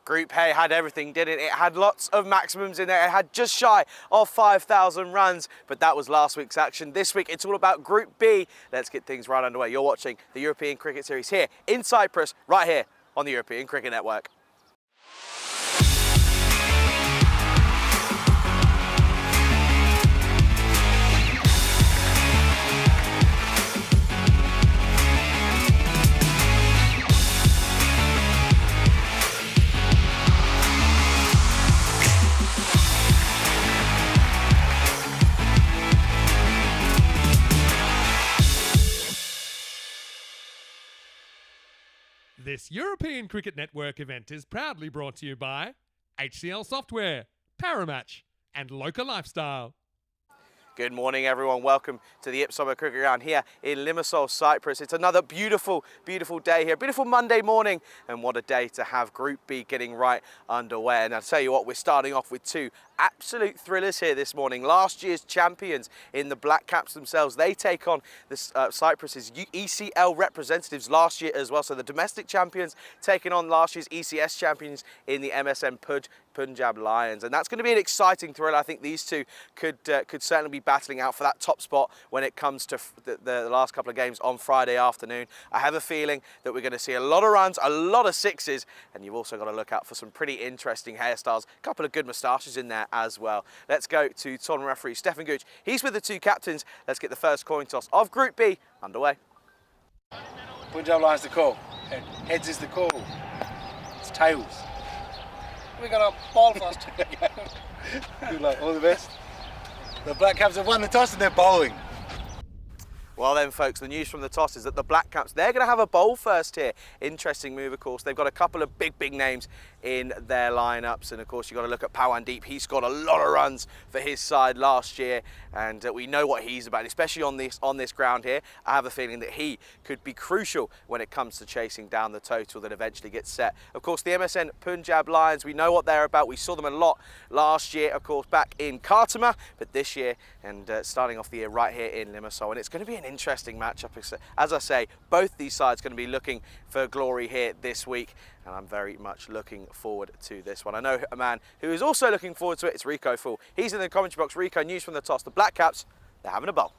Group A had everything, didn't it? It had lots of maximums in there. It had just shy of 5,000 runs, but that was last week's action. This week, it's all about Group B. Let's get things right underway. You're watching the European Cricket Series here in Cyprus, right here on the European Cricket Network. This European Cricket Network event is proudly brought to you by HCL Software, Paramatch, and Local Lifestyle. Good morning, everyone. Welcome to the Ipswich Cricket Ground here in Limassol, Cyprus. It's another beautiful, beautiful day here. Beautiful Monday morning, and what a day to have Group B getting right underway. And I'll tell you what, we're starting off with two absolute thrillers here this morning. Last year's champions in the Black Caps themselves. They take on the Cyprus's ECL representatives last year as well. So the domestic champions taking on last year's ECS champions in the MSN Punjab Lions, and that's going to be an exciting thrill. I think these two could certainly be battling out for that top spot when it comes to the last couple of games on Friday afternoon. I have a feeling that we're going to see a lot of runs, a lot of sixes, and you've also got to look out for some pretty interesting hairstyles. A couple of good moustaches in there as well. Let's go to tournament referee Stefan Gooch. He's with the two captains. Let's get the first coin toss of Group B underway. Punjab Lions the call. Heads is the call. It's tails. We got a ball first. Good luck, all the best. The Black Caps have won the toss and they're bowling. Well then, folks, the news from the toss is that the Black Caps, they're going to have a bowl first here. Interesting move, of course. They've got a couple of big names in their lineups, and of course you've got to look at Pawandeep. He scored a lot of runs for his side last year, and we know what he's about, especially on this ground here. I have a feeling that he could be crucial when it comes to chasing down the total that eventually gets set. Of course, the MSN Punjab Lions, we know what they're about. We saw them a lot last year, of course, back in Khartoum, but this year, and starting off the year right here in Limassol, and it's going to be an interesting matchup. As I say, both these sides going to be looking for glory here this week, and I'm very much looking forward to this one. I know a man who is also looking forward to it. It's Rico Fool. He's in the commentary box. Rico, news from the toss. The Black Caps, they're having a bowl.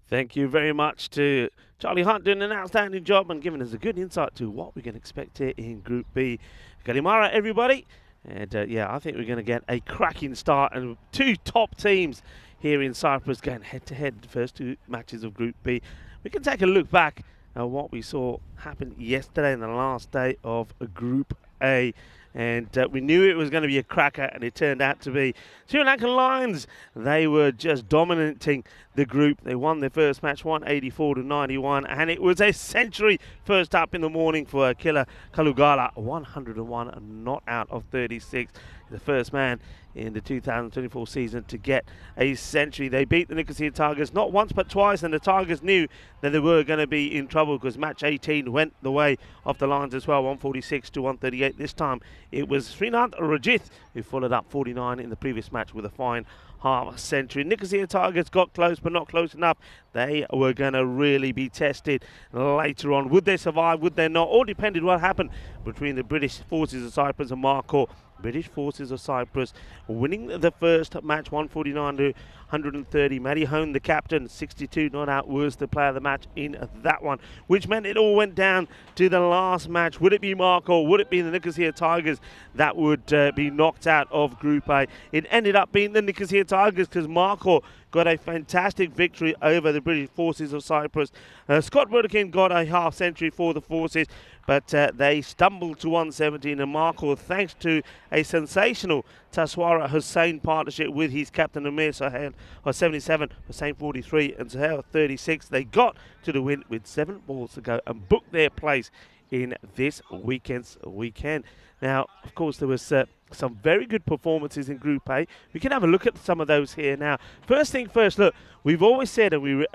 Thank you very much to Charlie Hunt doing an outstanding job and giving us a good insight to what we can expect here in Group B. Kalimara, everybody. And yeah, I think we're going to get a cracking start, and two top teams here in Cyprus going head-to-head the first two matches of Group B. We can take a look back at what we saw happen yesterday in the last day of Group A. And we knew it was going to be a cracker, and it turned out to be. Sri Lankan Lions, they were just dominating the group. They won their first match, 184-91, and it was a century first up in the morning for Killer Kalugala, 101 not out of 36. The first man in the 2024 season to get a century. They beat the Nicosia Tigers not once but twice, and the Tigers knew that they were going to be in trouble because match 18 went the way of the Lions as well, 146-138. This time it was Srinath Rajith who followed up 49 in the previous match with a fine half century. Nicosia Tigers got close but not close enough. They were going to really be tested later on. Would they survive? Would they not? All depended what happened between the British Forces of Cyprus and Marco. British Forces of Cyprus winning the first match 149-130. Matty Hone, the captain, 62 not out, was the player of the match in that one, which meant it all went down to the last match. Would it be Marco? Would it be the Nicosia Tigers that would be knocked out of Group A? It ended up being the Nicosia Tigers because Marco got a fantastic victory over the British Forces of Cyprus. Scott Burdekin got a half century for the Forces, but they stumbled to 117, and Marco, thanks to a sensational Taswara Hussain partnership with his captain Amir Sahel, 77, Hussain 43 and Sahel 36, they got to the win with 7 balls to go and booked their place in this weekend's weekend. Now, of course, there was some very good performances in Group A. We can have a look at some of those here now. First thing first, look, we've always said, and we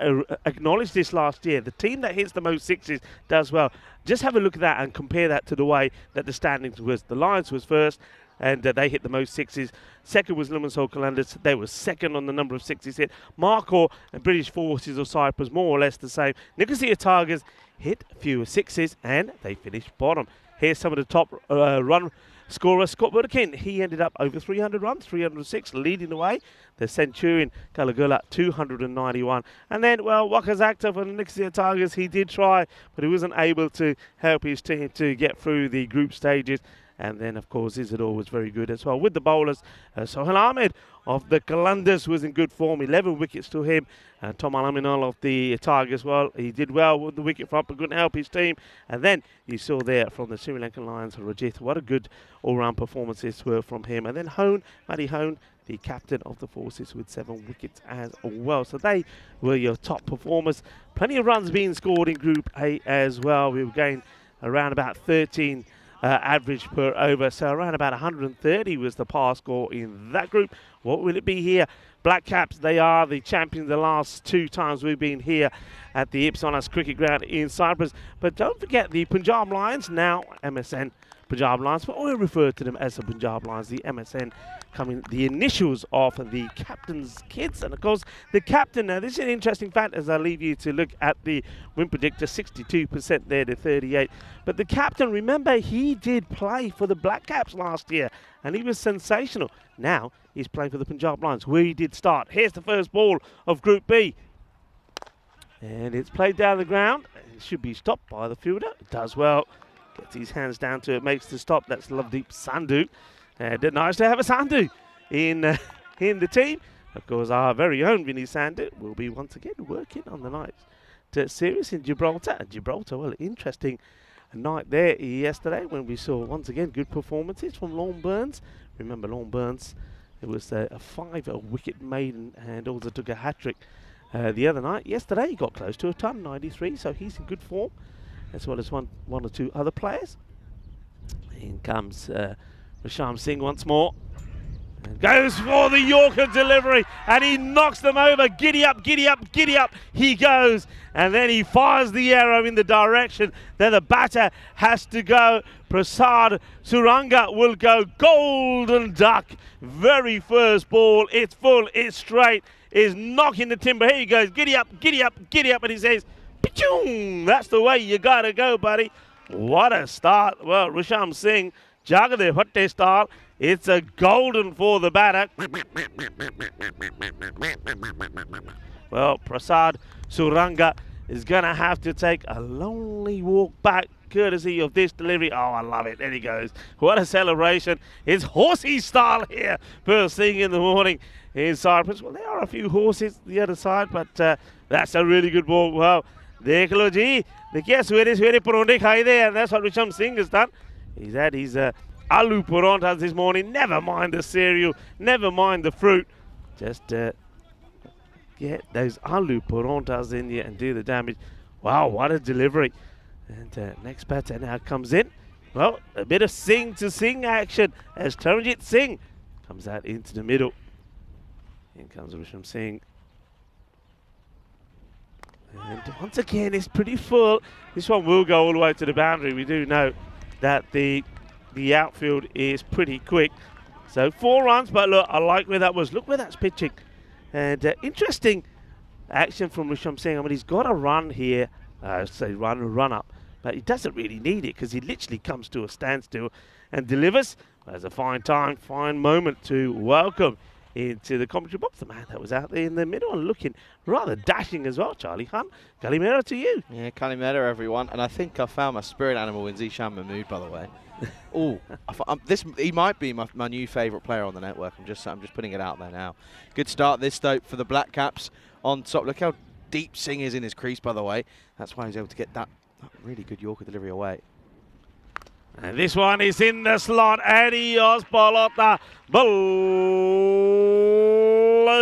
acknowledged this last year, the team that hits the most sixes does well. Just have a look at that and compare that to the way that the standings was. The Lions was first, and they hit the most sixes. Second was Limassol Columbus. They were second on the number of sixes hit. Marco and British Forces of Cyprus, more or less the same. Nicosia Tigers hit fewer sixes, and they finished bottom. Here's some of the top run scorers. Scott Burdekin, he ended up over 300 runs, 306, leading the way. The Centurion, Galagula, 291. And then, well, Wakazakta for the Nixia Tigers, he did try, but he wasn't able to help his team to get through the group stages. And then, of course, Isidore was very good as well. With the bowlers, Sohail Ahmed of the Qalandars was in good form, 11 wickets to him. Tom Alaminal of the Tigers, well, he did well with the wicket front, but couldn't help his team. And then you saw there from the Sri Lankan Lions, Rajith, what a good all-round performances were from him. And then Hone, Matty Hone, the captain of the Forces, with 7 wickets as well. So they were your top performers. Plenty of runs being scored in Group A as well. We were going around about 13 average per over, so around about 130 was the par score in that group. What will it be here? Black Caps, they are the champions the last 2 times we've been here at the Ipsonas Cricket Ground in Cyprus. But don't forget the Punjab Lions, now MSN Punjab Lions, but we'll refer to them as the Punjab Lions, the MSN coming the initials of the captain's kids. And of course the captain, now this is an interesting fact as I leave you to look at the win predictor, 62% there to 38. But the captain, remember, he did play for the Black Caps last year and he was sensational. Now he's playing for the Punjab Lions, where he did start. Here's the first ball of Group B. And it's played down the ground. It should be stopped by the fielder. It does well. Gets his hands down to it, makes the stop. That's Lovedeep Sandhu. Nice to have a Sandhu in the team. Of course, our very own Vinny Sandhu will be once again working on the night series in Gibraltar. And Gibraltar, well, interesting night there yesterday when we saw once again good performances from Lorne Burns. Remember Lorne Burns, it was a 5-wicket maiden and also took a hat-trick the other night. Yesterday he got close to a ton, 93, so he's in good form, as well as one or two other players. In comes Risham Singh once more. And goes for the Yorker delivery, and he knocks them over. Giddy up, giddy up, giddy up. He goes, and then he fires the arrow in the direction that the batter has to go. Prasad Suranga will go golden duck. Very first ball. It's full, it's straight, is knocking the timber. Here he goes. Giddy up, giddy up, giddy up, and he says, Pichoom! That's the way you gotta go, buddy. What a start. Well, Risham Singh, Jagadev Hatte style. It's a golden for the batter. Well, Prasad Suranga is going to have to take a lonely walk back, courtesy of this delivery. Oh, I love it. There he goes. What a celebration. It's horsey style here, first thing in the morning in Cyprus. Well, there are a few horses the other side, but that's a really good ball. Well, dekh lo ji. Dekhiye swere paronde khai de, and that's what Risham Singh has done. He's had his aloo paranthas this morning. Never mind the cereal, never mind the fruit. Just get those aloo paranthas in you and do the damage. Wow, what a delivery. And next batter now comes in. Well, a bit of Singh to Singh action as Taranjit Singh comes out into the middle. In comes Risham Singh. And once again, it's pretty full. This one will go all the way to the boundary. We do know that the outfield is pretty quick. So 4 runs, but look, I like where that was. Look where that's pitching. And interesting action from Risham Singh. I mean, he's got a run here. Say run up. But he doesn't really need it because he literally comes to a standstill and delivers. There's a fine time, fine moment to welcome into the commentary box the man that was out there in the middle and looking rather dashing as well. Charlie Hunt, Kalimera to you. Yeah, Kalimera everyone, and I think I found my spirit animal in Zishan Mahmood, by the way. Oh, he might be my new favourite player on the network. I'm just putting it out there now. Good start this though for the Black Caps on top. Look how deep Singh is in his crease, by the way. That's why he's able to get that really good Yorker delivery away. And this one is in the slot. Adios, Bolota.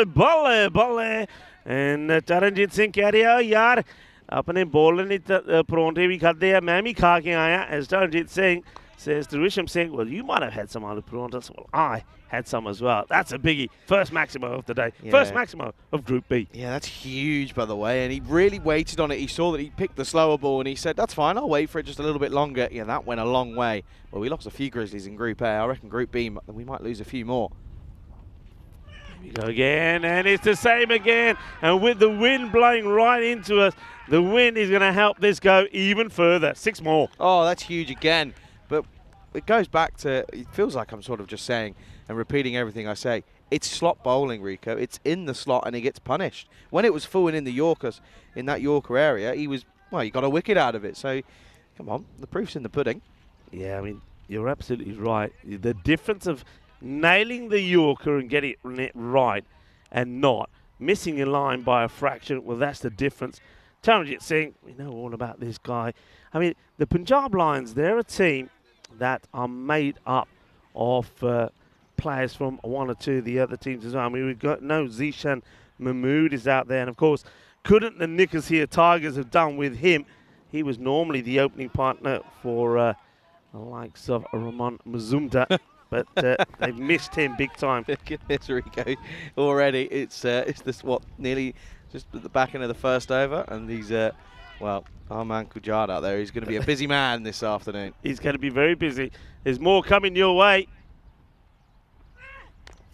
Balle. And Taranjit Singh keh raha yaar apne bowler ne paronte bhi khade hai, main bhi kha ke aaya. As Taranjit Singh says to Risham Singh, well, you might have had some other parontas. Well, I had some as well. That's a biggie. First maximo of the day. Yeah. First maximo of Group B. Yeah, that's huge, by the way. And he really waited on it. He saw that he picked the slower ball and he said, that's fine, I'll wait for it just a little bit longer. Yeah, that went a long way. Well, we lost a few Grizzlies in Group A. I reckon Group B, we might lose a few more. Here we go again, and it's the same again. And with the wind blowing right into us, the wind is going to help this go even further. 6 more. Oh, that's huge again. But it goes back to, it feels like I'm sort of just saying and repeating everything I say. It's slot bowling, Rico. It's in the slot and he gets punished. When it was full and in the Yorkers, in that Yorker area, he got a wicket out of it. So, come on, the proof's in the pudding. Yeah, I mean, you're absolutely right. The difference of nailing the Yorker and getting it right and not missing a line by a fraction, well, that's the difference. Taranjit Singh, we know all about this guy. I mean, the Punjab Lions, they're a team that are made up of players from one or two of the other teams as well. I mean, we've got Zishan Mahmood is out there, and of course, couldn't the Nicosia Tigers have done with him? He was normally the opening partner for the likes of Rahman Mazumdar, but they've missed him big time. Look at this, Rico. Already, it's this nearly just at the back end of the first over, and these our man Kujad out there, he's going to be a busy man this afternoon. He's going to be very busy. There's more coming your way.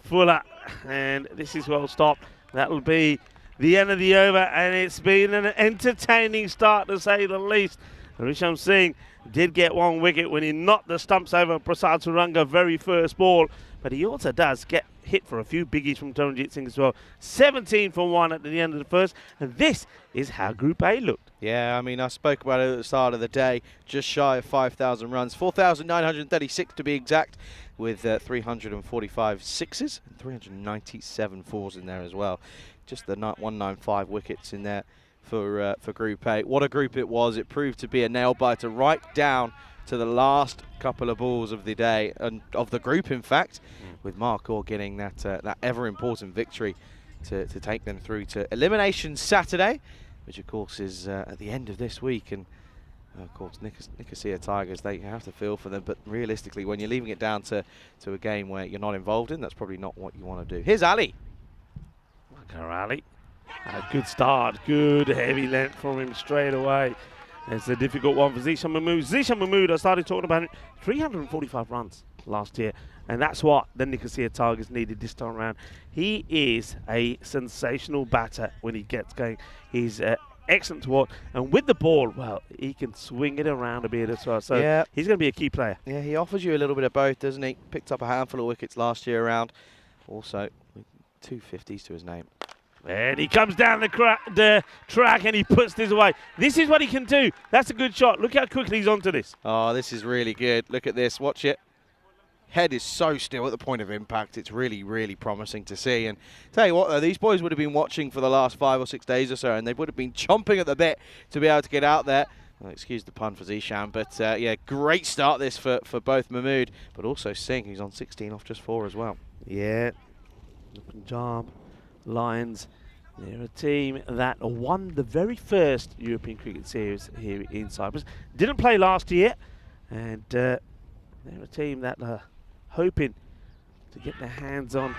Fuller, and this is well stopped. That will be the end of the over, and it's been an entertaining start to say the least. Risham Singh did get one wicket when he knocked the stumps over Prasad Suranga very first ball, but he also does get hit for a few biggies from Taranjit Singh as well. 17 for 1 at the end of the first, and this is how Group A looked. Yeah, I mean, I spoke about it at the start of the day, just shy of 5,000 runs, 4,936 to be exact, with 345 sixes and 397 fours in there as well. Just the 195 wickets in there for Group A. What a group it was. It proved to be a nail-biter right down to the last couple of balls of the day, and of the group, in fact, with Mark Orr getting that ever-important victory to take them through to Elimination Saturday, which, of course, is at the end of this week. And, of course, Nicosia Tigers, they have to feel for them. But realistically, when you're leaving it down to a game where you're not involved in, that's probably not what you want to do. Here's Ali. Ali. A good start, good heavy length from him straight away. It's a difficult one for Zishan Mahmood. Zishan Mahmood, I started talking about it, 345 runs last year, and that's what the Nicosia Tigers needed this time around. He is a sensational batter when he gets going. He's excellent to watch, and with the ball, well, he can swing it around a bit as well, so yeah, he's going to be a key player. Yeah, he offers you a little bit of both, doesn't he? Picked up a handful of wickets last year around, also with 2 50s to his name. And he comes down the track and he puts this away. This is what he can do. That's a good shot. Look how quickly he's onto this. Oh, this is really good. Look at this. Watch it. Head is so still at the point of impact. It's really, really promising to see. And tell you what, though, these boys would have been watching for the last 5 or 6 days or so, and they would have been chomping at the bit to be able to get out there. Well, excuse the pun for Zishan, but yeah, great start this for both Mahmood, but also Singh, who's on 16 off just 4 as well. Yeah, the Punjab Lions, they're a team that won the very first European Cricket Series here in Cyprus. Didn't play last year, and they're a team that are hoping to get their hands on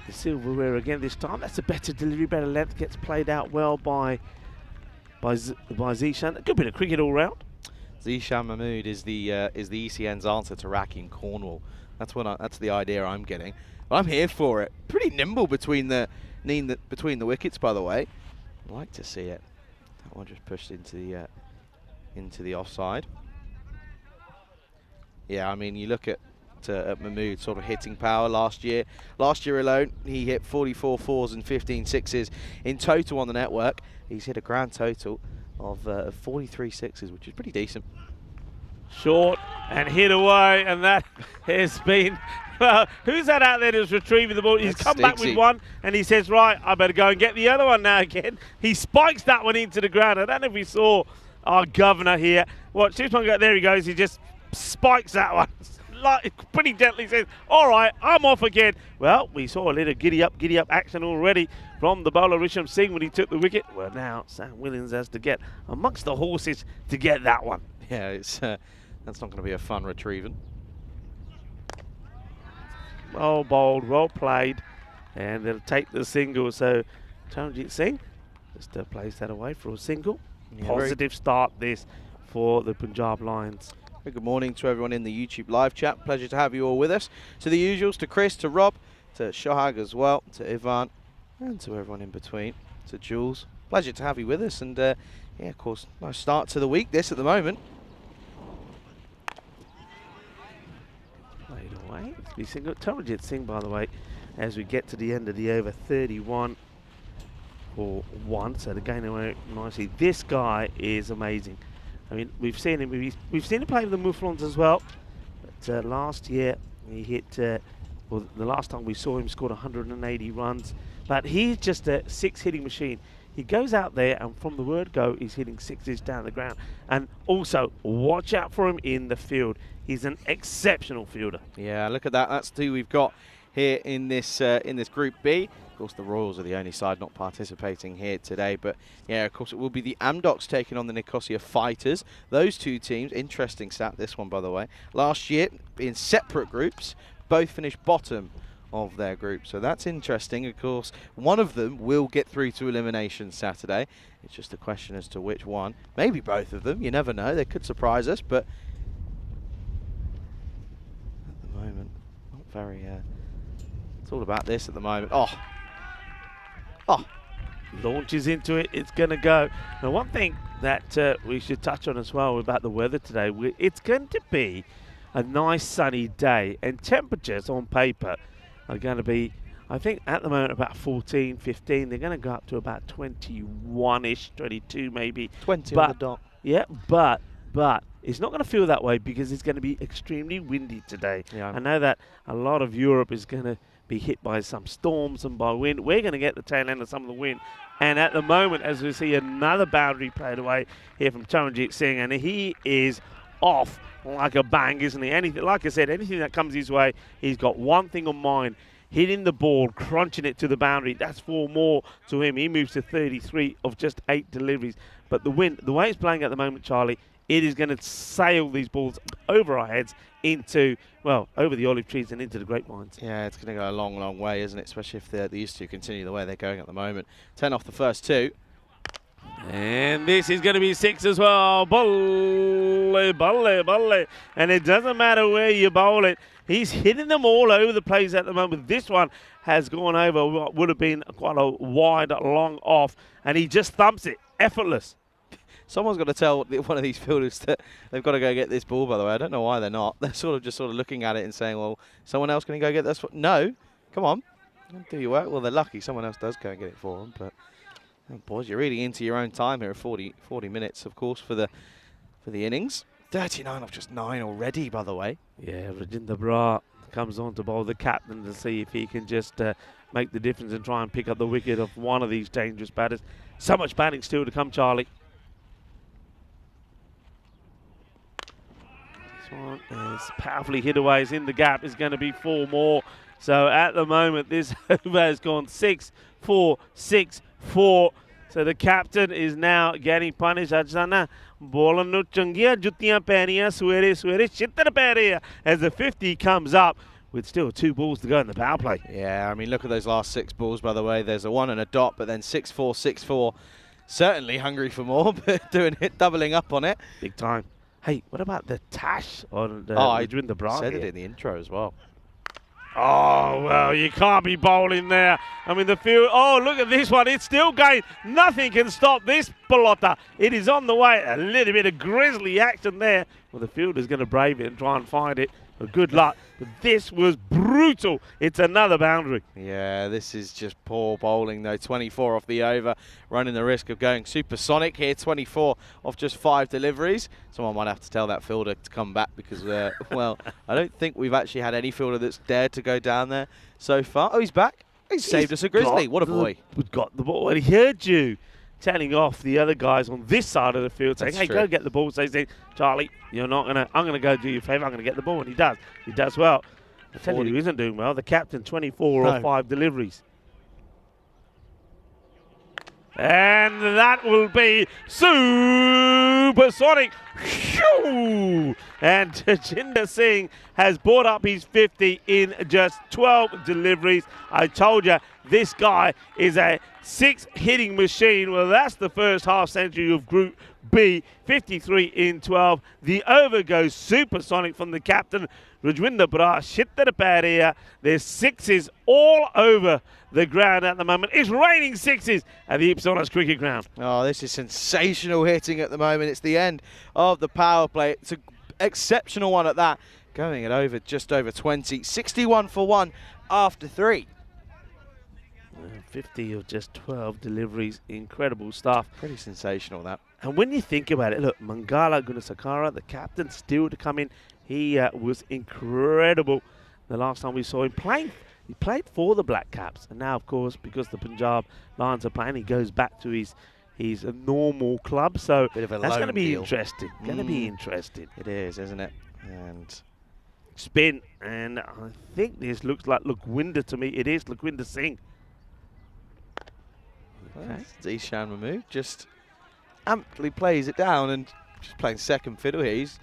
the silverware again this time. That's a better delivery, better length, gets played out well by Zishan. A good bit of cricket all round. Zishan Mahmood is the ECN's answer to Rakim Cornwall. That's the idea I'm getting. I'm here for it. Pretty nimble between the wickets, by the way. I like to see it. That one just pushed into the offside. Yeah, I mean, you look at Mahmood sort of hitting power last year. Last year alone, he hit 44 fours and 15 sixes in total on the network. He's hit a grand total of 43 sixes, which is pretty decent. Short and hit away, and that has been... Well, who's that out there that's retrieving the ball? He's come back with one, and he says, right, I better go and get the other one now again. He spikes that one into the ground. I don't know if we saw our governor here. Watch, this one go, there he goes. He just spikes that one. Like, pretty gently says, all right, I'm off again. Well, we saw a little giddy up action already from the bowler Risham Singh when he took the wicket. Well, now Sam Williams has to get amongst the horses to get that one. Yeah, it's that's not going to be a fun retrieving. Well bowled, well played, and they'll take the single. So Taranjit Singh just plays that away for a single. Yeah, positive start this for the Punjab Lions. Good morning to everyone in the YouTube live chat. Pleasure to have you all with us. To the usuals, to Chris, to Rob, to Shohag as well, to Ivan, and to everyone in between, to Jules. Pleasure to have you with us. And yeah, of course, nice start to the week, this at the moment. Singh. Taranjit Singh, by the way, as we get to the end of the over, 31 for 1. So they're going away nicely. This guy is amazing. I mean, we've seen him. We've seen him play with the Mouflons as well. But last year he hit. Well, the last time we saw him scored 180 runs. But he's just a 6-hitting machine. He goes out there, and from the word go, he's hitting 6s down the ground. And also, watch out for him in the field. He's an exceptional fielder. Yeah, look at that. That's who we've got here in this Group B. Of course, the Royals are the only side not participating here today. But, yeah, of course, it will be the Amdocs taking on the Nicosia Fighters. Those two teams, interesting stat, this one, by the way. Last year, in separate groups, both finished bottom of their group. So that's interesting. Of course, one of them will get through to elimination Saturday. It's just a question as to which one. Maybe both of them. You never know. They could surprise us. But at the moment, not very... it's all about this at the moment. Oh. Launches into it, it's going to go. Now, one thing that we should touch on as well about the weather today, it's going to be a nice sunny day, and temperatures on paper are going to be, I think at the moment, about 14, 15. They're going to go up to about 21-ish, 22 maybe. 20 on the dot. Yeah, but it's not going to feel that way because it's going to be extremely windy today. Yeah. I know that a lot of Europe is going to be hit by some storms and by wind. We're going to get the tail end of some of the wind. And at the moment, as we see another boundary played away here from Taranjit Singh, and he is off like a bang, isn't he? Anything, like I said, anything that comes his way, he's got one thing on mind: hitting the ball, crunching it to the boundary. That's 4 more to him. He moves to 33 of just 8 deliveries. But the wind, the way it's playing at the moment, Charlie, it is going to sail these balls over our heads into, well, over the olive trees and into the grapevines. Yeah, it's going to go a long, long way, isn't it? Especially if these two continue the way they're going at the moment. 10 off the first 2. And this is going to be 6 as well. Bolle, bolle, bolle. And it doesn't matter where you bowl it. He's hitting them all over the place at the moment. This one has gone over what would have been quite a wide, long off. And he just thumps it. Effortless. Someone's got to tell one of these fielders that they've got to go get this ball, by the way. I don't know why they're not. They're sort of looking at it and saying, well, someone else can go get this? No. Come on. Do your work. Well, they're lucky. Someone else does go and get it for them. But, oh, boys, you're really into your own time here. 40 minutes, of course, for the innings. 39 off just 9 already, by the way. Yeah, Rajinder Brar comes on to bowl the captain to see if he can just make the difference and try and pick up the wicket of one of these dangerous batters. So much batting still to come, Charlie. This one is powerfully hit away. Is in the gap. Is going to be 4 more. So at the moment, this over has gone 6, 4, 6, 4. So the captain is now getting punished. Ajana bowling no changia juttiyan paniya swere chittar pare as the 50 comes up with still 2 balls to go in the power play. Yeah, I mean, look at those last 6 balls, by the way. There's a 1 and a dot, but then 6-4, 6-4. Certainly hungry for more, but doing it, doubling up on it. Big time. Hey, what about the tash on Rajinder Brar? I said it in the intro as well. Oh, well, you can't be bowling there. I mean, the field... Oh, look at this one. It's still going. Nothing can stop this pelota. It is on the way. A little bit of grisly action there. Well, the fielder's going to brave it and try and find it. But good luck. But this was brutal. It's another boundary. Yeah, this is just poor bowling, though. 24 off the over, running the risk of going supersonic here. 24 off just 5 deliveries. Someone might have to tell that fielder to come back because, well, I don't think we've actually had any fielder that's dared to go down there so far. Oh, he's back. He's saved us a grizzly. What a boy. We've got the ball. And he heard you telling off the other guys on this side of the field, saying, hey, go get the ball. So he said, Charlie, you're not going to, I'm going to go do you a favour. I'm going to get the ball. And he does. He does well. I tell you who isn't doing well. The captain, 24 off 5 deliveries. And that will be supersonic. And Tajinder Singh has brought up his 50 in just 12 deliveries. I told you, this guy is a 6-hitting machine. Well, that's the first half century of Group B. 53 in 12. The over goes supersonic from the captain, Rajinder Brar. There's 6s all over the ground at the moment. It's raining 6s at the Ipswich cricket ground. Oh, this is sensational hitting at the moment. It's the end of the power play. It's an exceptional one at that. going at just over 20. 61 for 1 after 3. 50 of just 12 deliveries. Incredible stuff. Pretty sensational, that. And when you think about it, look, Mangala Gunasakara, the captain, still to come in. He was incredible the last time we saw him playing. He played for the Black Caps, and now, of course, because the Punjab Lions are playing, he goes back to his normal club. So Bit of a that's going to loan be deal. interesting. Going to be interesting. It is, isn't it? And Spin, and I think this looks like Lukwinder to me. It is Lukwinder Singh. Okay. Zishan Mahmood just amply plays it down and just playing second fiddle here. He's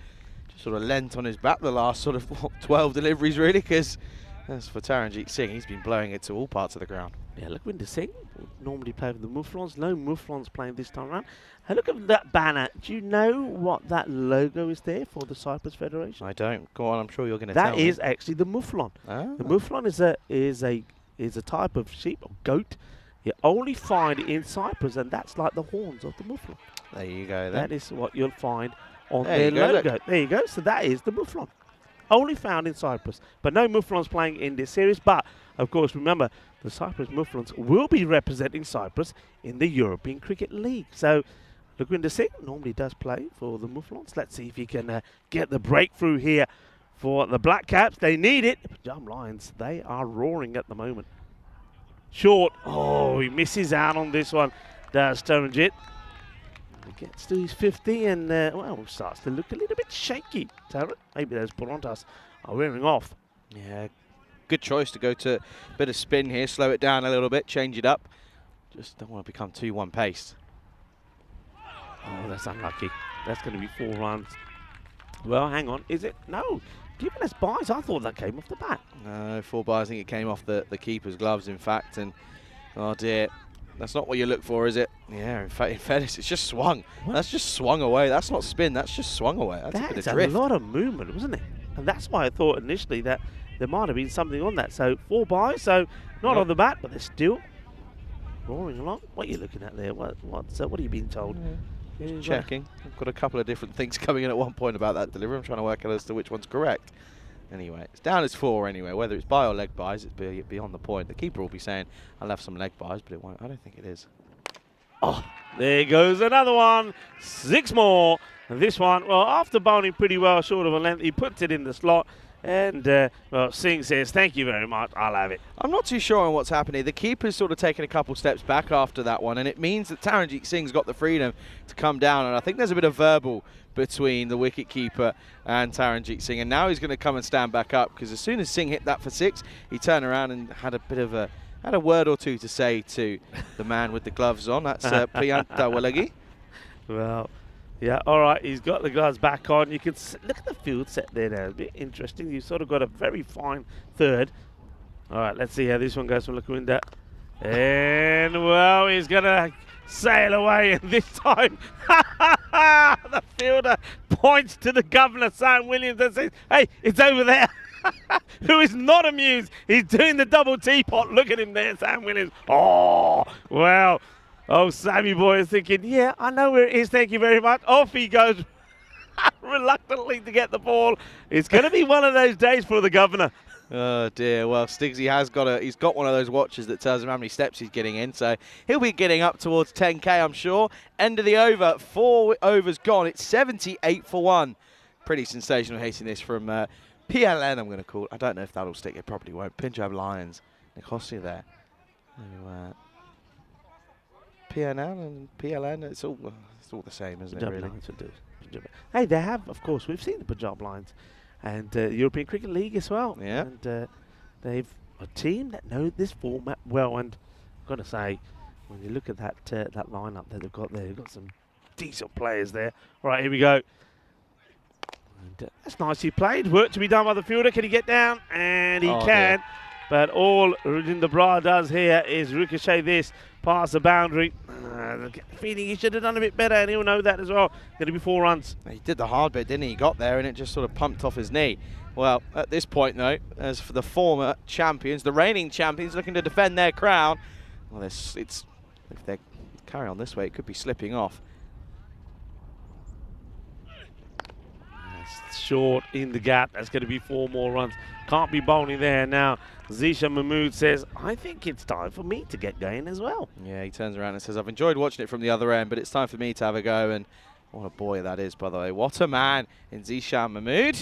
just sort of lent on his back the last sort of 12 deliveries, really, because as for Taranjeet Singh, he's been blowing it to all parts of the ground. Yeah, Lukwinder Singh would normally play with the Mouflons. No Mouflons playing this time around. And look at that banner. Do you know what that logo is there for the Cyprus Federation? I don't. Go on, I'm sure you're going to tell me. That is actually the Mouflon. Oh. The Mouflon is a type of sheep or goat you only find in Cyprus, and that's like the horns of the Mouflon. There you go, then. That is what you'll find on There their you go, logo. look. There you go. So that is the Mouflon. Only found in Cyprus. But no Mouflons playing in this series. But, of course, remember, the Cyprus Mouflons will be representing Cyprus in the European Cricket League. So, Lukwinder Singh normally does play for the Mouflons. Let's see if he can get the breakthrough here for the Black Caps. They need it. The Punjab Lions, they are roaring at the moment. Short. Oh, he misses out on this one. Does Taranjeet. He gets to his 50 and, well, starts to look a little bit shaky. Taran. Maybe those Porontas are wearing off. Yeah, good choice to go to a bit of spin here, slow it down a little bit, change it up. Just don't want to become too one-paced. Oh, that's unlucky. That's going to be 4 runs. Well, hang on. Is it? No. Giving us buys. I thought that came off the bat. No, 4 bars. I think it came off the keeper's gloves, in fact. And, oh, dear. That's not what you look for, is it? Yeah, in fairness, it's just swung. What? That's just swung away. That's not spin. That's just swung away. That's a bit That's of a drift. lot of movement, wasn't it? And that's why I thought initially that there might have been something on that. So 4 buys. So not Yep. on the bat, but they're still roaring along. What are you looking at there? What are you being told? Yeah, you've got- Checking. I've got a couple of different things coming in at one point about that delivery. I'm trying to work out as to which one's correct. Anyway, it's down as 4 anyway. Whether it's by or leg buys, it's beyond the point. The keeper will be saying, I'll have some leg buys, but it won't. I don't think it is. Oh, there goes another one. 6 more. And this one, well, after bowling pretty well, short of a length, he puts it in the slot. And, well, Singh says, thank you very much. I'll have it. I'm not too sure on what's happening. The keeper's sort of taken a couple steps back after that one, and it means that Taranjeet Singh's got the freedom to come down. And I think there's a bit of verbal between the wicket-keeper and Taranjeet Singh. And now he's going to come and stand back up, because as soon as Singh hit that for 6, he turned around and had a bit of had a word or two to say to the man with the gloves on. That's Priyant Walagi. Well, yeah, all right, he's got the gloves back on. You can look at the field set there now. It's a bit interesting. You've sort of got a very fine third. All right, let's see how this one goes from Lukwinder. And, well, he's going to sail away. And this time, the fielder points to the governor, Sam Williams, and says, hey, it's over there. Who is not amused. He's doing the double teapot. Look at him there, Sam Williams. Oh, well. Oh, Sammy boy is thinking, yeah, I know where it is, thank you very much. Off he goes reluctantly to get the ball. It's going to be one of those days for the governor. Oh dear. Well, Stigsy has he's got one of those watches that tells him how many steps he's getting in, so he'll be getting up towards 10k, I'm sure. End of the over, 4 overs gone. It's 78 for 1. Pretty sensational hitting this from PLN, I'm going to call it. I don't know if that'll stick. It probably won't. Punjab Lions. Nicosia there. So, PNL and PLN, it's all the same, isn't it, Punjab really? Lions will do it. Hey, they have, of course, we've seen the Punjab Lions and the European Cricket League as well. Yeah. And they've a team that know this format well. And I've got to say, when you look at that that lineup that they've got some decent players there. All right, here we go. And, that's nicely played. Work to be done by the fielder. Can he get down? And he can. Dear. But all Rajinder Brar does here is ricochet this past the boundary. Feeling he should have done a bit better, and he'll know that as well. Going to be 4 runs. He did the hard bit, didn't he? He got there, and it just sort of pumped off his knee. Well, at this point, though, as for the former champions, the reigning champions looking to defend their crown, well, if they carry on this way, it could be slipping off. short in the gap. That's going to be 4 more runs. Can't be bowling there now. Zisha Mahmood says, I think it's time for me to get going as well. Yeah, he turns around and says, I've enjoyed watching it from the other end, but it's time for me to have a go. And what a boy that is, by the way. What a man in Zishan Mahmood.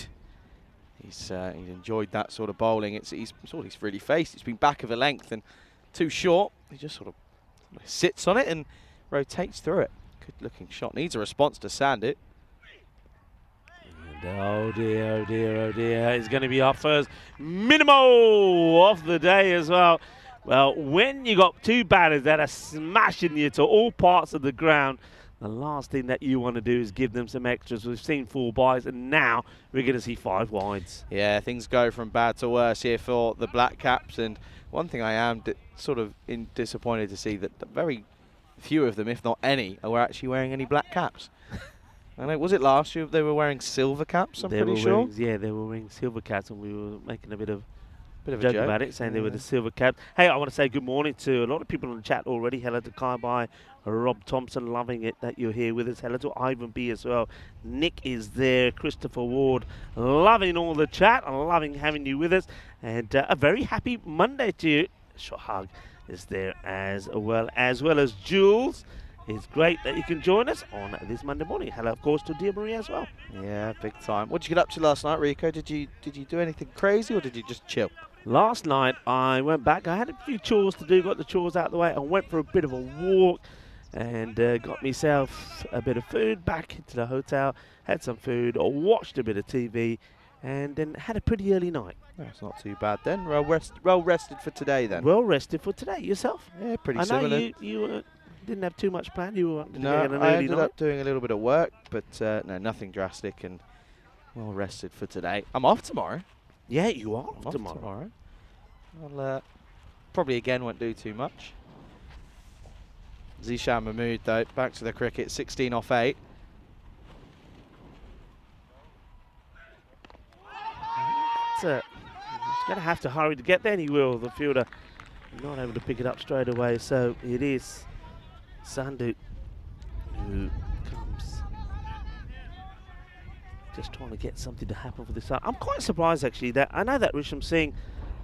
He's enjoyed that sort of bowling. He's really faced. It's been back of a length and too short. He just sort of sits on it and rotates through it. Good looking shot. Needs a response to sand it. And oh dear, oh dear, oh dear. He's going to be up first. Minimal of the day as well. Well, when you got 2 batters that are smashing you to all parts of the ground, the last thing that you want to do is give them some extras. We've seen 4 byes, and now we're going to see 5 wides. Yeah, things go from bad to worse here for the Black Caps. And one thing I am disappointed to see that very few of them, if not any, are actually wearing any black caps. I know, was it last year they were wearing silver caps? I'm pretty sure. Yeah, they were wearing silver caps, and we were making a bit of a joke joke about it, saying they were the silver caps. Hey, I want to say good morning to a lot of people in the chat already. Hello to Kai Bai, Rob Thompson, loving it that you're here with us. Hello to Ivan B as well. Nick is there. Christopher Ward, loving all the chat. I'm loving having you with us. And a very happy Monday to you. Shohag is there as well as Jules. It's great that you can join us on this Monday morning. Hello, of course, to Dear Marie as well. Yeah, big time. What did you get up to last night, Rico? Did you do anything crazy or did you just chill? Last night I went back. I had a few chores to do, got the chores out of the way. I went for a bit of a walk and got myself a bit of food back into the hotel, had some food, watched a bit of TV, and then had a pretty early night. That's not too bad then. Well rested for today then. Well rested for today. Yourself? Yeah, pretty I similar. know you didn't have too much planned. You were No, I ended up doing a little bit of work, but no, nothing drastic and well rested for today. I'm off tomorrow. Yeah, you are off tomorrow. I'll probably again won't do too much. Zishan Mahmood though, back to the cricket, 16 off 8. He's going to have to hurry to get there, and he will. The fielder not able to pick it up straight away, so it is Sandhu who comes just trying to get something to happen for this side. I'm quite surprised actually that I know that Risham Singh,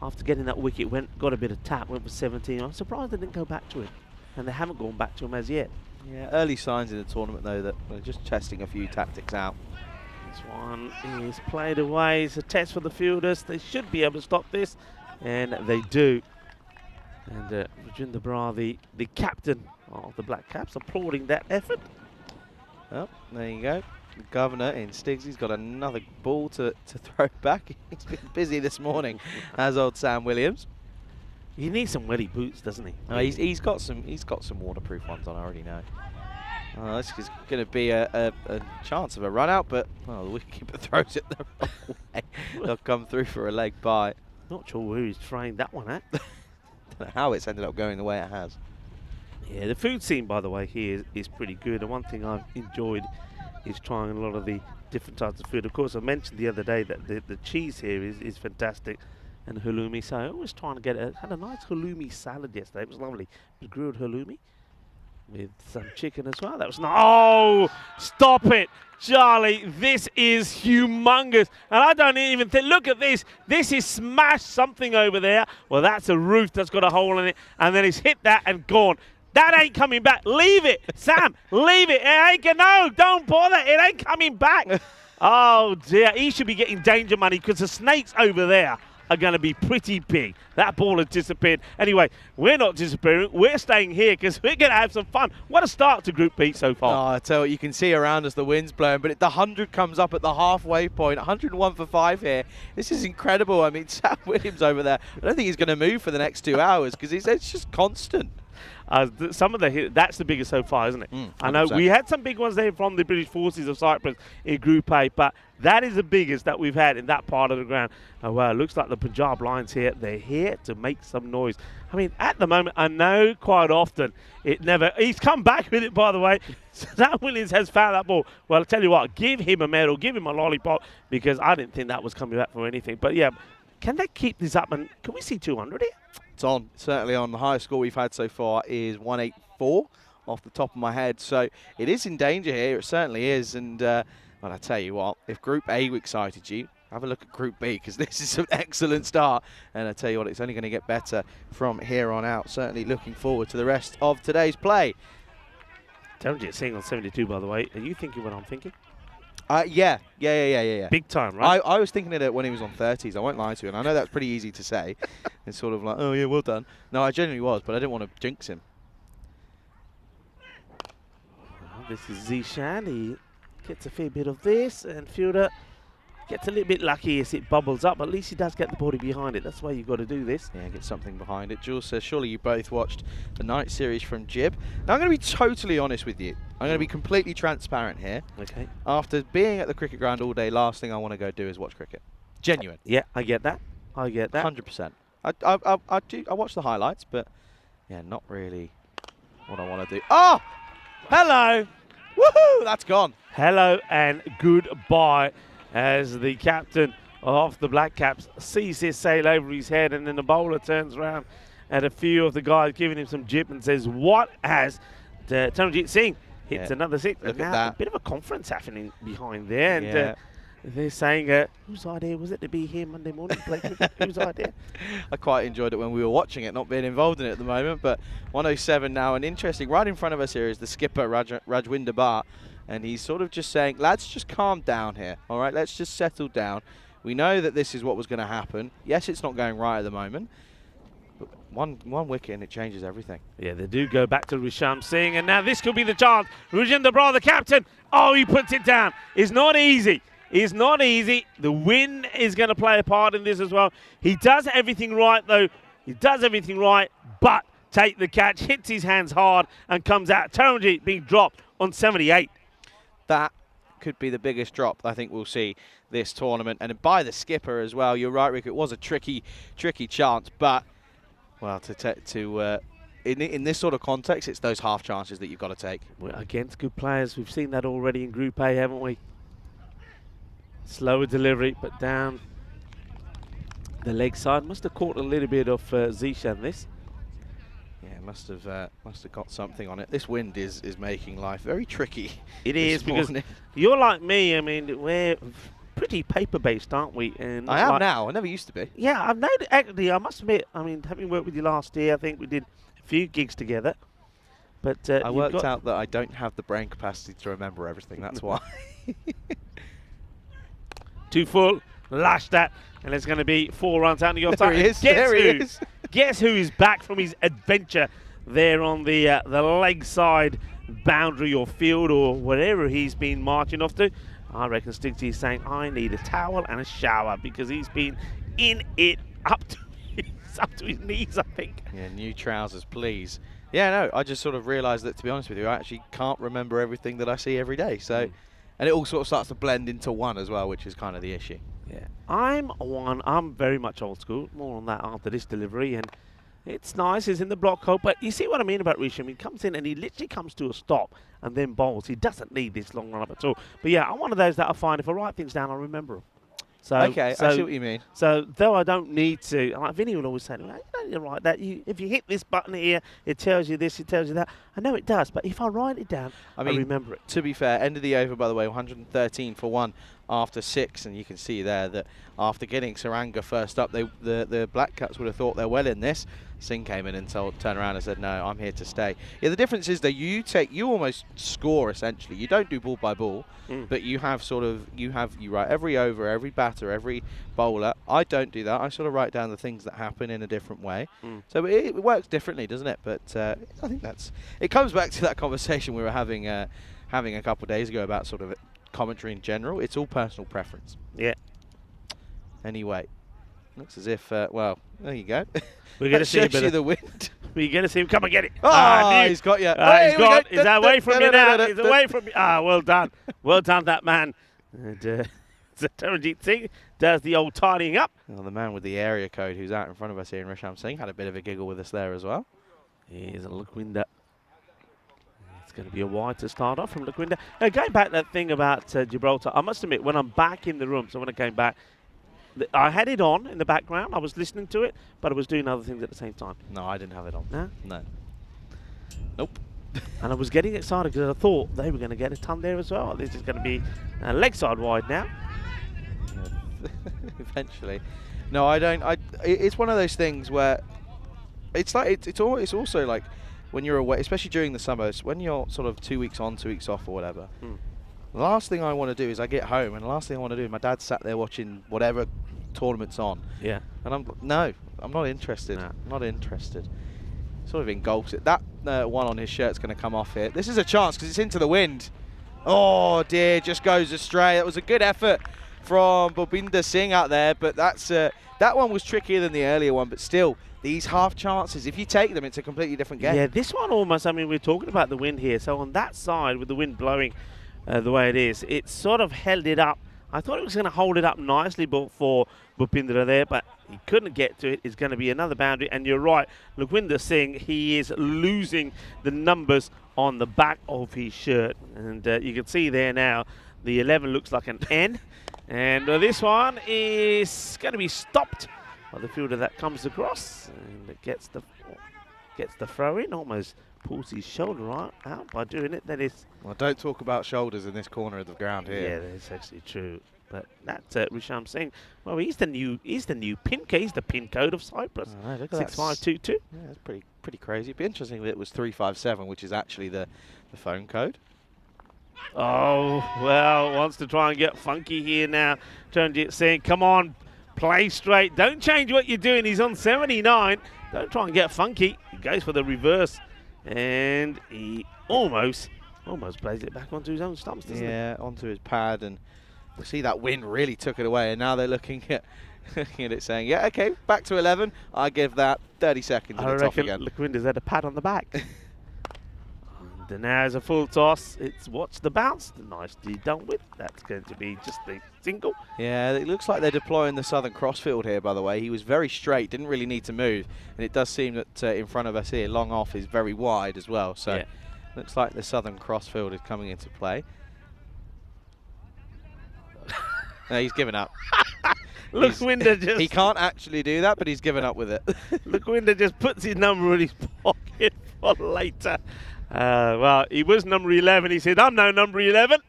after getting that wicket, got a bit of tap, went for 17. I'm surprised they didn't go back to him, and they haven't gone back to him as yet. Yeah, early signs in the tournament though that they're just testing a few tactics out. This one is played away. It's a test for the fielders. They should be able to stop this, and they do. And Rajinder Brar, the captain of the Black Caps, applauding that effort. Oh, there you go. The governor in Stiggs, he's got another ball to throw back. He's been busy this morning, as old Sam Williams. He needs some wetty boots, doesn't he? Oh, he's got some waterproof ones on, I already know. This is going to be a chance of a run out, but the wicketkeeper throws it the wrong way. They'll come through for a leg bye. Not sure where he's trained that one at. Don't know how it's ended up going the way it has. Yeah, the food scene, by the way, here is pretty good. And one thing I've enjoyed is trying a lot of the different types of food. Of course, I mentioned the other day that the cheese here is fantastic, and halloumi. So I always trying to had a nice halloumi salad yesterday. It was lovely. It was grilled halloumi with some chicken as well. That was nice. Oh, stop it, Charlie. This is humongous. And I don't even think, look at this. This is smashed something over there. Well, that's a roof that's got a hole in it. And then he's hit that and gone. That ain't coming back. Leave it, Sam. Leave it. No, don't bother. It ain't coming back. Oh, dear. He should be getting danger money because the snakes over there are going to be pretty big. That ball has disappeared. Anyway, we're not disappearing. We're staying here because we're going to have some fun. What a start to Group B so far. Oh, I tell you, you can see around us the wind's blowing, but the 100 comes up at the halfway point. 101 for 5 here. This is incredible. I mean, Sam Williams over there, I don't think he's going to move for the next 2 hours because it's just constant. Some of that's the biggest so far, isn't it? I know we had some big ones there from the British Forces of Cyprus in Group A, but that is the biggest that we've had in that part of the ground. Oh, well, it looks like the Punjab Lions here, they're here to make some noise. I mean, at the moment, I know quite often he's come back with it, by the way. Sam Williams has found that ball. Well, I'll tell you what, give him a medal, give him a lollipop, because I didn't think that was coming back for anything. But yeah, can they keep this up, and can we see 200 here? It's on, certainly on. The highest score we've had so far is 184 off the top of my head. So it is in danger here, it certainly is. And I Well, I tell you what, if Group A excited you, have a look at Group B, because this is an excellent start. And I tell you what, it's only going to get better from here on out. Certainly looking forward to the rest of today's play. Taranjit Singh on 72, by the way. Are you thinking what I'm thinking? Yeah. Big time, right? I was thinking of it when he was on 30s. I won't lie to you. And I know that's pretty easy to say. It's sort of like, oh, yeah, well done. No, I genuinely was, but I didn't want to jinx him. Well, this is Zishan. He gets a fair bit of this, and Fielder gets a little bit lucky as it bubbles up. At least he does get the body behind it. That's why you've got to do this. Yeah, get something behind it. Jules says, surely you both watched the night series from Jib. Now, I'm going to be totally honest with you. I'm going to be completely transparent here. Okay. After being at the cricket ground all day, last thing I want to go do is watch cricket. Genuine. Yeah, I get that. 100%. I watch the highlights, but yeah, not really what I want to do. Oh! Hello! Woohoo! That's gone. Hello and goodbye as the captain of the Black Caps sees this sail over his head, and then the bowler turns around at a few of the guys giving him some jip and says, what has Taranjit Singh hits another six? Look and at now that. A bit of a conference happening behind there, and Yeah. they're saying, whose idea was it to be here Monday morning? Whose idea? I quite enjoyed it when we were watching it, not being involved in it at the moment, but 107 now, and interesting, right in front of us here is the skipper, Rajwinder Bhatt, and he's sort of just saying, lads, just calm down here, all right? Let's just settle down. We know that this is what was going to happen. Yes, it's not going right at the moment, but one wicket and it changes everything. Yeah, they do go back to Risham Singh, and now this could be the chance. Rajinder Brar, the captain, oh, he puts it down. It's not easy. It's not easy. The wind is going to play a part in this as well. He does everything right, though. He does everything right, but take the catch, hits his hands hard, and comes out. Taranjit being dropped on 78. That could be the biggest drop I think we'll see this tournament, and by the skipper as well. You're right, Rick. It was a tricky chance, but well, in this sort of context, it's those half chances that you've got to take. We're against good players. We've seen that already in Group A, haven't we? Slower delivery, but down the leg side. Must have caught a little bit of Zishan this. Yeah, must have got something on it. This wind is making life very tricky. It is, because you're like me. I mean, we're pretty paper-based, aren't we? And I am now. I never used to be. Yeah, I've known. Actually, I must admit. I mean, having worked with you last year, I think we did a few gigs together. But I worked out that I don't have the brain capacity to remember everything. That's why. Too full, lashed that, and there's going to be 4 runs out of your There time. he is. There he is. Guess who is back from his adventure there on the leg side boundary or field or whatever he's been marching off to? I reckon Stigsy is saying, I need a towel and a shower, because he's been in it up to his knees, I think. Yeah, new trousers, please. Yeah, no, I just sort of realised that, to be honest with you, I actually can't remember everything that I see every day. So, and it all sort of starts to blend into one as well, which is kind of the issue. Yeah, I'm very much old school. More on that after this delivery, and it's nice. He's in the block hole, but you see what I mean about Risham. He comes in and he literally comes to a stop and then bowls. He doesn't need this long run up at all. But yeah, I'm one of those that I find if I write things down, I remember them. So, okay, I see what you mean. So though I don't need to, like Vinny will always say, well, you don't need to write that. If you hit this button here, it tells you this, it tells you that. I know it does, but if I write it down, I remember it. To be fair, end of the over, by the way, 113 for 1 after 6, and you can see there that after getting Saranga first up, the Black Caps would have thought they're well in this. Singh came in and turned around and said, no, I'm here to stay. Yeah, the difference is that you almost score essentially. You don't do ball by ball, but you write every over, every batter, every bowler. I don't do that. I sort of write down the things that happen in a different way. So it works differently, doesn't it? But I think it comes back to that conversation we were having a couple of days ago about sort of commentary in general. It's all personal preference. Yeah. Anyway, looks as if, well, there you go. We're going to see the wind. We're going to see him come and get it. He's got you. He's gone. He's away from you now. He's away from you. Well done. Well done, that man. And Taranjit Singh does the old tidying up. Well, the man with the area code who's out in front of us here in Risham Singh had a bit of a giggle with us there as well. Here's a Lakwinda. It's going to be a wide to start off from Lakwinda. Now, going back to that thing about Gibraltar, I must admit, when I'm back in the room, so when I came back, I had it on in the background. I was listening to it, but I was doing other things at the same time. No, I didn't have it on. No? No. Nope. And I was getting excited because I thought they were going to get a ton there as well. This is going to be leg side wide now. Eventually. No, I don't. It's one of those things where it's like it's also like when you're away, especially during the summers, when you're sort of 2 weeks on, 2 weeks off or whatever. The last thing I want to do is I get home, and the last thing I want to do is my dad's sat there watching whatever tournament's on. Yeah. And I'm not interested. No. Not interested. Sort of engulfs it. That one on his shirt's going to come off here. This is a chance because it's into the wind. Oh dear, just goes astray. That was a good effort from Bhupinder Singh out there, but that's that one was trickier than the earlier one, but still, these half chances, if you take them, it's a completely different game. Yeah, this one almost, I mean, we're talking about the wind here, so on that side, with the wind blowing the way it is, it sort of held it up. I thought it was going to hold it up nicely for Bhupinder there, but he couldn't get to it. It's going to be another boundary, and you're right, Lukwinder Singh, he is losing the numbers on the back of his shirt, and you can see there now, the 11 looks like an N. And this one is going to be stopped by the fielder that comes across, and it gets the throw in, almost pulls his shoulder out by doing it. That is. Well, don't talk about shoulders in this corner of the ground here. Yeah, that's actually true. But that's Risham Singh. Well, he's the new pin code. He's the pin code of Cyprus. Oh, look at 6522. Yeah, that's pretty crazy. It'd be interesting if it was 357, which is actually the phone code. Oh, well, wants to try and get funky here now. Turnjit Singh, come on, play straight. Don't change what you're doing. He's on 79. Don't try and get funky. He goes for the reverse. And he almost plays it back onto his own stumps, doesn't he? Yeah, onto his pad. And we see that wind really took it away. And now they're looking at it saying, yeah, okay, back to 11. I give that 30 seconds and I it's off reckon again. Lukwinder had a pad on the back. And now as a full toss, it's watch the bounce. Nicely done with. That's going to be just a single. Yeah, it looks like they're deploying the southern crossfield here, by the way. He was very straight, didn't really need to move. And it does seem that in front of us here, long off is very wide as well. So yeah. Looks like the southern crossfield is coming into play. No, he's given up. Lukwinder just... He can't actually do that, but he's given up with it. Lukwinder just puts his number in his pocket for later. Well, he was number 11. He said, I'm no number 11.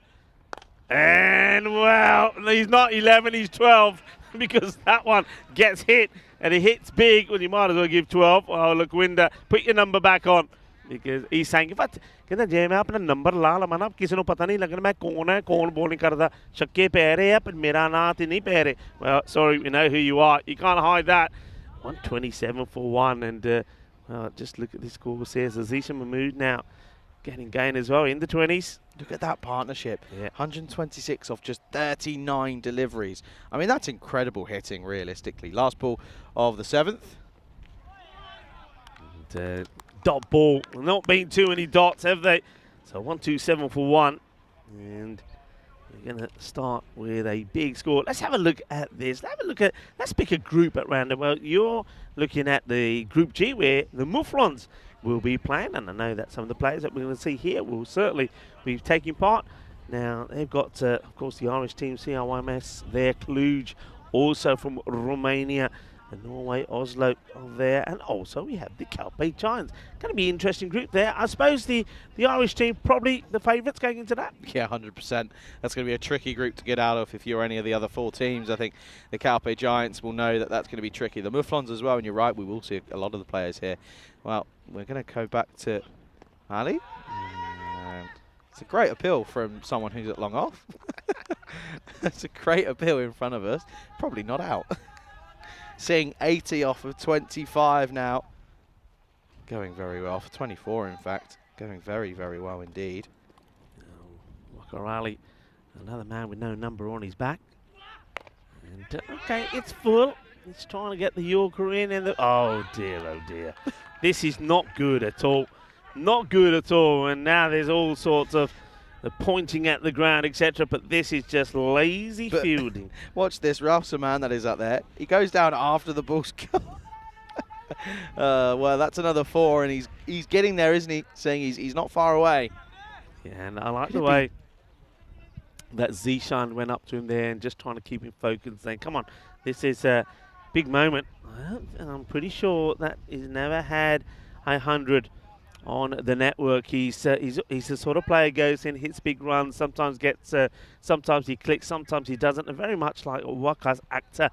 And, well, he's not 11, he's 12. Because that one gets hit, and it hits big. Well, you might as well give 12. Oh, Lukwinder, put your number back on. Because he's saying, if I कहता जे मैं अपना number ला लमाना किसी को पता नहीं लगना मैं कौन bowling करता छक्के पे रहे हैं पर मेरा नाम तो नहीं पे रहे. Well, sorry, we know who you are. You can't hide that. 127 for one, and well, just look at this score. Says Azisha Mahmood now getting gain as well in the 20s. Look at that partnership. Yeah. 126 off just 39 deliveries. I mean, that's incredible hitting, realistically. Last ball of the 7th. And, dot ball. Not been too many dots, have they? So 127 for one. And we're going to start with a big score. Let's have a look at this. Let's pick a group at random. Well, you're looking at the Group G where the Mufflons will be playing. And I know that some of the players that we're going to see here will certainly be taking part. Now, they've got, of course, the Irish team, CRYMS there, Cluj, also from Romania. And Norway, Oslo there, and also we have the Calpe Giants. Going to be an interesting group there. I suppose the Irish team probably the favourites going into that. Yeah, 100%. That's going to be a tricky group to get out of if you're any of the other 4 teams. I think the Calpe Giants will know that that's going to be tricky. The Mufflons as well, and you're right, we will see a lot of the players here. Well, we're going to go back to Ali. And it's a great appeal from someone who's at long off. It's a great appeal in front of us. Probably not out. Seeing 80 off of 25 now. Going very well, for 24 in fact. Going very, very well indeed. Wakarali, another man with no number on his back. And okay, it's full. He's trying to get the Yorker in. And oh dear. This is not good at all. Not good at all. And now there's all sorts of pointing at the ground, etc. But this is just lazy fielding. Watch this, Ralph Saman that is up there. He goes down after the ball's gone. Well, that's another 4, and he's getting there, isn't he? Saying he's not far away. Yeah, and I like the way that Zishan went up to him there and just trying to keep him focused, saying, come on, this is a big moment. And I'm pretty sure that he's never had 100 on the network. He's the sort of player goes in, hits big runs, sometimes gets, sometimes he clicks, sometimes he doesn't. And very much like Waka's actor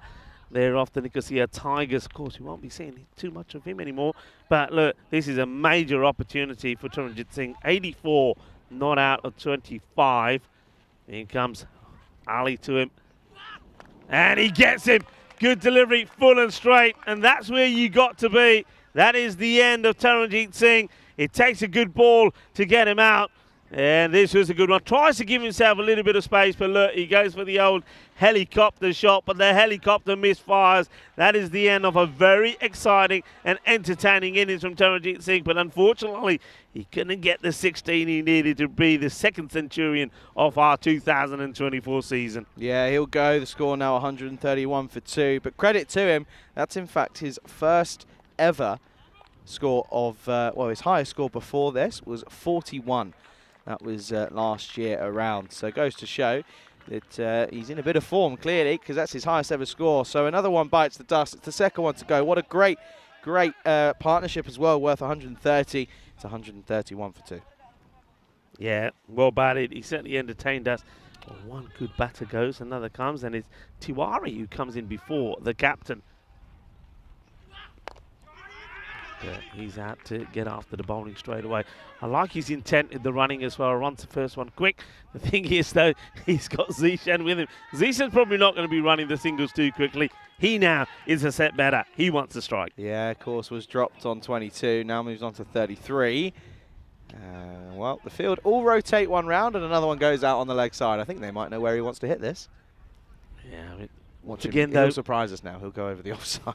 there off the Nicosia Tigers. Of course, we won't be seeing too much of him anymore. But look, this is a major opportunity for Taranjit Singh. 84, not out of 25. Here comes Ali to him. And he gets him. Good delivery, full and straight. And that's where you got to be. That is the end of Taranjit Singh. It takes a good ball to get him out. And this was a good one. Tries to give himself a little bit of space, but look, he goes for the old helicopter shot, but the helicopter misfires. That is the end of a very exciting and entertaining innings from Taranjit Singh, but unfortunately, he couldn't get the 16 he needed to be the second centurion of our 2024 season. Yeah, he'll go. The score now 131 for 2, but credit to him, that's in fact his first ever score of, well, his highest score before this was 41. That was last year around. So it goes to show that he's in a bit of form, clearly, because that's his highest ever score. So another one bites the dust. It's the second one to go. What a great partnership as well, worth 130. It's 131 for 2. Yeah, well batted. He certainly entertained us. Well, one good batter goes, another comes, and it's Tiwari who comes in before the captain. He's out to get after the bowling straight away. I like his intent in the running as well. Runs the first one quick. The thing is, though, he's got Zishan with him. Zishan's probably not going to be running the singles too quickly. He now is a set better. He wants to strike. Yeah, of course, was dropped on 22. Now moves on to 33. Well, the field all rotate one round and another one goes out on the leg side. I think they might know where he wants to hit this. Yeah, I mean, once again, he'll though, surprise us now. He'll go over the offside.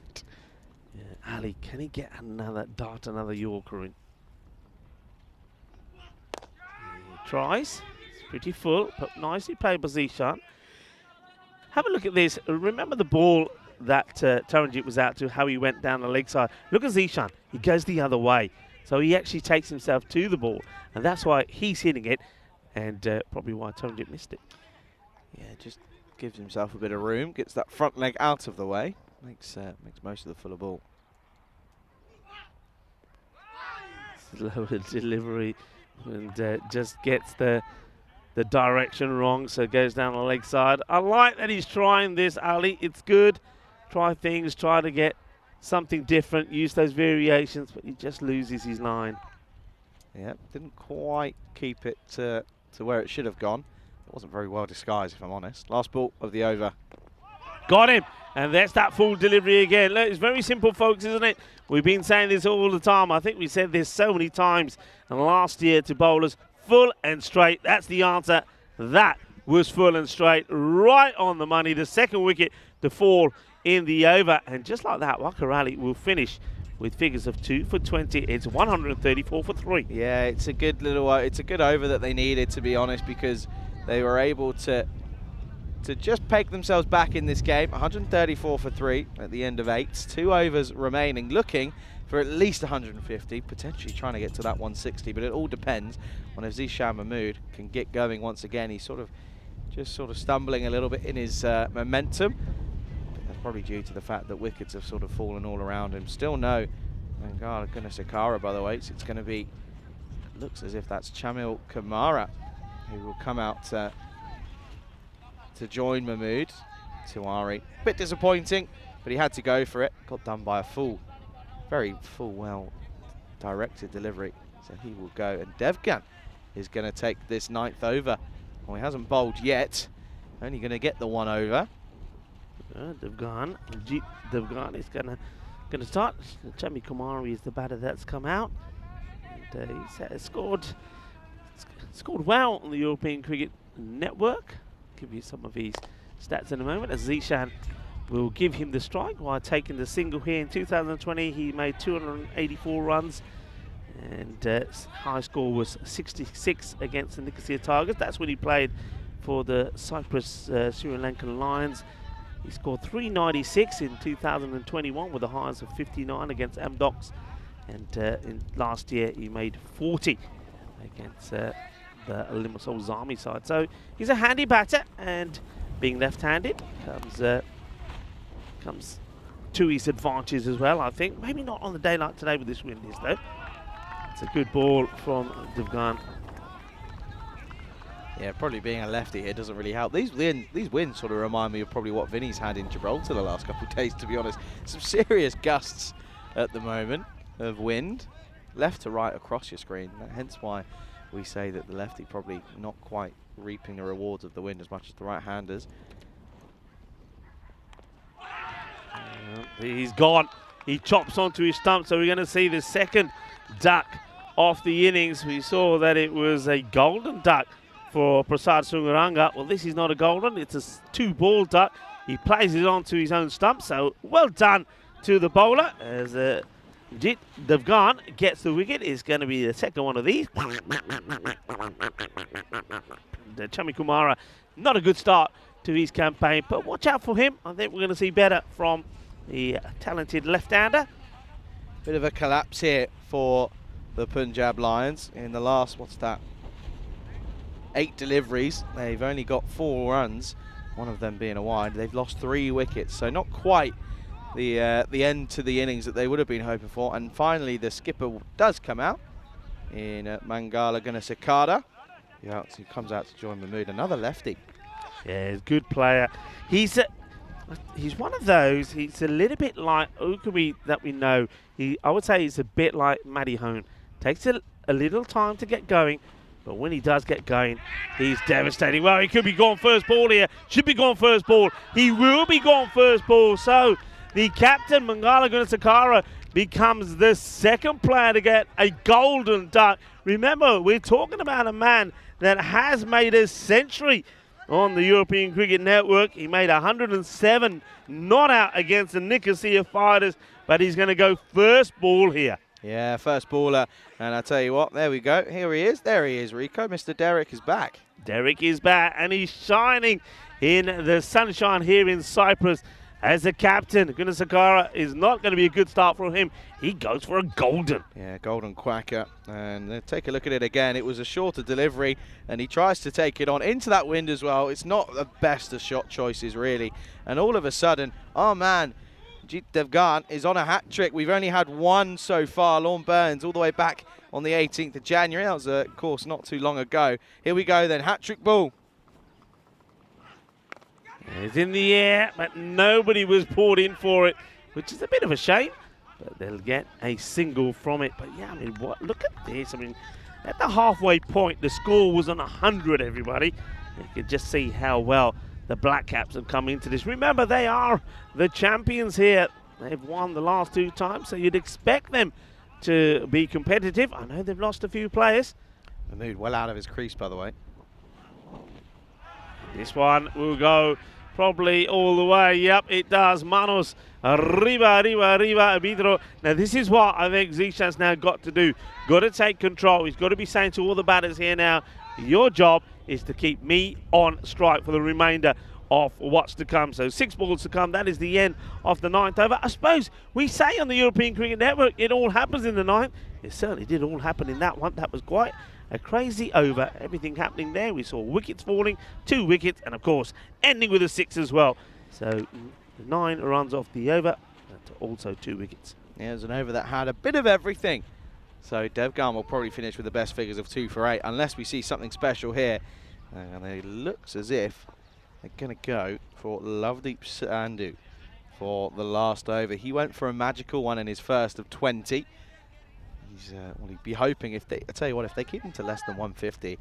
Yeah, Ali, can he get another dart, another Yorker in? He tries. It's pretty full, but nicely played by Zishan. Have a look at this. Remember the ball that Taranjit was out to, how he went down the leg side. Look at Zishan. He goes the other way. So he actually takes himself to the ball, and that's why he's hitting it, and probably why Taranjit missed it. Yeah, just gives himself a bit of room, gets that front leg out of the way, makes most of the fuller ball. Slower delivery, and just gets the direction wrong, so it goes down the leg side. I like that he's trying this, Ali. It's good. Try things, try to get something different, use those variations, but he just loses his line. Yeah, didn't quite keep it to where it should have gone. It wasn't very well disguised, if I'm honest. Last ball of the over. Got him, and that's that full delivery again. Look, it's very simple, folks, isn't it? We've been saying this all the time. I think we said this so many times. And last year to bowlers, full and straight. That's the answer. That was full and straight, right on the money. The second wicket to fall in the over. And just like that, Wakarali will finish with figures of 2 for 20. It's 134 for 3. Yeah, it's a good little, it's a good over that they needed, to be honest, because they were able to just peg themselves back in this game. 134 for 3 at the end of 8. 2 overs remaining, looking for at least 150, potentially trying to get to that 160, but it all depends on if Zishan Mahmood can get going once again. He's just sort of stumbling a little bit in his momentum. But that's probably due to the fact that wickets have sort of fallen all around him. Still no, and God, goodness, Sakara, by the way, so it's going to be, it looks as if that's Chamil Kamara who will come out to join Mahmood. Tiwari, bit disappointing, but he had to go for it. Got done by a very full, well directed delivery. So he will go, and Devgan is going to take this 9th over. Well, he hasn't bowled yet, only going to get the 1 over. Devgan is going to start. Chami Kumari is the batter that's come out, and he's scored well on the European Cricket Network. Give you some of his stats in a moment, as Zishan will give him the strike while taking the single here in 2020. He made 284 runs, and high score was 66 against the Nicosia Tigers. That's when he played for the Cyprus Sri Lankan Lions. He scored 396 in 2021 with the highs of 59 against Amdocs, and in last year he made 40 against the Limassol Zami side. So he's a handy batter, and being left-handed comes to his advantage as well, I think. Maybe not on the day like today with this wind, though. It's a good ball from Devgan. Yeah, probably being a lefty here doesn't really help. These winds sort of remind me of probably what Vinny's had in Gibraltar the last couple of days, to be honest. Some serious gusts at the moment of wind, left to right across your screen. Hence why we say that the lefty probably not quite reaping the rewards of the wind as much as the right-handers. He's gone. He chops onto his stump, so we're going to see the second duck off the innings. We saw that it was a golden duck for Prasad Sungaranga. Well, this is not a golden, it's a 2-ball duck. He plays it onto his own stump, so well done to the bowler as Jit Devgan gets the wicket. It's going to be the second one of these. The Chami Kumara, not a good start to his campaign, but watch out for him. I think we're going to see better from the talented left-hander. Bit of a collapse here for the Punjab Lions in the last, 8 deliveries. They've only got 4 runs, one of them being a wide. They've lost 3 wickets, so not quite the end to the innings that they would have been hoping for. And finally, the skipper does come out in Mangala Gunasekara. Yeah, he comes out to join Mahmood, another lefty. Yeah, he's a good player. He's one of those. He's a little bit like Ukumi that we know. I would say he's a bit like Matty Hone. Takes a little time to get going, but when he does get going, he's devastating. Well, he could be gone first ball here. Should be gone first ball. He will be gone first ball. So the captain, Mangala Gunasekara, becomes the second player to get a golden duck. Remember, we're talking about a man that has made a century on the European Cricket Network. He made 107 not out against the Nicosia Fighters, but he's going to go first ball here. Yeah, first baller. And I tell you what, there we go. Here he is. There he is, Rico. Mr. Derek is back. Derek is back, and he's shining in the sunshine here in Cyprus as the captain. Gunasekara is not going to be a good start for him. He goes for a golden. Yeah, golden quacker. And take a look at it again. It was a shorter delivery, and he tries to take it on into that wind as well. It's not the best of shot choices, really. And all of a sudden, oh man, Jit Devgan is on a hat-trick. We've only had one so far. Lorne Burns all the way back on the 18th of January. That was, of course, not too long ago. Here we go then, hat-trick ball. It's in the air, but nobody was poured in for it, which is a bit of a shame. But they'll get a single from it. But yeah, I mean, look at this. I mean, at the halfway point, the score was on 100, everybody. You can just see how well the Black Caps have come into this. Remember, they are the champions here. They've won the last 2 times, so you'd expect them to be competitive. I know they've lost a few players. Mahmood well out of his crease, by the way. This one will go probably all the way. Yep, it does. Manos. Arriba, arbitro. Now, this is what I think Zishan's now got to do. Got to take control. He's got to be saying to all the batters here now, your job is to keep me on strike for the remainder of what's to come. So 6 balls to come. That is the end of the 9th over. I suppose we say on the European Cricket Network, it all happens in the 9th. It certainly did all happen in that one. That was quite a crazy over. Everything happening there. We saw wickets falling, 2 wickets, and of course, ending with a 6 as well. So 9 runs off the over, and also 2 wickets. Yeah, it was an over that had a bit of everything. So Devgan will probably finish with the best figures of 2 for 8, unless we see something special here. And it looks as if they're going to go for Lovedeep Sandhu for the last over. He went for a magical one in his first of 20. Well, he'd be hoping I tell you what, if they keep him to less than 150,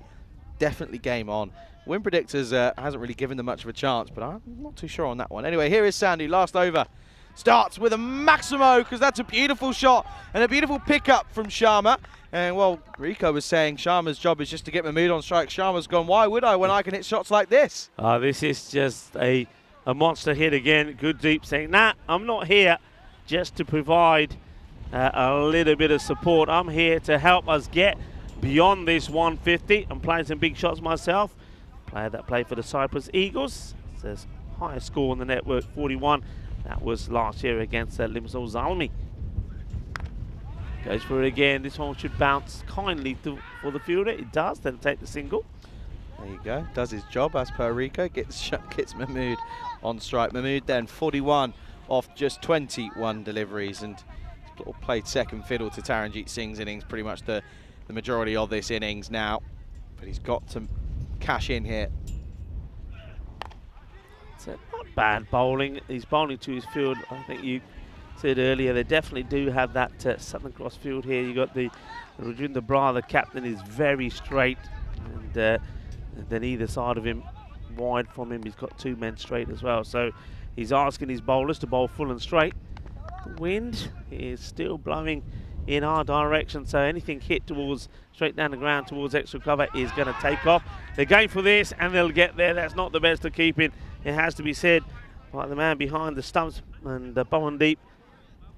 definitely game on. Win Predictors hasn't really given them much of a chance, but I'm not too sure on that one. Anyway, here is Sandhu, last over. Starts with a Maximo, because that's a beautiful shot and a beautiful pickup from Sharma. And, well, Rico was saying Sharma's job is just to get Mahmood on strike. Sharma's gone, why would I when I can hit shots like this? This is just a monster hit again. Good deep saying, nah, I'm not here just to provide a little bit of support. I'm here to help us get beyond this 150. I'm playing some big shots myself. Player that played for the Cyprus Eagles. Says highest score on the network, 41. That was last year against Limassol Zalmi. Goes for it again. This one should bounce kindly for the fielder. It does. Then take the single. There you go. Does his job as per Rico. Gets Mahmood on strike. Mahmood then 41 off just 21 deliveries. And sort of played second fiddle to Taranjeet Singh's innings pretty much the majority of this innings now. But he's got to cash in here. It's not bad bowling. He's bowling to his field. I think you said earlier they definitely do have that Southern Cross field here. You got the Rajinder Brar, the captain, is very straight, and then either side of him, wide from him, he's got 2 men straight as well. So he's asking his bowlers to bowl full and straight. The wind is still blowing in our direction, so anything hit towards straight down the ground towards extra cover is going to take off. They're going for this and they'll get there. That's not the best of keeping, it has to be said, by the man behind the stumps, and Bowendeep.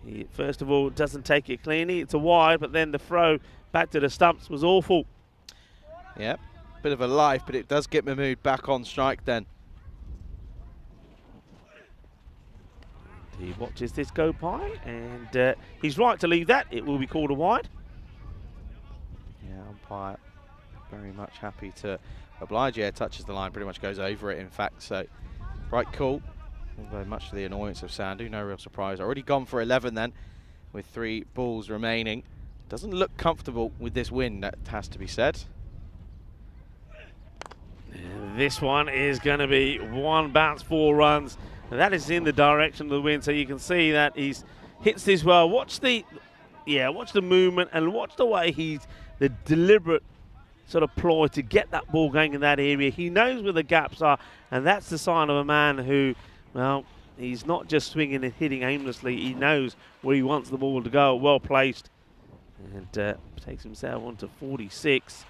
He, first of all, doesn't take it cleanly. It's a wide, but then the throw back to the stumps was awful. Yep, bit of a life, but it does get Mahmood back on strike then. He watches this go by, and he's right to leave that. It will be called a wide. Yeah, umpire very much happy to oblige. Yeah, touches the line, pretty much goes over it, in fact. So, right call. Although much to the annoyance of Sandhu, no real surprise. Already gone for 11 then, with 3 balls remaining. Doesn't look comfortable with this wind, that has to be said. This one is going to be 1 bounce, 4 runs. And that is in the direction of the wind, so you can see that he's hits this well. Watch the movement and watch the way the deliberate sort of ploy to get that ball going in that area. He knows where the gaps are, and that's the sign of a man who, well, he's not just swinging and hitting aimlessly. He knows where he wants the ball to go, well placed, and takes himself on to 46.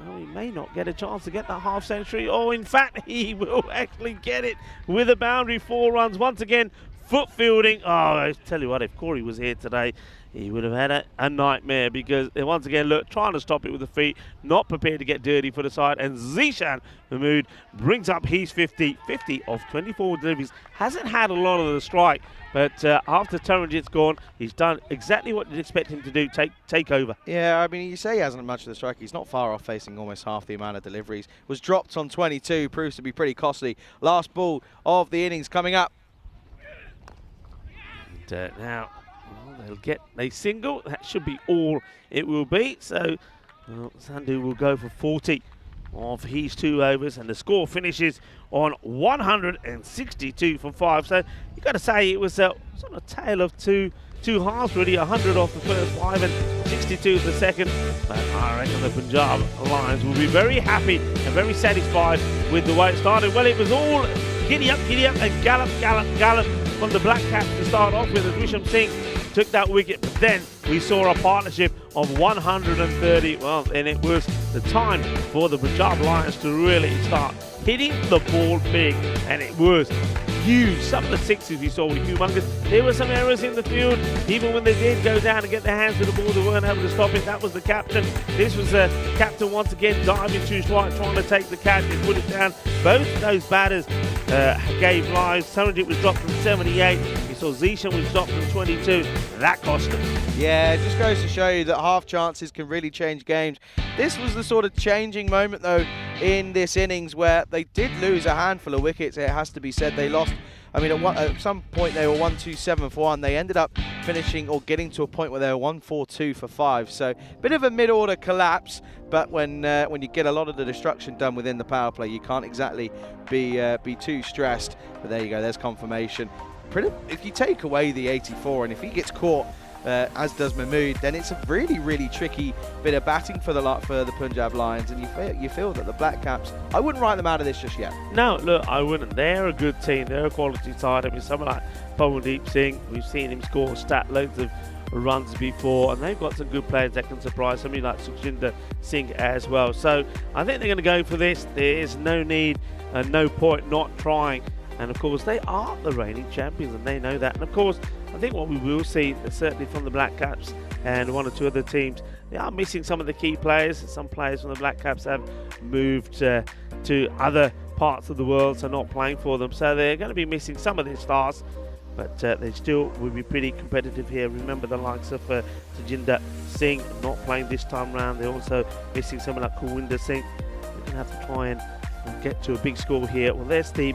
Well, he may not get a chance to get that half century, or in fact he will actually get it with a boundary. 4 runs once again. Foot fielding. Oh, I tell you what, if Corey was here today, he would have had a nightmare, because once again, look, trying to stop it with the feet, not prepared to get dirty for the side, and Zishan Mahmood brings up his 50 of 24 deliveries. Hasn't had a lot of the strike, but after Taranjeet's gone, he's done exactly what you'd expect him to do, take over. Yeah, I mean, you say he hasn't much of the strike. He's not far off, facing almost half the amount of deliveries. Was dropped on 22, proves to be pretty costly. Last ball of the innings coming up. And now, well, they'll get a single. That should be all it will be. So, well, Sandhu will go for 40 of his 2 overs, and the score finishes on 162 for 5. So, you've got to say it was a sort of tale of two halves, really. 100 off the first 5 and 62 the second. But I reckon the Punjab Lions will be very happy and very satisfied with the way it started. Well, it was all giddy up, and gallop from the Black Caps to start off with, as Wisham Singh took that wicket. But then we saw a partnership of 130. Well, and it was the time for the Punjab Lions to really start hitting the ball big, and it was huge. Some of the sixes we saw were humongous. There were some errors in the field. Even when they did go down and get their hands to the ball, they weren't able to stop it. That was the captain. This was the captain once again diving to his right, trying to take the catch and put it down. Both those batters gave lives. Taranjeet was dropped from 78. You saw Zishan was dropped from 22. That cost them. Yeah, it just goes to show you that half chances can really change games. This was the sort of changing moment, though, in this innings where they did lose a handful of wickets. It has to be said. They lost, I mean, at some point they were 1-2-7 for 1. They ended up finishing or getting to a point where they were 1-4-2 for 5. So bit of a mid-order collapse, but when you get a lot of the destruction done within the power play, you can't exactly be too stressed. But there you go, there's confirmation. If you take away the 84, and if he gets caught, as does Mahmood, then it's a really, really tricky bit of batting for the Punjab Lions, and you feel that the Black Caps, I wouldn't write them out of this just yet. No, look, I wouldn't. They're a good team. They're a quality side. I mean, someone like Bowendeep Singh, we've seen him score loads of runs before, and they've got some good players that can surprise somebody like Sukhjinder Singh as well. So I think they're going to go for this. There is no need and no point not trying. And of course, they are the reigning champions, and they know that. And of course, I think what we will see, certainly from the Black Caps and 1 or 2 other teams, they are missing some of the key players. Some players from the Black Caps have moved to other parts of the world, so not playing for them. So they're going to be missing some of their stars, but they still will be pretty competitive here. Remember the likes of Sukhjinder Singh not playing this time round. They're also missing someone like Kulwinder Singh. They're going to have to try and get to a big score here. Well, there's the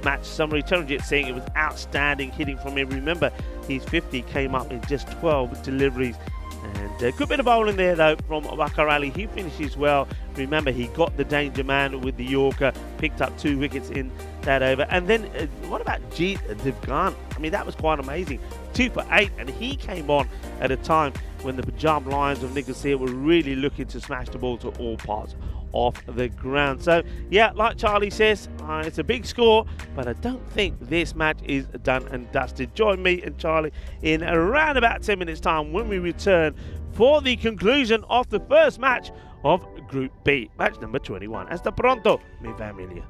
match summary. Charanjit Singh, it was outstanding hitting from him. Remember, his 50 came up in just 12 deliveries. And a good bit of bowling there, though, from Wakar Ali. He finishes well. Remember, he got the danger man with the Yorker, picked up 2 wickets in that over. And then, what about Jeet Devgan? I mean, that was quite amazing. 2 for 8, and he came on at a time when the Punjab Lions of Nicosia were really looking to smash the ball to all parts of the ground. So, yeah, like Charlie says, it's a big score, but I don't think this match is done and dusted. Join me and Charlie in around about 10 minutes' time when we return for the conclusion of the first match of Group B, match number 21. Hasta pronto, mi familia.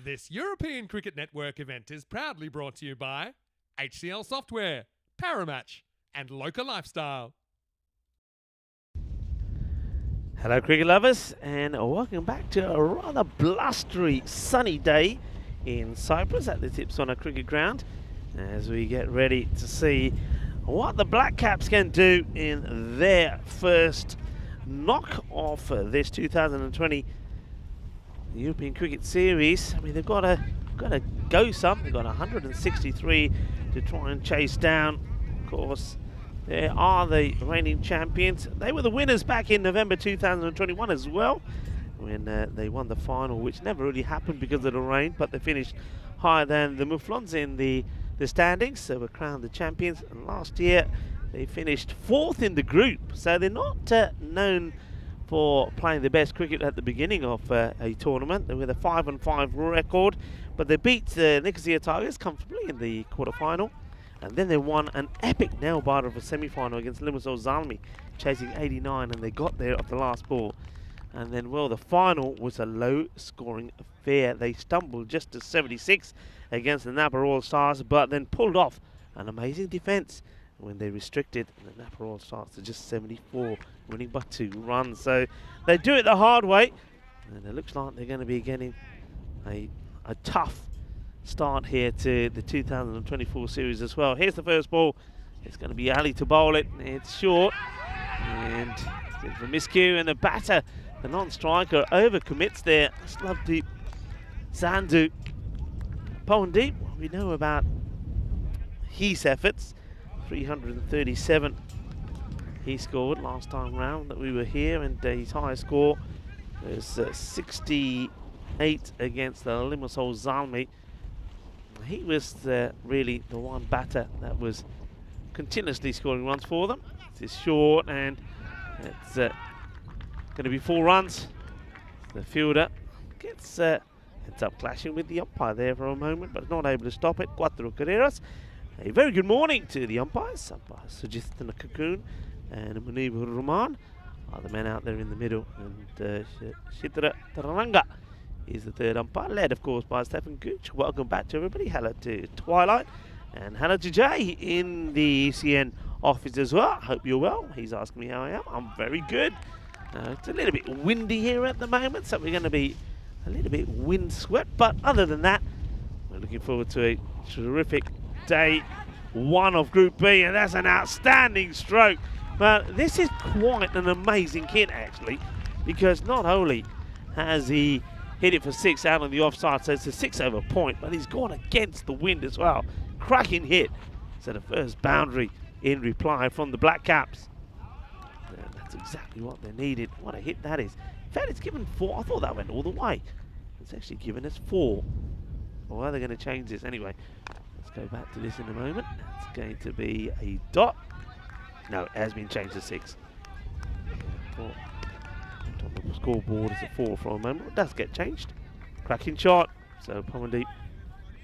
This European Cricket Network event is proudly brought to you by HCL Software, Paramatch, and Local Lifestyle. Hello cricket lovers, and welcome back to a rather blustery sunny day in Cyprus at the Tipsona Cricket Ground as we get ready to see what the Black Caps can do in their first knock off this 2020 European Cricket Series. I mean, they've got to go some. They've got 163 to try and chase down. Of course, they are the reigning champions. They were the winners back in November 2021 as well, when they won the final, which never really happened because of the rain, but they finished higher than the Mouflons in the standings, so were crowned the champions. And last year, they finished 4th in the group, so they're not known for playing the best cricket at the beginning of a tournament. They were the 5-5 record, but they beat the Nicosia Tigers comfortably in the quarter-final. And then they won an epic nail-biter of a semi-final against Limassol Zalmi, chasing 89, and they got there at the last ball. And then, well, the final was a low-scoring affair. They stumbled just to 76 against the Napa All Stars, but then pulled off an amazing defence when they restricted the Napa All Stars to just 74, winning by 2 runs. So they do it the hard way, and it looks like they're going to be getting a tough start here to the 2024 series as well. Here's the first ball. It's going to be Ali to bowl it. It's short, and it's a miscue, and the batter, the non-striker, overcommits there. Slabdeep Sandhu. Pawandeep, we know about his efforts. 337 he scored last time round that we were here, and his highest score was 68 against the Limassol Zalmi. He was really the one batter that was continuously scoring runs for them. It's short, and it's going to be 4 runs. The fielder ends up clashing with the umpire there for a moment, but not able to stop it. 4 carreras. A very good morning to the umpires. Umpires Sujithan Cocoon and Munibur Rahman are the men out there in the middle, and Shitra Taranga is the third umpire, led of course by Stephen Gooch. Welcome back to everybody. Hello to Twilight, and hello to Jay in the ECN office as well. Hope you're well. He's asking me how I am. I'm very good. It's a little bit windy here at the moment, so we're going to be a little bit windswept, but other than that, we're looking forward to a terrific day 1 of Group B, and that's an outstanding stroke. But this is quite an amazing hit actually, because not only has he hit it for 6 out on the offside, so it's a 6-over point, but he's gone against the wind as well. Cracking hit. So the first boundary in reply from the Black Caps. And that's exactly what they needed. What a hit that is. In fact, it's given 4. I thought that went all the way. It's actually given us 4. Or are they going to change this? Anyway, let's go back to this in a moment. It's going to be a dot. No, it has been changed to 6. On the scoreboard is a 4 for a moment. It does get changed. Cracking shot. So Pawandeep,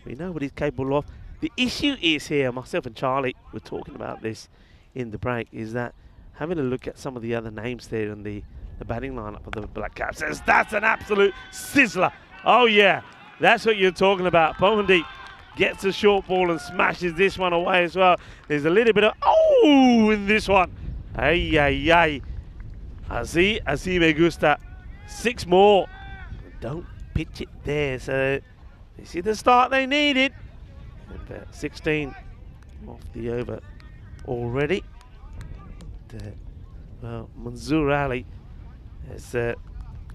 we know what he's capable of. The issue is here, myself and Charlie were talking about this in the break, is that having a look at some of the other names there in the batting lineup of the Black Caps, says that's an absolute sizzler. Oh yeah, that's what you're talking about. Pawandeep gets a short ball and smashes this one away as well. There's a little bit of in this one. Ay, ay, ay. Así me gusta. 6 more. Don't pitch it there. So they see the start they needed. And 16 off the over already. Well, Manzoor Ali has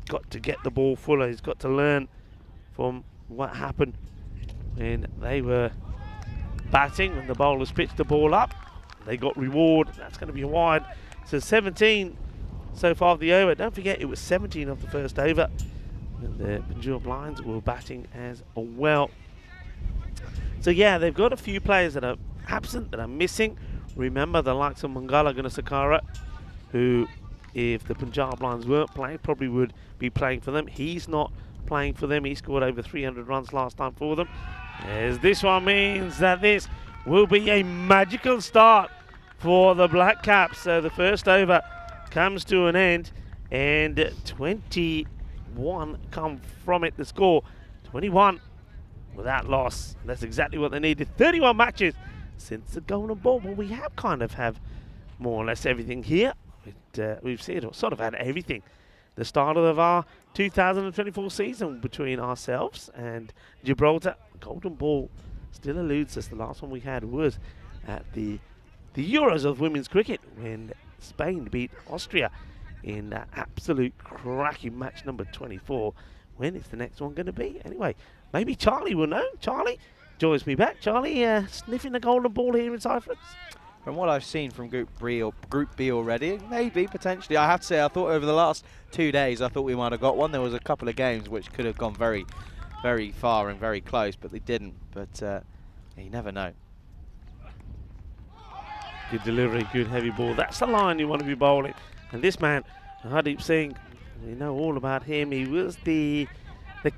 got to get the ball fuller. He's got to learn from what happened when they were batting, when the bowlers pitched the ball up. They got reward. That's going to be wide. So 17 so far of the over. Don't forget, it was 17 of the first over. And the Punjab Lions were batting as well. So yeah, they've got a few players that are absent, that are missing. Remember the likes of Mangala Gunasakara, who, if the Punjab Lions weren't playing, probably would be playing for them. He's not playing for them. He scored over 300 runs last time for them. As this one means that this will be a magical start for the Black Caps. So the first over comes to an end, and 21 come from it. The score 21 without loss. That's exactly what they needed. 31 matches since the Golden Ball. Well, we have kind of have more or less everything here. We've seen it, sort of had everything. The start of our 2024 season between ourselves and Gibraltar. Golden Ball still eludes us. The last one we had was at the Euros of women's cricket when Spain beat Austria in that absolute cracking match number 24. When is the next one going to be? Anyway, maybe Charlie will know. Charlie joins me back. Charlie, sniffing the Golden Ball here in Cyprus? From what I've seen from Group B already, maybe, potentially. I have to say, I thought over the last 2 days, I thought we might have got one. There was a couple of games which could have gone very, very far and very close, but they didn't. But you never know. Good delivery, good heavy ball. That's the line you want to be bowling. And this man, Hardeep Singh, you know all about him. He was the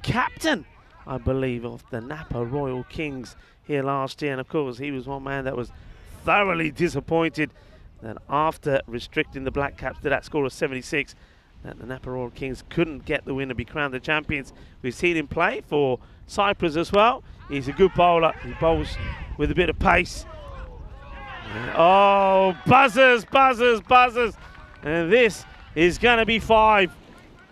captain, I believe, of the Napa Royal Kings here last year. And of course, he was one man that was thoroughly disappointed that after restricting the Black Caps to that score of 76, that the Napa Royal Kings couldn't get the win and be crowned the champions. We've seen him play for Cyprus as well. He's a good bowler. He bowls with a bit of pace. Oh, buzzers, buzzers, buzzers. And this is going to be 5.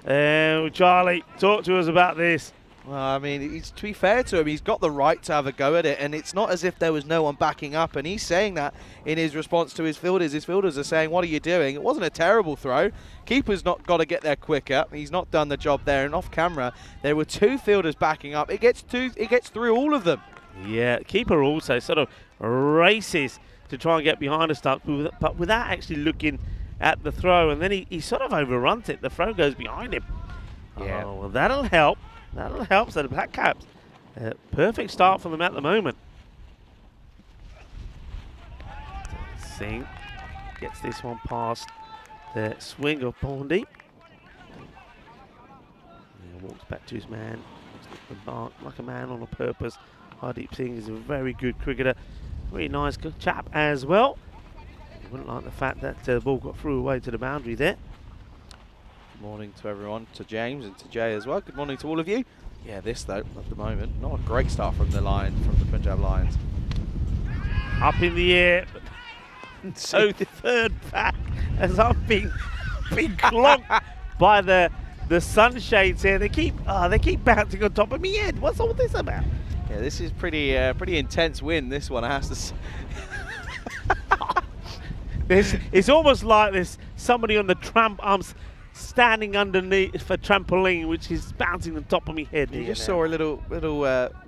Charlie, talk to us about this. Well, I mean, to be fair to him, he's got the right to have a go at it, and it's not as if there was no one backing up, and he's saying that in his response to his fielders. His fielders are saying, what are you doing? It wasn't a terrible throw. Keeper's not got to get there quicker. He's not done the job there, and off camera, there were 2 fielders backing up. It gets through all of them. Yeah, keeper also sort of races to try and get behind a stuff, but without actually looking at the throw, and then he sort of overruns it. The throw goes behind him. Yeah. Oh, well, that'll help. That'll help. So the Black Caps, perfect start for them at the moment. Singh gets this one past the swing of Bondi. Walks back to his man. Like a man on a purpose. Hardeep Singh is a very good cricketer. Very nice good chap as well. I wouldn't like the fact that the ball got through away to the boundary there. Good morning to everyone, to James and to Jay as well. Good morning to all of you. Yeah, this though, at the moment, not a great start from the Punjab Lions. Up in the air. So the third back as I'm being clogged by the sunshades here. They keep bouncing on top of me head. What's all this about? Yeah, this is pretty intense win, this one, I have to say. It's almost like there's somebody on the tramp arms standing underneath for trampoline, which is bouncing on top of me head. You just saw a little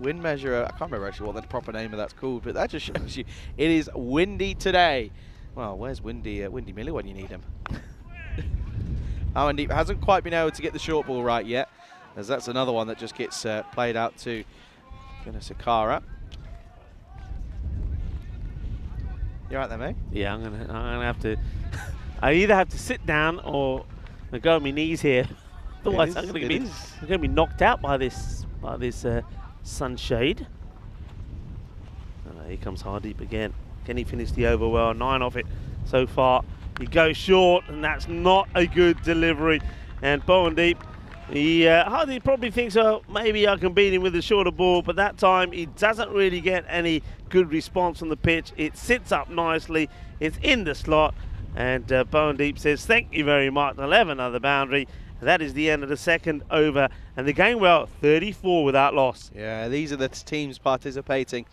wind measure. I can't remember actually what the proper name of that's called, but that just shows you it is windy today. Well, where's Windy Miller when you need him? Amandeep hasn't quite been able to get the short ball right yet, as that's another one that just gets played out to Sakara. You right there, mate? Yeah, I'm gonna have to. I either have to sit down or go on my knees here. Otherwise, I'm gonna be knocked out by this sunshade. Here comes Hardeep again. Can he finish the over well? 9 off it so far. He goes short, and that's not a good delivery. And Bowendeep, Hardeep probably thinks, oh, maybe I can beat him with a shorter ball, but that time he doesn't really get any good response from the pitch. It sits up nicely. It's in the slot. And Bowendeep says, thank you very much. 11 on the boundary. And that is the end of the second over. And the game, well, 34 without loss. Yeah, these are the teams participating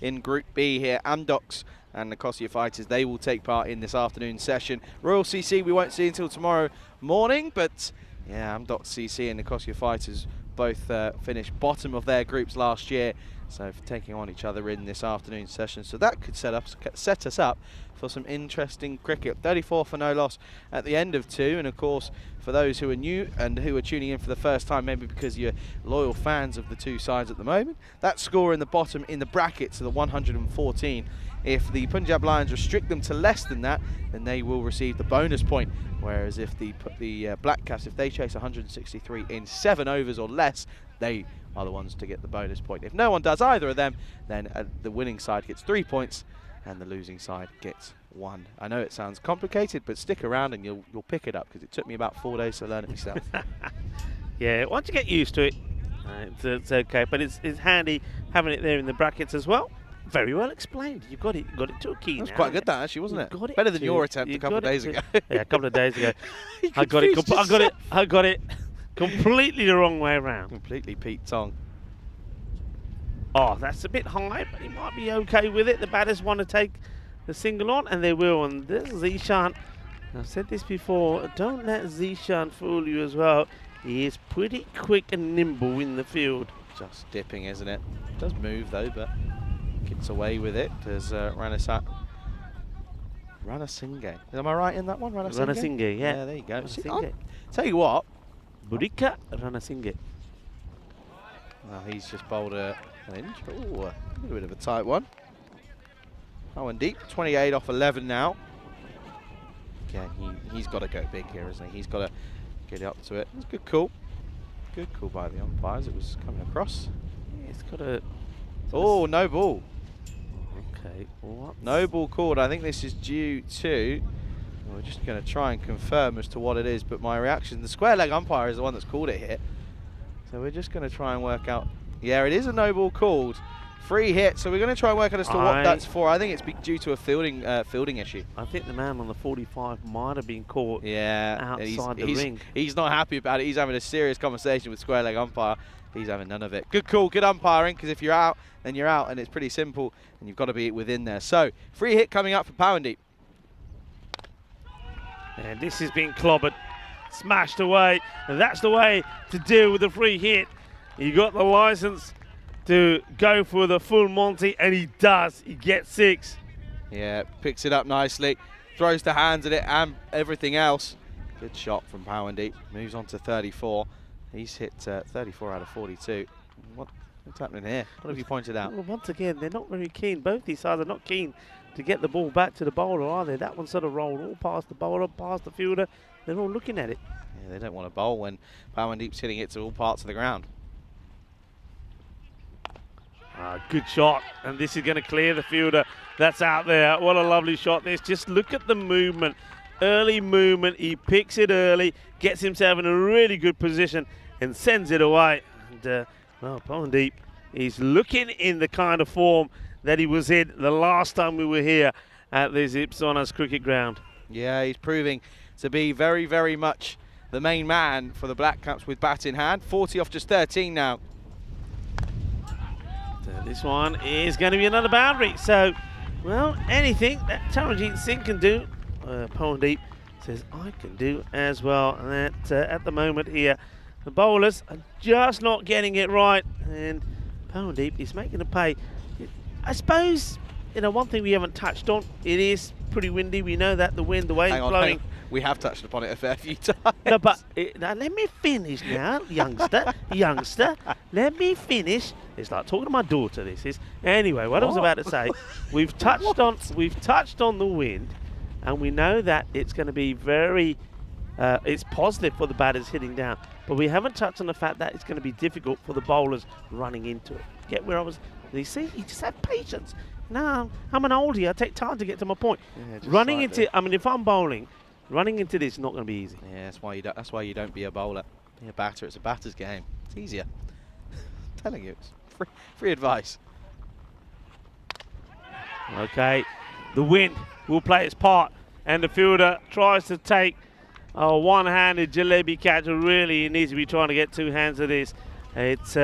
in Group B here. Amdocs and Nicosia Fighters, they will take part in this afternoon session. Royal CC we won't see until tomorrow morning, but yeah, Amdocs CC and Nicosia Fighters both finished bottom of their groups last year, so taking on each other in this afternoon session. So that could set us up for some interesting cricket. 34 for no loss at the end of 2, and of course for those who are new and who are tuning in for the first time, maybe because you're loyal fans of the two sides at the moment, that score in the bottom in the brackets of the 114. If the Punjab Lions restrict them to less than that, then they will receive the bonus point. Whereas if the Black Caps, if they chase 163 in 7 overs or less, they are the ones to get the bonus point. If no one does either of them, then the winning side gets 3 points and the losing side gets 1. I know it sounds complicated, but stick around and you'll pick it up, because it took me about 4 days to learn it myself. Yeah, once you get used to it, It's okay, but it's handy having it there in the brackets as well. Very well explained. You got it to a key. That was now. quite good, that actually, wasn't You got it? Better than to- your attempt you a couple of got it days to- ago. Yeah, a couple of days ago. You I got it. confused I got it completely the wrong way around. Completely Pete Tong. Oh, that's a bit high, but he might be okay with it. The batters want to take the single on, and they will. And this is Zishan. I've said this before. Don't let Zishan fool you as well. He is pretty quick and nimble in the field. Just dipping, isn't it? Does move though, but gets away with it. There's Ranasinghe. Am I right in that one? Ranasinghe, yeah. Yeah, there you go. See, Ranasinghe. tell you what. Burika Ranasinghe. Well, he's just bowled an inch. Ooh, a little bit of a tight one. Oh, and deep. 28 off 11 now. Yeah, he's got to go big here, isn't he? He's got to get up to it. It's a good call. Good call by the umpires. It was coming across. Yeah, it's got a... Oh, no ball. Okay, what? No ball called. I think this is due to... We're just going to try and confirm as to what it is, but my reaction... The square leg umpire is the one that's called it here. So we're just going to try and work out... Yeah, it is a no ball called. Free hit, so we're going to try and work out as to what that's for. I think it's due to a fielding issue. I think the man on the 45 might have been caught outside the ring. He's not happy about it. He's having a serious conversation with square leg umpire. He's having none of it. Good call, good umpiring, because if you're out, then you're out, and it's pretty simple, and you've got to be within there. So, free hit coming up for Powandeep. And this has been clobbered, smashed away, and that's the way to deal with the free hit. He got the license to go for the full Monty, and he does. He gets 6. Yeah, picks it up nicely, throws the hands at it and everything else. Good shot from Powandeep. Moves on to 34. He's hit 34 out of 42. What's happening here? What have you pointed out? Well, once again, they're not very keen. Both these sides are not keen to get the ball back to the bowler, are they? That one sort of rolled all past the bowler, past the fielder. They're all looking at it. Yeah, they don't want to bowl when Powandeep's hitting it to all parts of the ground. Good shot, and this is going to clear the fielder that's out there. What a lovely shot this. Just look at the movement. Early movement. He picks it early, gets himself in a really good position, and sends it away. And, well, Powandeep is looking in the kind of form that he was in the last time we were here at this Ipsonas cricket ground. Yeah, he's proving to be very, very much the main man for the Black Caps with bat in hand. 40 off just 13 now. This one is going to be another boundary. So, well, anything that Taranjeet Singh can do, Powandeep says I can do as well. And that at the moment here, the bowlers are just not getting it right. And Powandeep is making a pay. I suppose, you know, one thing we haven't touched on, it is pretty windy. We know that the wind, the way it's blowing. We have touched upon it a fair few times. No, but now let me finish now, youngster. Let me finish. It's like talking to my daughter. This is anyway. What I was about to say, we've touched on the wind, and we know that it's going to be very. It's positive for the batters hitting down, but we haven't touched on the fact that it's going to be difficult for the bowlers running into it. Get where I was? You see, you just have patience. No, I'm an oldie. I take time to get to my point. Yeah, running into, I mean, if I'm bowling. Running into this is not going to be easy. Yeah, that's why you don't be a bowler. Be a batter. It's a batter's game. It's easier. I'm telling you, it's free advice. Okay, the wind will play its part, and the fielder tries to take a one-handed jalebi catch. Really, he needs to be trying to get 2 hands of this. It's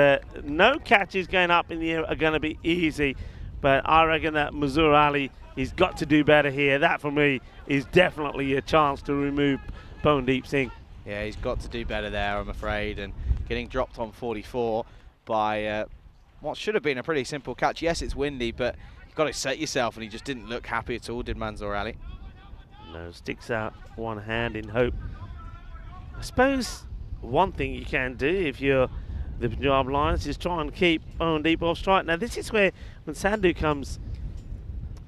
no catches going up in the air are going to be easy, but I reckon that Mazur Ali, he's got to do better here. That, for me, is definitely a chance to remove Powandeep Singh. Yeah, he's got to do better there, I'm afraid, and getting dropped on 44 by what should have been a pretty simple catch. Yes, it's windy, but you've got to set yourself, and he just didn't look happy at all, did Manzoor Ali? No, sticks out one hand in hope. I suppose one thing you can do if you're the Punjab Lions is try and keep Powandeep off strike. Now, this is where, when Sandhu comes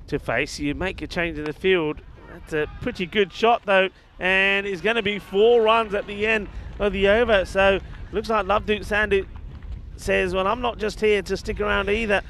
to face, you make a change in the field. That's a pretty good shot though, and it's going to be 4 runs at the end of the over. So looks like Lovedoot Sandhu says, well, I'm not just here to stick around either,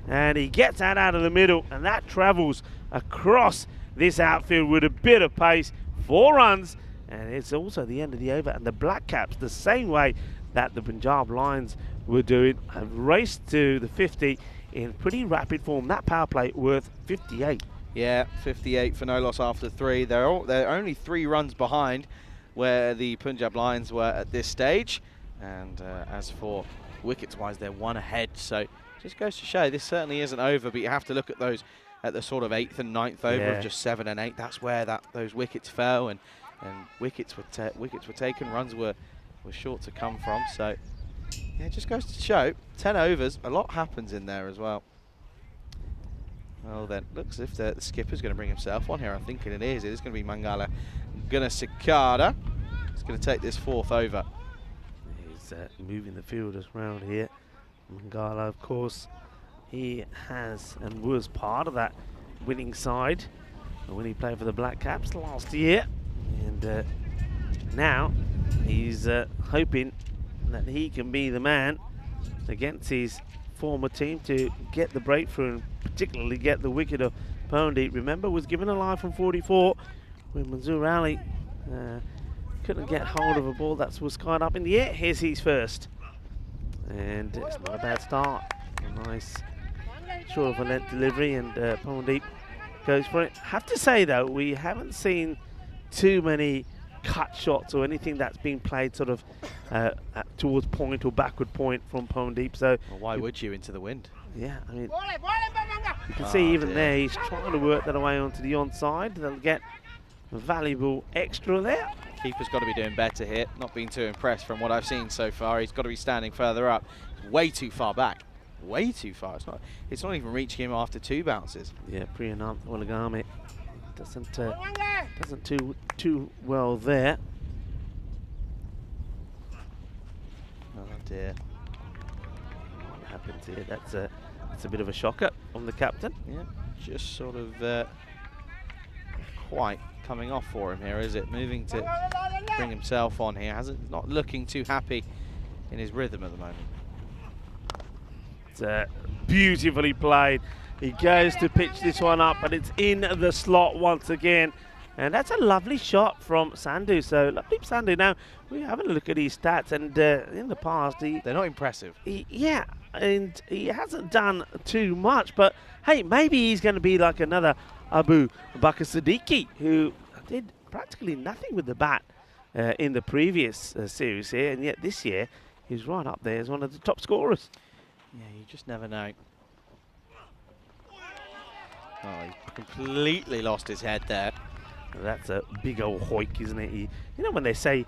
and he gets that out of the middle, and that travels across this outfield with a bit of pace. 4 runs, and it's also the end of the over, and the Black Caps the same way that the Punjab Lions were doing, have raced to the 50 in pretty rapid form. That power play worth 58. Yeah, 58 for no loss after 3. They're only 3 runs behind where the Punjab Lions were at this stage. And as for wickets-wise, they're 1 ahead. So just goes to show this certainly isn't over, but you have to look at those at the sort of 8th and 9th over of just 7 and 8. That's where those wickets fell, and wickets were taken, runs were short to come from. So yeah, it just goes to show 10 overs, a lot happens in there as well. Well then, looks as if the skipper's going to bring himself on here. I'm thinking it is. It is going to be Mangala Gunasekara. He's going to take this 4th over. He's moving the fielders around here. Mangala, of course, he has and was part of that winning side when he played for the Black Caps last year. And now he's hoping that he can be the man against his former team to get the breakthrough and particularly get the wicket of Pondi. Remember, was given a line from 44 when Manzoor Ali couldn't get hold of a ball that was skied up in the air. Here's his first. And it's not a bad start. A nice short of a length delivery, and Pondi goes for it. Have to say though, we haven't seen too many cut shots or anything that's been played sort of towards point or backward point from Pondi. So well, why would you into the wind? Yeah, I mean, you can see even there he's trying to work that away onto the onside. They'll get a valuable extra there. Keeper's got to be doing better here. Not been too impressed from what I've seen so far. He's got to be standing further up. Way too far back. Way too far. It's not even reaching him after 2 bounces. Yeah, Priyanam Olagame doesn't too well there. Oh dear. What happens here? That's a bit of a shocker from the captain. Yeah, just sort of quite coming off for him here, is it? Moving to bring himself on here. Not looking too happy in his rhythm at the moment. It's beautifully played. He goes to pitch this one up, but it's in the slot once again. And that's a lovely shot from Sandhu. So, Lovedeep Sandhu. Now, we're having a look at his stats, and in the past, they're not impressive. Yeah, and he hasn't done too much. But, hey, maybe he's going to be like another Abu Bakr Siddiqui, who did practically nothing with the bat in the previous series here. And yet this year, he's right up there as one of the top scorers. Yeah, you just never know. Oh, he completely lost his head there. That's a big old hoik, isn't it? You know when they say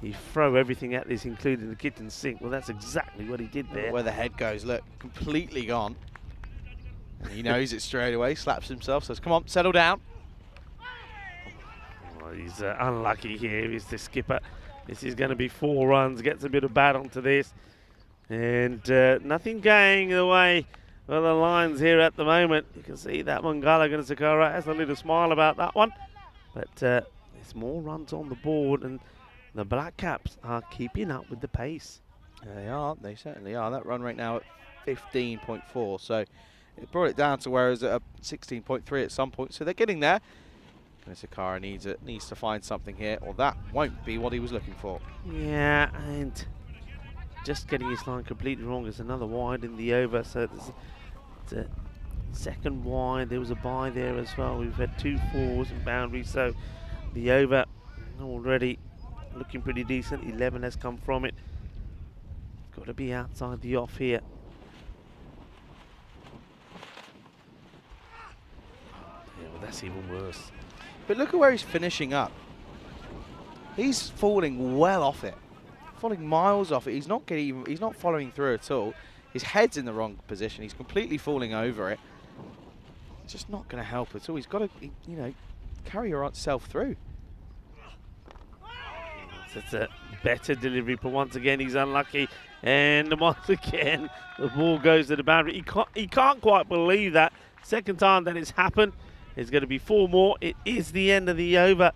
you throw everything at this, including the kitchen sink? Well, that's exactly what he did there. Where the head goes, look, completely gone. And he knows it straight away, slaps himself, says, come on, settle down. Oh, he's unlucky here, is the skipper. This is going to be 4 runs, gets a bit of bat onto this. And nothing going the way of the Lions here at the moment. You can see that Mangala Gunasekara has a little smile about that one. But there's more runs on the board, and the Black Caps are keeping up with the pace. They are, they certainly are. That run rate now at 15.4, so it brought it down to where it was at 16.3 at some point, so they're getting there. Gunasekara needs to find something here, or that won't be what he was looking for. Yeah, and just getting his line completely wrong. There's another wide in the over, so it's a second wide. There was a bye there as well. We've had 2 4s and boundaries, so the over already looking pretty decent. 11 has come from it. Got to be outside the off here. Yeah, well, that's even worse. But look at where he's finishing up. He's falling well off it. Falling miles off it. He's not following through at all. His head's in the wrong position. He's completely falling over it. It's just not going to help at all. He's got to, you know, carry yourself through. It's a better delivery, but once again he's unlucky, and once again the ball goes to the boundary. He can't quite believe that. Second time that it's happened. There's going to be 4 more. It is the end of the over,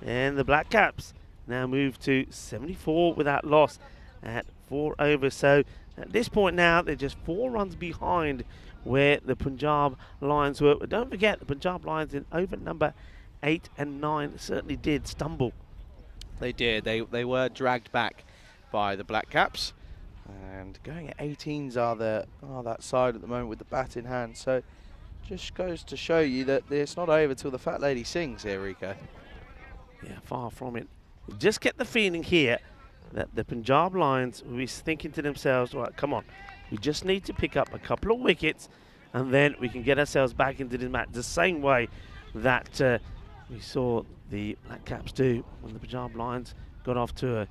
and the Black Caps now move to 74 without loss at 4 overs. So at this point now, they're just 4 runs behind where the Punjab Lions were. But don't forget, the Punjab Lions in over number 8 and 9 certainly did stumble. They did. They were dragged back by the Black Caps. And going at 18s are that side at the moment with the bat in hand. So just goes to show you that it's not over till the fat lady sings here, Rico. Yeah, far from it. Just get the feeling here that the Punjab Lions will be thinking to themselves, right, come on, we just need to pick up a couple of wickets and then we can get ourselves back into this match the same way that we saw the Black Caps do when the Punjab Lions got off to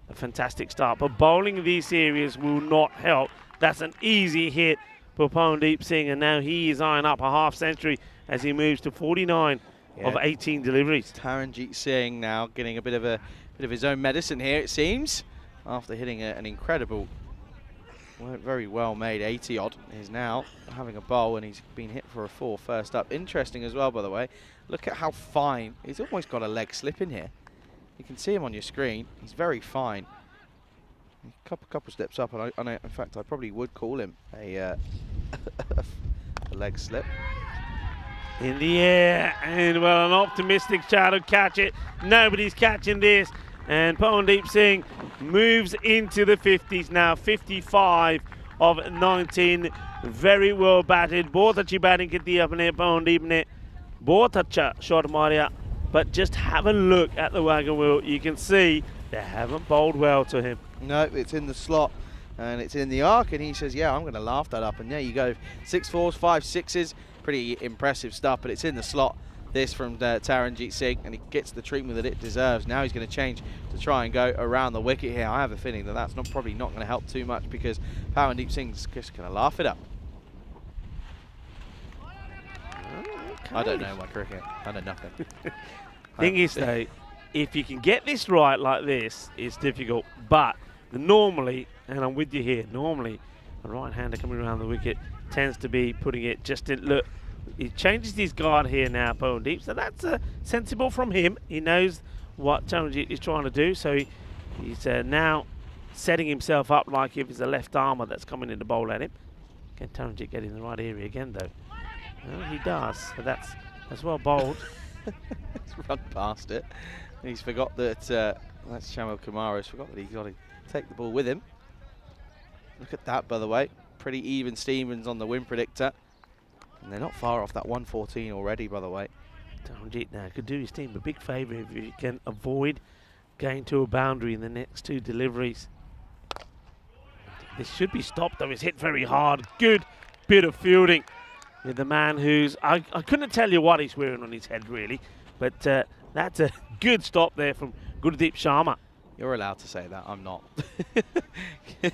a fantastic start. But bowling in these areas will not help. That's an easy hit for Pawandeep Singh, and now he is eyeing up a half century as he moves to 49 of 18 deliveries. Taranjeet Singh now getting a bit of his own medicine here, it seems, after hitting an incredible, very well made 80 odd. He's now having a bowl and he's been hit for a 4 first up. Interesting as well, by the way. Look at how fine. He's almost got a leg slip in here. You can see him on your screen. He's very fine. A couple steps up, and in fact, I probably would call him a leg slip. In the air, and well, an optimistic shot to catch it. Nobody's catching this, and Pawandeep Singh moves into the 50s now. 55 of 19. Very well batted. बहुत अच्छी batting की थी अपने Pawandeep ने. बहुत अच्छा shot मारा. But just have a look at the wagon wheel. You can see they haven't bowled well to him. No, it's in the slot and it's in the arc, and he says, yeah, I'm going to laugh that up. And there you go, 6 4s, 5 6s. Pretty impressive stuff, but it's in the slot. This from Taranjeet Singh, and he gets the treatment that it deserves. Now he's going to change to try and go around the wicket here. I have a feeling that that's probably not going to help too much, because Pawandeep Singh's just going to laugh it up. Okay. I don't know my cricket. I know nothing. Thing is, though, if you can get this right like this, it's difficult. But normally, and I'm with you here, normally a right-hander coming around the wicket tends to be putting it just in. Look, he changes his guard here now, Pawandeep. So that's sensible from him. He knows what Taranjeet is trying to do. So he's now setting himself up like if it's a left armer that's coming in to bowl at him. Can Taranjeet get in the right area again, though? Well, he does. So that's well bowled. He's run past it. He's forgot that that's Shamil Kumar. He's forgot that he's got to take the ball with him. Look at that, by the way. Pretty even Stevens on the win predictor. And they're not far off that 114 already, by the way. Taranjeet now could do his team a big favour if he can avoid going to a boundary in the next 2 deliveries. This should be stopped, though. It's hit very hard. Good bit of fielding with the man who's... I couldn't tell you what he's wearing on his head, really. But that's a good stop there from Gurdeep Sharma. You're allowed to say that. I'm not.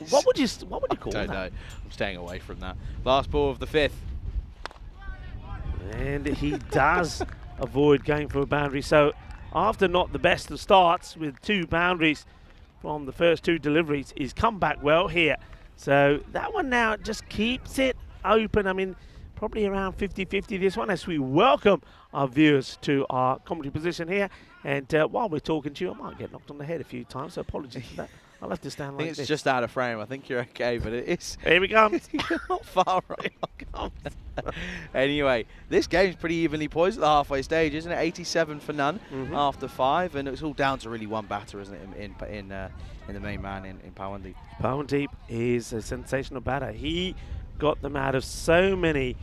What would you call that? I don't know. I'm staying away from that. Last ball of the 5th. And he does avoid going for a boundary. So after not the best of starts with 2 boundaries from the first 2 deliveries, he's come back well here. So that one now just keeps it open. I mean, probably around 50-50 this one, as we welcome our viewers to our commentary position here. And while we're talking to you, I might get knocked on the head a few times, so apologies for that. I'll have to stand like this. I think it's just out of frame. I think you're okay, but it is. Here we come. You're not far right. Anyway, this game's pretty evenly poised at the halfway stage, isn't it? 87 for none after 5, and it's all down to really one batter, isn't it? In the main man in Pawandeep. Pawandeep is a sensational batter. He got them out of so many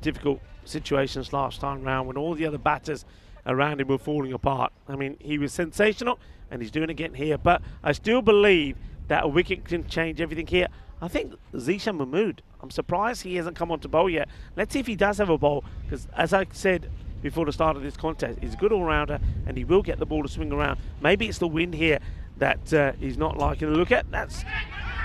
difficult situations last time round when all the other batters around him were falling apart. I mean, he was sensational, and he's doing it again here. But I still believe that a wicket can change everything here. I think Zishan Mahmood, I'm surprised he hasn't come on to bowl yet. Let's see if he does have a bowl, because as I said before the start of this contest, he's a good all-rounder, and he will get the ball to swing around. Maybe it's the wind here that he's not liking to look at. That's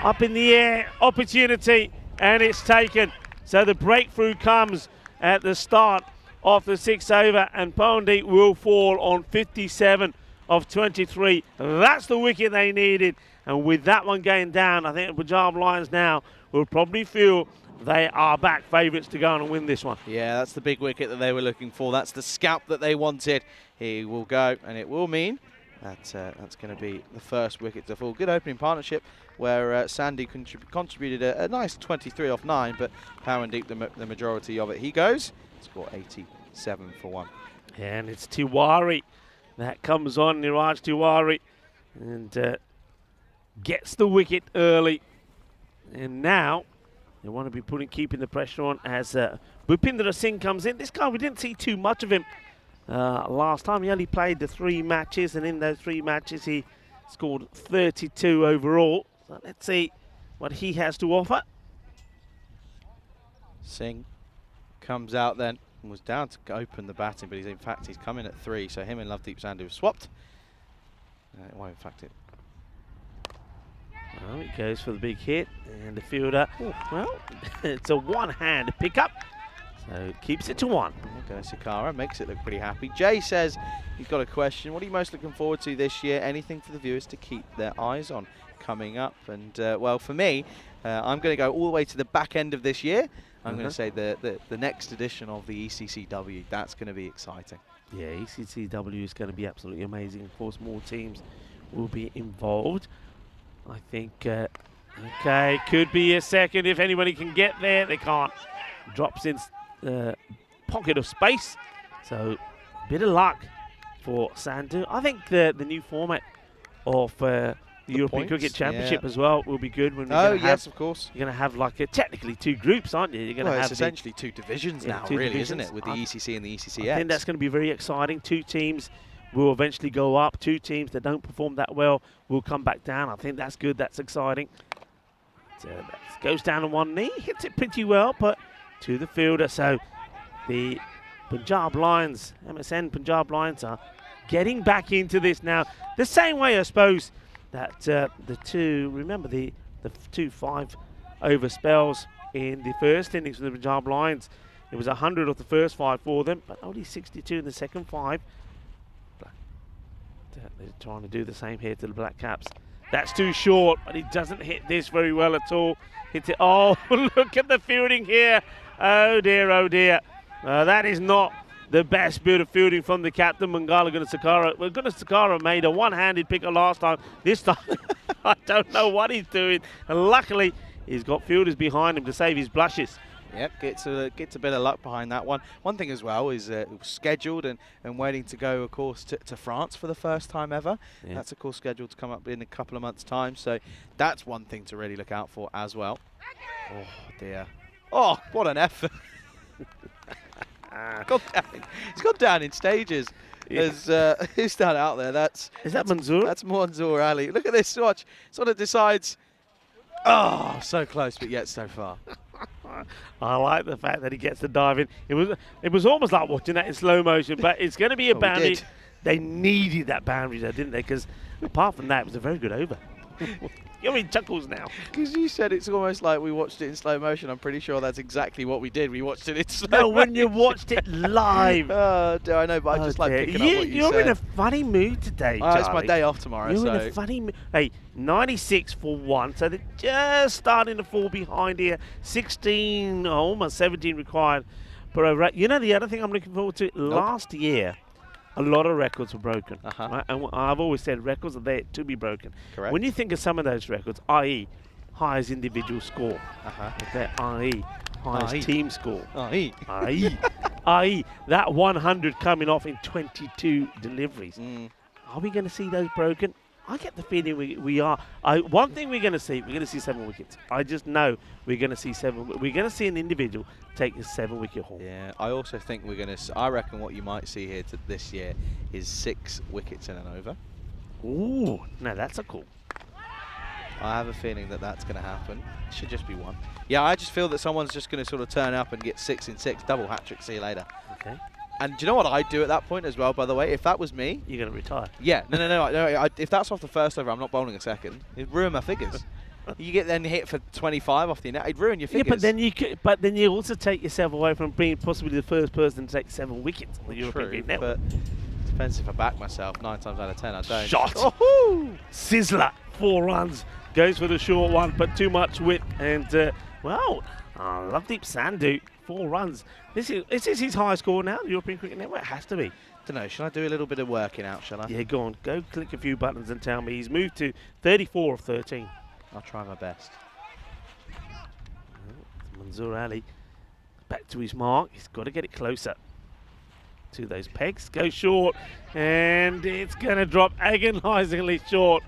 up in the air, opportunity, and it's taken. So the breakthrough comes at the start of the 6th over, and Pawandeep will fall on 57 of 23. That's the wicket they needed, and with that one going down, I think the Punjab Lions now will probably feel they are back favourites to go on and win this one. Yeah, that's the big wicket that they were looking for. That's the scalp that they wanted. He will go, and it will mean that that's going to be the first wicket to fall. Good opening partnership where Sandy contributed a nice 23 off 9, but Pawandeep the majority of it. He goes, score 87 for 1. And it's Tiwari that comes on, Niraj Tiwari. And gets the wicket early. And now they want to be keeping the pressure on as Bhupinder Singh comes in. This guy, we didn't see too much of him last time. He only played the 3 matches, and in those 3 matches he scored 32 overall. So let's see what he has to offer. Singh comes out then and was down to open the batting, but in fact he's come in at 3, so him and Lovedeep Sandhu have swapped. Well, in fact, Well, he goes for the big hit, and the fielder, well, it's a one-hand pickup, so it keeps it to 1. Okay, Sakara makes it look pretty happy. Jay says he's got a question. What are you most looking forward to this year? Anything for the viewers to keep their eyes on coming up? And well, for me, I'm going to go all the way to the back end of this year. I'm going to say the next edition of the ECCW. That's going to be exciting. Yeah, ECCW is going to be absolutely amazing. Of course, more teams will be involved. I think, okay, could be a second if anybody can get there. They can't. Drops in pocket of space. So, bit of luck for Sandhu. I think the new format of the European Cricket Championship as well will be good. When yes, of course. You're going to have like technically 2 groups, aren't you? You're going to have it's essentially 2 divisions now, really, isn't it? With the ECC and the ECCS. I think that's going to be very exciting. 2 teams will eventually go up. 2 teams that don't perform that well will come back down. I think that's good. That's exciting. Goes down on 1 knee, hits it pretty well, but to the fielder. So the Punjab Lions, MSN Punjab Lions, are getting back into this now. The same way, I suppose, that the 2 5-over spells in the first innings for the Punjab Lions. It was 100 of the first 5 for them, but only 62 in the second 5. They're trying to do the same here to the Black Caps. That's too short, but he doesn't hit this very well at all. Hits it. Oh, look at the fielding here. Oh dear, oh dear. That is not the best bit of fielding from the captain, Mangala Gunasakara. Well, Gunasakara made a one-handed picker last time. This time, I don't know what he's doing. And luckily, he's got fielders behind him to save his blushes. Yep, gets a bit of luck behind that one. One thing as well is it was scheduled and waiting to go, of course, to France for the first time ever. Yeah. That's, of course, scheduled to come up in a couple of months' time. So that's one thing to really look out for as well. Oh, dear. Oh, what an effort. He's gone down in stages. Yeah. Who's that out there? Is that Manzoor? That's Manzoor Ali. Look at this watch. Sort of decides, oh, so close, but yet so far. I like the fact that he gets to dive in. It was almost like watching that in slow motion, but it's going to be a boundary. They needed that boundary there, didn't they? Because apart from that, it was a very good over. You're in chuckles now. Because you said it's almost like we watched it in slow motion. I'm pretty sure that's exactly what we did. We watched it in slow motion. No, when you watched it live. Oh, I know, but I just like picking up what you said. You're in a funny mood today, Charlie. It's my day off tomorrow. You're in a funny mood. Hey, 96 for 1, so they're just starting to fall behind here. 16, almost 17 required per over. You know, the other thing I'm looking forward to, last year, a lot of records were broken. Right? And I've always said records are there to be broken. Correct. When you think of some of those records, i.e., highest individual score, i.e., highest team score, i.e., that 100 coming off in 22 deliveries. Are we going to see those broken? I get the feeling we are. One thing we're going to see 7 wickets. I just know we're going to see 7. We're going to see an individual take a 7-wicket haul. Yeah, I also think we're going to. I reckon what you might see here this year is 6 wickets in an over. Ooh, now that's a call. I have a feeling that that's going to happen. It should just be 1. Yeah, I just feel that someone's just going to sort of turn up and get 6 in 6, double hat trick. See you later. Okay. And do you know what I'd do at that point as well, by the way? If that was me... You're going to retire. Yeah. No. If that's off the first over, I'm not bowling a second. It'd ruin my figures. You get then hit for 25 off the net, it'd ruin your figures. Yeah, but then you also take yourself away from being possibly the first person to take 7 wickets on the European Network. But it depends if I back myself. 9 times out of 10, I don't. Shot! Oh-hoo! Sizzler, 4 runs. Goes for the short one, but too much width. And, Lovedeep Sandhu, 4 runs. Is this his high score now, the European Cricket Network? It has to be. Don't know, shall I do a little bit of working out, shall I? Yeah, go on. Go click a few buttons and tell me. He's moved to 34 of 13. I'll try my best. Manzoor Ali back to his mark. He's got to get it closer to those pegs. Go short, and it's going to drop agonizingly short.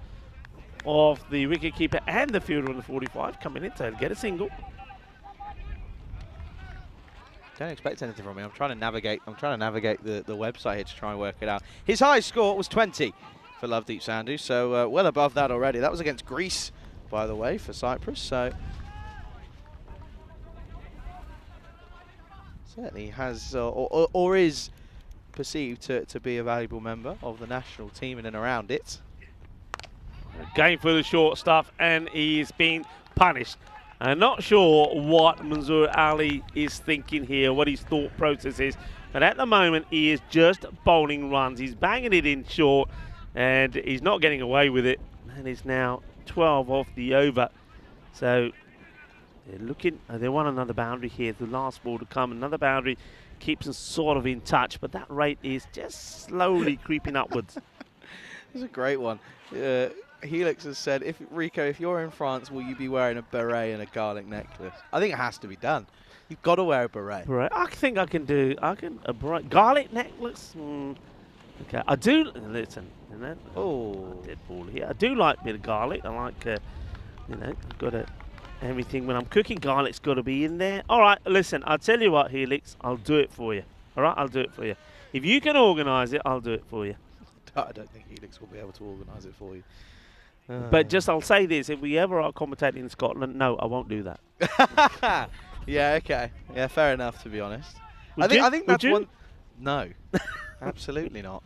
of the wicketkeeper and the fielder on the 45 coming in to get a single. Don't expect anything from me. I'm trying to navigate the website here to try and work it out. His highest score was 20 for Lovedeep Sandhu, so well above that already. That was against Greece, by the way, for Cyprus. So certainly has or is perceived to be a valuable member of the national team in and around it. Going for the short stuff, and he's been punished. I'm not sure what Manzoor Ali is thinking here, what his thought process is, but at the moment he is just bowling runs. He's banging it in short, and he's not getting away with it. And it's now 12 off the over. So they're looking, they want another boundary here. The last ball to come, another boundary keeps them sort of in touch, but that rate is just slowly creeping upwards. It's a great one. Helix has said, Rico, if you're in France, will you be wearing a beret and a garlic necklace? I think it has to be done. You've got to wear a beret. Beret. I think I can do. A bright garlic necklace. Okay, I do. Listen, dead ball here. I do like a bit of garlic. I like, I've got everything when I'm cooking. Garlic's got to be in there. All right, listen. I'll tell you what, Helix. I'll do it for you. All right, I'll do it for you. If you can organise it, I'll do it for you. I don't think Helix will be able to organise it for you. But just I'll say this, if we ever are commentating in Scotland, no, I won't do that. Yeah, okay. Yeah, fair enough, to be honest. I think that's one... No, absolutely not.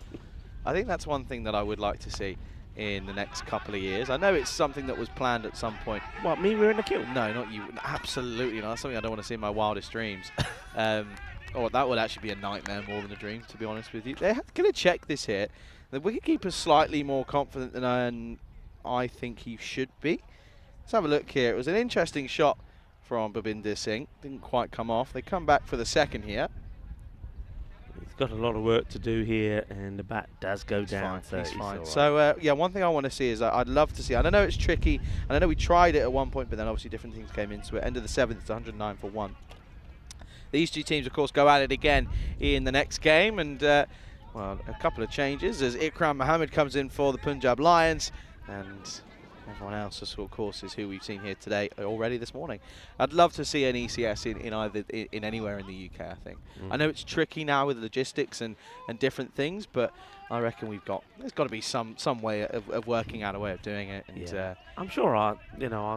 I think that's one thing that I would like to see in the next couple of years. I know it's something that was planned at some point. What, me rearing a kill? No, not you. Absolutely not. That's something I don't want to see in my wildest dreams. That would actually be a nightmare more than a dream, to be honest with you. They're going to check this here. The wicketkeeper's slightly more confident than I think he should be. Let's have a look here. It was an interesting shot from Babinder Singh. Didn't quite come off. They come back for the second here. He's got a lot of work to do here, and the bat does go down. Fine, he's fine. Right. So, yeah, one thing I want to see is I'd love to see, and I know it's tricky, and I know we tried it at one point, but then obviously different things came into it. End of the 7th, it's 109 for 1. These two teams, of course, go at it again in the next game, and, well, a couple of changes as Ikram Mohammed comes in for the Punjab Lions, and everyone else, of course, is who we've seen here today already this morning. I'd love to see an ECS in anywhere in the UK, I think. I know it's tricky now with logistics and different things, but I reckon there's got to be some way of working out a way of doing it. And, yeah. I'm sure our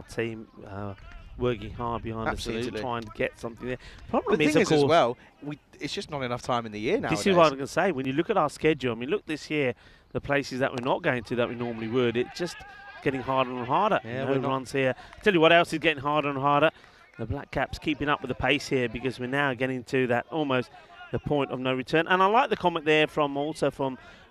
team working hard behind Absolutely. the scenes to try and get something there. Problem is, of course, as well, it's just not enough time in the year now. This is what I was going to say. When you look at our schedule, I mean, look this year, the places that we're not going to that we normally would, it's just getting harder and harder. Yeah, no runs here. Tell you what else is getting harder and harder. The Black Caps keeping up with the pace here because we're now getting to that almost the point of no return. And I like the comment there from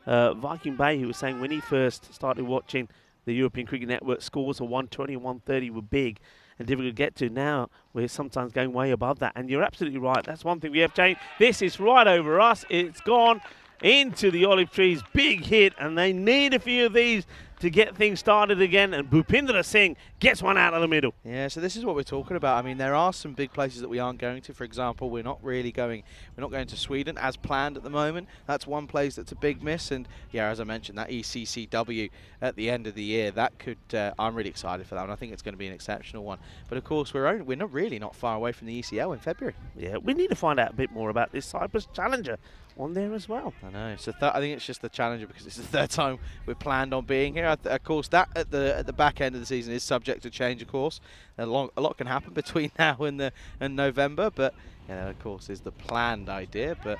Viking Bay, who was saying when he first started watching the European Cricket Network, scores of 120 and 130 were big and difficult to get to. Now we're sometimes going way above that. And you're absolutely right. That's one thing we have changed. This is right over us. It's gone into the olive trees. Big hit, and they need a few of these to get things started again, and Bhupinder Singh gets one out of the middle. Yeah, so this is what we're talking about. I mean, there are some big places that we aren't going to. For example, we're not going to Sweden as planned at the moment. That's one place that's a big miss, and yeah, as I mentioned, that ECCW at the end of the year, that could, I'm really excited for that one. I think it's going to be an exceptional one. But of course, we're not far away from the ECL in February. Yeah, we need to find out a bit more about this Cyprus Challenger on there as well. I know. So I think it's just the Challenger because it's the third time we're planned on being here. Of course, that at the back end of the season is subject to change. Of course, a lot can happen between now and November. But yeah, that of course is the planned idea. But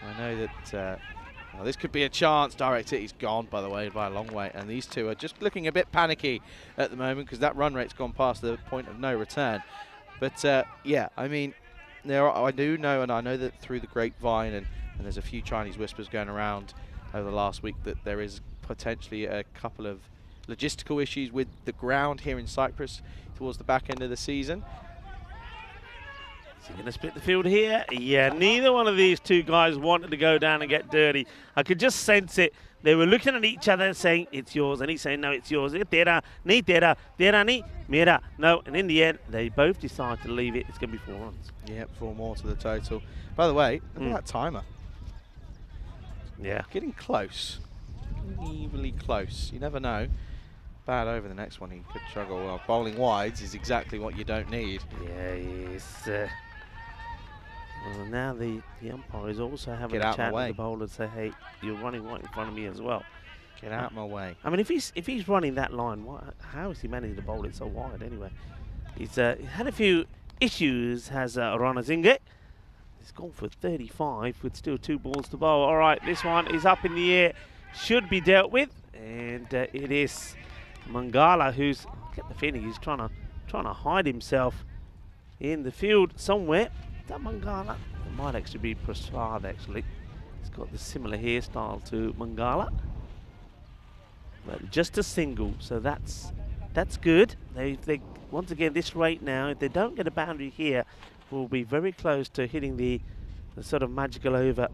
I know that this could be a chance. Direct hit, he's gone by the way by a long way, and these two are just looking a bit panicky at the moment because that run rate's gone past the point of no return. But yeah, I mean, I do know, and I know that through the grapevine and there's a few Chinese whispers going around over the last week that there is potentially a couple of logistical issues with the ground here in Cyprus towards the back end of the season. Is he going to split the field here? Yeah, neither one of these two guys wanted to go down and get dirty. I could just sense it. They were looking at each other saying, it's yours, and he's saying, no, it's yours. Tera, ni tera, tera ni, mera. No, and in the end, they both decide to leave it. It's going to be 4 runs. Yep, 4 more to the total. By the way, look at that timer. Yeah. Getting close. Evenly close. You never know. bad over the next one. He could struggle. Well, bowling wides is exactly what you don't need. Yeah, yes. Well, now the umpire is also having Get a out chat my way. with the bowler and say, hey, you're running right in front of me as well. Get out my way. I mean, if he's running that line, how is he managing to bowl it so wide anyway? He's had a few issues, has Ranasinghe. He's gone for 35 with still 2 balls to bowl. All right, this one is up in the air, should be dealt with, and it is Mangala who's, I get the feeling he's trying to hide himself in the field somewhere. Is that Mangala? It might actually be Prasad actually. He's got the similar hairstyle to Mangala. But just a single, so that's good. They once again, this rate now, if they don't get a boundary here, will be very close to hitting the sort of magical over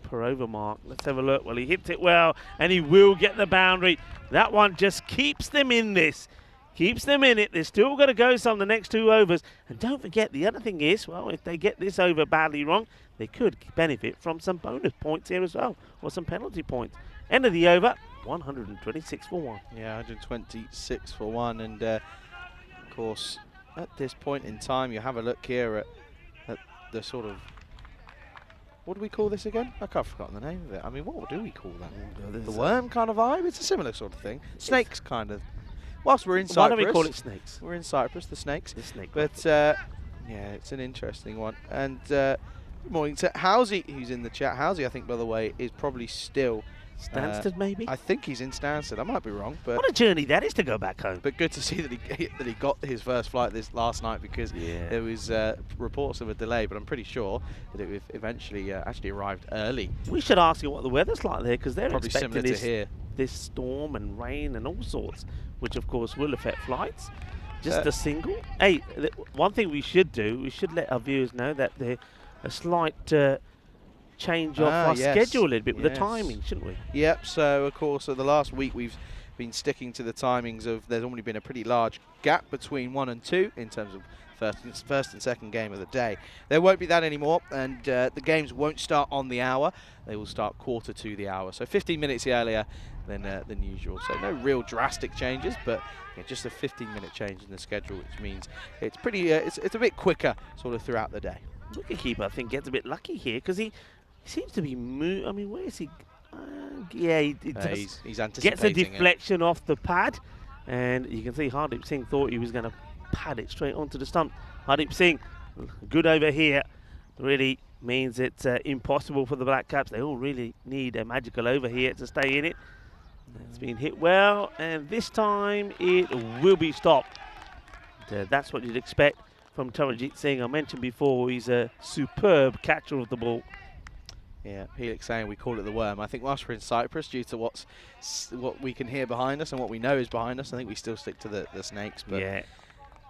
per over mark. Let's have a look. Well, he hits it well, and he will get the boundary. That one just keeps them in this. Keeps them in it. They're still going to go some the next 2 overs. And don't forget, the other thing is, well, if they get this over badly wrong, they could benefit from some bonus points here as well, or some penalty points. End of the over, 126 for 1. Yeah, 126 for 1. And, of course, at this point in time, you have a look here at the sort of... What do we call this again? I can't forgotten the name of it. I mean, what do we call that? The worm kind of vibe? It's a similar sort of thing. Snakes kind of. Whilst we're in Cyprus. Why do we call it snakes? We're in Cyprus, the snakes. The snake. But, yeah, it's an interesting one. And good morning to Housey, who's in the chat. Housey, I think, by the way, is probably still... Stansted, maybe? I think he's in Stansted. I might be wrong, but what a journey that is to go back home. but good to see that he got his first flight this last night, because there was reports of a delay, but I'm pretty sure that it eventually actually arrived early. We should ask you what the weather's like there, because they're Probably expecting similar to here. this storm and rain and all sorts, which of course will affect flights. Just a single. Hey, one thing we should do, we should let our viewers know that there's a slight change off our schedule a little bit with the timing, shouldn't we? Yep, so of course the last week we've been sticking to the timings of, there's only been a pretty large gap between 1 and 2 in terms of first and second game of the day. There won't be that anymore, and the games won't start on the hour. They will start quarter to the hour, so 15 minutes earlier than usual. So no real drastic changes, but just a 15-minute change in the schedule, which means it's pretty it's a bit quicker sort of throughout the day. Wicketkeeper, I think, gets a bit lucky here, because he seems to be I mean, where is he? Yeah, he does. He's anticipating gets a deflection off the pad, and you can see Hardeep Singh thought he was going to pad it straight onto the stump. Hardeep Singh, good over here, really means it's impossible for the Black Caps. They all really need a magical over here to stay in it. It's been hit well, and this time it will be stopped. That's what you'd expect from Taranjit Singh. I mentioned before, he's a superb catcher of the ball. Yeah, Helix saying we call it the worm. I think whilst we're in Cyprus, due to what we can hear behind us and what we know is behind us, I think we still stick to the snakes. But yeah,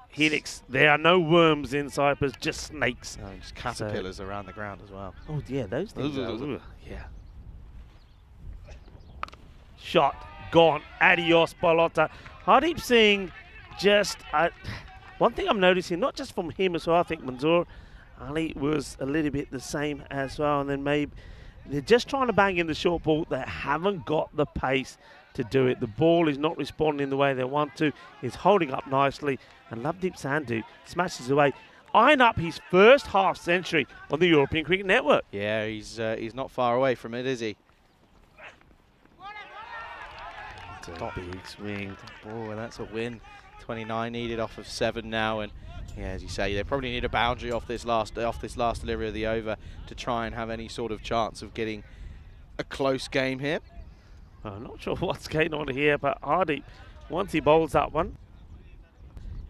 Helix, there are no worms in Cyprus, just snakes. No, just caterpillars around the ground as well. Oh yeah, those things yeah. Shot, gone, adios, Balota. Hardeep Singh just... one thing I'm noticing, not just from him as well, I think Manzoor Ali was a little bit the same as well, and then maybe they're just trying to bang in the short ball. They haven't got the pace to do it. The ball is not responding the way they want to. It's holding up nicely, and Lovedeep Sandhu smashes away, eyeing up his first half century on the European Cricket Network. Yeah, he's not far away from it, is he? Top big swing. Oh, that's a win. 29 needed off of 7 now, and yeah, as you say, they probably need a boundary off this last delivery of the over to try and have any sort of chance of getting a close game here. I'm not sure what's going on here, but Hardeep, once he bowls that one,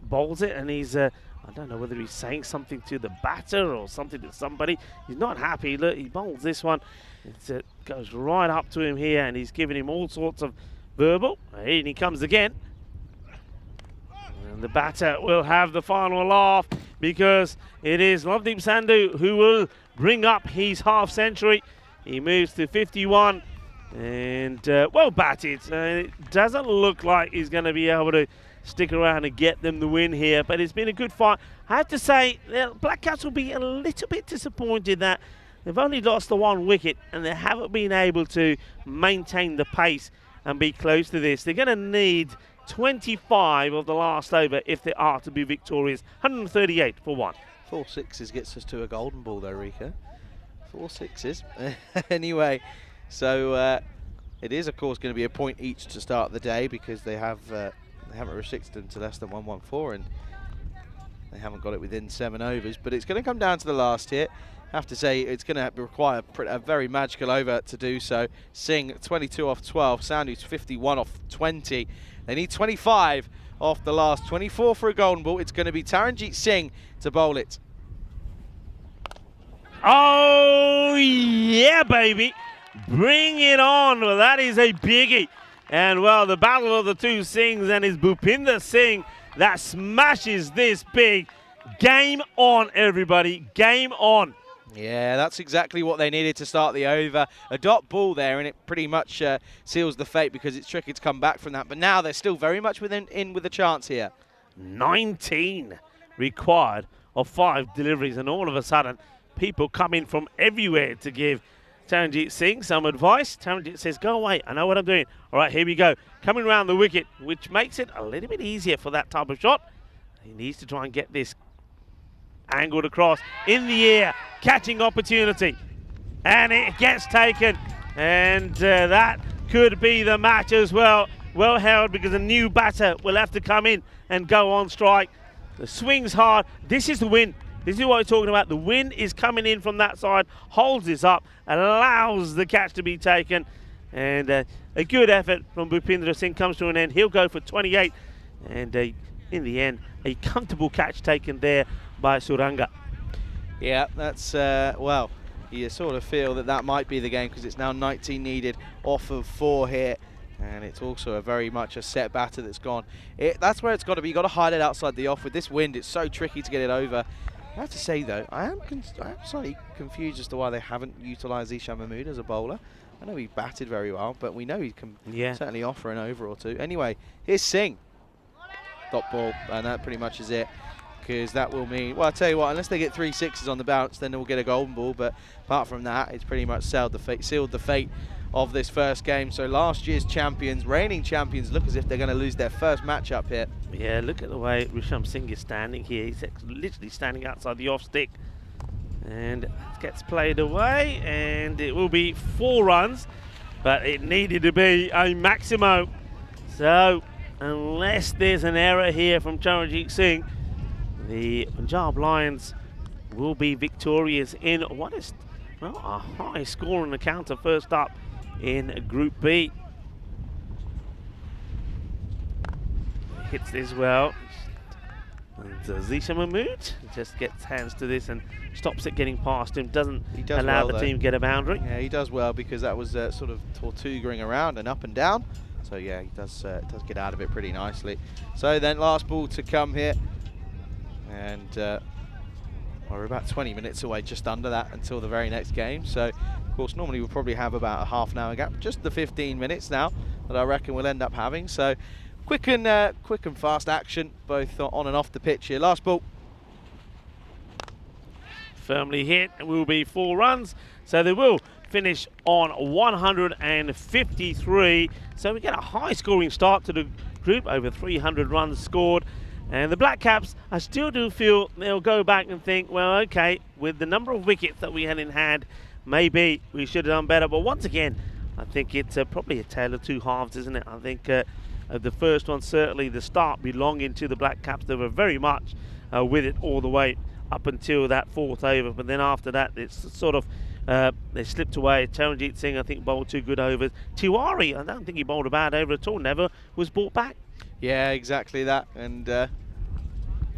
bowls it, and he's I don't know whether he's saying something to the batter or something to somebody. He's not happy. Look, he bowls this one. It goes right up to him here, and he's giving him all sorts of verbal. And he comes again. And the batter will have the final laugh, because it is Lovedeep Sandhu who will bring up his half century. He moves to 51, and well batted. It doesn't look like he's going to be able to stick around and get them the win here, but it's been a good fight. I have to say, the Black Caps will be a little bit disappointed that they've only lost the 1 wicket and they haven't been able to maintain the pace and be close to this. They're going to need 25 of the last over if they are to be victorious. 138 for 1. 4 sixes gets us to a golden ball though, Rika. 4 sixes. Anyway, so it is of course going to be a point each to start the day because they haven't restricted them to less than 114 and they haven't got it within 7 overs. But it's going to come down to the last hit. I have to say it's going to require a very magical over to do so. Singh 22 off 12, Sandhu's 51 off 20. They need 25 off the last 24 for a golden ball. It's going to be Taranjeet Singh to bowl it. Oh, yeah, baby. Bring it on. Well, that is a biggie. And, well, the battle of the two Singhs and his Bhupinder Singh that smashes this big. Game on, everybody. Game on. Yeah, that's exactly what they needed to start the over. A dot ball there, and it pretty much seals the fate because it's tricky to come back from that. But now they're still very much in with a chance here. 19 required of 5 deliveries, and all of a sudden, people come in from everywhere to give Taranjeet Singh some advice. Taranjeet says, go away, I know what I'm doing. All right, here we go. Coming around the wicket, which makes it a little bit easier for that type of shot. He needs to try and get this angled across in the air, catching opportunity, and it gets taken, and that could be the match as well. Well held because a new batter will have to come in and go on strike. The swing's hard. This is the win. This is what we're talking about. The win is coming in from that side, holds this up, allows the catch to be taken, and a good effort from Bhupinder Singh comes to an end. He'll go for 28, and in the end, a comfortable catch taken there by Suranga. Yeah, that's, well, you sort of feel that might be the game because it's now 19 needed off of 4 here. And it's also a very much a set batter that's gone. That's where it's got to be. You've got to hide it outside the off. With this wind, it's so tricky to get it over. I have to say, though, I am slightly confused as to why they haven't utilised Ishan Mahmood as a bowler. I know he batted very well, but we know he can certainly offer an over or two. Anyway, here's Singh. Dot ball, and that pretty much is it. Because that will mean, well, I'll tell you what, unless they get 3 sixes on the bounce, then they'll get a golden ball. But apart from that, it's pretty much sealed the fate of this first game. So last year's champions, reigning champions, look as if they're going to lose their first matchup here. Yeah, look at the way Risham Singh is standing here. He's literally standing outside the off stick. And it gets played away, and it will be 4 runs. But it needed to be a maximo. So unless there's an error here from Taranjeet Singh, the Punjab Lions will be victorious in what is, well, a high score on the counter first up in Group B. Hits this well. And Zisha Mahmood just gets hands to this and stops it getting past him. Doesn't allow the team get a boundary. Yeah, he does well because that was sort of tortugering around and up and down. So yeah, he does get out of it pretty nicely. So then last ball to come here. And we're about 20 minutes away, just under that, until the very next game. So, of course, normally we'll probably have about a half an hour gap, just the 15 minutes now that I reckon we'll end up having. So, quick and fast action, both on and off the pitch here. Last ball. Firmly hit, and will be 4 runs. So they will finish on 153. So we get a high-scoring start to the group, over 300 runs scored. And the Black Caps, I still do feel they'll go back and think, well, okay, with the number of wickets that we had in hand, maybe we should have done better. But once again, I think it's probably a tale of 2 halves, isn't it? I think the first one, certainly the start belonging to the Black Caps. They were very much with it all the way up until that 4th over. But then after that, it's sort of, they slipped away. Taranjeet Singh, I think, bowled 2 good overs. Tiwari, I don't think he bowled a bad over at all, never was brought back. Yeah, exactly that. And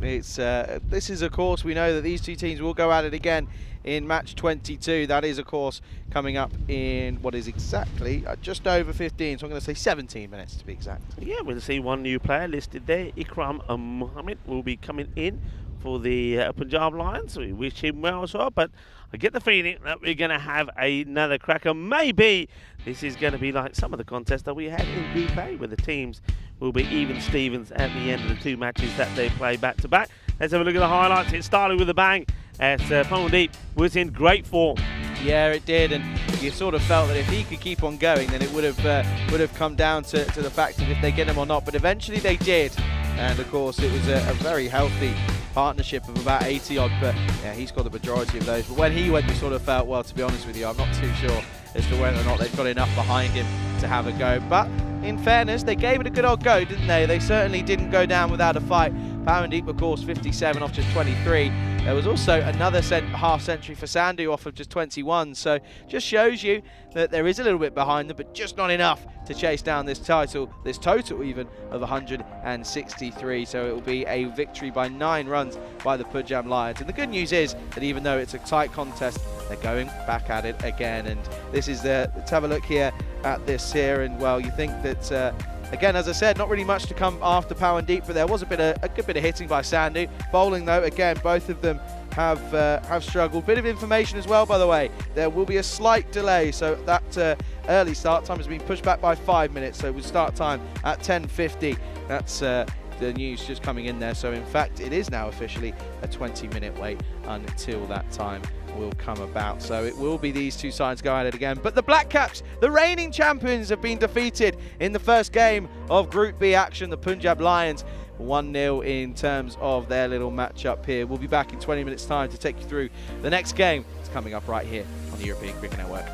this is, of course, we know that these 2 teams will go at it again in match 22. That is, of course, coming up in what is exactly just over 15. So I'm going to say 17 minutes to be exact. Yeah, we'll see 1 new player listed there. Ikram Mohammed will be coming in for the Punjab Lions. We wish him well as well, but I get the feeling that we're going to have another cracker. Maybe this is going to be like some of the contests that we had in Group A, where the teams will be even Stevens at the end of the 2 matches that they play back to back. Let's have a look at the highlights. It started with a bang as Pawandeep was in great form. Yeah, it did, and you sort of felt that if he could keep on going, then it would have come down to the fact of if they get him or not. But eventually they did, and of course it was a very healthy partnership of about 80 odd. But yeah, he's got the majority of those. But when he went, you sort of felt, well, to be honest with you, I'm not too sure as to whether or not they've got enough behind him to have a go. But in fairness, they gave it a good old go, didn't they? They certainly didn't go down without a fight. Powerdeep, of course, 57 off just 23. There was also another half century for Sandu off of just 21. So just shows you that there is a little bit behind them, but just not enough to chase down this total even of 163. So it will be a victory by 9 runs by the Punjab Lions. And the good news is that even though it's a tight contest, they're going back at it again. And this is let's have a look here at this here. And well, you think that again, as I said, not really much to come after Powerdeep, but there was a good bit of hitting by Sandu. Bowling though, again, both of them have struggled. Bit of information as well, by the way. There will be a slight delay, so that early start time has been pushed back by 5 minutes. So we'll start time at 10:50. That's the news just coming in there. So in fact, it is now officially a 20-minute wait until that time will come about. So it will be these two sides going at it again. But the Black Caps, the reigning champions, have been defeated in the first game of Group B action. The Punjab Lions 1-0 in terms of their little match-up here. We'll be back in 20 minutes time to take you through the next game. It's coming up right here on the European Cricket Network.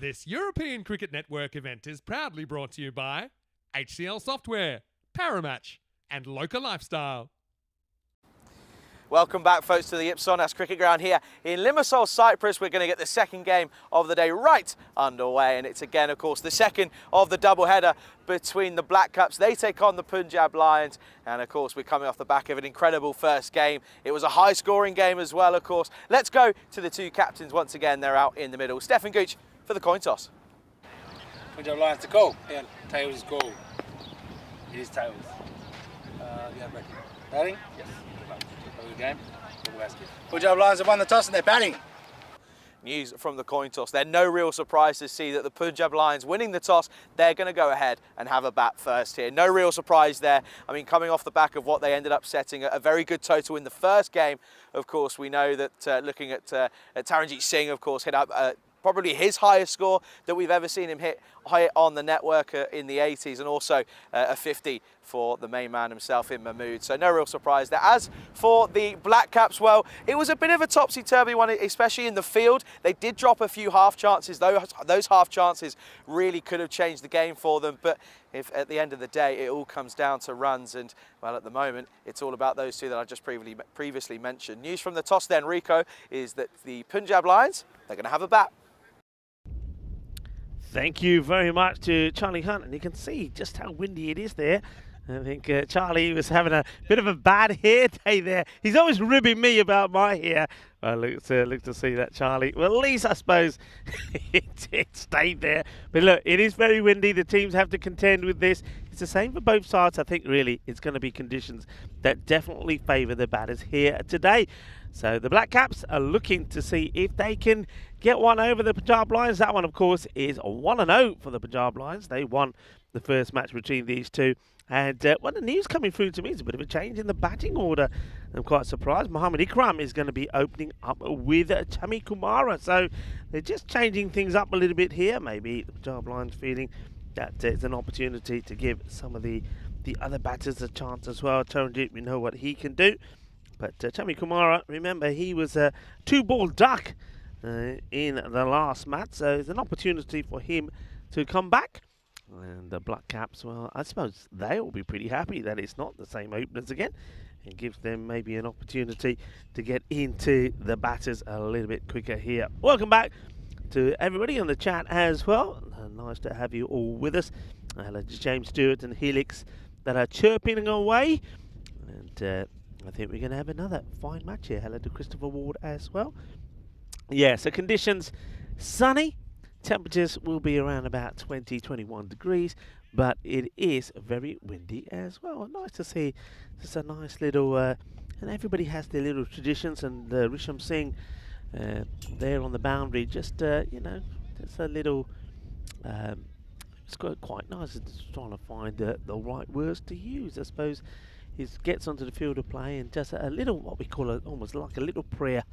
This European Cricket Network event is proudly brought to you by HCL Software, Paramatch, and Local Lifestyle. Welcome back, folks, to the Ipsonas Cricket Ground here in Limassol, Cyprus. We're going to get the second game of the day right underway, and it's again, of course, the second of the doubleheader between the Black Caps. They take on the Punjab Lions, and of course, we're coming off the back of an incredible first game. It was a high-scoring game as well, of course. Let's go to the two captains once again. They're out in the middle. Stefan Gooch for the coin toss. Punjab Lions to call. Yeah, tails is call. It is tails. Yeah, ready. Batting? Yes. Game. Punjab Lions have won the toss and they're batting. News from the coin toss. They're no real surprise to see that the Punjab Lions winning the toss. They're going to go ahead and have a bat first here. No real surprise there. I mean, coming off the back of what they ended up setting, a very good total in the first game. Of course, we know that looking at Taranjit Singh, of course, hit up probably his highest score that we've ever seen him hit on the network in the 80s, and also a 50 for the main man himself in Mahmood. So no real surprise there. As for the Black Caps, well, it was a bit of a topsy-turvy one, especially in the field. They did drop a few half chances. Those half chances really could have changed the game for them. But if at the end of the day, it all comes down to runs. And, well, at the moment, it's all about those two that I just previously mentioned. News from the toss then, Rico, is that the Punjab Lions, they're going to have a bat. Thank you very much to Charlie Hunt, and you can see just how windy it is there. I think Charlie was having a bit of a bad hair day there. He's always ribbing me about my hair. Well, look to see that, Charlie. Well, at least I suppose it stayed there. But look, it is very windy. The teams have to contend with this. It's the same for both sides. I think really it's going to be conditions that definitely favour the batters here today. So the Black Caps are looking to see if they can get one over the Punjab Lions. That one, of course, is 1-0 for the Punjab Lions. They won the first match between these two. And what the news coming through to me is a bit of a change in the batting order. I'm quite surprised. Mohammad Ikram is going to be opening up with Chami Kumara. So they're just changing things up a little bit here. Maybe the Punjab Lions feeling that it's an opportunity to give some of the other batters a chance as well. Taranjit, we know what he can do. But Chami Kumara, remember, he was a two-ball duck in the last match. So it's an opportunity for him to come back. And the Black Caps, well, I suppose they'll be pretty happy that it's not the same openers again. It gives them maybe an opportunity to get into the batters a little bit quicker here. Welcome back to everybody on the chat as well. Nice to have you all with us. Hello to James Stewart and Helix that are chirping away. And I think we're going to have another fine match here. Hello to Christopher Ward as well. Yeah, so conditions, sunny. Temperatures will be around about 20-21 degrees, but it is very windy as well. Nice to see just a nice little, and everybody has their little traditions, and Risham Singh there on the boundary, just, you know, just a little, it's quite nice. It's trying to find the right words to use, I suppose. He gets onto the field of play and just a little, what we call almost like a little prayer.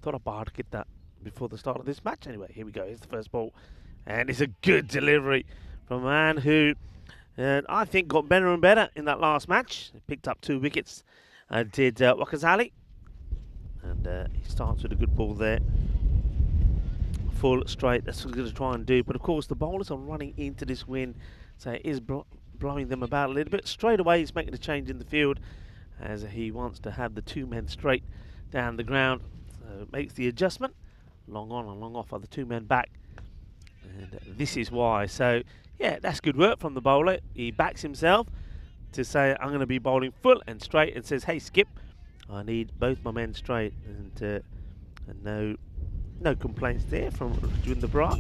Thought I'd get that before the start of this match. Anyway, here we go. Here's the first ball, and it's a good delivery from a man who I think got better and better in that last match. He picked up 2 wickets, did Wakazali, and he starts with a good ball there. Full straight, that's what he's going to try and do. But of course, the bowlers are running into this wind, so it is blowing them about a little bit. Straight away, he's making a change in the field as he wants to have the 2 men straight down the ground. So makes the adjustment. Long on and long off are the 2 men back, and this is why. So yeah, that's good work from the bowler. He backs himself to say, I'm going to be bowling full and straight, and says, hey Skip, I need both my men straight, and no complaints there from Rajwinder Brar.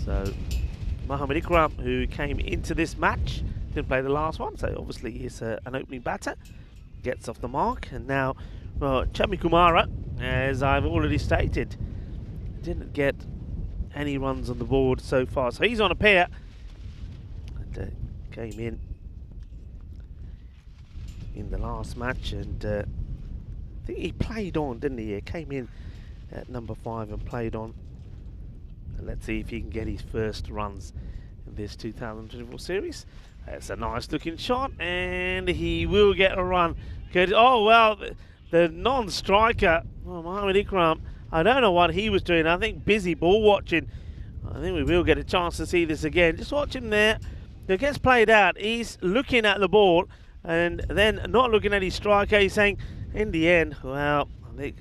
So Mohammad Ikram, who came into this match, didn't play the last one, so obviously he's an opening batter, gets off the mark. And now, well, Chami Kumara, as I've already stated, didn't get any runs on the board so far, so he's on a pair, and came in the last match, and I think he played on, didn't he? He came in at number 5 and played on. And let's see if he can get his first runs in this 2024 series. That's a nice looking shot, and he will get a run. Good. Oh well, the non-striker, Mohammad Ikram, I don't know what he was doing. I think busy ball watching I think we will get a chance to see this again. Just watch him there. It gets played out. He's looking at the ball and then not looking at his striker. He's saying, in the end, well, I think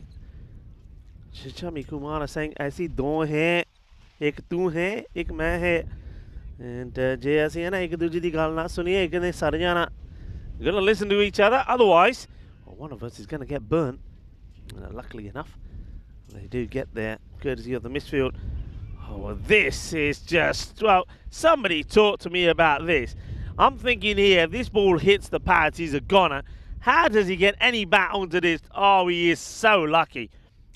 Chami Kumar is saying, ऐसी दो हैं, एक तू है, एक मैं है. And जे ऐसी है ना, एक दूसरे की गाल ना सुनिए, एक ने सर जाना. We're going to listen to each other, otherwise, well, one of us is going to get burnt. Luckily enough, they do get there, courtesy of the midfield. Oh, this is just, well, somebody talk to me about this. I'm thinking here, if this ball hits the pads, he's a goner. How does he get any bat onto this? Oh, he is so lucky.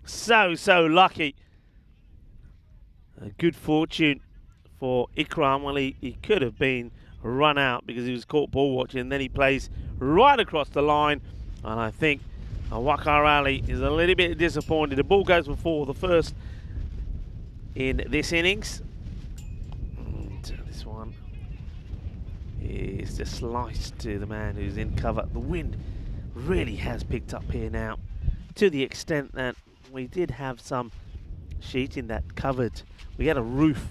So lucky. Good fortune for Ikram. Well, he could have been run out because he was caught ball watching, and then he plays right across the line. And I think Wakar Ali is a little bit disappointed. The ball goes for the first in this innings. And this one is just sliced to the man who's in cover. The wind really has picked up here now, to the extent that we did have some sheeting that covered. We had a roof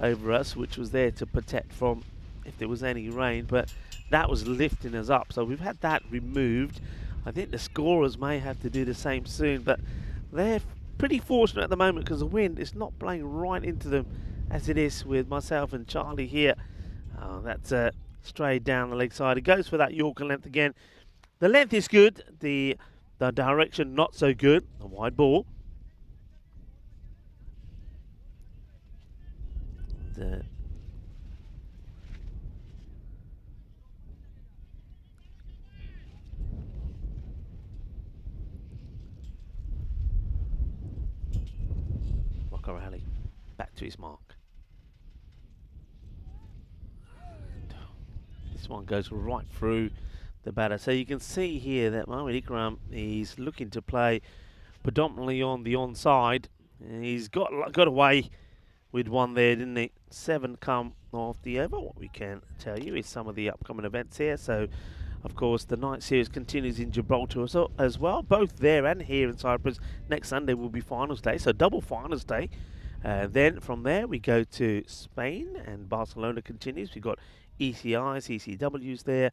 over us which was there to protect from if there was any rain, but that was lifting us up, so we've had that removed. I think the scorers may have to do the same soon, but they're pretty fortunate at the moment because the wind is not blowing right into them as it is with myself and Charlie here. That's straight down the leg side. It goes for that Yorker length again. The length is good, the direction not so good. A wide ball. Rally back to his mark. This one goes right through the batter. So you can see here that Mohamed Ikram is looking to play predominantly on the onside. He's got away with one there, didn't he? 7 come off the over. What we can tell you is some of the upcoming events here. So, of course, the night series continues in Gibraltar as well, both there and here in Cyprus. Next Sunday will be finals day, so double finals day. Then from there we go to Spain, and Barcelona continues. We've got ECIs, ECWs there,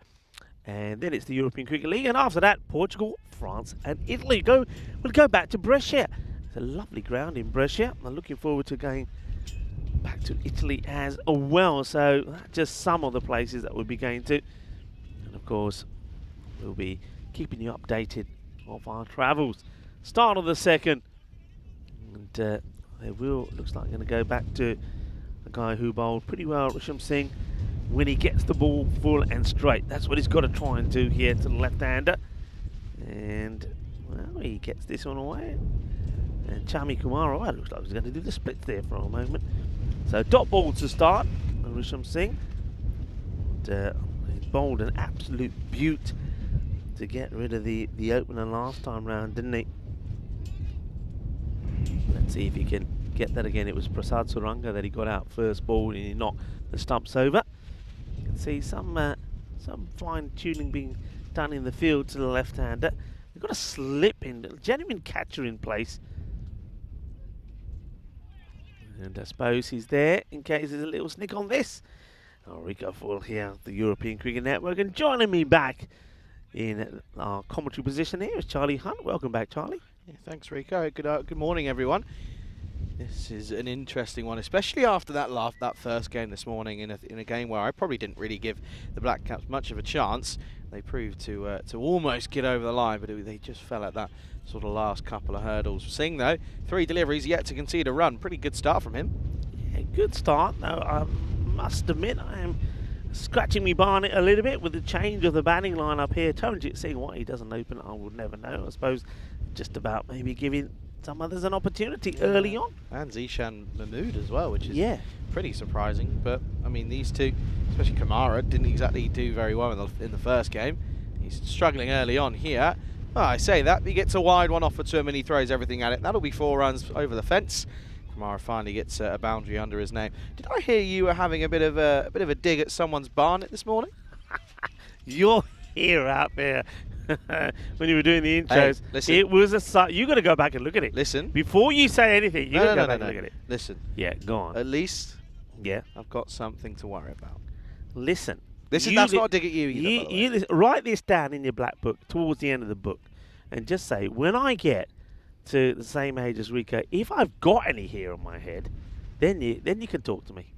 and then it's the European Cricket League, and after that Portugal, France and Italy. We'll go back to Brescia. It's a lovely ground in Brescia. I'm looking forward to going back to Italy as well. So that's just some of the places that we'll be going to. Of course, we'll be keeping you updated of our travels. Start of the second, and looks like going to go back to a guy who bowled pretty well, Risham Singh, when he gets the ball full and straight. That's what he's got to try and do here to the left-hander, and well, he gets this one away. And Chami Kumar, well, it looks like he's going to do the split there for a moment. So dot ball to start, Risham Singh. And, bowled an absolute beaut to get rid of the opener last time round, didn't he? Let's see if he can get that again. It was Prasad Suranga that he got out first ball, and he knocked the stumps over. You can see some fine tuning being done in the field to the left-hander. They've got a slip in, a genuine catcher in place. And I suppose he's there in case there's a little snick on this. Rico Full here, the European Cricket Network, and joining me back in our commentary position here is Charlie Hunt. Welcome back, Charlie. Yeah, thanks, Rico. Good morning, everyone. This is an interesting one, especially after that first game this morning, in a game where I probably didn't really give the Black Caps much of a chance. They proved to almost get over the line, but they just fell at that sort of last couple of hurdles. Singh, though, 3 deliveries, yet to concede a run. Pretty good start from him. Yeah, good start. No, must admit, I am scratching me barnet a little bit with the change of the batting line up here. Taranjit Singh, why he doesn't open it, I will never know. I suppose just about maybe giving some others an opportunity early on. And Zishan Mahmood as well, which is pretty surprising. But, I mean, these two, especially Kamara, didn't exactly do very well in the first game. He's struggling early on here. Well, I say that, he gets a wide one offered to him and he throws everything at it. That'll be 4 runs over the fence. Kamara finally gets a boundary under his name. Did I hear you were having a bit of a dig at someone's barnet this morning? You're here out there. when you were doing the intros. Hey, listen. It was a you got to go back and look at it. Listen. Before you say anything, you got to go back and no. look at it. Listen. Yeah, go on. At least Yeah. I've got something to worry about. Listen. That's not a dig at you either, by the way. Write this down in your black book towards the end of the book and just say, when I get to the same age as Rico, if I've got any hair on my head, then you can talk to me.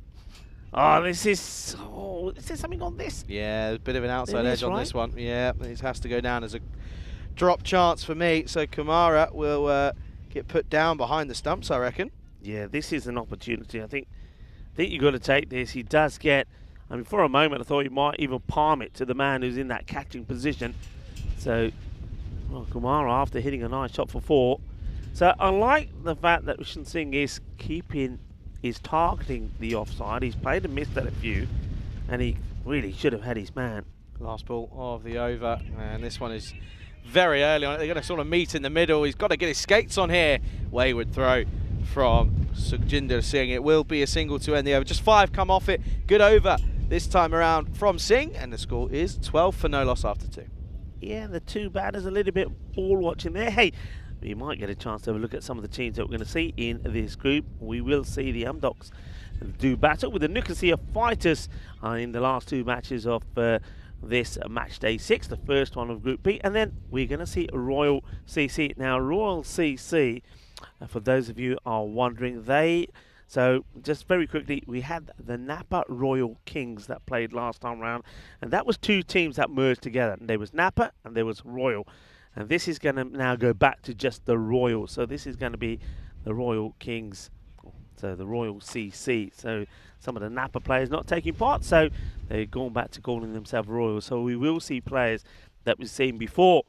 Oh, this is something on this. Yeah, a bit of an outside It edge is, on right? this one. Yeah, it has to go down as a drop chance for me. So Kamara will get put down behind the stumps, I reckon. Yeah, this is an opportunity. I think you've got to take this. He does get, I mean, for a moment I thought he might even palm it to the man who's in that catching position. So, well, Kamara, after hitting a nice shot for 4. So I like the fact that Vishen Singh is targeting the offside. He's played and missed at a few, and he really should have had his man. Last ball of the over, and this one is very early on. They're going to sort of meet in the middle. He's got to get his skates on here. Wayward throw from Sukhjinder Singh. It will be a single to end the over. Just 5 come off it. Good over this time around from Singh, and the score is 12 for no loss after 2. Yeah, the 2 batters a little bit ball watching there. Hey, we might get a chance to have a look at some of the teams that we're going to see in this group. We will see the Amdocs do battle with the Nicosia Fighters in the last 2 matches of this match day 6, the first one of Group B, and then we're going to see Royal CC. Now, Royal CC, for those of you are wondering, so just very quickly, we had the Napa Royal Kings that played last time round, and that was 2 teams that merged together. And there was Napa and there was Royal. And this is going to now go back to just the Royal. So this is going to be the Royal Kings, so the Royal CC. So some of the Napa players not taking part, so they're going back to calling themselves Royal. So we will see players that we've seen before.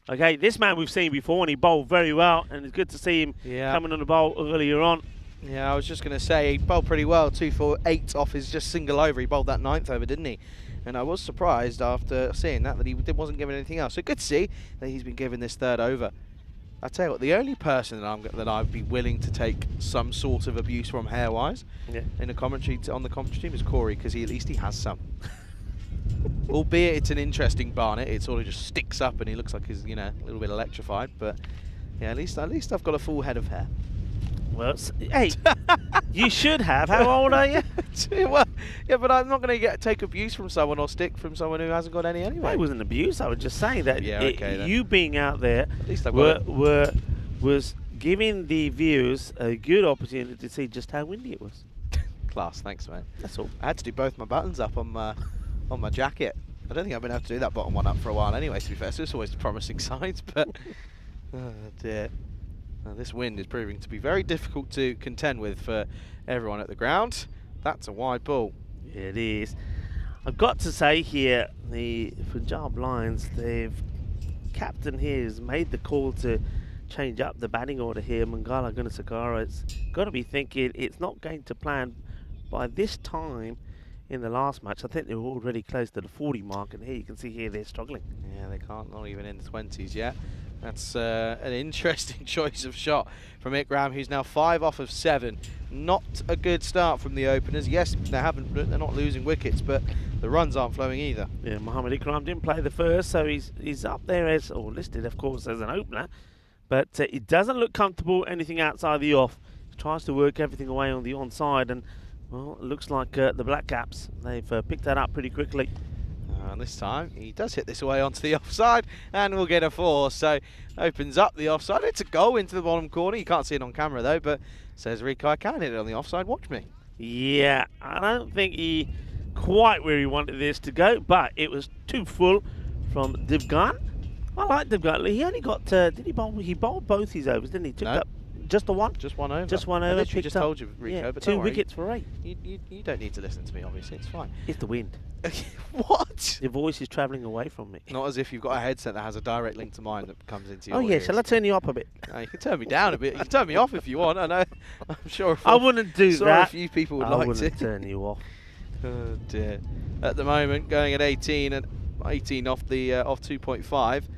Okay, this man we've seen before, and he bowled very well, and it's good to see him coming on the bowl earlier on. Yeah, I was just going to say, he bowled pretty well, 2 for 8 off his just single over. He bowled that 9th over, didn't he? And I was surprised after seeing that he wasn't given anything else. So good to see that he's been given this 3rd over. I tell you what, the only person that I'd be willing to take some sort of abuse from hair-wise in the commentary on the commentary team is Corey, because at least he has some. Albeit it's an interesting Barnet, it sort of just sticks up and he looks like he's a little bit electrified. But yeah, at least I've got a full head of hair. Well, hey, you should have. How old are you? Well, yeah, but I'm not going to take abuse from someone or stick from someone who hasn't got any anyway. It wasn't abuse. I was just saying that you being out there at least was giving the viewers a good opportunity to see just how windy it was. Class, thanks, mate. That's all. I had to do both my buttons up on my jacket. I don't think I've been able to do that bottom one up for a while anyway, to be fair, so it's always the promising signs, but oh dear. This wind is proving to be very difficult to contend with for everyone at the ground. That's a wide ball. It is. I've got to say here, the Punjab Lions, captain here has made the call to change up the batting order here. Mangala Gunasakara has got to be thinking it's not going to plan by this time in the last match. I think they were already close to the 40 mark, and here you can see here they're struggling. Yeah, they can't, not even in the 20s yet. That's an interesting choice of shot from Ikram, who's now 5 off of 7. Not a good start from the openers. Yes, they're not losing wickets, but the runs aren't flowing either. Yeah, Mohammad Ikram didn't play the first, so he's up there as, or listed, of course, as an opener. But he doesn't look comfortable anything outside the off. He tries to work everything away on the onside, and well, it looks like the Black Caps, they've picked that up pretty quickly. And this time he does hit this away onto the offside and we'll get a 4. So opens up the offside. It's a goal into the bottom corner. You can't see it on camera though, but says Rico, I can hit it on the offside. Watch me. Yeah, I don't think he quite where he wanted this to go, but it was too full from Divgan. I like Divgan. He only got, did he bowl? He bowled both his overs, didn't he? Took up just the one? Just one over. Just one over. I literally just told you, Rico, yeah, but 2 don't worry. wickets for 8. You don't need to listen to me, obviously. It's fine. It's the wind. What? Your voice is travelling away from me. Not as if you've got a headset that has a direct link to mine that comes into your Oh, yeah. ears. Shall I turn you up a bit? No, you can turn me down a bit. You can turn me off if you want. I know. I'm sure. I wouldn't do that. A few people would I like wouldn't to. turn you off. Oh dear. At the moment, going at 18 and 18 off the off 2.5. You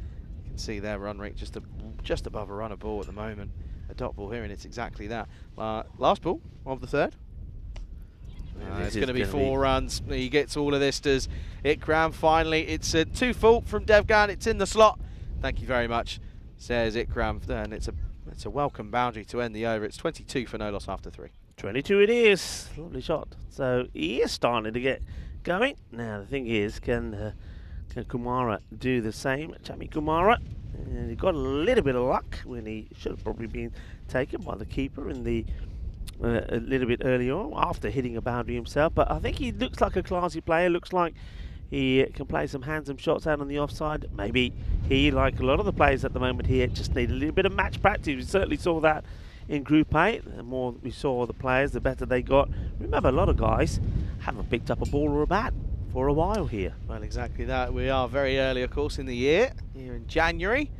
can see their run rate just above a runner ball at the moment. A dot ball here, and it's exactly that. Last ball of the 3rd. It's going to be 4 runs. He gets all of this, does Ikram. Finally, it's a 2 full from Devgan. It's in the slot. Thank you very much, says Ikram. And it's a welcome boundary to end the over. It's 22 for no loss after 3. 22 it is. Lovely shot. So he is starting to get going. Now the thing is, can Kumara do the same? Chami Kumara. And he got a little bit of luck when he should have probably been taken by the keeper in the a little bit earlier on after hitting a boundary himself. But I think he looks like a classy player. Looks like he can play some handsome shots out on the offside. Maybe he, like a lot of the players at the moment here, just need a little bit of match practice. We certainly saw that in Group A. The more we saw the players, the better they got. Remember, a lot of guys haven't picked up a ball or a bat for a while here. Well, exactly that. We are very early, of course, in the year, here in January.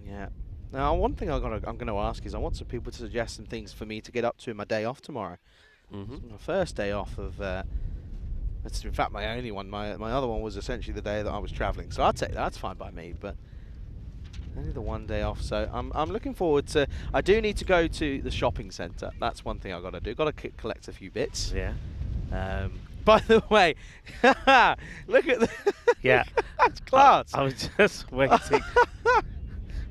Yeah. Now, one thing I'm going to ask is I want some people to suggest some things for me to get up to in my day off tomorrow. It's my first day off of... it's in fact my only one. My other one was essentially the day that I was travelling. So I'd say that's fine by me, but only the one day off. So I'm looking forward to... I do need to go to the shopping centre. That's one thing I've got to do. Got to collect a few bits. Yeah. By the way, look at the... Yeah. That's class. I was just waiting.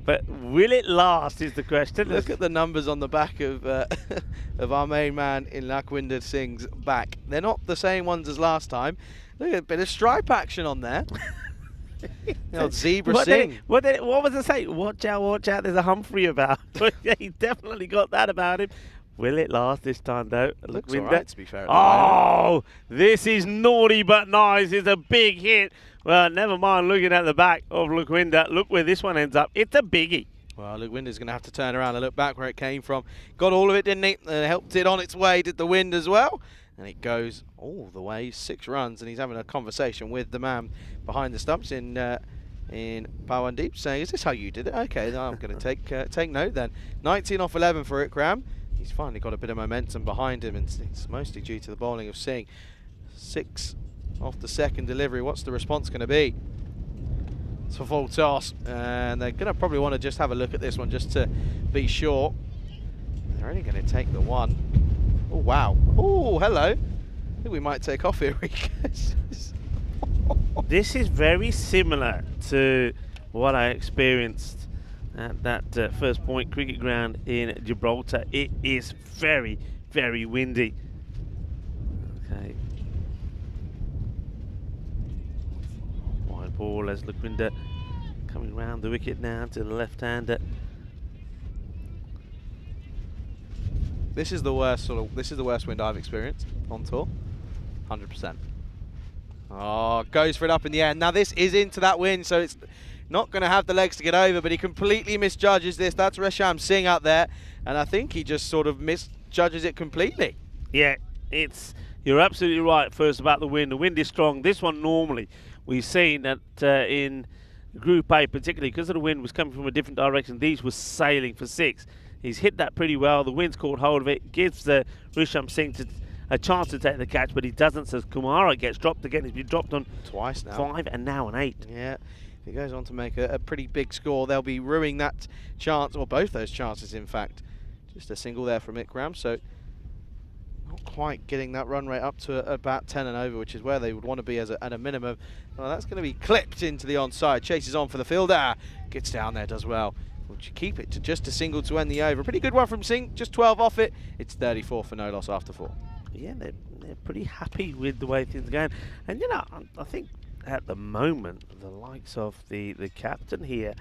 But will it last is the question. Look at the numbers on the back of our main man in Lakwinder Singh's back. They're not the same ones as last time. Look at a bit of stripe action on there. The old Zebra Singh. What was it say? Watch out, there's a Humphrey about. Yeah, he definitely got that about him. Will it last this time, though? Looks all right, to be fair. Oh, this is naughty but nice. It's a big hit. Well, never mind looking at the back of Lakwinder. Look where this one ends up. It's a biggie. Well, Lakwinder's going to have to turn around and look back where it came from. Got all of it, didn't he? Helped it on its way, did the wind as well. And it goes all the way, 6 runs, and he's having a conversation with the man behind the stumps in Pawandeep, saying, "Is this how you did it? Okay, I'm going to take note then." 19 off 11 for Ikram. He's finally got a bit of momentum behind him, and it's mostly due to the bowling of Singh. 6 off the second delivery. What's the response going to be? It's a full toss, and they're going to probably want to just have a look at this one just to be sure. They're only going to take the one. Oh, wow. Oh, hello. I think we might take off here. This is very similar to what I experienced at that First Point cricket ground in Gibraltar. It is very, very windy. Okay. Wide ball as Lakwinder coming round the wicket now to the left-hander. This is the worst wind I've experienced on tour. 100%. Oh, goes for it up in the air. Now this is into that wind, so it's not going to have the legs to get over, but he completely misjudges this. That's Resham Singh out there, and I think he just sort of misjudges it completely. Yeah, you're absolutely right first about the wind. The wind is strong. This one normally we've seen that in Group A, particularly because of the wind was coming from a different direction, these were sailing for 6. He's hit that pretty well. The wind's caught hold of it, gives Resham Singh a chance to take the catch, but he doesn't. So Kumara gets dropped again. He's been dropped on twice now. 5 and now an 8. Yeah. If he goes on to make a pretty big score, they'll be ruining that chance, or both those chances, in fact. Just a single there from Ikram, so not quite getting that run rate up to about 10 and over, which is where they would want to be at a minimum. Well, that's going to be clipped into the onside. Chases on for the fielder. Gets down there, does well. Would you keep it to just a single to end the over? Pretty good one from Singh, just 12 off it. It's 34 for no loss after 4. Yeah, they're pretty happy with the way things are going. And, you know, I think at the moment, the likes of the captain here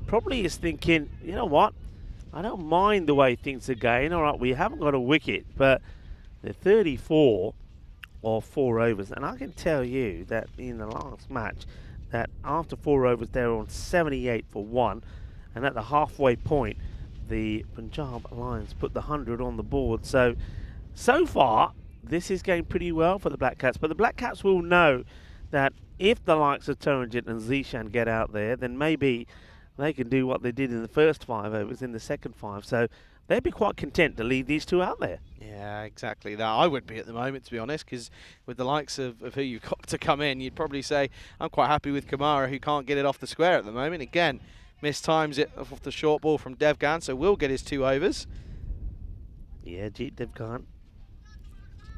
probably is thinking, you know what, I don't mind the way things are going. All right, we haven't got a wicket, but they're 34 or 4 overs. And I can tell you that in the last match, that after 4 overs, they were on 78 for 1. And at the halfway point, the Punjab Lions put the 100 on the board. So far, this is going pretty well for the Black Caps. But the Black Caps will know that if the likes of Taranjit and Zishan get out there, then maybe they can do what they did in the first 5 overs in the second 5. So they'd be quite content to leave these 2 out there. Yeah, exactly that. I would be at the moment, to be honest, because with the likes of who you've got to come in, you'd probably say, I'm quite happy with Kumara, who can't get it off the square at the moment. Again, mistimes it off the short ball from Devgan, so will get his 2 overs. Yeah, Jeet Devgan.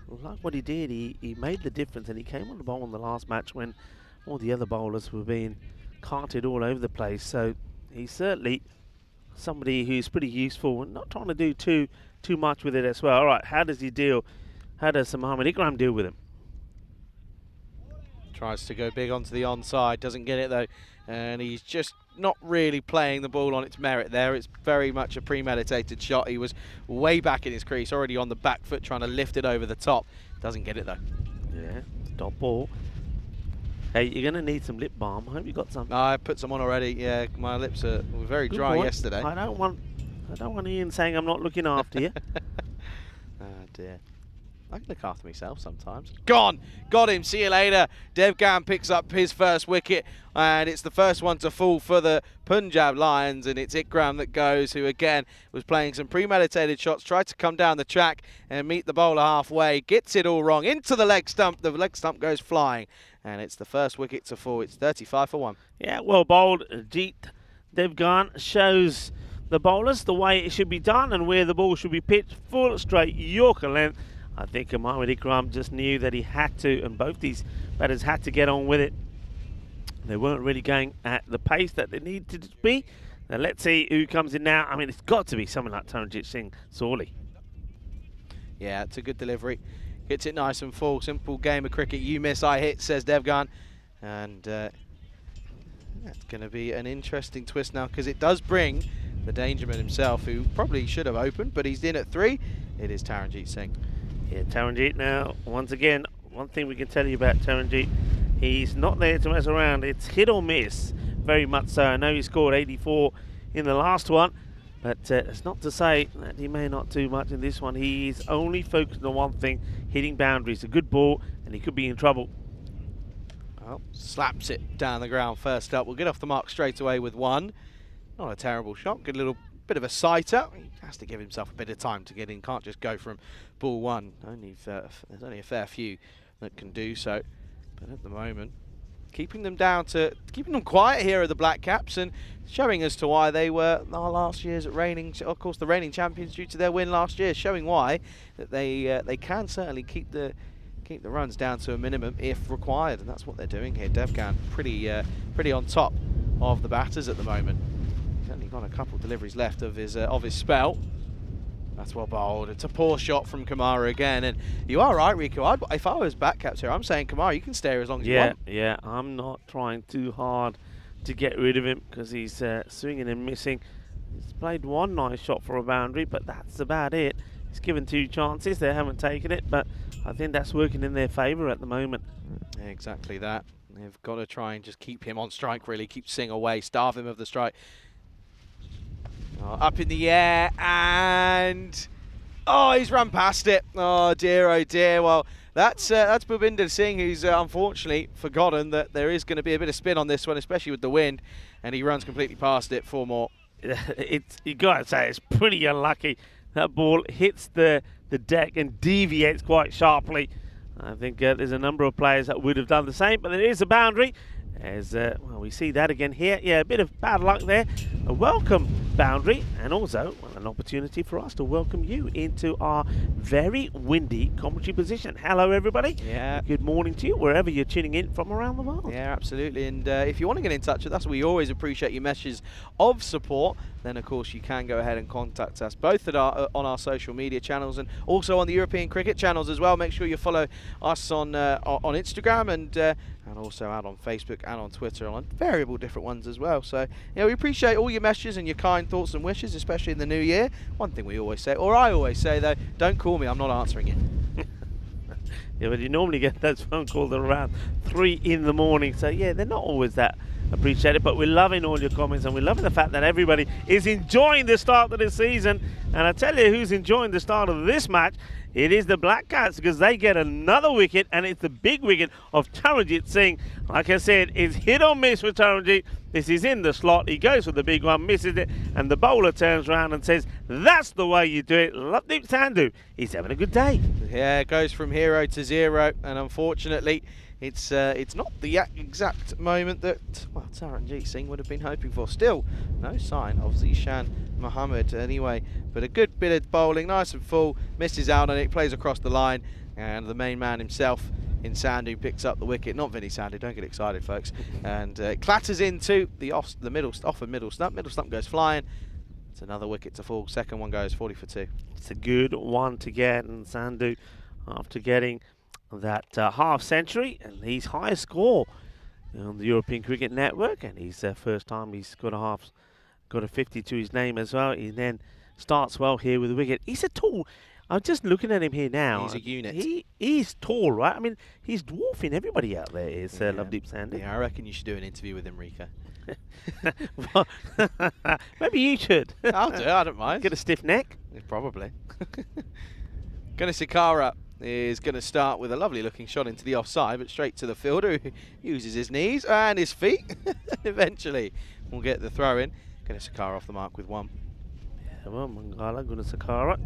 like what he did, he made the difference, and he came on the ball in the last match when all the other bowlers were being carted all over the place. So he's certainly somebody who's pretty useful and not trying to do too much with it as well. All right, how does he deal? How does Mohammad Ikram deal with him? Tries to go big onto the onside, doesn't get it though, and he's just not really playing the ball on its merit there. It's very much a premeditated shot. He was way back in his crease, already on the back foot, trying to lift it over the top. Doesn't get it though. Yeah, top ball. Hey, you're going to need some lip balm. I hope you got some. I put some on already. Yeah, my lips were very Good dry boy. yesterday. I don't want Ian saying I'm not looking after you. Oh dear. I can look after myself sometimes. Gone! Got him. See you later. Devgan picks up his first wicket, and it's the first one to fall for the Punjab Lions, and it's Ikram that goes, who again was playing some premeditated shots, tried to come down the track and meet the bowler halfway, gets it all wrong, into the leg stump. The leg stump goes flying, and it's the first wicket to fall. It's 35 for 1. Yeah, well bowled. Jeet Devgan shows the bowlers the way it should be done and where the ball should be pitched. Full straight Yorker length. I think Mohammad Ikram just knew that he had to, and both these batters had to get on with it. They weren't really going at the pace that they needed to be. Now let's see who comes in now. I mean, it's got to be someone like Taranjit Singh Sawley. Yeah, it's a good delivery. Gets it nice and full. Simple game of cricket. You miss, I hit, says Devgan. And that's going to be an interesting twist now, because it does bring the Dangerman himself, who probably should have opened, but he's in at 3. It is Taranjit Singh. Yeah, Taranjit now, once again, one thing we can tell you about Taranjit, he's not there to mess around. It's hit or miss, very much so. I know he scored 84 in the last one, but it's not to say that he may not do much in this one. He's only focused on one thing, hitting boundaries. A good ball, and he could be in trouble. Well, slaps it down the ground first up. We'll get off the mark straight away with 1. Not a terrible shot. Good little bit of a sighter. He has to give himself a bit of time to get in. Can't just go from ball 1. There's only a fair few that can do so. But at the moment, keeping them quiet here are the Black Caps, and showing as to why they were last year's reigning, of course, the reigning champions due to their win last year. Showing why that they can certainly keep the runs down to a minimum if required, and that's what they're doing here. Devgan pretty on top of the batters at the moment. He's only got a couple deliveries left of his spell. That's well bowled. It's a poor shot from Kamara again, and you are right, Rico. If I was back caps here, I'm saying Kamara, you can stay here as long as you want. Yeah, I'm not trying too hard to get rid of him, because he's swinging and missing. He's played one nice shot for a boundary, but that's about it. He's given 2 chances, they haven't taken it, but I think that's working in their favour at the moment. Exactly that. They've got to try and just keep him on strike, really. Keep Singh away, starve him of the strike. Up in the air, and he's run past it. Oh dear, oh dear. Well, that's Bhupinder Singh, who's unfortunately forgotten that there is going to be a bit of spin on this one, especially with the wind, and he runs completely past it. 4 more. You got to say, it's pretty unlucky. That ball hits the deck and deviates quite sharply. I think there's a number of players that would have done the same, but there is a boundary. As well, we see that again here. Yeah, a bit of bad luck there. A welcome boundary, and also an opportunity for us to welcome you into our very windy commentary position. Hello, everybody. Yeah. Good morning to you, wherever you're tuning in from around the world. Yeah, absolutely. And if you want to get in touch with us, we always appreciate your messages of support. Then, of course, you can go ahead and contact us both at on our social media channels and also on the European cricket channels as well. Make sure you follow us on Instagram and also out on Facebook and on Twitter, on variable different ones as well. So, we appreciate all your messages and your kind thoughts and wishes, especially in the new year. One thing we always say, or I always say though, don't call me, I'm not answering it. Yeah, but you normally get those phone calls around 3 in the morning. So, yeah, they're not always that appreciated, but we're loving all your comments, and we're loving the fact that everybody is enjoying the start of the season. And I tell you who's enjoying the start of this match. It is the Black Cats, because they get another wicket, and it's the big wicket of Taranjit Singh. Like I said, it's hit or miss with Taranjit. This is in the slot. He goes for the big one, misses it, and the bowler turns around and says, that's the way you do it. Lovedeep Sandhu, he's having a good day. Yeah, it goes from hero to 0, and unfortunately, it's not the exact moment that, well, Taranjit Singh would have been hoping for. Still, no sign of Zishan Mohammed anyway. But a good bit of bowling, nice and full, misses out on it, plays across the line, and the main man himself in Sandhu picks up the wicket. Not Vinny Sandhu, don't get excited folks. And it clatters into the middle stump. Middle stump goes flying. It's another wicket to fall. Second one goes 40 for 2. It's a good one to get, and Sandhu, after getting that half century and his highest score on the European Cricket Network, and his first time he's got a 50 to his name as well. He then starts well here with a wicket. He's a tall. I'm just looking at him here now. He's a unit. He's tall, right? I mean, he's dwarfing everybody out there. Is Lovedeep Sandhu? Yeah, I reckon you should do an interview with him, Rika. Well, maybe you should. I'll do it. I don't mind. Get a stiff neck. Yeah, probably. Gunasekara is going to start with a lovely looking shot into the offside, but straight to the fielder who uses his knees and his feet. Eventually we'll get the throw in. Gunasekara off the mark with 1. Yeah, well, Mangala, Gunasekara.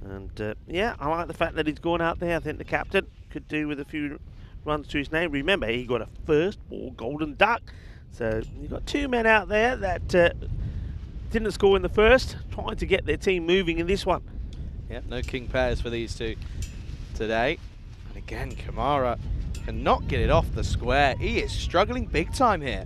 And yeah, I like the fact that he's gone out there. I think the captain could do with a few runs to his name. Remember, he got a first ball golden duck. So you've got 2 men out there that didn't score in the first, trying to get their team moving in this one. Yep, no king pairs for these two today. And again, Kamara cannot get it off the square. He is struggling big time here.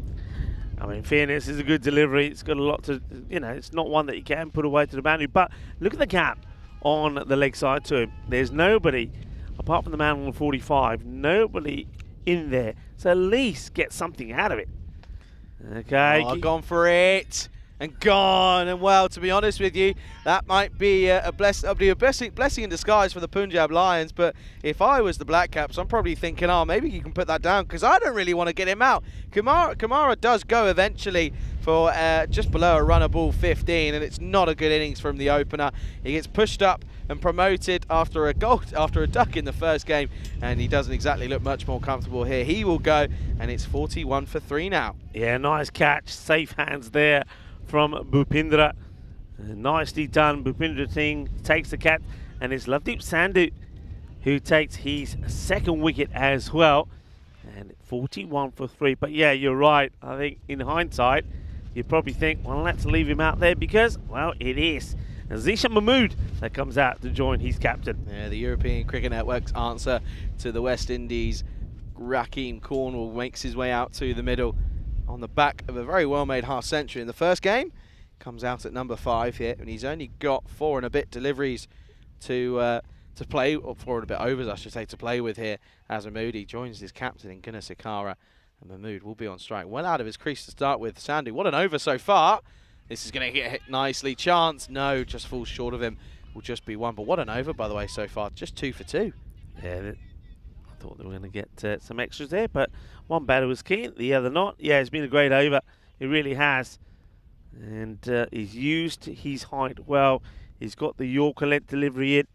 I mean, fairness is a good delivery. It's got a lot to, it's not one that you can put away to the boundary. But look at the gap on the leg side to him. There's nobody, apart from the man on the 45, nobody in there. So at least get something out of it. Okay. Oh, gone for it. And gone. And well, to be honest with you, that might be a blessing in disguise for the Punjab Lions. But if I was the Black Caps, I'm probably thinking, oh, maybe you can put that down, because I don't really want to get him out. Kamara does go eventually for just below a runner ball 15, and it's not a good innings from the opener. He gets pushed up and promoted after a duck in the first game, and he doesn't exactly look much more comfortable here. He will go, and it's 41 for 3 now. Yeah, nice catch, safe hands there from Bhupindra. Nicely done. Bhupindra Singh takes the catch, and it's Lovedeep Sandhu who takes his second wicket as well. And 41 for 3. But yeah, you're right. I think in hindsight, you probably think, well, let's leave him out there because, well, it is Zishan Mahmood that comes out to join his captain. Yeah, the European Cricket Network's answer to the West Indies. Rakeem Cornwall makes his way out to the middle on the back of a very well-made half century in the first game. Comes out at number 5 here, and he's only got 4 and a bit deliveries to play, or 4 and a bit overs, I should say, to play with here as Mahmood joins his captain in Gunasekara, and Mahmood will be on strike. Well out of his crease to start with. Sandhu, what an over so far. This is going to get hit nicely. Chance, no, just falls short of him. Will just be 1, but what an over, by the way, so far. Just 2 for 2. Yeah, I thought they were going to get some extras there, but one batter was keen, the other not. Yeah, it's been a great over. It really has. And he's used his height well. He's got the Yorker length delivery in.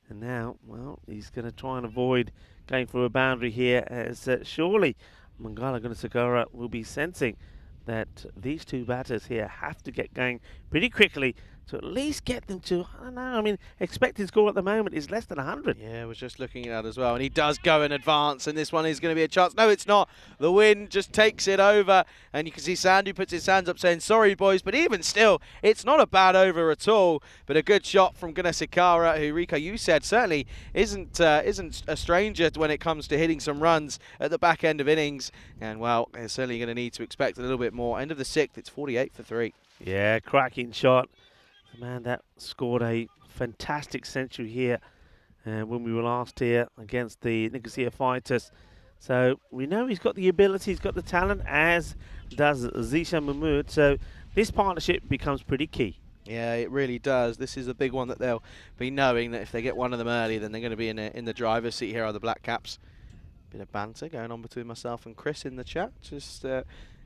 And now, well, he's going to try and avoid going for a boundary here, as surely Mangala Gunasekara will be sensing that these 2 batters here have to get going pretty quickly to at least get them to, I don't know, I mean, expected score at the moment is less than 100. Yeah, I was just looking at that as well. And he does go in advance, and this one is going to be a chance. No, it's not. The wind just takes it over, and you can see Sandhu puts his hands up saying, sorry, boys. But even still, it's not a bad over at all. But a good shot from Gunasekara, who, Rika, you said certainly isn't a stranger when it comes to hitting some runs at the back end of innings. And, well, they're certainly going to need to expect a little bit more. End of the 6th, it's 48 for 3. Yeah, cracking shot. The man that scored a fantastic century here when we were last here against the Nicosia Fighters. So we know he's got the ability, he's got the talent, as does Zishan Mahmood. So this partnership becomes pretty key. Yeah, it really does. This is a big one that they'll be knowing that if they get one of them early, then they're going to be in the driver's seat. Here are the Black Caps. Bit of banter going on between myself and Chris in the chat. Just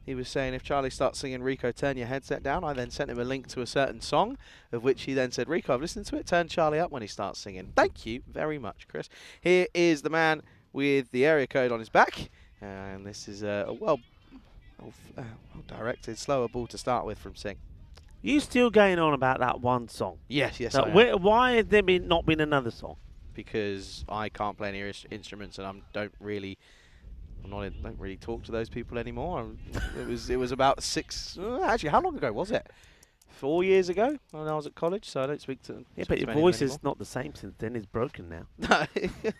he was saying, if Charlie starts singing Rico, turn your headset down. I then sent him a link to a certain song, of which he then said, Rico, I've listened to it. Turn Charlie up when he starts singing. Thank you very much, Chris. Here is the man with the area code on his back. And this is a well-directed, slower ball to start with from Singh. You still going on about that one song? Yes, So why has there not been another song? Because I can't play any instruments, and I don't really talk to those people anymore. It was about 6. Actually, how long ago was it? 4 years ago when I was at college, so I don't speak to. Yeah, speak but to your many of voice them is not the same since then. It's broken now. anymore. No.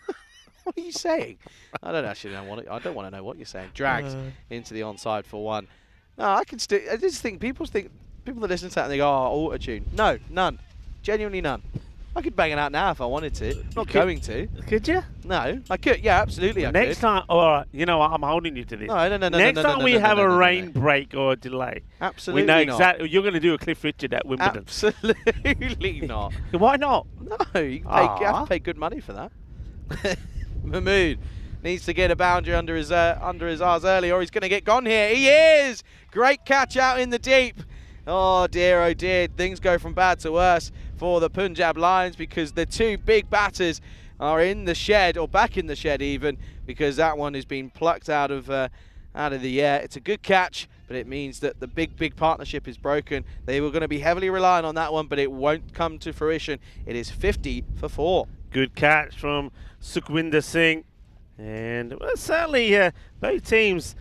What are you saying? I don't actually know what I don't want to know what you're saying. Dragged into the onside for 1. No, I can still. I just think people that listen to that and they go, "Oh, auto-tune." No, none. Genuinely none. I could bang it out now if I wanted to. Not going to. Could you? No, I could. Yeah, absolutely. I Next could. time, all right. You know what? I'm holding you to this. No. Next time we have a rain no. break or a delay, Absolutely we know not. exactly. You're going to do a Cliff Richard at Wimbledon. Absolutely not. Why not? No, you have to pay good money for that. Mahmood needs to get a boundary under his arse early, or he's going to get gone here. He is! Great catch out in the deep. Oh dear, things go from bad to worse for the Punjab Lions because the 2 big batters are in the shed, or back in the shed even, because that one has been plucked out of the air. It's a good catch, but it means that the big partnership is broken. They were going to be heavily relying on that one, but it won't come to fruition. It is 50 for 4. Good catch from Sukhwinder Singh. And certainly both teams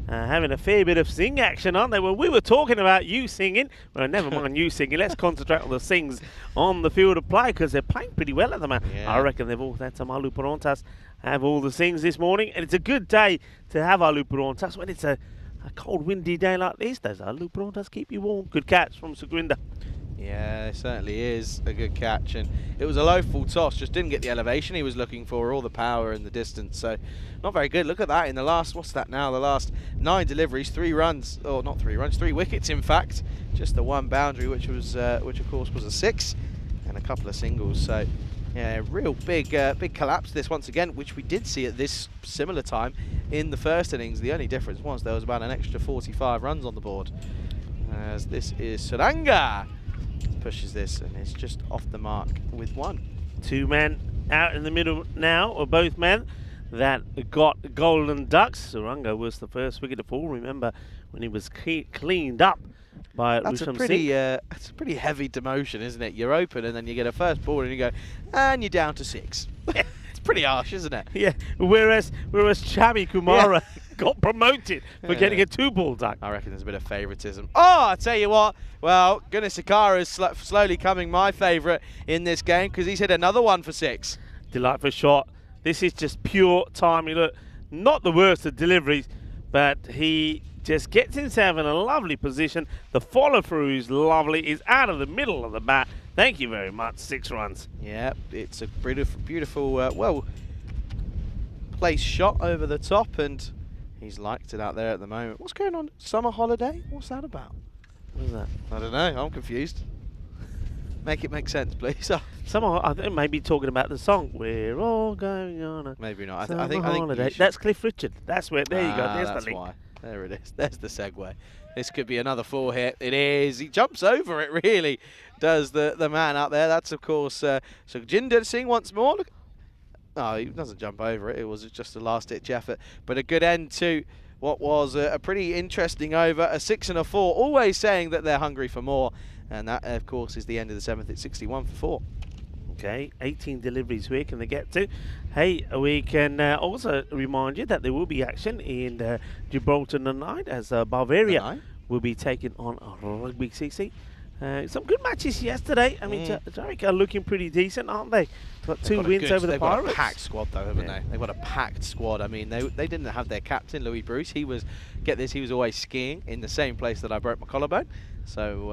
having a fair bit of sing action, aren't they? Well, we were talking about you singing. Well, never mind you singing. Let's concentrate on the sings on the field of play because they're playing pretty well at the moment. Yeah. I reckon they've all had some Aloo Parontas have all the sings this morning. And it's a good day to have Aloo Parontas when it's a cold, windy day like this. Those Aloo Parontas keep you warm. Good catch from Sukhwinder. Yeah, it certainly is a good catch, and it was a low full toss, just didn't get the elevation he was looking for, all the power and the distance, so not very good. Look at that in the last, what's that now, the last 9 deliveries, 3 runs, or not 3 runs, 3 wickets in fact, just the 1 boundary, which of course was a 6, and a couple of singles, so yeah, real big collapse this once again, which we did see at this similar time in the first innings. The only difference was there was about an extra 45 runs on the board, as this is Suranga. Pushes this and it's just off the mark with 1. 2 men out in the middle now, or both men that got golden ducks. Suranga was the first wicket to fall. Remember when he was cleaned up by that's Rustam a pretty Singh. that's a pretty heavy demotion, isn't it? You're open and then you get a first ball and you go, and you're down to 6. It's pretty harsh, isn't it? Yeah. Whereas Chami Kumara got promoted for getting a 2-ball duck. I reckon there's a bit of favouritism. Oh, I tell you what. Well, Gunasekara is slowly coming my favourite in this game because he's hit another one for 6. Delightful shot. This is just pure timing. Look, not the worst of deliveries, but he just gets himself in a lovely position. The follow-through is lovely. He's out of the middle of the bat. Thank you very much. 6 runs. Yeah, it's a beautiful, well placed shot over the top, and he's liked it out there at the moment. What's going on? Summer holiday? What's that about? What is that? I don't know. I'm confused. Make it make sense, please. Someone, I think maybe talking about the song. We're all going on a Maybe not. summer I think holiday. you should- That's Cliff Richard. That's where. There you go. There's that's the link. why. There it is. There's the segue. This could be another 4 hit. It is. He jumps over it, really, does the man out there. That's, of course, Sukhwinder Singh once more. Look. Oh, he doesn't jump over it. It was just a last-ditch effort. But a good end to what was a pretty interesting over. A 6 and a 4. Always saying that they're hungry for more. And that, of course, is the end of the 7th. It's 61 for 4. Okay, 18 deliveries where can they get to? Hey, we can also remind you that there will be action in Gibraltar tonight as Bavaria will be taking on Rugby CC. Some good matches yesterday. I mean, Jarek are looking pretty decent, aren't they? Got 2 wins over the Pirates. They've got a packed squad, though, haven't they? They've got a packed squad. I mean, they didn't have their captain, Louis Bruce. He was, get this, he was always skiing in the same place that I broke my collarbone. So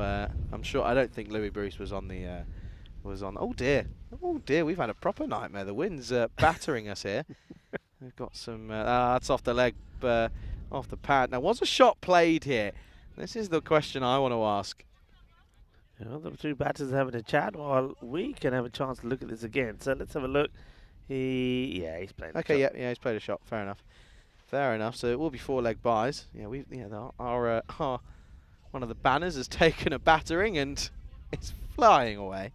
I'm sure, I don't think Louis Bruce was on the... oh dear, we've had a proper nightmare. The wind's battering us here. We've got some, that's off the leg, off the pad. Now, was a shot played here? This is the question I want to ask. Well, the 2 batters are having a chat while we can have a chance to look at this again. So let's have a look. He's playing. Okay, yeah, he's played a shot. Fair enough. So it will be 4-leg buys. Yeah, our one of the banners has taken a battering and it's flying away.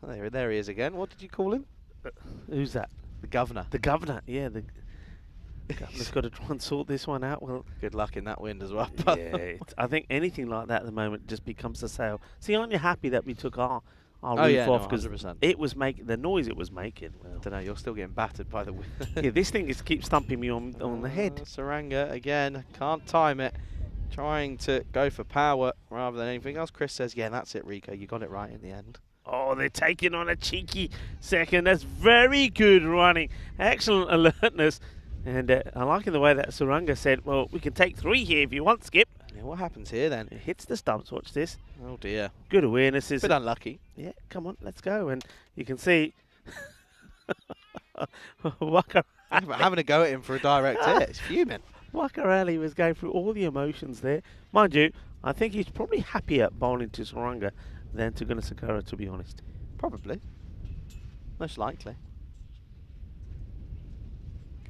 There he is again. What did you call him? Who's that? The governor. The governor. Yeah, the governor's got to try and sort this one out. Well, good luck in that wind as well. Yeah, I think anything like that at the moment just becomes a sale. See, aren't you happy that we took our roof off because it was making the noise it was making? Well, I don't know. You're still getting battered by the wind. Yeah, this thing keeps thumping me on the head. Suranga again. Can't time it. trying to go for power rather than anything else. Chris says, yeah, that's it, Rico. You got it right in the end. Oh, they're taking on a cheeky second. That's very good running. Excellent alertness. And I like in the way that Saranga said, well, we can take 3 here if you want, Skip. Yeah, what happens here then? It hits the stumps. Watch this. Oh, dear. Good awareness. Bit unlucky. Yeah, come on, let's go. And you can see Waka Having a go at him for a direct hit. It's fuming. Wakarali was going through all the emotions there. Mind you, I think he's probably happier bowling to Saranga than to Gunasekara, to be honest. Probably. Most likely.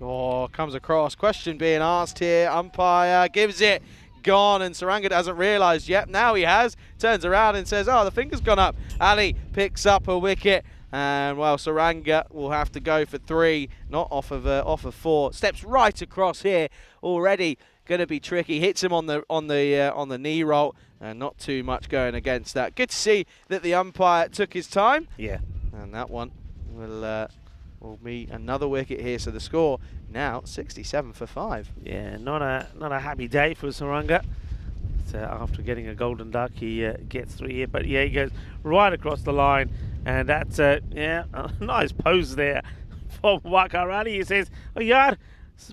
Oh, comes across. Question being asked here. Umpire gives it. Gone, and Saranga hasn't realised yet. Now he has. Turns around and says, oh, the finger's gone up. Ali picks up a wicket. And, well, Saranga will have to go for 3, not off of 4. Steps right across here. Already going to be tricky. Hits him on the knee roll. And not too much going against that. Good to see that the umpire took his time. Yeah. And that one will be another wicket here. So the score now 67 for 5. Yeah, not a happy day for Saranga. So after getting a golden duck, he gets 3 here. But yeah, he goes right across the line. And that's yeah, a nice pose there from Wakarali. He says, oh yaar,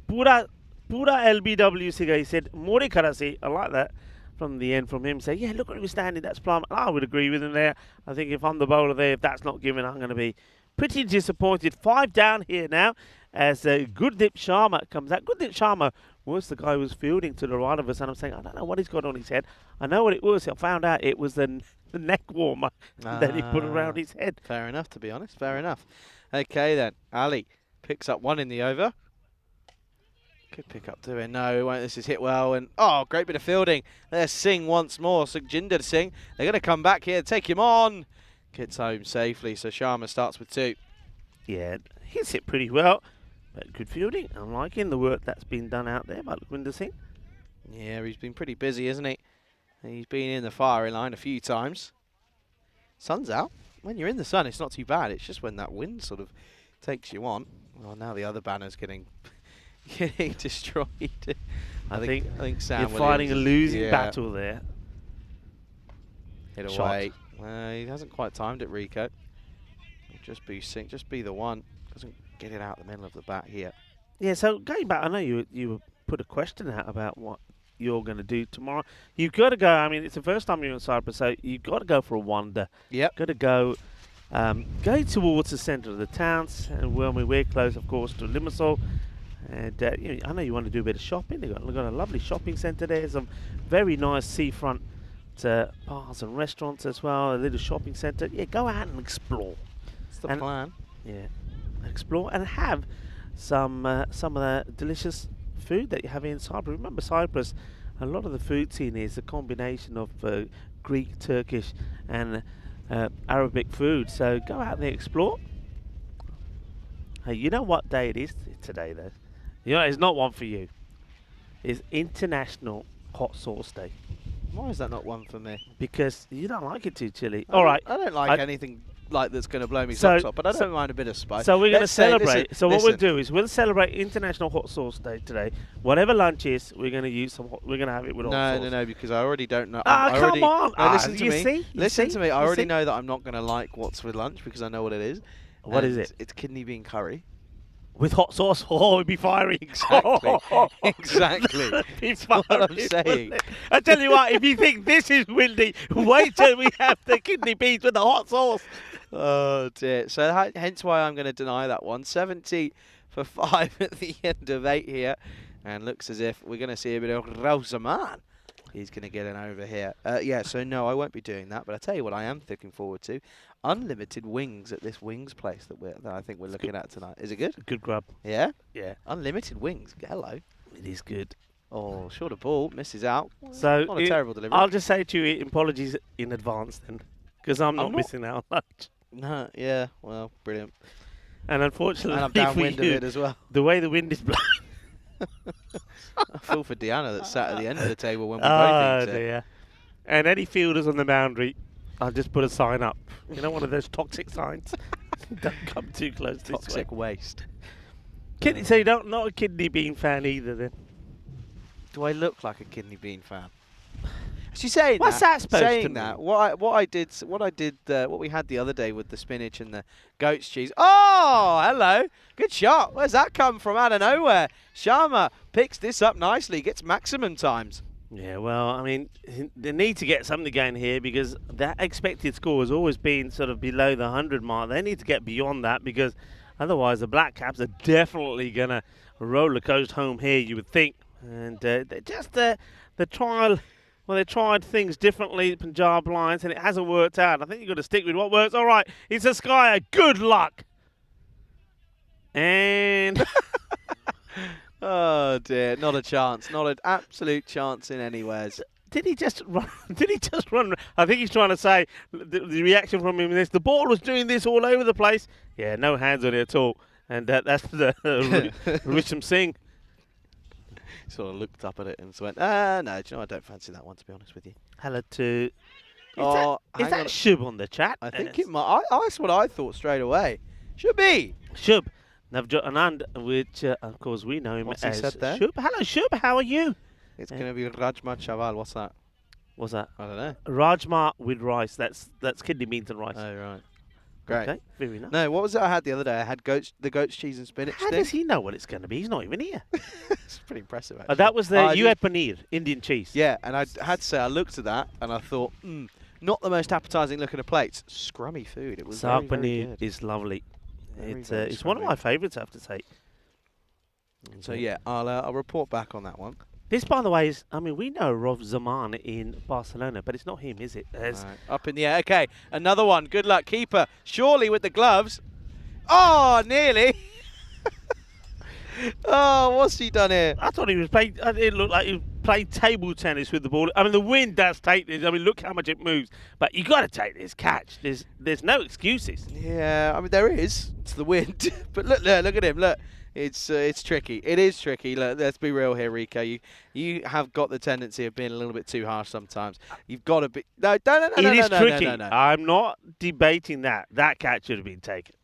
pura LBW siga. He said, more karasi. I like that. From the end, from him, say, yeah, look at him standing, that's plum. I would agree with him there. I think if I'm the bowler there, if that's not given, I'm going to be pretty disappointed. 5 down here now as Gurdeep Sharma comes out. Gurdeep Sharma was the guy who was fielding to the right of us, and I'm saying, I don't know what he's got on his head. I know what it was. I found out it was the neck warmer that he put around his head. Fair enough, to be honest. Fair enough. Okay, then. Ali picks up 1 in the over. Could pick up 2 in. No, won't. This is hit well. And, oh, great bit of fielding. There's Singh once more. Sukhjinder Singh. They're going to come back here, take him on. Gets home safely, so Sharma starts with 2. Yeah, he's hit pretty well. But good fielding. I'm liking the work that's been done out there by Sukhjinder Singh. Yeah, he's been pretty busy, isn't he? He's been in the firing line a few times. Sun's out. When you're in the sun, it's not too bad. It's just when that wind sort of takes you on. Well, now the other banner's getting destroyed. I think Sam you're Williams fighting a losing battle there. Hit Shot. away. He hasn't quite timed it, Rico. Just be the one. Doesn't get it out the middle of the bat here. Yeah, so going back, I know you put a question out about what you're going to do tomorrow. You've got to go, I mean, it's the first time you're in Cyprus, so you've got to go for a wander. Yep. Got to go towards the centre of the towns, and we're close, of course, to Limassol. And I know you want to do a bit of shopping. They've got a lovely shopping centre there, some very nice seafront bars and restaurants as well, a little shopping centre. Yeah, go out and explore. That's the plan. Yeah, explore and have some of the delicious food that you have in Cyprus. Remember, Cyprus, a lot of the food scene is a combination of Greek, Turkish and Arabic food. So go out there, explore. Hey, you know what day it is today, though? You know, it's not one for you. It's International Hot Sauce Day. Why is that not one for me? Because you don't like it too chilly. All right. I don't like anything like that's going to blow me socks off, but I don't mind a bit of spice. So we're going to celebrate. Listen, what we'll do is we'll celebrate International Hot Sauce Day today. Whatever lunch is, we're going to use some. We're going to have it with hot sauce. No, because I already don't know. Come on! No, listen to me. Listen to me. I already know that I'm not going to like what's for lunch because I know what it is. What is it? It's kidney bean curry. With hot sauce, it'd be fiery. Exactly. Exactly. That's what I'm saying. I tell you what, if you think this is windy, wait till we have the kidney beans with the hot sauce. Oh dear. So hence why I'm going to deny that one. 70 for 5 at the end of 8 here, and looks as if we're going to see a bit of Rosaman. He's going to get in over here. Yeah. So no, I won't be doing that. But I tell you what, I am looking forward to. Unlimited wings at this wings place that I think we're looking at tonight. Is it good? Good grub. Yeah? Yeah. Unlimited wings. Hello. It is good. Oh, short of ball. Misses out. So not a terrible delivery. I'll just say to you, apologies in advance then. Because I'm not missing out on lunch. No, yeah. Well, brilliant. And unfortunately, and I'm downwind of it as well. The way the wind is blowing. I feel for Deanna that sat at the end of the table when we both eat it. Dear. And any fielders on the boundary, I'll just put a sign up. You know, one of those toxic signs. Don't come too close to toxic waste. So you're not a kidney bean fan either, then? Do I look like a kidney bean fan? Actually, saying What's that supposed saying to mean? that, what we had the other day with the spinach and the goat's cheese. Oh, hello, good shot. Where's that come from? Out of nowhere. Sharma picks this up nicely, gets maximum times. Yeah, well, I mean, they need to get something going here because that expected score has always been sort of below the 100 mark. They need to get beyond that because otherwise the Black Caps are definitely going to roller coaster home here, you would think. And the trial, well, they tried things differently, Punjab Lions, and it hasn't worked out. I think you've got to stick with what works. All right, it's a Skyer. Good luck. And... Oh dear, not a chance, not an absolute chance in anywheres. Did he just run? Did he just run? I think he's trying to say the reaction from him is the ball was doing this all over the place. Yeah, no hands on it at all. And that's the Risham Singh. Sort of looked up at it and went, no, do you know, I don't fancy that one, to be honest with you. Hello to... Is hang that on. Shub on the chat? I think it might. That's what I thought straight away. Should be. Shub. Navjot Anand, which, of course, we know him What's he as said there? Shub. Hello, Shub. How are you? It's going to be Rajma Chaval. What's that? What's that? I don't know. Rajma with rice. That's kidney beans and rice. Oh, right. Great. Okay, very nice. No, what was it I had the other day? I had the goat's cheese and spinach How thing. does he know what it's going to be? He's not even here. It's pretty impressive, actually. That was you had paneer, Indian cheese. Yeah, and I had to say, I looked at that and I thought, not the most appetizing looking of plates. Scrummy food. It was Saag very, very paneer good. is lovely. Very, It's very it's one of scrummy. my favourites, I have to say. So yeah, I'll report back on that one. This, by the way, is, I mean, we know Rov Zaman in Barcelona, but it's not him, is it? Right, up in the air. Okay, another one. Good luck, keeper. Surely with the gloves. Oh, nearly. Oh, what's he done here? I thought he was playing, it looked like he was playing table tennis with the ball. I mean, the wind does take this. I mean, look how much it moves. But you got to take this catch. There's no excuses. Yeah, I mean, there is. It's the wind. But look at him. Look. It's tricky. It is tricky. Look, let's be real here, Rico. You have got the tendency of being a little bit too harsh sometimes. You've got to be. No. It is tricky. No. I'm not debating that. That catch should have been taken.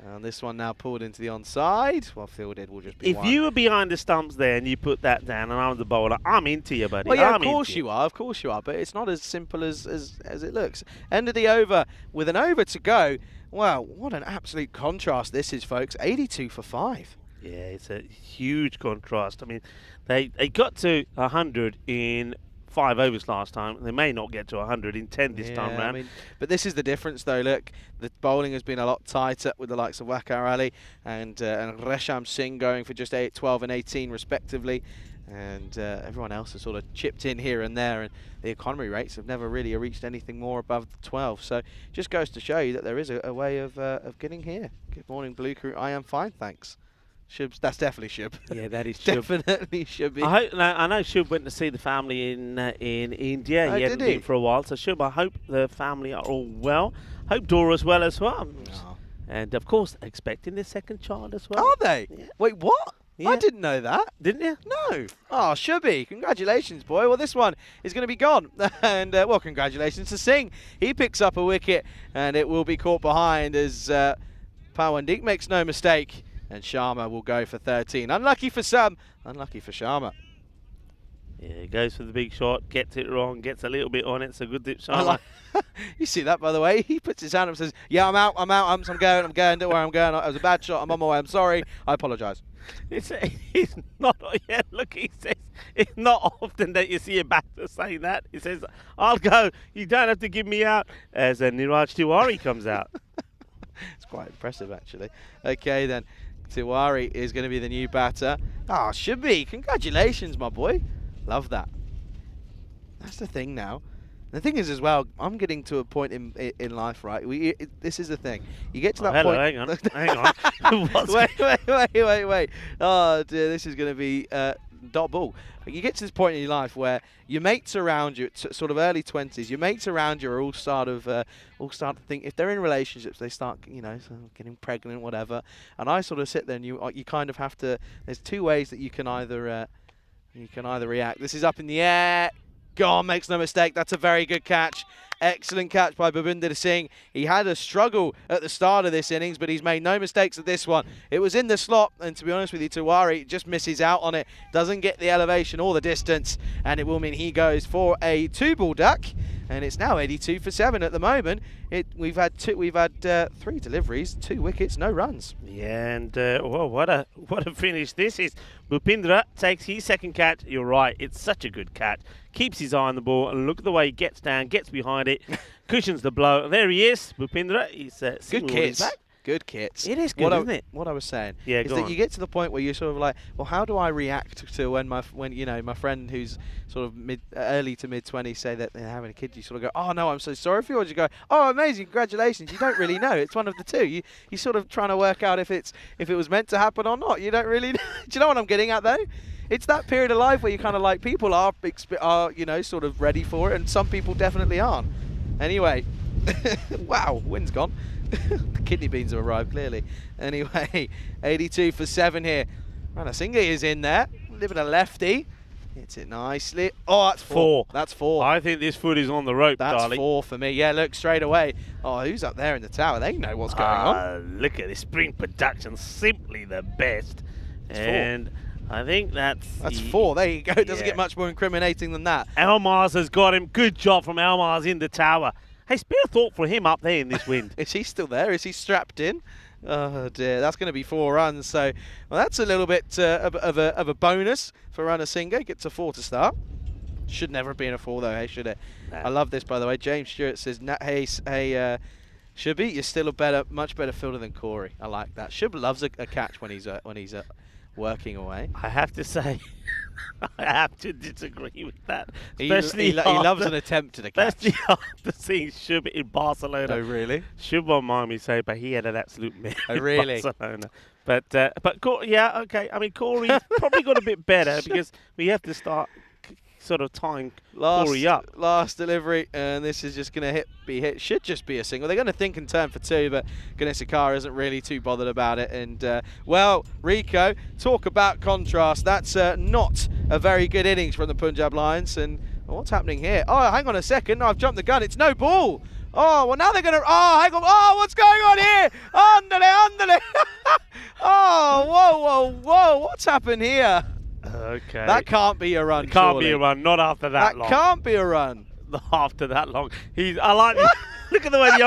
And this one now pulled into the onside. Well, fielded will just be If one. you were behind the stumps there and you put that down and I'm the bowler, I'm into you, buddy. Well, yeah, I'm of course into you are. Of course you are. But it's not as simple as it looks. End of the over with an over to go. Wow, what an absolute contrast this is, folks. 82 for 5. Yeah, it's a huge contrast. I mean, they got to 100 in 5 overs last time. They may not get to 100 in 10 this time round. I mean, but this is the difference, though. Look, the bowling has been a lot tighter with the likes of Wakar Ali and Resham Singh going for just 12 and 18 respectively. And everyone else has sort of chipped in here and there, and the economy rates have never really reached anything more above 12. So just goes to show you that there is a way of getting here. Good morning, Blue Crew. I am fine, thanks. Shubs, that's definitely Shub. Yeah, that is Shub. Definitely Shubby. I know Shub went to see the family in India. Oh, He hadn't did he? been for a while. So Shub, I hope the family are all well. Hope Dora's well as well. Oh. And of course, expecting the second child as well. Are they? Yeah. Wait, what? Yeah. I didn't know that. Didn't you? No. Oh, Shubby. Congratulations, boy. Well, this one is going to be gone. And, well, congratulations to Singh. He picks up a wicket, and it will be caught behind as Pawandik makes no mistake. And Sharma will go for 13. Unlucky for some, unlucky for Sharma. Yeah, he goes for the big shot, gets it wrong, gets a little bit on it. It's a good dip shot. I like you see that, by the way? He puts his hand up and says, yeah, I'm out, I'm going, don't worry, I'm going. It was a bad shot, I'm on my way, I'm sorry, I apologise. It's not, yeah, look, he says, it's not often that you see a batter say that. He says, I'll go, you don't have to give me out, as Niraj Tiwari comes out. It's quite impressive, actually. Okay, then. Tiwari is going to be the new batter. Ah, should be. Congratulations, my boy. Love that. That's the thing now. The thing is, as well, I'm getting to a point in life, right? This is the thing. You get to that hello, point. hang on. Wait. Oh, dear, this is going to be dot ball. You get to this point in your life where your mates around you, sort of early 20s, your mates around you are all start to think, if they're in relationships, they start, sort of getting pregnant, whatever. And I sort of sit there, and you kind of have to. There's two ways that you can either react. This is up in the air. Gone, makes no mistake. That's a very good catch. Excellent catch by Bhupinder Singh. He had a struggle at the start of this innings, but he's made no mistakes at this one. It was in the slot, and to be honest with you, Tiwari just misses out on it, doesn't get the elevation or the distance, and it will mean he goes for a 2-ball duck. And it's now 82 for 7 at the moment. We've had 3 deliveries, 2 wickets, no runs. Yeah, and well, what a finish this is. Bhupindra takes his second catch. You're right, it's such a good catch. Keeps his eye on the ball, and look at the way he gets down, gets behind it, cushions the blow. There he is, Bhupindra. He's good kits. Good kits. It is good, isn't it? What I was saying is that you get to the point where you're sort of like, well, how do I react to when my friend who's sort of early to mid 20s say that they're having a kid? You sort of go, oh no, I'm so sorry for you, or you go, oh amazing, congratulations. You don't really know. It's one of the two. You sort of trying to work out if it was meant to happen or not. You don't really know. Do you know what I'm getting at though? It's that period of life where you kind of like people are sort of ready for it, and some people definitely aren't. Anyway, wow, wind's gone. The kidney beans have arrived, clearly. Anyway, 82 for 7 here. Ranasinghe is in there. Living a lefty. Hits it nicely. Oh, that's 4. That's 4. I think this foot is on the rope, that's darling. 4 for me. Yeah, look, straight away. Oh, who's up there in the tower? They know what's going on. Look at this spring production. Simply the best. It's and 4. I think that's 4. There you go. It doesn't get much more incriminating than that. Almars has got him. Good job from Almars in the tower. Hey, spare a thought for him up there in this wind. Is he still there? Is he strapped in? Oh dear, that's going to be 4 runs. So, well, that's a little bit of a bonus for Ranasinghe. Gets a 4 to start. Should never have been a 4 though, hey, should it? No. I love this, by the way. James Stewart says, hey, Shubby, you're still much better fielder than Corey. I like that. Shub loves a catch when he's working away. I have to say, I have to disagree with that. He loves an attempted catch. Especially after seeing Shub in Barcelona. Oh, really? Shub won't mind me saying, but he had an absolute mare really? in Barcelona. But yeah, okay. I mean, Corey's probably got a bit better because we have to start sort of tying Corey up. Last delivery, and this is just going to be hit. Should just be a single. They're going to think and turn for 2, but Ganesakara isn't really too bothered about it. And well, Rico, talk about contrast. That's not a very good innings from the Punjab Lions. And what's happening here? Oh, hang on a second. I've jumped the gun. It's no ball. Oh, well, now they're going to... Oh, hang on. Oh, what's going on here? Andale. Oh, whoa. What's happened here? Okay. That can't be a run. It can't surely. be a run. Not after that long. That can't be a run. Not after that long. I like look at the way the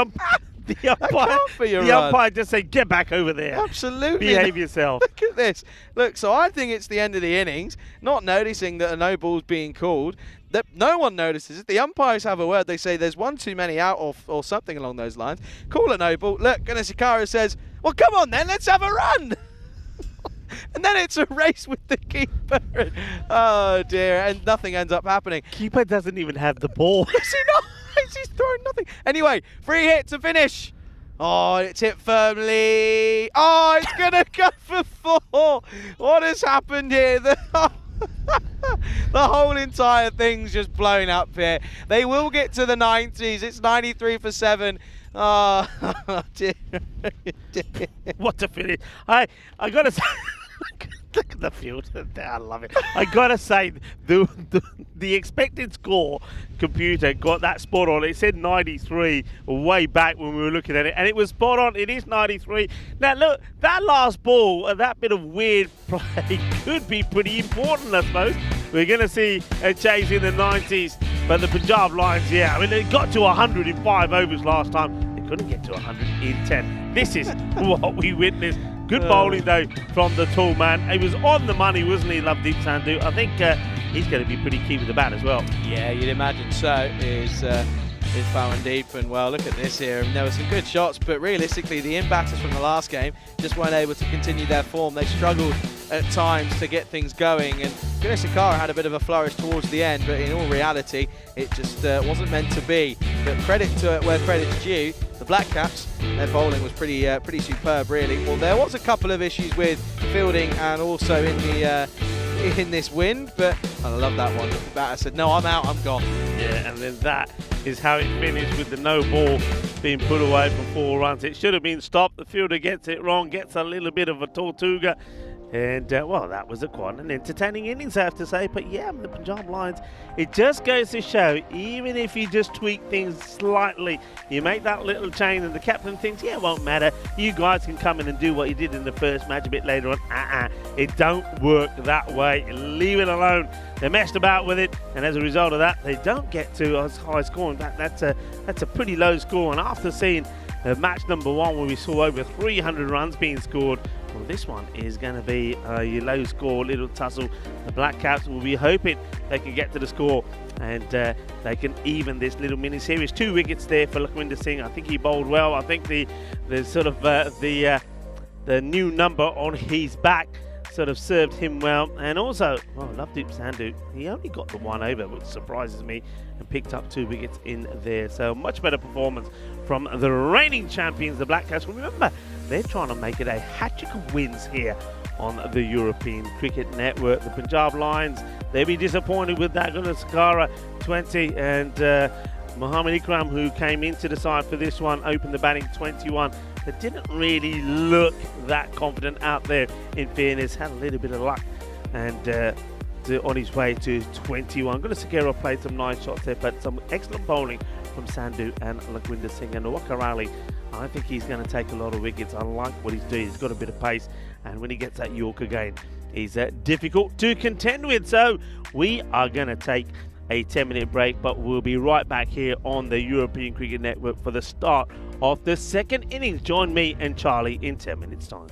umpire just say, get back over there. Absolutely. Behave yourself. Look at this. Look, so I think it's the end of the innings, not noticing that a no ball's being called. That no one notices it. The umpires have a word. They say there's one too many out or something along those lines. Call a no ball. Look, Ganesakara says, well, come on then, let's have a run. And then it's a race with the keeper. Oh dear, and nothing ends up happening. Keeper doesn't even have the ball. Is he not? He's throwing nothing. Anyway, free hit to finish. Oh, it's hit firmly. Oh, it's going to go for 4. What has happened here? The whole entire thing's just blown up here. They will get to the 90s. It's 93 for 7. Oh, dear. What a finish. I got to say, look at the field. I love it. I got to say, the expected score computer got that spot on. It said 93 way back when we were looking at it, and it was spot on. It is 93. Now, look, that last ball, that bit of weird play could be pretty important, I suppose. We're going to see a chase in the 90s, but the Punjab Lions, yeah, I mean, they got to 100 in 5 overs last time. They couldn't get to 100 in 10. This is what we witnessed. Good bowling, though, from the tall man. He was on the money, wasn't he, Lovedeep Sandhu? I think he's going to be pretty key with the bat as well. Yeah, you'd imagine so. Is Pawandeep, and well, look at this here. And there were some good shots, but realistically, the in-batters from the last game just weren't able to continue their form. They struggled at times to get things going, and Ganesakara had a bit of a flourish towards the end, but in all reality, it just wasn't meant to be. But credit to where credit's due. The Black Caps, their bowling was pretty superb, really. Well, there was a couple of issues with fielding and also in this wind, but I love that one. The batter said, no, I'm out, I'm gone. Yeah, and then that is how it finished, with the no ball being put away for 4 runs. It should have been stopped. The fielder gets it wrong, gets a little bit of a tortuga, And, well, that was quite an entertaining innings, I have to say. But, yeah, the Punjab Lions, it just goes to show, even if you just tweak things slightly, you make that little change and the captain thinks, yeah, it won't matter. You guys can come in and do what you did in the first match a bit later on. It don't work that way. Leave it alone. They messed about with it, and as a result of that, they don't get to as high score. In fact, that's a pretty low score. And after seeing match number 1 where we saw over 300 runs being scored, well, this one is going to be a low score, little tussle. The Black Caps will be hoping they can get to the score and they can even this little mini series. 2 wickets there for Lakwinder Singh. I think he bowled well. I think the sort of the new number on his back sort of served him well. And also, well, Lovedeep Sandhu, he only got the 1 over, which surprises me, and picked up 2 wickets in there. So much better performance from the reigning champions, the Black Caps. Remember, they're trying to make it a hat-trick of wins here on the European Cricket Network. The Punjab Lions, they'll be disappointed with that. Sakara 20 and Mohammad Ikram, who came into the side for this one, opened the batting 21. They didn't really look that confident out there, in fairness. Had a little bit of luck and on his way to 21. Sakara played some nice shots there, but some excellent bowling from Sandhu and Lakwinder Singh. And Wakarali, I think he's going to take a lot of wickets. I like what he's doing. He's got a bit of pace, and when he gets that York again, he's difficult to contend with. So we are going to take a 10-minute break, but we'll be right back here on the European Cricket Network for the start of the second innings. Join me and Charlie in 10 minutes time.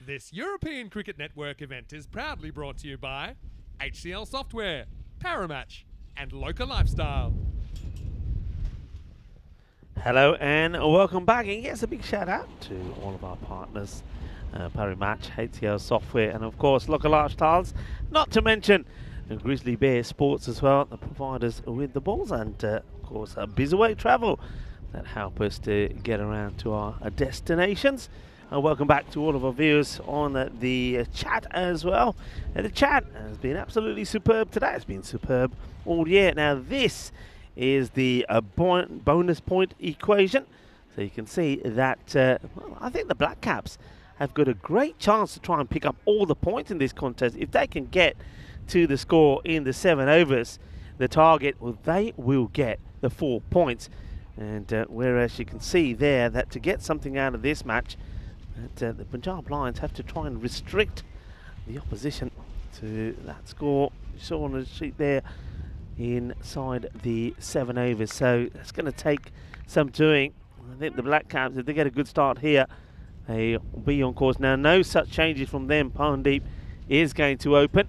This European Cricket Network event is proudly brought to you by HCL Software, Paramatch, and Local Lifestyle. Hello and welcome back, and yes, a big shout out to all of our partners, Paramatch, HCL Software, and of course Local Lifestyles, not to mention Grizzly Bear Sports as well, the providers with the balls, and of course Bizaway Travel that help us to get around to our destinations. Welcome back to all of our viewers on the chat as well. The chat has been absolutely superb today. It's been superb all year. Now this is the bonus point equation. So you can see that well, I think the Black Caps have got a great chance to try and pick up all the points in this contest. If they can get to the score in the 7 overs, the target, well, they will get the 4 points. And whereas you can see there that to get something out of this match, the Punjab Lions have to try and restrict the opposition to that score. You saw on the sheet there inside the 7 overs. So it's going to take some doing. I think the Black Caps, if they get a good start here, they will be on course. Now, no such changes from them. Pandeep is going to open.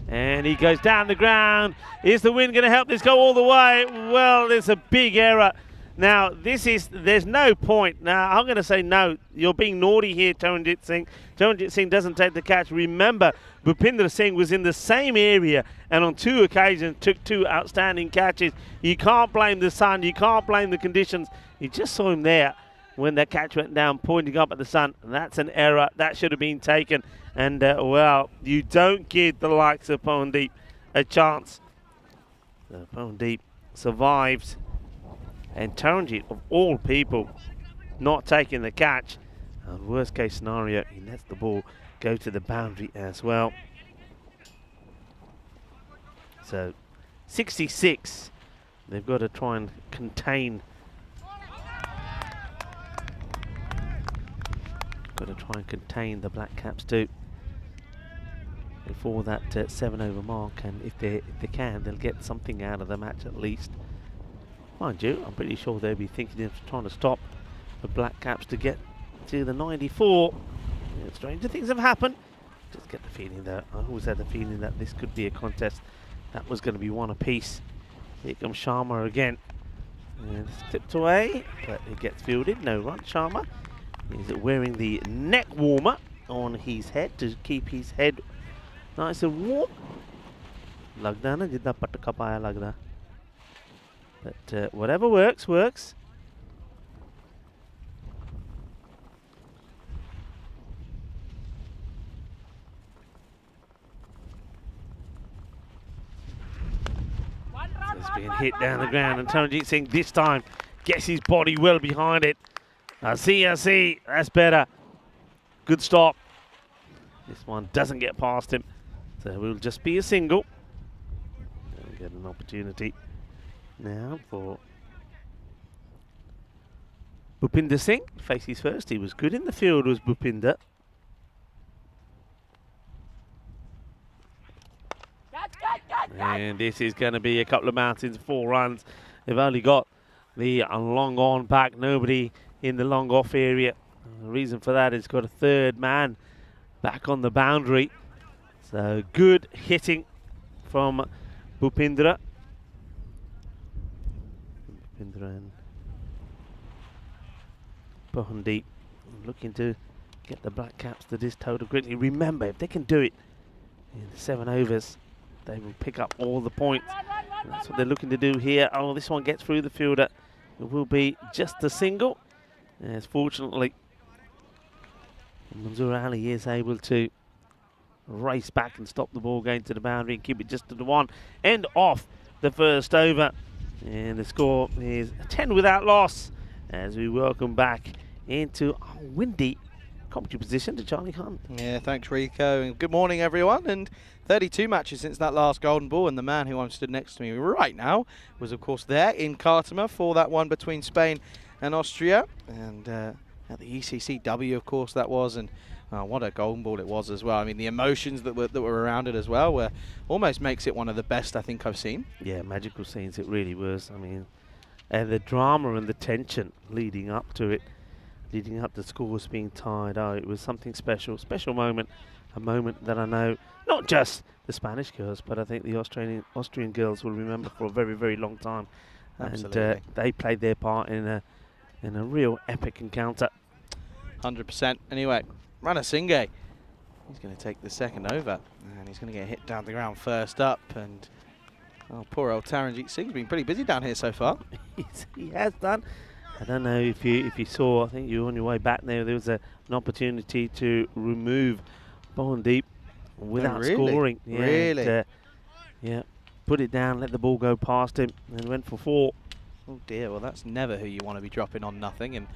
And he goes down the ground. Is the wind going to help this go all the way? Well, there's a big error. Now, there's no point. Now, I'm going to say no. You're being naughty here, Taranjit Singh. Taranjit Singh doesn't take the catch. Remember, Bhupinder Singh was in the same area and on 2 occasions took 2 outstanding catches. You can't blame the sun. You can't blame the conditions. You just saw him there when that catch went down, pointing up at the sun. And that's an error. That should have been taken. And, well, you don't give the likes of Pandeep a chance. Pandeep survives. And Taranjit, of all people, not taking the catch. Worst case scenario, he lets the ball go to the boundary as well. So 66, they've got to try and contain. Got to try and contain the Black Caps too before that 7 over mark, and if they can, they'll get something out of the match at least. Mind you, I'm pretty sure they'll be thinking of trying to stop the Black Caps to get to the 94. Stranger things have happened. Just get the feeling that I always had the feeling that this could be a contest that was going to be one apiece. Here comes Sharma again. And it's clipped away, but it gets fielded. No run, Sharma. He's wearing the neck warmer on his head to keep his head nice and warm. लगदा ना जितना पटका पाया लगदा. But whatever works, works. It's being hit down the ground, and Taranjit Singh this time gets his body well behind it. I see, that's better. Good stop. This one doesn't get past him, so it will just be a single. And get an opportunity now for Bhupinder Singh. Faces first, he was good in the field, was Bhupinder. And this is going to be a couple of mountains, 4 runs. They've only got the long on back, nobody in the long off area. The reason for that is got a third man back on the boundary. So good hitting from Bhupindra. Bhupindra and Pahandeep looking to get the Black Caps to this total quickly. Remember, if they can do it in the 7 overs, they will pick up all the points. And that's what they're looking to do here. Oh, this one gets through the fielder. It will be just a single. As fortunately, Manzoor Ali is able to race back and stop the ball going to the boundary and keep it just to the 1. End off the first over. And the score is 10 without loss as we welcome back into a windy commentary position to Charlie Hunt. Yeah, thanks Rico, and good morning everyone. And 32 matches since that last golden ball, and the man who I'm stood next to me right now was of course there in Khartoum for that one between Spain and Austria, and at the ECCW of course that was, and what a golden ball it was as well. I mean, the emotions that were around it as well were almost makes it one of the best I think I've seen. Yeah, magical scenes it really was. I mean, the drama and the tension leading up to it, leading up to scores being tied. Oh, it was something special, special moment, a moment that I know not just the Spanish girls, but I think the Austrian girls will remember for a very, very long time. Absolutely. And they played their part in a real epic encounter. 100%. Anyway, Ranasinghe, he's going to take the second over, and he's going to get hit down the ground first up. And oh, poor old Taranjit Singh's been pretty busy down here so far. He has done. I don't know if you saw, I think you were on your way back there was an opportunity to remove Bohandeep without scoring. Yeah, Really? And, yeah, put it down, let the ball go past him, and went for 4. Oh dear, well that's never who you want to be dropping on nothing, and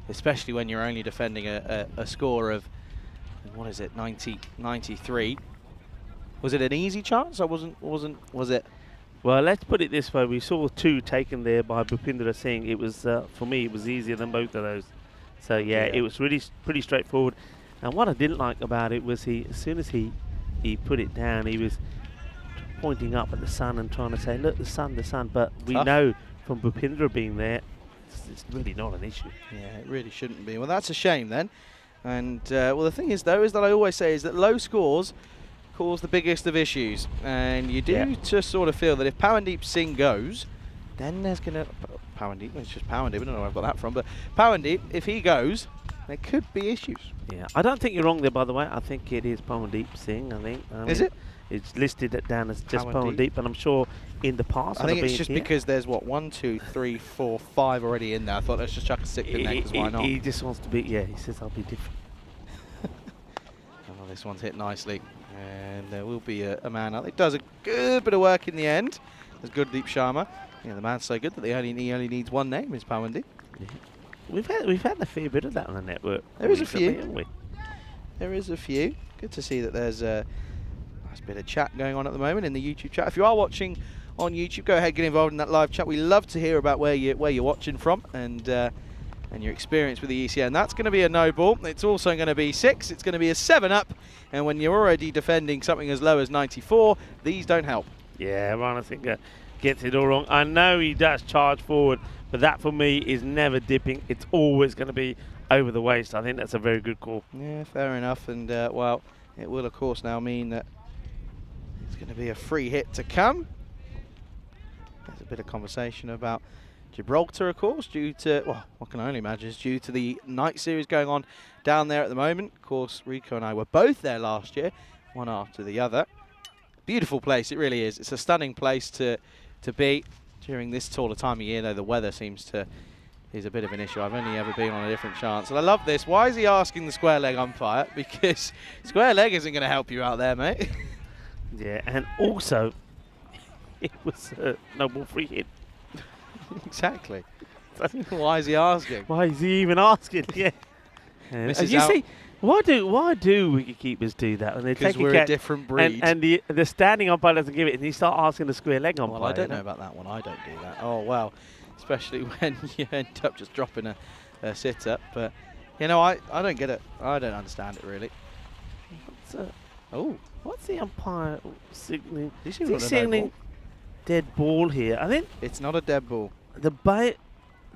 especially when you're only defending a score of, what is it, 93. Was it an easy chance, or was it? Well, let's put it this way. We saw 2 taken there by Bhupinder Singh. It was, for me, it was easier than both of those. So, yeah, it was really pretty straightforward. And what I didn't like about it was as soon as he put it down, he was pointing up at the sun and trying to say, look, the sun. But we know from Bhupinder being there, it's really not an issue. Yeah, it really shouldn't be. Well, that's a shame then. And, well, the thing is, though, is that I always say is that low scores cause the biggest of issues, and you do just sort of feel that if Pawandeep Singh goes, then there's going to Pawandeep, it's just Pawandeep, I don't know where I've got that from, but Pawandeep, if he goes, there could be issues. Yeah, I don't think you're wrong there, by the way. I think it is Pawandeep Singh, I think. Is it? It's listed down as just Pawandeep, but I'm sure in the past. I think it's just because there's, what, 1, 2, 3, 4, 5 already in there. I thought let's just chuck a 6th in there, because why not? He just wants to be, he says I'll be different. Oh, this one's hit nicely. And there will be a man out. It does a good bit of work in the end. There's Gurdeep Sharma. Yeah, the man's so good that he only needs one name, is Pawandeep. Yeah. We've had a fair bit of that on the network. There is a few. Haven't we? There is a few. Good to see that there's a nice bit of chat going on at the moment in the YouTube chat. If you are watching on YouTube, go ahead, get involved in that live chat. We love to hear about where you're watching from and your experience with the ECS. And that's going to be a no ball. It's also going to be 6. It's going to be a 7 up. And when you're already defending something as low as 94, these don't help. Yeah, Ranasinghe gets it all wrong. I know he does charge forward, but that for me is never dipping. It's always going to be over the waist. I think that's a very good call. Yeah, fair enough. And, well, it will, of course, now mean that it's going to be a free hit to come. There's a bit of conversation about Gibraltar, of course, due to, well, what can I only imagine is due to the night series going on down there at the moment. Of course, Rico and I were both there last year, one after the other. Beautiful place, it really is. It's a stunning place to be during this sort of time of year, though the weather is a bit of an issue. I've only ever been on a different chance. And I love this. Why is he asking the square leg umpire? Because square leg isn't going to help you out there, mate. Yeah, and also, it was a no ball free hit. Exactly. Why is he asking? Why is he even asking? Yeah. And you see, why do wicketkeepers do that when they take we're a different breed? And the standing umpire doesn't give it, and you start asking the square leg umpire. Well, I don't know about that one. I don't do that. Oh well, especially when you end up just dropping a sit up. But you know, I don't get it. I don't understand it really. What's the umpire signaling? Is he signaling dead ball here? I think it's not a dead ball.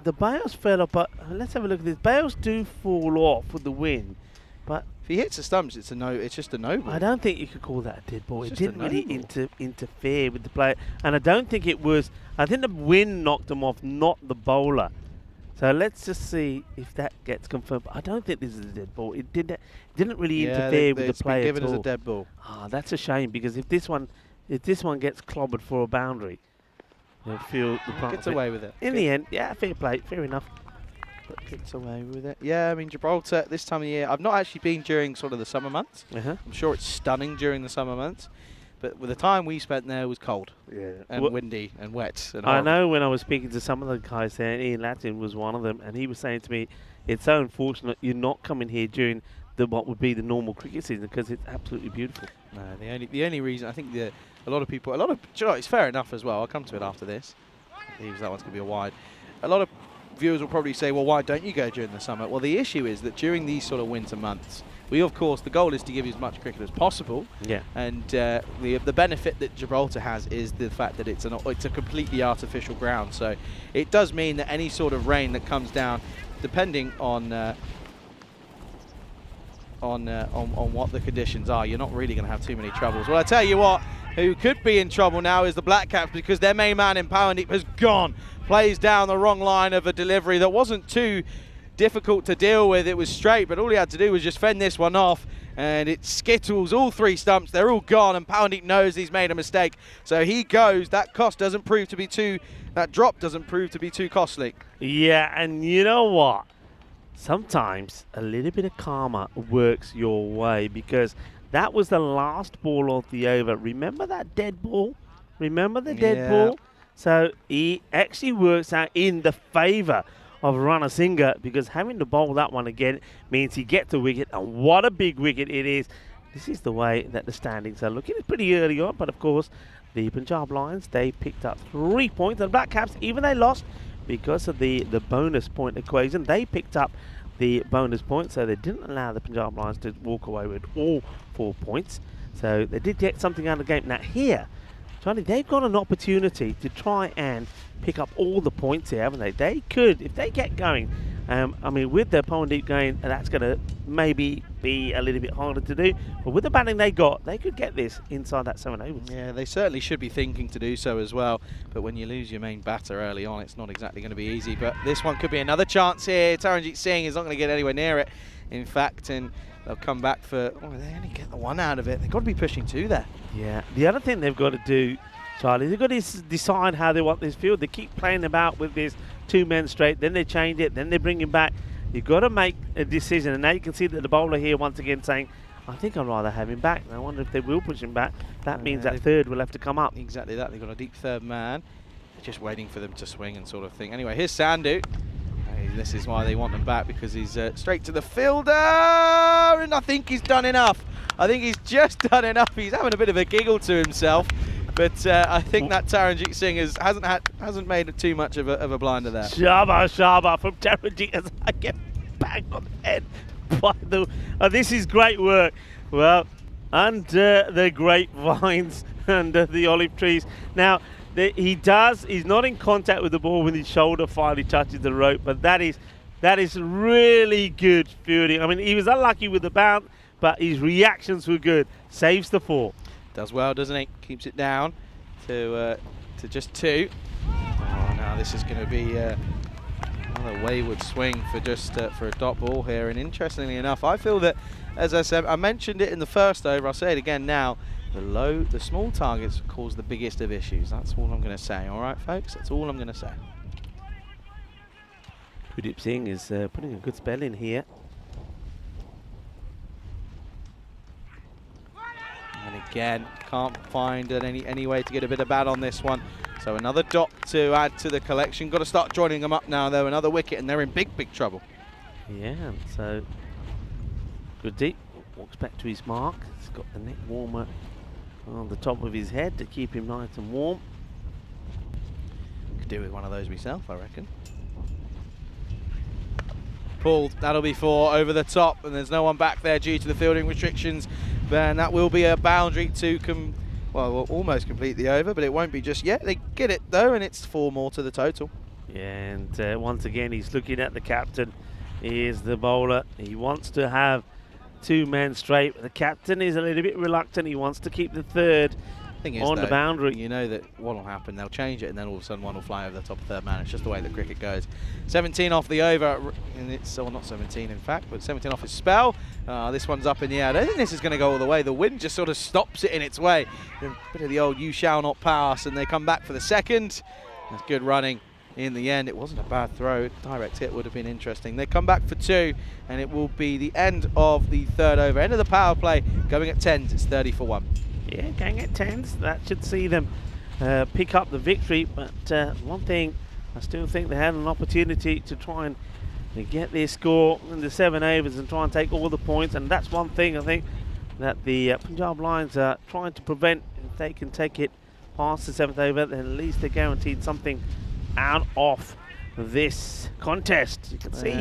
The bails fell off, but let's have a look at this. Bails do fall off with the wind, but if he hits the stumps, it's just a no ball. I don't think you could call that a dead ball. It's It just didn't a no really ball. interfere with the player, and I don't think it was. I think the wind knocked him off, not the bowler. So let's just see if that gets confirmed. I don't think this is a dead ball. It didn't really interfere with the player given at all. as a dead ball. Ah, that's a shame, because if this one gets clobbered for a boundary, they'll feel the brunt Gets of it. away with it. In the end, yeah, fair play, fair enough. But gets away with it. Yeah, I mean, Gibraltar this time of year, I've not actually been during sort of the summer months. Uh-huh. I'm sure it's stunning during the summer months. But with the time we spent there, it was cold and windy and wet. And I know when I was speaking to some of the guys there, Ian Latin was one of them, and he was saying to me, it's so unfortunate you're not coming here during what would be the normal cricket season, because it's absolutely beautiful. No, the only reason, I think a lot of do you know, it's fair enough as well. I'll come to it after this. That one's going to be a wide. A lot of viewers will probably say, well, why don't you go during the summer? Well, the issue is that during these sort of winter months, the goal is to give you as much cricket as possible. Yeah. And the benefit that Gibraltar has is the fact that it's a completely artificial ground. So it does mean that any sort of rain that comes down, depending on what the conditions are, you're not really going to have too many troubles. Well, I tell you what, who could be in trouble now is the Black Caps, because their main man in Powerdeep has gone. Plays down the wrong line of a delivery that wasn't too difficult to deal with. It was straight, but all he had to do was just fend this one off, and it skittles all three stumps. They're all gone, and Powerdeep knows he's made a mistake, so he goes. That drop doesn't prove to be too costly. Yeah, and you know what? Sometimes a little bit of karma works your way, because that was the last ball of the over. Remember that dead ball? Remember the dead ball? So he actually works out in the favour of Ranasinghe, because having to bowl that one again means he gets a wicket, and what a big wicket it is. This is the way that the standings are looking. It's pretty early on, but of course the Punjab Lions, they picked up 3 points. The Black Caps, even they lost because of the bonus point equation, they picked up the bonus point, so they didn't allow the Punjab Lions to walk away with all 4 points. So they did get something out of the game. Now here, Charlie, they've got an opportunity to try and pick up all the points here, haven't they? They could, if they get going. I mean, with their Powerdeep going, that's going to maybe be a little bit harder to do. But with the batting they got, they could get this inside that 7 overs. Yeah, they certainly should be thinking to do so as well. But when you lose your main batter early on, it's not exactly going to be easy. But this one could be another chance here. Taranjeet Singh is not going to get anywhere near it, in fact. And they'll come back for, they only get the 1 out of it. They've got to be pushing 2 there. Yeah, the other thing they've got to do, Charlie, they've got to decide how they want this field. They keep playing about with this 2 men straight, then they change it, then they bring him back. You've got to make a decision, and now you can see that the bowler here once again saying, I think I'd rather have him back. And I wonder if they will push him back. That means that third will have to come up. Exactly that. They've got a deep third man. They're just waiting for them to swing and sort of thing. Anyway, here's Sandhu. This is why they want him back, because he's straight to the fielder, and I think he's done enough. I think he's just done enough. He's having a bit of a giggle to himself, but I think that Taranjeet Singh hasn't made too much of a blinder there. Shaba from Taranjeet as I get banged on the head by the. This is great work. Well, under the grapevines, under the olive trees. Now, he's not in contact with the ball when his shoulder finally touches the rope, but that is really good fielding. I mean, he was unlucky with the bounce, but his reactions were good. Saves the 4. Does well, doesn't he? Keeps it down to just 2. Oh, now this is going to be another wayward swing for just for a dot ball here. And interestingly enough, I feel that, as I said, I mentioned it in the first over, I'll say it again now, the small targets cause the biggest of issues. That's all I'm going to say. All right, folks. That's all I'm going to say. Pudip Singh is putting a good spell in here. And again, can't find any way to get a bit of bat on this one. So another dot to add to the collection. Got to start joining them up now, though. Another wicket, and they're in big trouble. Yeah, so good deep. Walks back to his mark. He's got the neck warmer on the top of his head to keep him nice and warm. Could do with one of those myself, I reckon. Pulled. That'll be 4 over the top, and there's no one back there due to the fielding restrictions. And that will be a boundary to we'll almost complete the over, but it won't be just yet. They get it though, and it's 4 more to the total. Yeah, and once again he's looking at the captain. Here's the bowler. He wants to have 2 men straight. The captain is a little bit reluctant. He wants to keep the third on the boundary. You know that what will happen, they'll change it, and then all of a sudden one will fly over the top of third man. It's just the way that cricket goes. 17 off the over, and it's not 17 in fact, but 17 off his spell. This one's up in the air. I don't think this is going to go all the way. The wind just sort of stops it in its way. A bit of the old "you shall not pass," and they come back for the second. That's good running. In the end, it wasn't a bad throw. Direct hit would have been interesting. They come back for 2, and it will be the end of the third over. End of the power play, going at 10s. It's 30 for 1. Yeah, going at 10s. That should see them pick up the victory. But one thing, I still think they had an opportunity to try and get their score in the 7 overs and try and take all the points. And that's one thing I think that the Punjab Lions are trying to prevent. If they can take it past the 7th over, then at least they're guaranteed something out of this contest. You can see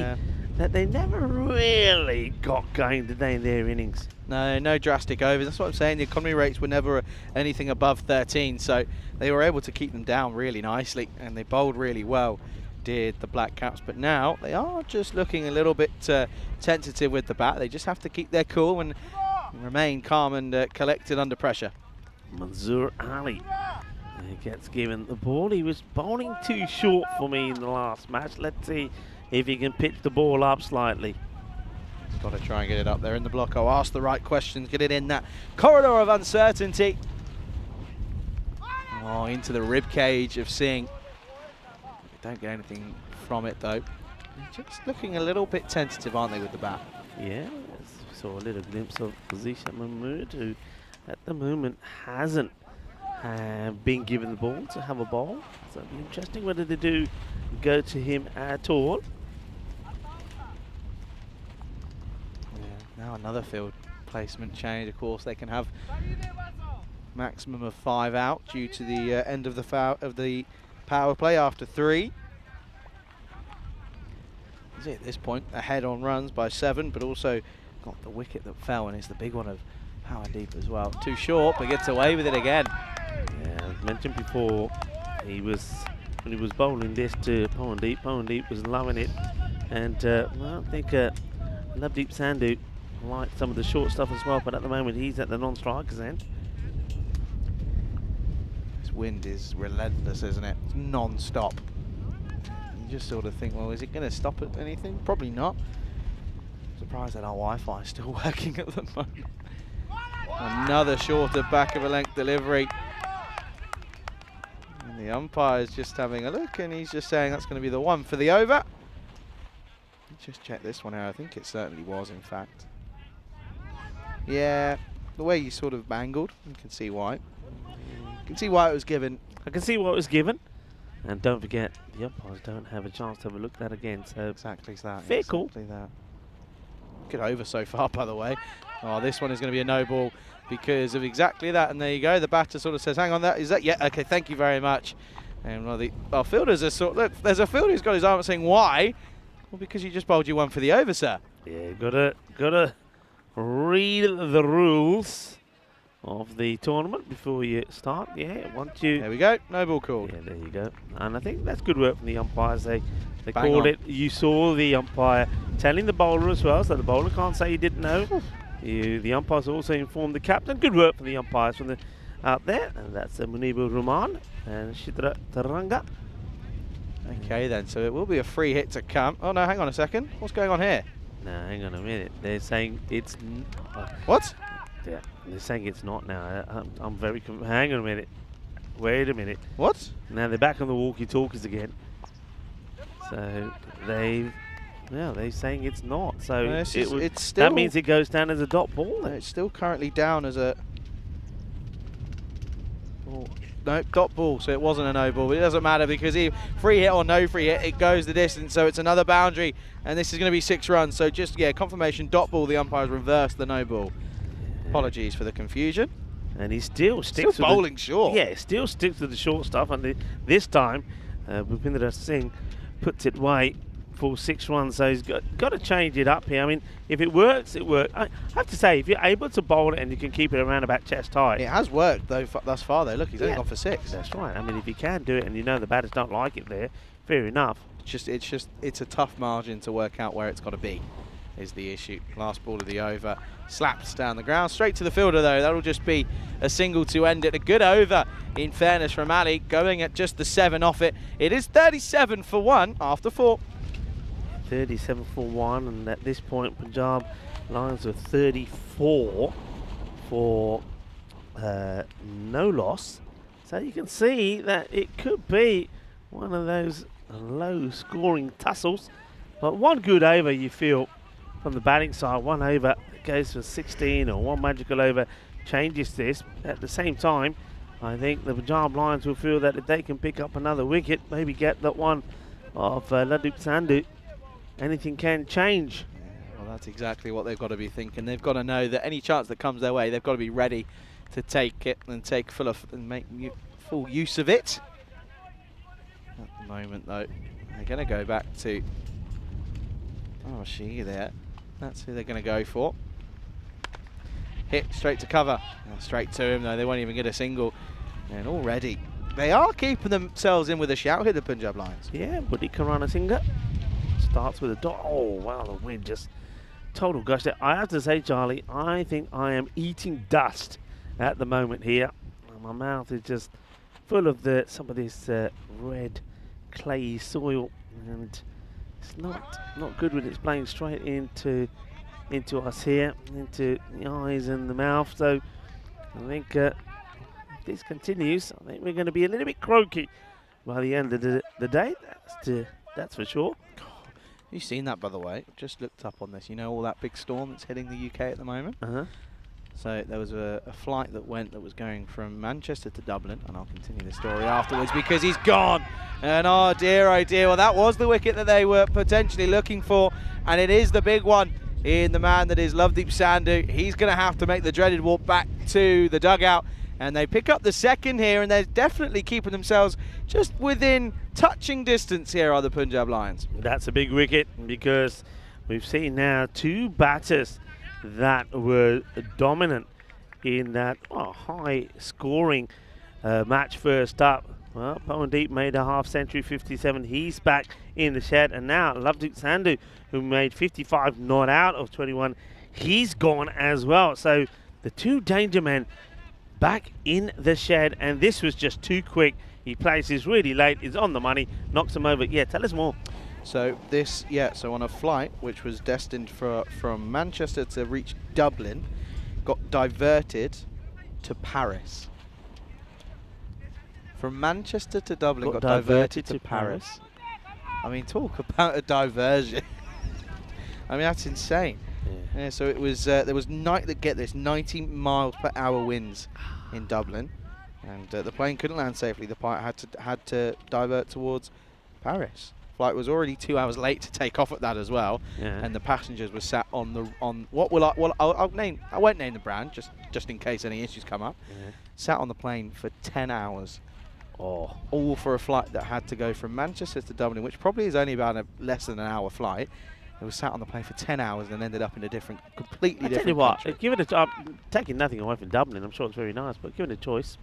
that they never really got going, did they, in their innings? No drastic overs. That's what I'm saying. The economy rates were never anything above 13, so they were able to keep them down really nicely, and they bowled really well, did the Black Caps. But now they are just looking a little bit tentative with the bat. They just have to keep their cool and remain calm and collected under pressure. Manzoor Ali. He gets given the ball. He was bowling too short for me in the last match. Let's see if he can pitch the ball up slightly. He's got to try and get it up there in the block. I'll ask the right questions, get it in that corridor of uncertainty. Oh, into the rib cage of Singh. Don't get anything from it though. They're just looking a little bit tentative, aren't they, with the bat? Yeah, saw a little glimpse of Zisha Mahmood, who at the moment hasn't been given the ball to have a bowl. So it'll be interesting whether they do go to him at all. Yeah, now another field placement change. Of course, they can have maximum of 5 out due to the end of the power play after 3. At this point, ahead on runs by 7, but also got the wicket that fell, and is the big one of power deep as well. Too short, but gets away with it again. Yeah, as mentioned before, when he was bowling this to Pawandeep was loving it, and well, I think Lovedeep Sandhu liked some of the short stuff as well, but at the moment he's at the non-strikers end. This wind is relentless, isn't it? It's non-stop. You just sort of think, well, is it going to stop at anything? Probably not. Surprised that our Wi-Fi is still working at the moment. Another shorter back of a length delivery. And the umpire's just having a look, and he's just saying that's going to be the one for the over. Let's just check this one out. I think it certainly was, in fact. Yeah, the way he sort of mangled, you can see why. You can see why it was given. I can see what was given. And don't forget, the umpires don't have a chance to have a look at that again. So exactly that. Fair call. Exactly that. Good over so far, by the way. Oh, this one is going to be a no ball because of exactly that. And there you go. The batter sort of says, hang on, is that? Yeah, okay, thank you very much. And one of the fielders are look, there's a fielder who's got his arm up saying, why? Well, because you just bowled you one for the over, sir. Yeah, gotta read the rules of the tournament before you start. Yeah, once you... There we go, no ball called. Yeah, there you go. And I think that's good work from the umpires. They Bang called on. it. You saw the umpire telling the bowler as well, so the bowler can't say he didn't know. The umpires also informed the captain. Good work from the umpires from out there. And that's Munibur Rahman and Shidra Taranga. Okay then, so it will be a free hit to come. Oh no, hang on a second. What's going on here? No, hang on a minute. They're saying it's... What? Yeah, they're saying it's not now. I'm very. Hang on a minute. Wait a minute. What? Now they're back on the walkie-talkies again. So they're saying it's not. So No, it's still. that means it goes down as a dot ball. No, it's still currently down as a. Oh, no, dot ball. So it wasn't a no ball, but it doesn't matter because free hit or no free hit, it goes the distance. So it's another boundary, and this is going to be 6 runs. So just confirmation. Dot ball. The umpires reversed the no ball. Apologies for the confusion. And he still bowling short. Yeah, still sticks to the short stuff. And this time, Bhupinder Singh puts it away for 6 runs. So he's got to change it up here. I mean, if it works, it works. I have to say, if you're able to bowl it and you can keep it around about chest high. It has worked though thus far though. Look, he's only gone for 6. That's right. I mean, if you can do it and you know the batters don't like it there, fair enough. It's a tough margin to work out where it's got to be. Is the issue. Last ball of the over. Slaps down the ground. Straight to the fielder though. That'll just be a single to end it. A good over in fairness from Ali. Going at just the 7 off it. It is 37 for 1 after 4. 37 for 1, and at this point Punjab Lions are 34 for no loss. So you can see that it could be one of those low scoring tussles. But one good over you feel from the batting side, one over goes for 16 or one magical over changes this. At the same time, I think the Punjab Lions will feel that if they can pick up another wicket, maybe get that one of Ladip Sandhu, anything can change. Well, that's exactly what they've got to be thinking. They've got to know that any chance that comes their way, they've got to be ready to take it and make full use of it. At the moment, though, they're going to go back to. Oh, she there. That's who they're going to go for. Hit straight to cover. Straight to him, though. They won't even get a single. And already, they are keeping themselves in with a shout here, the Punjab Lions. Yeah, Buddy Karana Singha starts with a dot. Oh, wow, the wind just total gush there. I have to say, Charlie, I think I am eating dust at the moment here. My mouth is just full of some of this red clayey soil, and it's not good when it's playing straight into us here, into the eyes and the mouth. So I think if this continues, I think we're going to be a little bit croaky by the end of the day. That's for sure. You've seen that, by the way. Just looked up on this. You know all that big storm that's hitting the UK at the moment? So there was a flight that was going from Manchester to Dublin, and I'll continue the story afterwards because he's gone. And oh dear, well that was the wicket that they were potentially looking for, and it is the big one in the man that is Lovedeep Sandhu. He's going to have to make the dreaded walk back to the dugout, and they pick up the second here, and they're definitely keeping themselves just within touching distance here are the Punjab Lions. That's a big wicket because we've seen now 2 batters that were dominant in that high scoring match first up. Well, Pawandeep made a half century, 57. He's back in the shed, and now Lovedeep Sandhu, who made 55 not out of 21, he's gone as well. So the 2 danger men back in the shed, and this was just too quick. He places really late, is on the money, knocks him over. Yeah, tell us more. So so on a flight which was destined from Manchester to reach Dublin, got diverted to Paris. From Manchester to Dublin, got diverted to Paris. I mean, talk about a diversion. I mean, that's insane. Yeah, so it was there was 90 miles per hour winds in Dublin, and the plane couldn't land safely. The pilot had to divert towards Paris. Flight was already 2 hours late to take off at that as well, and the passengers were sat on what will I won't name the brand just in case any issues come up. Sat on the plane for 10 hours. All for a flight that had to go from Manchester to Dublin, which probably is only about less than an hour flight. They were sat on the plane for 10 hours and ended up in a completely different I tell you what, country. give it I'm taking nothing away from Dublin. I'm sure it's very nice, but given a choice.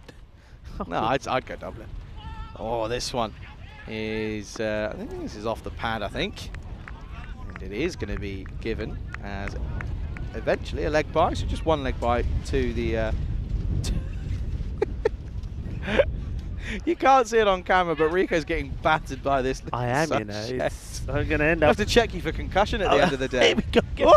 No, I'd go Dublin. Oh, this one is, I think this is off the pad, I think. And it is going to be given as eventually a leg bye, so just one leg bye to the... You can't see it on camera, but Rico's getting battered by this. I am, you know. I'm going to end I up. have to check you for concussion at the end of the day. Here we go.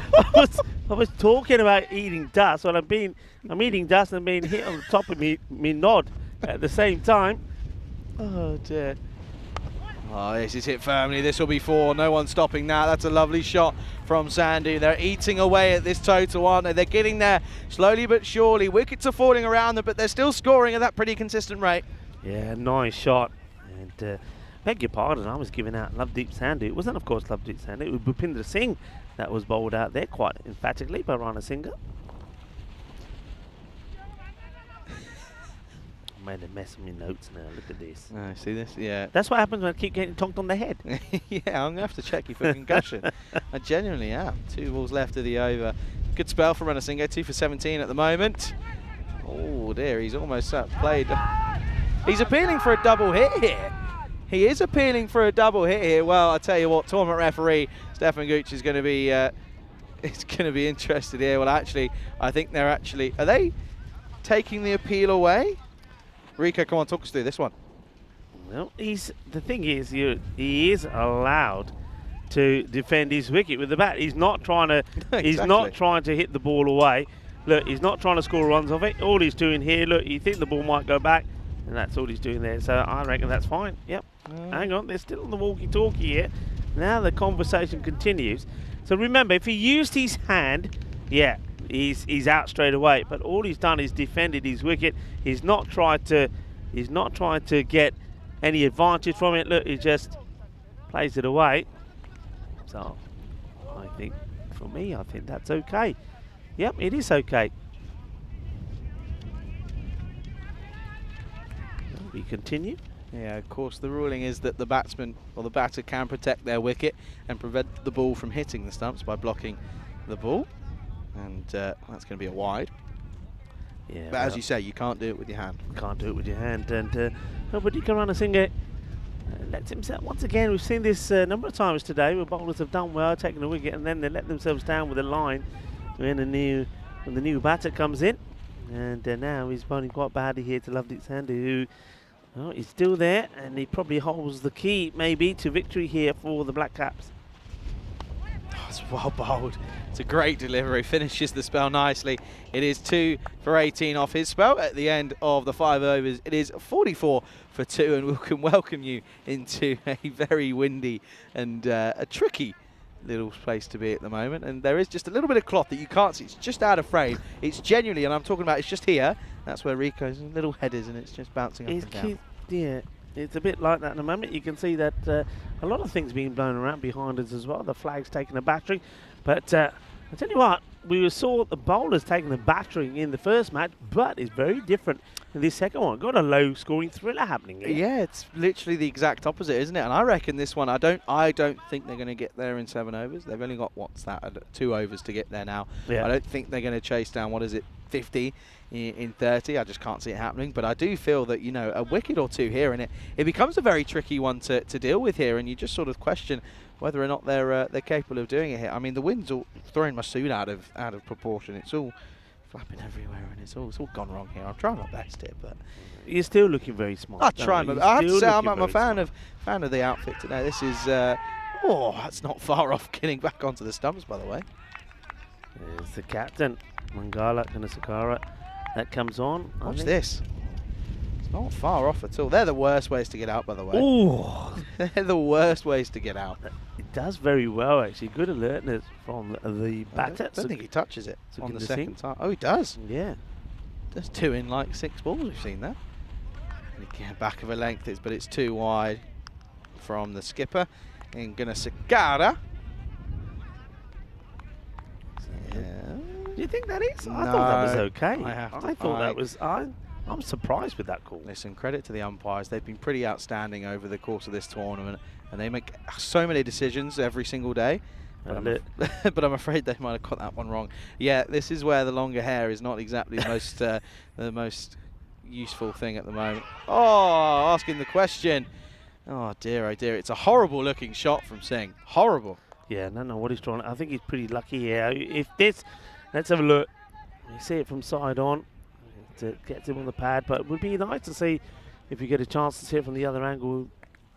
I was talking about eating dust. Well, I'm eating dust and being hit on the top of me nod at the same time. Oh dear. Oh, this is hit firmly. This will be 4. No one's stopping now. That's a lovely shot from Sandu. They're eating away at this total, aren't they? They're getting there slowly but surely. Wickets are falling around them, but they're still scoring at that pretty consistent rate. Yeah, nice shot. And beg your pardon, I was giving out Lovedeep Sandhu. It wasn't, of course, Lovedeep Sandhu. It was Bhupinder Singh that was bowled out there quite emphatically by Rana Singha. I made a mess of my notes now. Look at this. Oh, see this? Yeah. That's what happens when I keep getting tonked on the head. Yeah, I'm going to have to check you for concussion. I genuinely am. 2 balls left of the over. Good spell from Rana Singha. 2 for 17 at the moment. Oh, dear. He's almost played. He's appealing for a double hit here. He is appealing for a double hit here. Well, I tell you what, tournament referee Stefan Gooch is going to be interested here. Well, actually, I think they're actually. Are they taking the appeal away? Rico, come on, talk us through this one. Well, the thing is, he is allowed to defend his wicket with the bat. He's not trying to. Exactly. He's not trying to hit the ball away. Look, he's not trying to score runs off it. All he's doing here, look, you think the ball might go back, and that's all he's doing there. So I reckon that's fine. Yep. Hang on, they're still on the walkie-talkie here. Now the conversation continues. So remember, if he used his hand, yeah, he's out straight away. But all he's done is defended his wicket. He's not tried to get any advantage from it. Look, he just plays it away. So I think, for me, I think that's okay. Yep, it is okay. We continue. Yeah, of course, the ruling is that the batsman or the batter can protect their wicket and prevent the ball from hitting the stumps by blocking the ball. And that's going to be a wide. Yeah, but as you say, you can't do it with your hand. Can't do it with your hand. And nobody can run a singer. Lets himself, once again, we've seen this a number of times today where bowlers have done well, taking a wicket, and then they let themselves down with a line when the new batter comes in. And now he's bowling quite badly here to Lovedeep Sandhu, who, well, he's still there, and he probably holds the key, maybe, to victory here for the Black Caps. Oh, it's well bowled. It's a great delivery. Finishes the spell nicely. It is 2 for 18 off his spell at the end of the 5 overs. It is 44 for 2, and we can welcome you into a very windy and a tricky little place to be at the moment. And there is just a little bit of cloth that you can't see. It's just out of frame. It's genuinely, and I'm talking about, it's just here. That's where Rico's little head is, and it's just bouncing up and down. Yeah, it's a bit like that in a moment. You can see that a lot of things being blown around behind us as well. The flag's taking a battering. But I tell you what, we saw the bowlers taking the battering in the first match, but it's very different in this second one. Got a low-scoring thriller happening here. Yeah, it's literally the exact opposite, isn't it? And I reckon this one, I don't think they're going to get there in 7 overs. They've only got, 2 overs to get there now. Yeah. I don't think they're going to chase down, 50 in 30. I just can't see it happening. But I do feel that, a wicket or 2 here, and it becomes a very tricky one to deal with here, and you just sort of question whether or not they're capable of doing it here. I mean, the wind's all throwing my suit out of proportion. It's all flapping everywhere, and it's all gone wrong here. I'm trying my best here, but you're still looking very smart. I have to say, I'm a fan of the outfit today. This is that's not far off getting back onto the stumps, by the way. There's the captain, Mangala Kanasakara. That comes on. Watch this. It's not far off at all. They're the worst ways to get out, by the way. Oh, they're the worst ways to get out. It does very well, actually. Good alertness from the batter. I don't think he touches it on the second time. time. Oh, he does. Yeah. There's 2 in like 6 balls. We've seen that. And again, back of a length, but it's too wide from the skipper. And Gunasakara. Yeah. Do you think that is? No, I thought that was okay. I thought that was. I'm surprised with that call. Listen, credit to the umpires. They've been pretty outstanding over the course of this tournament, and they make so many decisions every single day. But I'm afraid they might have got that one wrong. Yeah, this is where the longer hair is not exactly the most useful thing at the moment. Oh, asking the question. Oh dear, it's a horrible looking shot from Singh. Horrible. Yeah, no, what he's trying. I think he's pretty lucky here. If this, let's have a look. You see it from side on. It gets him on the pad, but it would be nice to see if you get a chance to see it from the other angle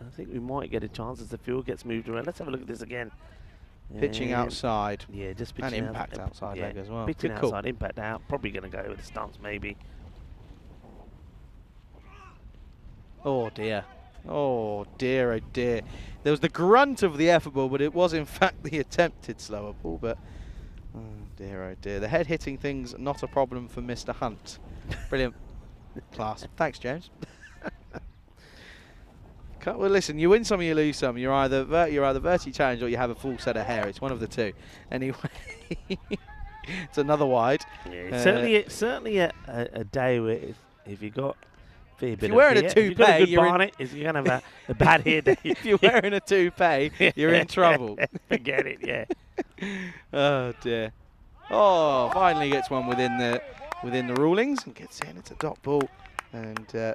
I think we might get a chance as the field gets moved around. Let's have a look at this again. Pitching outside. Yeah, just pitching And impact outside leg as well. Pitching Good call. outside, impact out. Probably going to go with the stance maybe. Oh dear. Oh dear, oh dear. There was the grunt of the effort ball, but it was in fact the attempted slower ball. But oh dear, oh dear. The head hitting thing's not a problem for Mr. Hunt. Brilliant. Class. Thanks, James. Well, listen, you win some or you lose some. You're either vertically challenged or you have a full set of hair. It's one of the two. Anyway, it's another wide. Yeah, it's certainly a day where if you got if you're wearing a toupee, you're going to have a bad hair day. If you're wearing a toupee, you're in trouble. Forget it, yeah. Oh dear. Oh, finally gets one within the rulings and gets in. It's a dot ball. And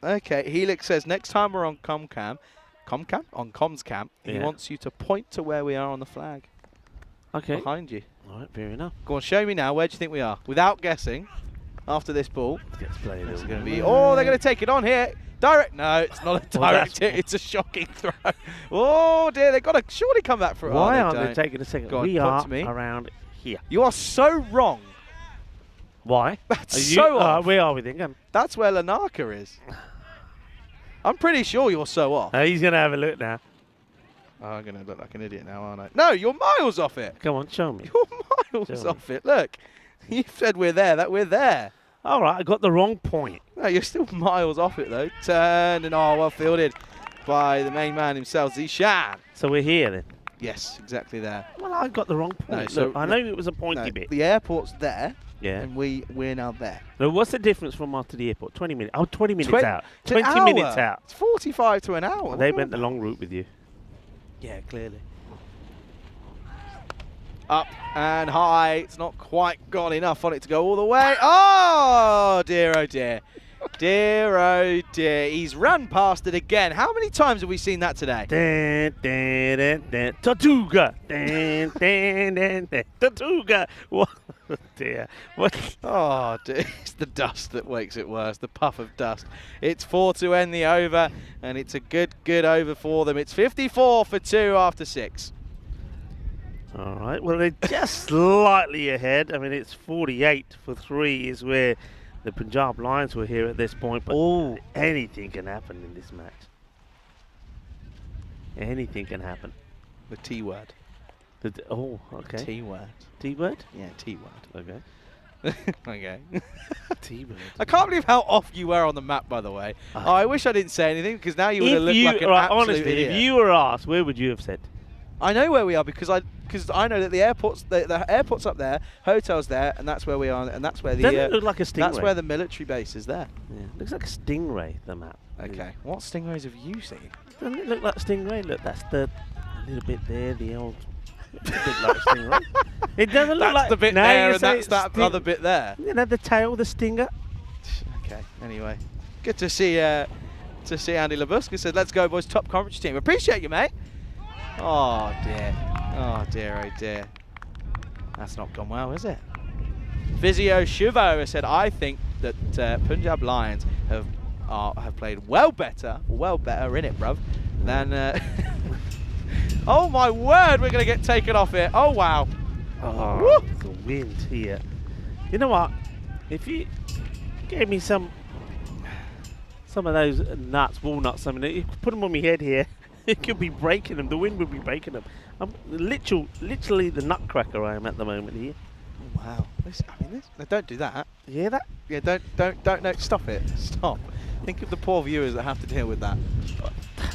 okay, Helix says next time we're on comms cam, he wants you to point to where we are on the flag. Okay. Behind you. All right, fair enough. Go on, show me now. Where do you think we are? Without guessing, after this ball. Gets played. It's going to be. Oh, they're going to take it on here. Direct. No, it's not a direct hit. It's a shocking throw. Oh dear, they've got to surely come back for it. Why aren't they taking a second? Go on, we are to me. around here. You are so wrong. Why? That's so off. Where are we thinking? That's where Lanaka is. I'm pretty sure you're so off. He's going to have a look now. Oh, I'm going to look like an idiot now, aren't I? No, you're miles off it. Come on, show me. You're miles off it. Look, you said we're there. That we're there. All right, I got the wrong point. No, you're still miles off it, though. Turned and well fielded by the main man himself, Zishan. So we're here, then? Yes, exactly there. Well, I got the wrong point. No, Look, so I know it was a pointy bit. The airport's there. Yeah. And we're now there. Now, what's the difference from us to the airport? 20 minutes. Oh, 20 minutes out. It's an 20 hour. minutes out. It's 45 to an hour. They went the long route with you. Yeah, clearly. Up and high. It's not quite gone enough on it to go all the way. Oh, dear, oh, dear. Dear, oh, dear. He's run past it again. How many times have we seen that today? Tortuga. Tortuga. What? Dear. What? Oh, dear. It's the dust that makes it worse. The puff of dust. It's 4 to end the over, and it's a good over for them. It's 54 for 2 after 6. All right. Well, they're just slightly ahead. I mean, it's 48 for 3 is where the Punjab Lions were here at this point. But anything can happen in this match. Anything can happen. The T word. Okay. T word. T word? Yeah, T word. Okay. Okay. T word. I can't believe how off you were on the map, by the way. I wish I didn't say anything because now you would have looked like an absolute honestly, idiot. if you were asked, where would you have said? I know where we are because I know that the airport's up there, hotel's there, and that's where we are, and that's where the Doesn't it look like a stingray? that's where the military base is there. Yeah, looks like a stingray. The map. Okay. What stingrays have you seen? Doesn't it look like a stingray? Look, that's a little bit there. The old. It's a bit like a stingray. It doesn't look That's like the bit there, and that's that other bit there. You know, the tail, the stinger. Okay. Anyway, good to see Andy Labuska said, "Let's go, boys! Top coverage team. Appreciate you, mate." Oh dear. Oh dear. Oh dear. That's not gone well, is it? Physio Shivo has said, "I think that Punjab Lions have played well better in it, bruv, than." Oh my word, we're going to get taken off here. Oh wow. Oh, the wind here. You know what? If you gave me some of those nuts, walnuts, something, you could put them on my head here. It could be breaking them. The wind would be breaking them. I'm literally the nutcracker I am at the moment here. Oh, wow. No, don't do that. You hear that? Yeah, don't, no, stop it. Stop. Think of the poor viewers that have to deal with that.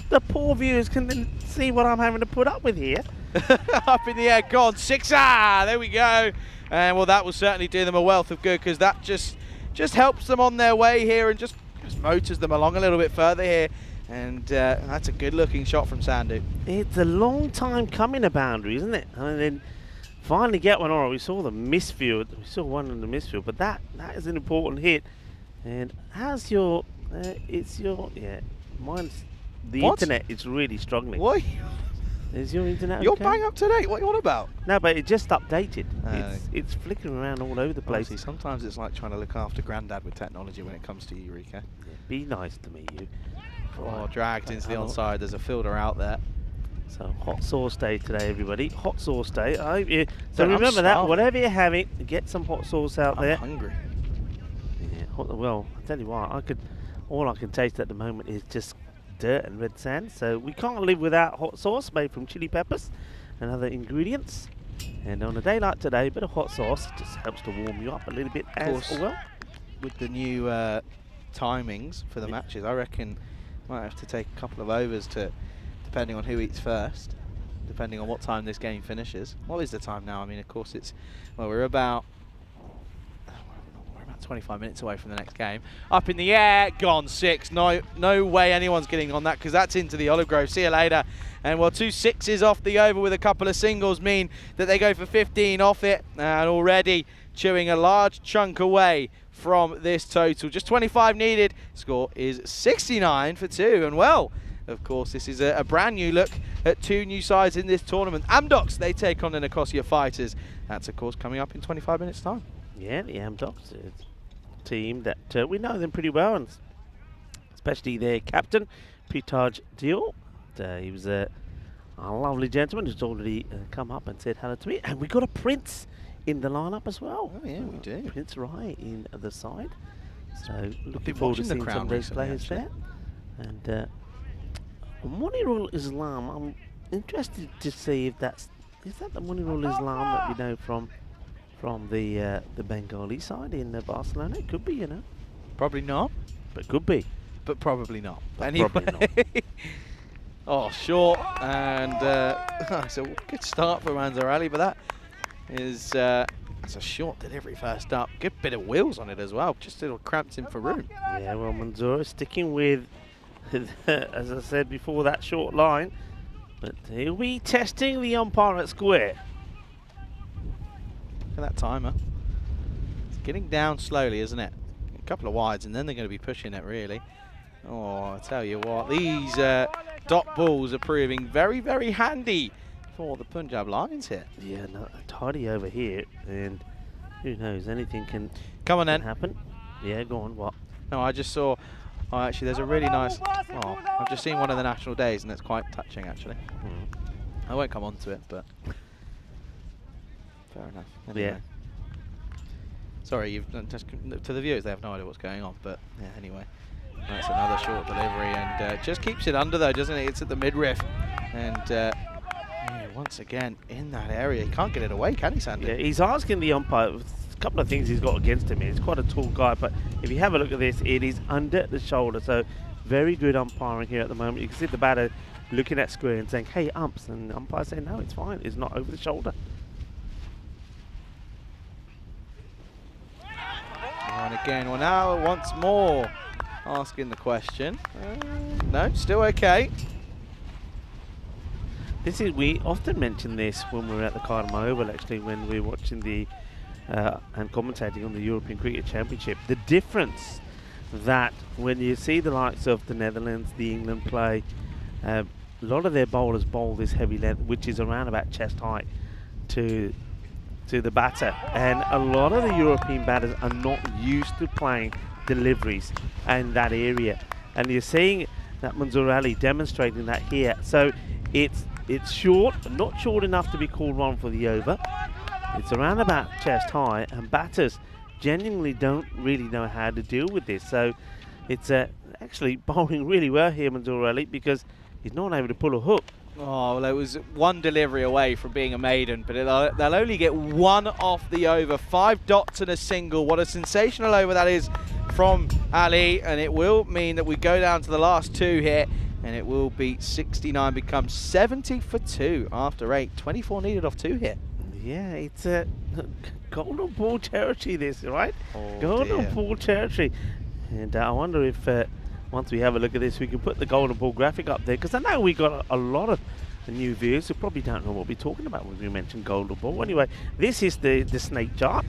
The poor viewers can then see what I'm having to put up with here. Up in the air, gone. 6. There we go. And well, that will certainly do them a wealth of good because that just helps them on their way here and just motors them along a little bit further here. And that's a good-looking shot from Sandhu. It's a long time coming, a boundary, isn't it? And then finally get one. All right, we saw the misfield. We saw one in the misfield, but that is an important hit. And how's your? Mine's the internet is really struggling. What? Is your internet? You're okay? bang up to date. What are you on about? No, but it just updated. It's flickering around all over the place. Honestly, sometimes it's like trying to look after Grandad with technology when it comes to Eureka. Yeah, be nice to me, you. Oh, dragged into the onside. There's a fielder out there. So hot sauce day today, everybody. Hot sauce day. I hope you. So I'm remember that. starving. Whatever you're having, get some hot sauce out I'm there. hungry. Yeah. Well, I tell you what, all I can taste at the moment is just dirt and red sand. So we can't live without hot sauce made from chili peppers and other ingredients. And on a day like today, a bit of hot sauce just helps to warm you up a little bit as well. With the new timings for the matches, I reckon might have to take a couple of overs depending on who eats first, depending on what time this game finishes. What is the time now? I mean, of course, we're about 25 minutes away from the next game. Up in the air, gone 6. No way anyone's getting on that, because that's into the Olive Grove. See you later. And well, 2 6s off the over with a couple of singles mean that they go for 15 off it, and already chewing a large chunk away from this total. Just 25 needed. Score is 69 for 2. And well, of course, this is a brand new look at 2 new sides in this tournament. Amdocs, they take on the Nicosia Fighters. That's, of course, coming up in 25 minutes' time. Yeah, the Amdocs team that we know them pretty well, and especially their captain, Pitaj Dior. He was a lovely gentleman who's already come up and said hello to me. And we got a Prince in the lineup as well. Oh, yeah, we do. Prince Rai in the side. So looking been forward to watching the seeing Crown some of those recently, players actually. there. And Munirul Islam, I'm interested to see if is that the Munirul Islam that we know from the Bengali side in Barcelona? It could be, you know. Probably not, But could be. but probably not. But Anyway. probably not. Oh, short, and it's a good start for Manzarelli, but that is that's a short delivery first up. Good bit of wheels on it as well, just a little cramped in for room. Yeah, well, Manzura sticking with, as I said before, that short line. But he'll be testing the umpire at square. Look at that timer. It's getting down slowly, isn't it? A couple of wides, and then they're going to be pushing it, really. Oh, I tell you what, these dot balls are proving very, very handy for the Punjab Lions here. Yeah, no, tidy over here, and who knows, anything can Come on, then. happen. Yeah, go on, what? No, I just saw. Oh, actually, there's a really nice. Oh, I've just seen one of the national days, and it's quite touching, actually. I won't come on to it, but fair enough. Anyway. Yeah. Sorry, you've just to the viewers, they have no idea what's going on, but yeah. Anyway, that's another short delivery, and just keeps it under though, doesn't it? It's at the midriff, and yeah, once again in that area, he can't get it away, can he, Sandy? Yeah, he's asking the umpire. A couple of things he's got against him. He's quite a tall guy, but if you have a look at this, it is under the shoulder. So very good umpiring here at the moment. You can see the batter looking at square and saying, "Hey, umps," and the umpire saying, "No, it's fine. It's not over the shoulder." And again, well now once more asking the question. No, still okay. We often mention this when we're at the Cardamom Oval, actually, when we're watching the and commentating on the European Cricket Championship. The difference that when you see the likes of the Netherlands, the England play, a lot of their bowlers bowl this heavy length, which is around about chest height to the batter, and a lot of the European batters are not used to playing deliveries in that area, and you're seeing that Manzoor Ali demonstrating that here. So it's short, but not short enough to be called one for the over. It's around about chest high, and batters genuinely don't really know how to deal with this. So it's actually bowling really well here, Manzoor Ali, because he's not able to pull a hook. Oh, well, it was one delivery away from being a maiden, but they'll only get one off the over. 5 dots and a single. What a sensational over that is from Ali, and it will mean that we go down to the last 2 here, and it will be 69, becomes 70 for 2 after 8. 24 needed off 2 here. Yeah, it's a golden ball territory, this, right? Oh, golden dear. ball territory. And I wonder if once we have a look at this, we can put the golden ball graphic up there, because I know we got a lot of new viewers who probably don't know what we're talking about when we mention golden ball. Anyway, this is the snake chart.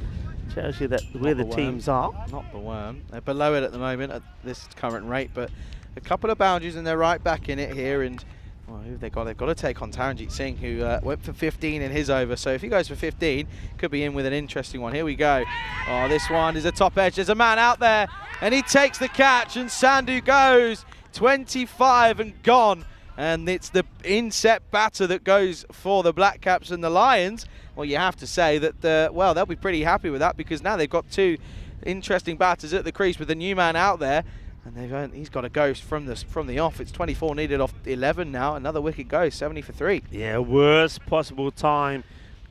Shows you that where the teams are. Not the worm. They're below it at the moment at this current rate, but a couple of boundaries and they're right back in it here. And well, who have they got? They've got to take on Taranjeet Singh, who went for 15 in his over. So if he goes for 15, could be in with an interesting one. Here we go. Oh, this one is a top edge. There's a man out there, and he takes the catch, and Sandhu goes 25 and gone. And it's the inset batter that goes for the Black Caps and the Lions. Well, you have to say that, well, they'll be pretty happy with that, because now they've got two interesting batters at the crease with a new man out there. And he's got a ghost from the off. It's 24 needed off 11 now. Another wicket goes, 70 for 3. Yeah, worst possible time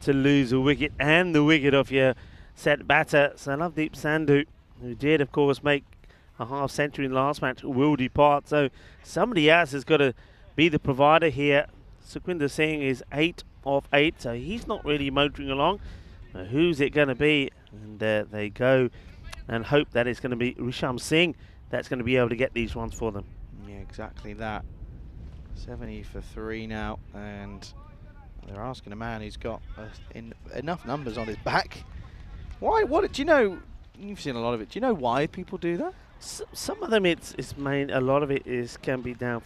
to lose a wicket, and the wicket of your set batter, Navdeep Sandhu, who did, of course, make a half century in last match, will depart. So somebody else has got to be the provider here. Sukhwinder Singh is 8 of 8, so he's not really motoring along. Now, who's it going to be? And they go and hope that it's going to be Risham Singh that's going to be able to get these runs for them. Yeah, exactly that. 70 for 3 now, and they're asking a man who's got enough numbers on his back. Why? What? Do you know? You've seen a lot of it. Do you know why people do that? Some of them, it's main. A lot of it can be down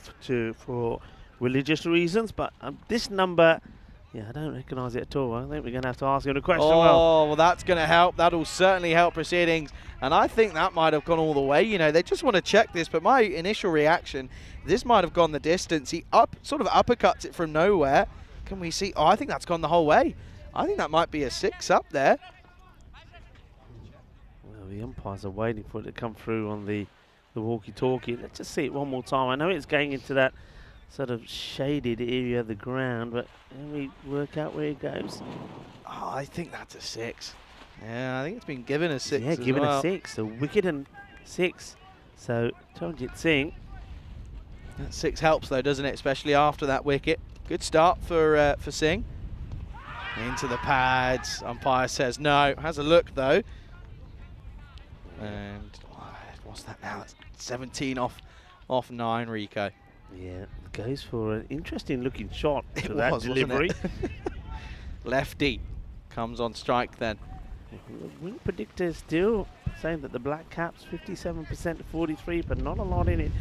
for religious reasons, but this number, yeah, I don't recognise it at all. I think we're going to have to ask him a question. Oh, well, that's going to help. That'll certainly help proceedings, and I think that might have gone all the way. You know, they just want to check this, but my initial reaction, this might have gone the distance. He sort of uppercuts it from nowhere. Can we see? Oh, I think that's gone the whole way. I think that might be a 6 up there. The umpires are waiting for it to come through on the walkie-talkie. Let's just see it one more time. I know it's going into that sort of shaded area of the ground, but can we work out where it goes? Oh, I think that's a 6. Yeah, I think it's been given a 6. Yeah, given well. a 6. So wicket and 6. So Charanjit Singh. That 6 helps though, doesn't it? Especially after that wicket. Good start for Singh. Into the pads. Umpire says no. Has a look though. And what's that now? That's 17 off 9, Rico. Yeah, goes for an interesting looking shot to It that was, delivery. Lefty comes on strike then. Win predictor still saying that the Black Caps 57% to 43, but not a lot in it.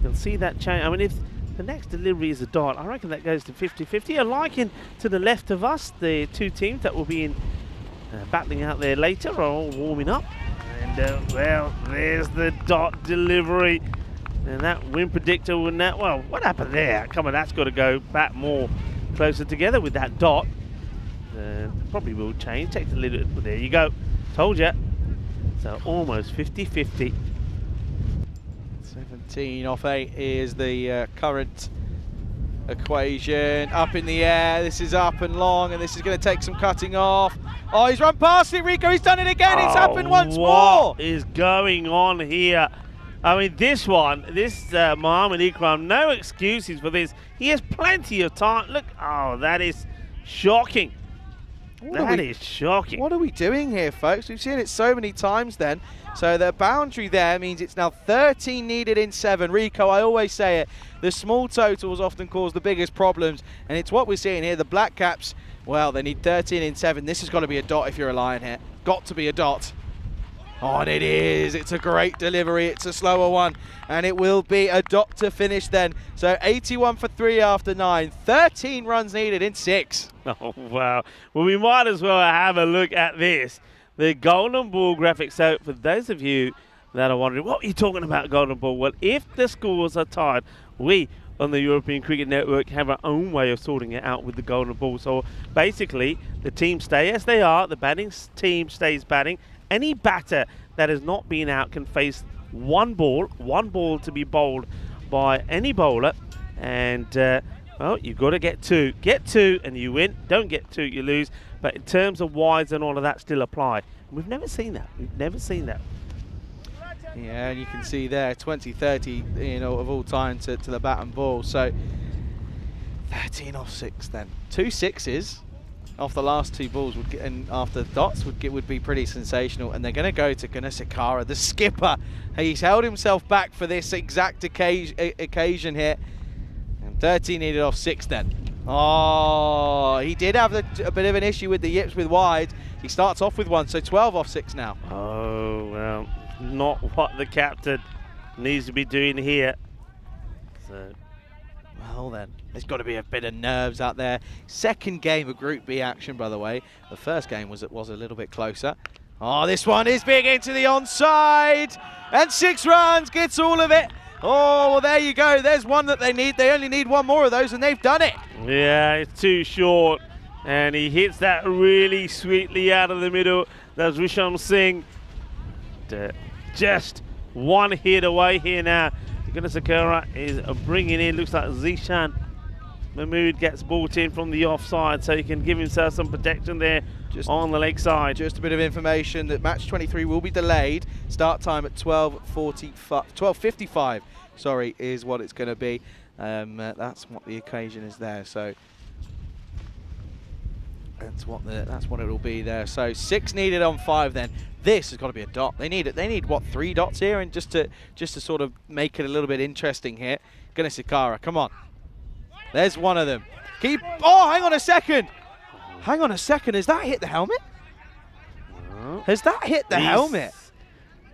You'll see that change. I mean, if the next delivery is a dot, I reckon that goes to 50-50. And liking to the left of us, the two teams that will be in battling out there later are all warming up. And well, there's the dot delivery. And that win predictor will now, well, what happened there? Come on, that's got to go back more closer together with that dot. Probably will change. Takes a little, there you go. Told you. So almost 50-50. 17 off 8 is the current equation. Up in the air. This is up and long, and this is going to take some cutting off. Oh, he's run past it, Rico. He's done it again. It's happened once more. What is going on here? I mean, this Mohammed Ikram, no excuses for this. He has plenty of time. Look, oh, that is shocking. That is shocking. What are we doing here, folks? We've seen it so many times then. So the boundary there means it's now 13 needed in 7. Rico, I always say it, the small totals often cause the biggest problems, and it's what we're seeing here. The Black Caps, well, they need 13 in 7. This has got to be a dot if you're a Lion here. Got to be a dot. Oh, and it is. It's a great delivery. It's a slower one, and it will be a dot to finish then. So 81 for 3 after 9. 13 runs needed in 6. Oh, wow. Well, we might as well have a look at this. The golden ball graphic. So for those of you that are wondering, what are you talking about golden ball? Well, if the scores are tied, we on the European Cricket Network have our own way of sorting it out with the golden ball. So basically, the teams stay as they are. The batting team stays batting. Any batter that has not been out can face one ball to be bowled by any bowler. And, well, you've got to get 2. Get 2 and you win. Don't get 2, you lose. But in terms of wides and all of that still apply. We've never seen that. We've never seen that. Yeah, and you can see there, 20-30, you know, of all time to the bat and ball. So 13 off 6 then. 2 6s off the last 2 balls would get, and after dots would be pretty sensational. And they're going to go to Gunasekara, the skipper. He's held himself back for this exact occasion here. And 13 needed off 6 then. Oh, he did have a bit of an issue with the yips with wide. He starts off with 1, so 12 off 6 now. Oh, well, not what the captain needs to be doing here. So, well then, there's got to be a bit of nerves out there. Second game of Group B action, by the way. The first game was a little bit closer. Oh, this one is big into the onside, and 6 runs, gets all of it. Oh, well, there you go. There's one that they need. They only need one more of those, and they've done it. Yeah, it's too short. And he hits that really sweetly out of the middle. That's Risham Singh. Just one hit away here now. Sakura is bringing in, looks like Zishan Mahmood gets brought in from the offside, so he can give himself some protection there on the leg side. Just a bit of information that match 23 will be delayed. Start time at 12:55. Sorry, is what it's going to be. That's what the occasion is there. So that's what it'll be there. So 6 needed on 5 then. This has got to be a dot. They need it. They need what, 3 dots here, and just to sort of make it a little bit interesting here. Sakura, come on. There's one of them. Oh, hang on a second. Hang on a second. Has that hit the helmet? No. Has that hit the helmet?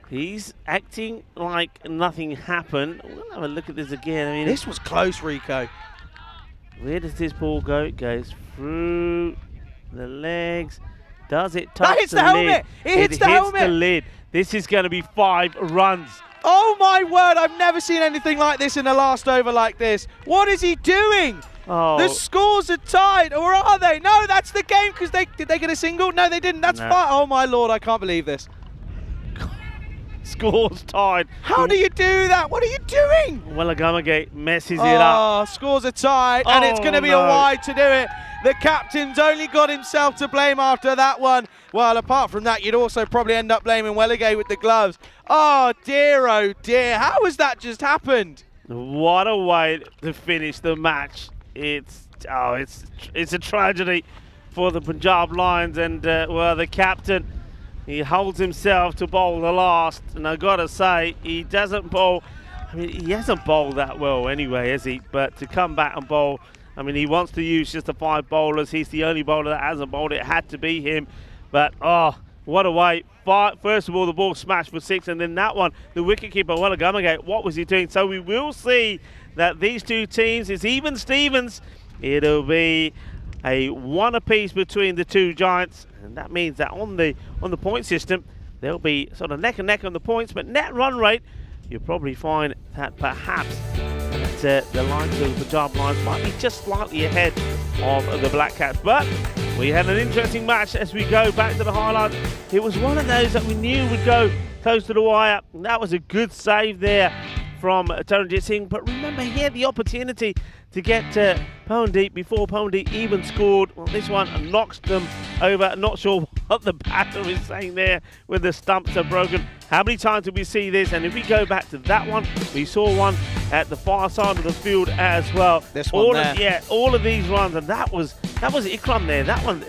He's acting like nothing happened. We'll have a look at this again. I mean, this was close, Rico. Where does this ball go? It goes through the legs. Does it touch that hits the helmet? It hits the helmet. The lid. This is going to be 5 runs. Oh my word, I've never seen anything like this in the last over like this. What is he doing? Oh. The scores are tied, or are they? No, that's the game, because did they get a single? No, they didn't. That's fine. Oh my lord, I can't believe this. Scores tied. How do you do that? What are you doing? Well, Agamagate messes it up. Scores are tied, and it's going to be a wide to do it. The captain's only got himself to blame after that one. Well, apart from that, you'd also probably end up blaming Welligay with the gloves. Oh dear, how has that just happened? What a way to finish the match. It's a tragedy for the Punjab Lions, and well, the captain, he holds himself to bowl the last, and I gotta say, he doesn't bowl. I mean, he hasn't bowled that well anyway, has he? But to come back and bowl, I mean, he wants to use just the 5 bowlers. He's the only bowler that hasn't bowled. It had to be him. But, oh, what a way. First of all, the ball smashed for 6, and then that one, the wicketkeeper, Wallagamagate, what was he doing? So we will see that these two teams, it's even Stevens. It'll be a 1 apiece between the two giants, and that means that on the point system, they'll be sort of neck and neck on the points, but net run rate, you'll probably find that perhaps the Lions of the Punjab Lions might be just slightly ahead of the Black Caps. But we had an interesting match as we go back to the highlights. It was one of those that we knew would go close to the wire. And that was a good save there from Taranjit Singh. But remember, he had the opportunity to get Pawandeep before Pawandeep even scored. Well, this one knocks them over. Not sure what the batter is saying there when the stumps are broken. How many times did we see this? And if we go back to that one, we saw one at the far side of the field as well. This one all of these runs, and that was Ikram there. That one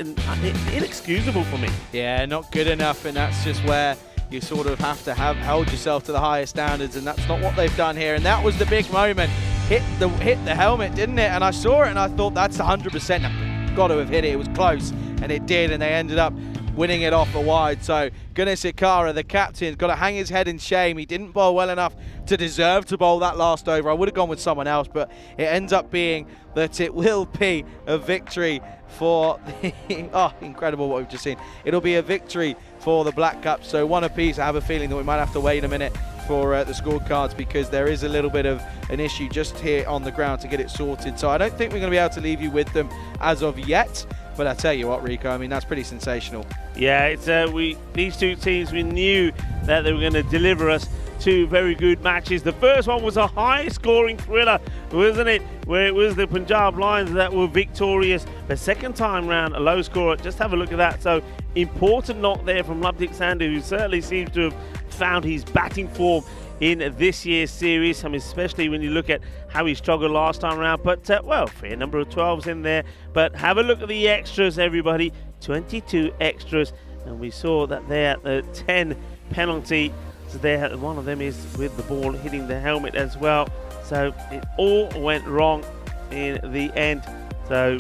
inexcusable for me. Yeah, not good enough, and that's just where you sort of have to hold yourself to the highest standards, and that's not what they've done here. And that was the big moment. Hit the helmet, didn't it? And I saw it, and I thought that's 100%. Got to have hit it. It was close, and it did, and they ended up winning it off a wide. So Sakura, the captain, got to hang his head in shame. He didn't bowl well enough to deserve to bowl that last over. I would have gone with someone else, but it ends up being that it will be a victory for the incredible what we've just seen. It'll be a victory for the Black Caps. So 1 apiece. I have a feeling that we might have to wait a minute for the scorecards, because there is a little bit of an issue just here on the ground to get it sorted. So I don't think we're going to be able to leave you with them as of yet. But I tell you what, Rico, I mean, that's pretty sensational. Yeah, it's these two teams, we knew that they were going to deliver us 2 very good matches. The first one was a high-scoring thriller, wasn't it? Where it was the Punjab Lions that were victorious. The second time round, a low scorer. Just have a look at that. So important knock there from Lovedik Sandhu, who certainly seems to have found his batting form in this year's series. I mean, especially when you look at how he struggled last time around. But, well, fair number of 12s in there. But have a look at the extras, everybody. 22 extras. And we saw that there, the 10 penalty. So there, one of them is with the ball hitting the helmet as well. So it all went wrong in the end. So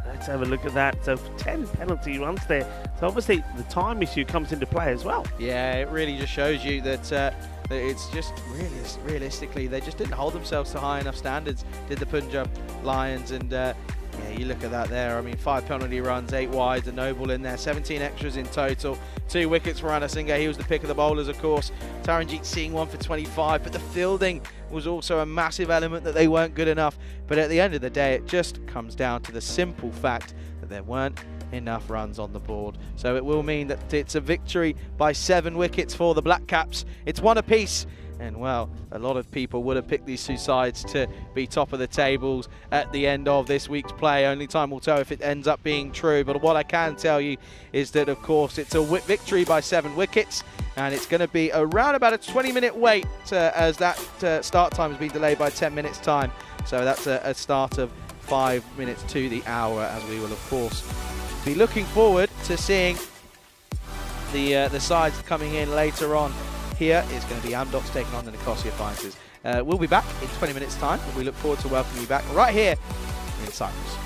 let's have a look at that. So 10 penalty runs there. So obviously the time issue comes into play as well. Yeah, it really just shows you that it's just realistically, they just didn't hold themselves to high enough standards, did the Punjab Lions. And Yeah, you look at that there. I mean, 5 penalty runs, 8 wides, a no ball in there, 17 extras in total. 2 wickets for Anasinga. He was the pick of the bowlers, of course. Taranjeet Singh 1 for 25, but the fielding was also a massive element that they weren't good enough. But at the end of the day, it just comes down to the simple fact that there weren't enough runs on the board. So it will mean that it's a victory by 7 wickets for the Black Caps. It's 1 apiece. And well, a lot of people would have picked these 2 sides to be top of the tables at the end of this week's play. Only time will tell if it ends up being true. But what I can tell you is that, of course, it's a victory by 7 wickets. And it's going to be around about a 20-minute wait as that start time has been delayed by 10 minutes time. So that's a start of 5 minutes to the hour, as we will, of course, be looking forward to seeing the sides coming in later on. Here is going to be Amdocs taking on the Nicosia Fighters. We'll be back in 20 minutes' time, and we look forward to welcoming you back right here in Cyprus.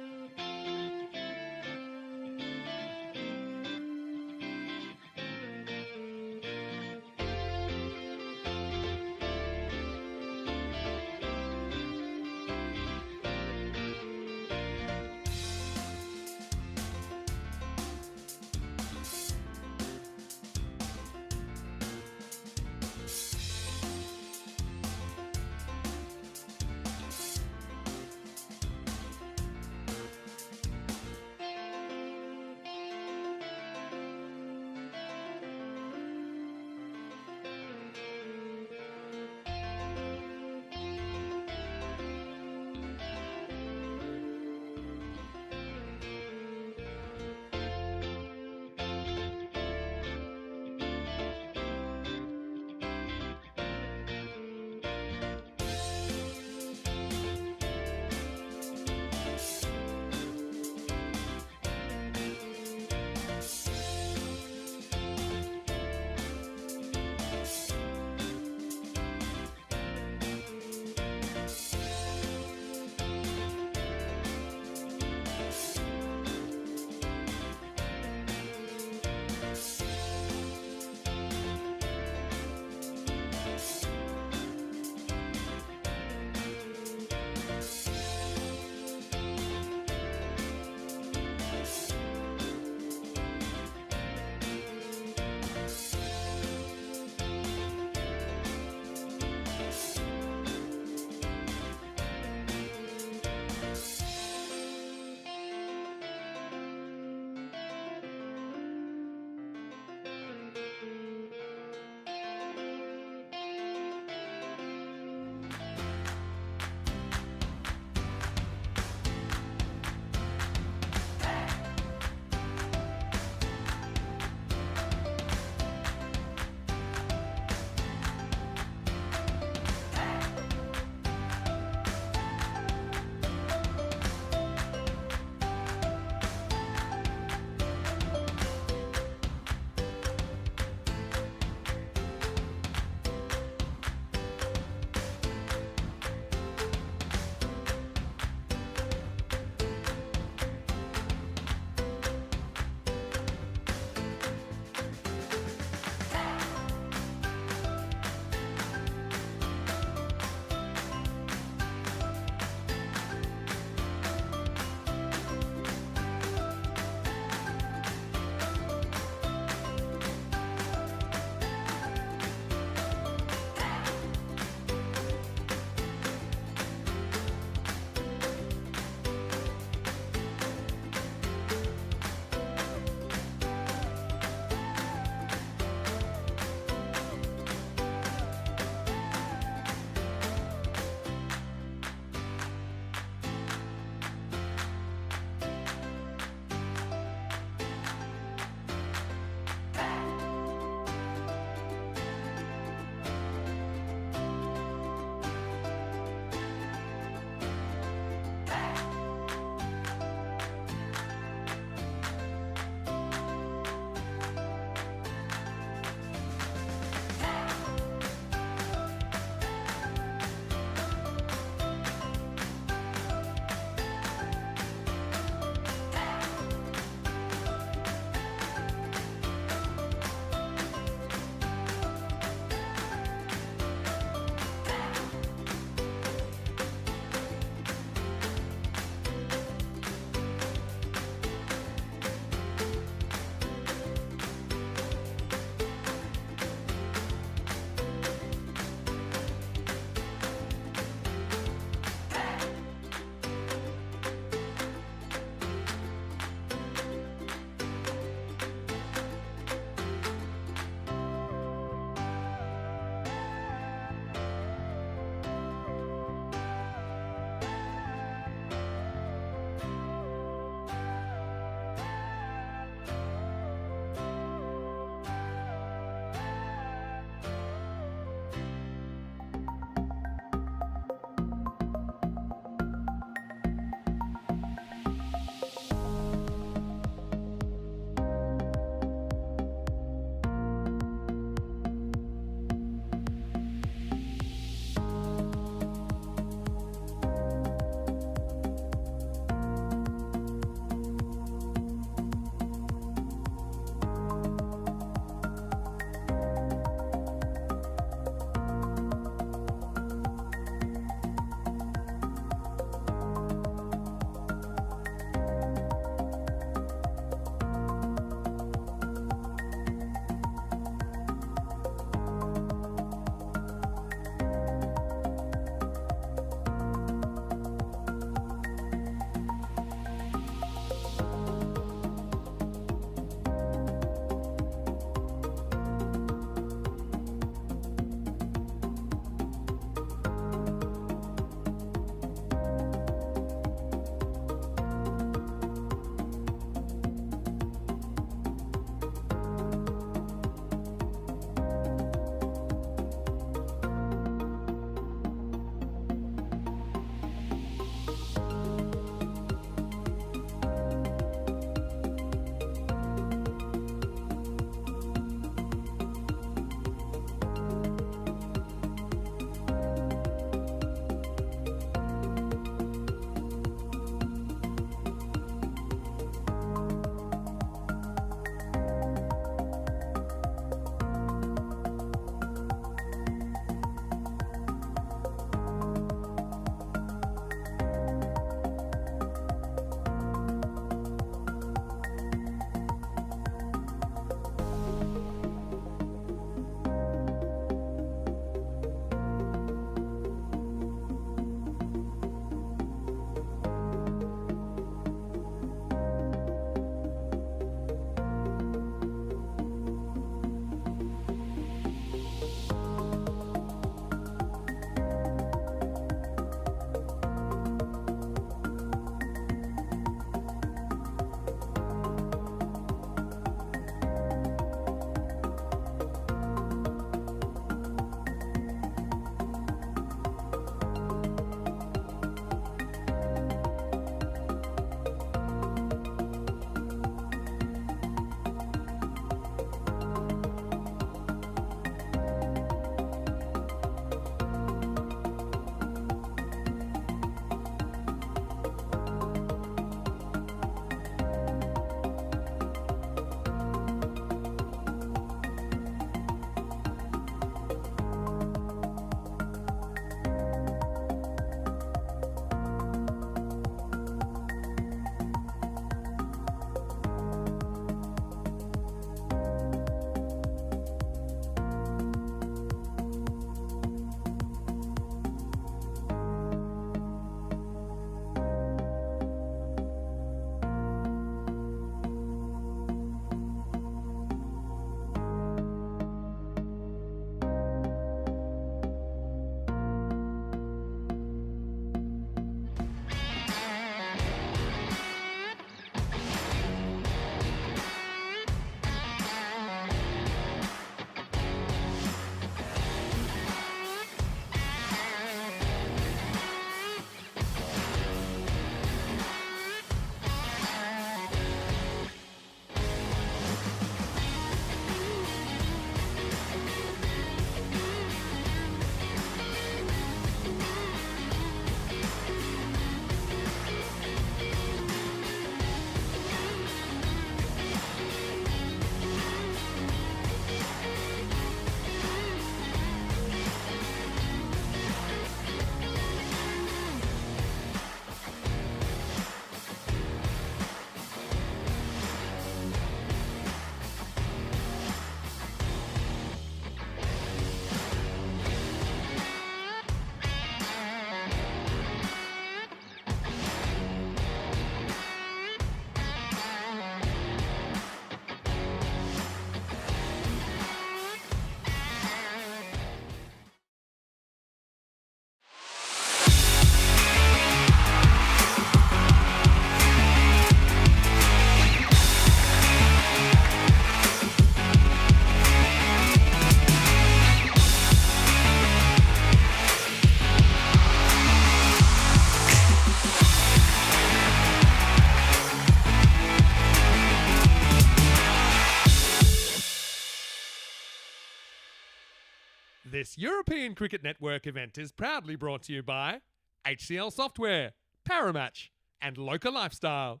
This European Cricket Network event is proudly brought to you by HCL Software, Paramatch, and Local Lifestyle.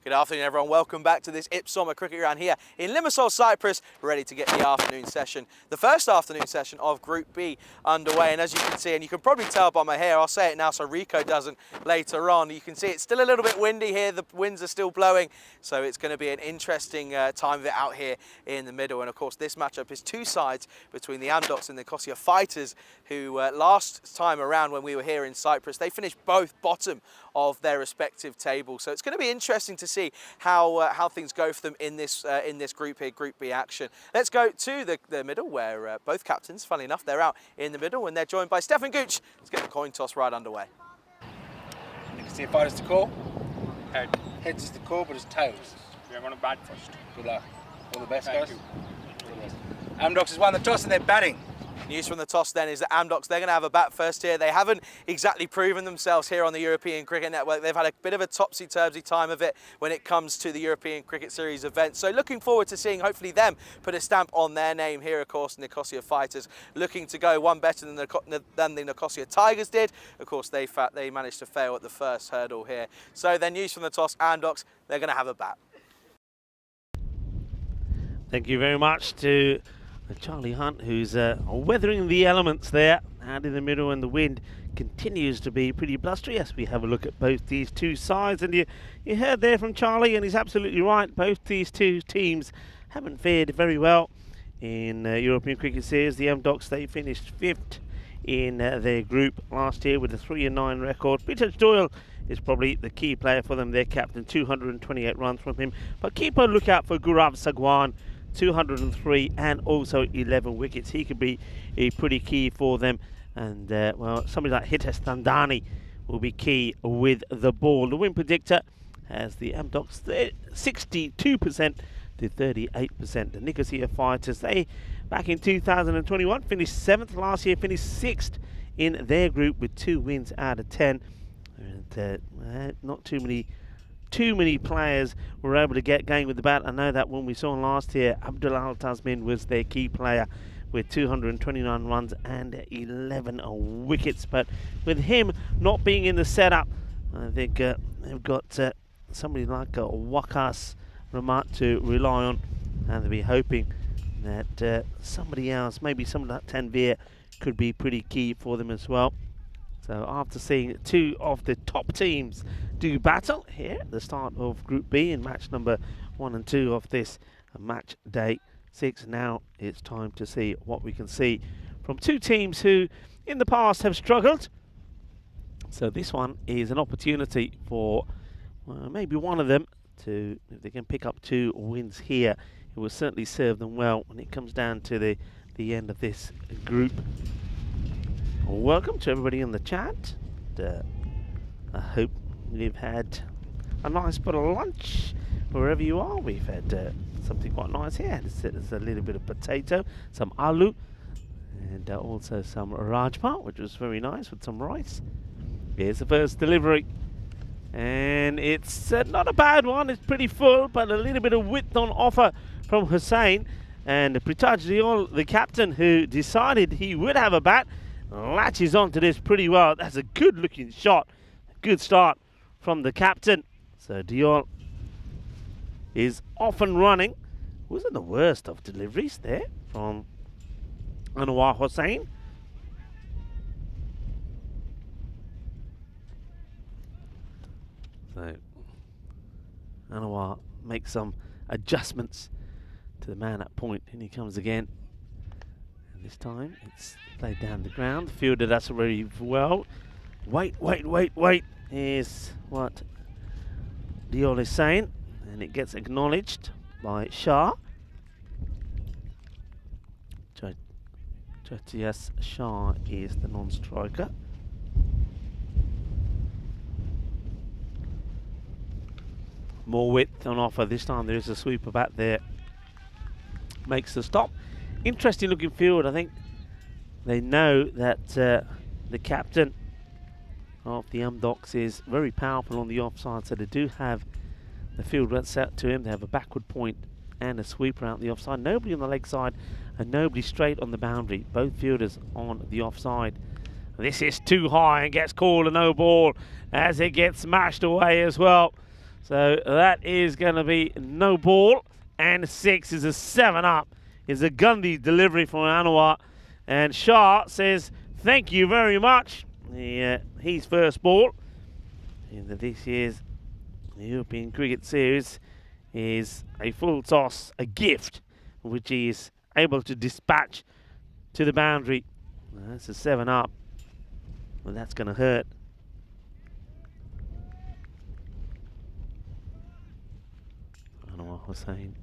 Good afternoon, everyone. Welcome back to this Ipsoma Cricket Ground here in Limassol, Cyprus, ready to get the afternoon session, the first afternoon session of Group B underway. And as you can see, and you can probably tell by my hair, I'll say it now so Rico doesn't later on, you can see it's still a little bit windy here. The winds are still blowing, so it's going to be an interesting time of it out here in the middle. And of course, this matchup is two sides between the Amdocs and the Nicosia Fighters, who last time around when we were here in Cyprus, they finished both bottom of their respective tables. So it's going to be interesting to see how things go for them in this group here, Group B action. Let's go to the middle, where both captains, funnily enough, they're out in the middle, and they're joined by Stefan Gooch. Let's get the coin toss right underway. You can see if fighters to call. Head. Heads is the call, but it's tails. We are going to bat first. Good luck. All the best, Thank guys. you. All the best. Amdocs has won the toss and they're batting. News from the toss then is that Amdocs, they're going to have a bat first here. They haven't exactly proven themselves here on the European Cricket Network. They've had a bit of a topsy-turvy time of it when it comes to the European Cricket Series events. So looking forward to seeing hopefully them put a stamp on their name here. Of course, Nicosia Fighters looking to go one better than the Nicosia Tigers did. Of course, they managed to fail at the first hurdle here. So then news from the toss, Amdocs, they're going to have a bat. Thank you very much to Charlie Hunt, who's weathering the elements there out in the middle, and the wind continues to be pretty blustery as we have a look at both these two sides. And you heard there from Charlie, and he's absolutely right. Both these two teams haven't fared very well in European Cricket Series. The Amdocs, they finished 5th in their group last year with a 3-9 record. Peter Doyle is probably the key player for them, their captain, 228 runs from him. But keep a lookout for Gaurav Sagwan, 203 and also 11 wickets. He could be pretty key for them. And well, somebody like Hitesh Thandani will be key with the ball. The win predictor has the Amdocs 62% to 38%. The Nicosia Fighters, they back in 2021 finished 7th. Last year finished 6th in their group with 2 wins out of 10. And not too many players were able to get going with the bat. I know that when we saw last year, Abdul Al Tasmin was their key player with 229 runs and 11 wickets. But with him not being in the setup, I think they've got somebody like Wakas Ramat to rely on, and they'll be hoping that somebody else, maybe somebody like Tanvir, could be pretty key for them as well. So after seeing 2 of the top teams do battle here at the start of Group B in match number 1 and 2 of this match day 6, now it's time to see what we can see from 2 teams who in the past have struggled. So this one is an opportunity for maybe one of them to, if they can pick up 2 wins here, it will certainly serve them well when it comes down to the end of this group. Welcome to everybody in the chat. I hope you've had a nice bit of lunch wherever you are. We've had something quite nice here. There's a little bit of potato, some aloo, and also some rajma, which was very nice, with some rice. Here's the first delivery, and it's not a bad one. It's pretty full, but a little bit of width on offer from Hussain. And Pritaj Diol, the captain, who decided he would have a bat, latches onto this pretty well. That's a good looking shot. Good start from the captain. So Diol is off and running. Wasn't the worst of deliveries there from Anwar Hussain. So Anwar makes some adjustments to the man at point, and he comes again. And this time it's played down the ground. The fielder does very well. Wait. Is what Diol is saying, and it gets acknowledged by Shah. Jatias Shah is the non-striker. More width on offer. This time there is a sweeper bat there. Makes the stop. Interesting looking field. I think they know that the captain of the Amdocs is very powerful on the offside, so they do have the field set to him. They have a backward point and a sweeper out the offside. Nobody on the leg side, and nobody straight on the boundary. Both fielders on the offside. This is too high and gets called a no ball as it gets smashed away as well. So that is going to be no ball, and 6 is a 7 up. Is a Gundy delivery from Anwar, and Shah says thank you very much. His first ball in this year's European Cricket Series is a full toss, a gift, which he is able to dispatch to the boundary. That's a 7 up, but that's going to hurt. I don't know what I was saying.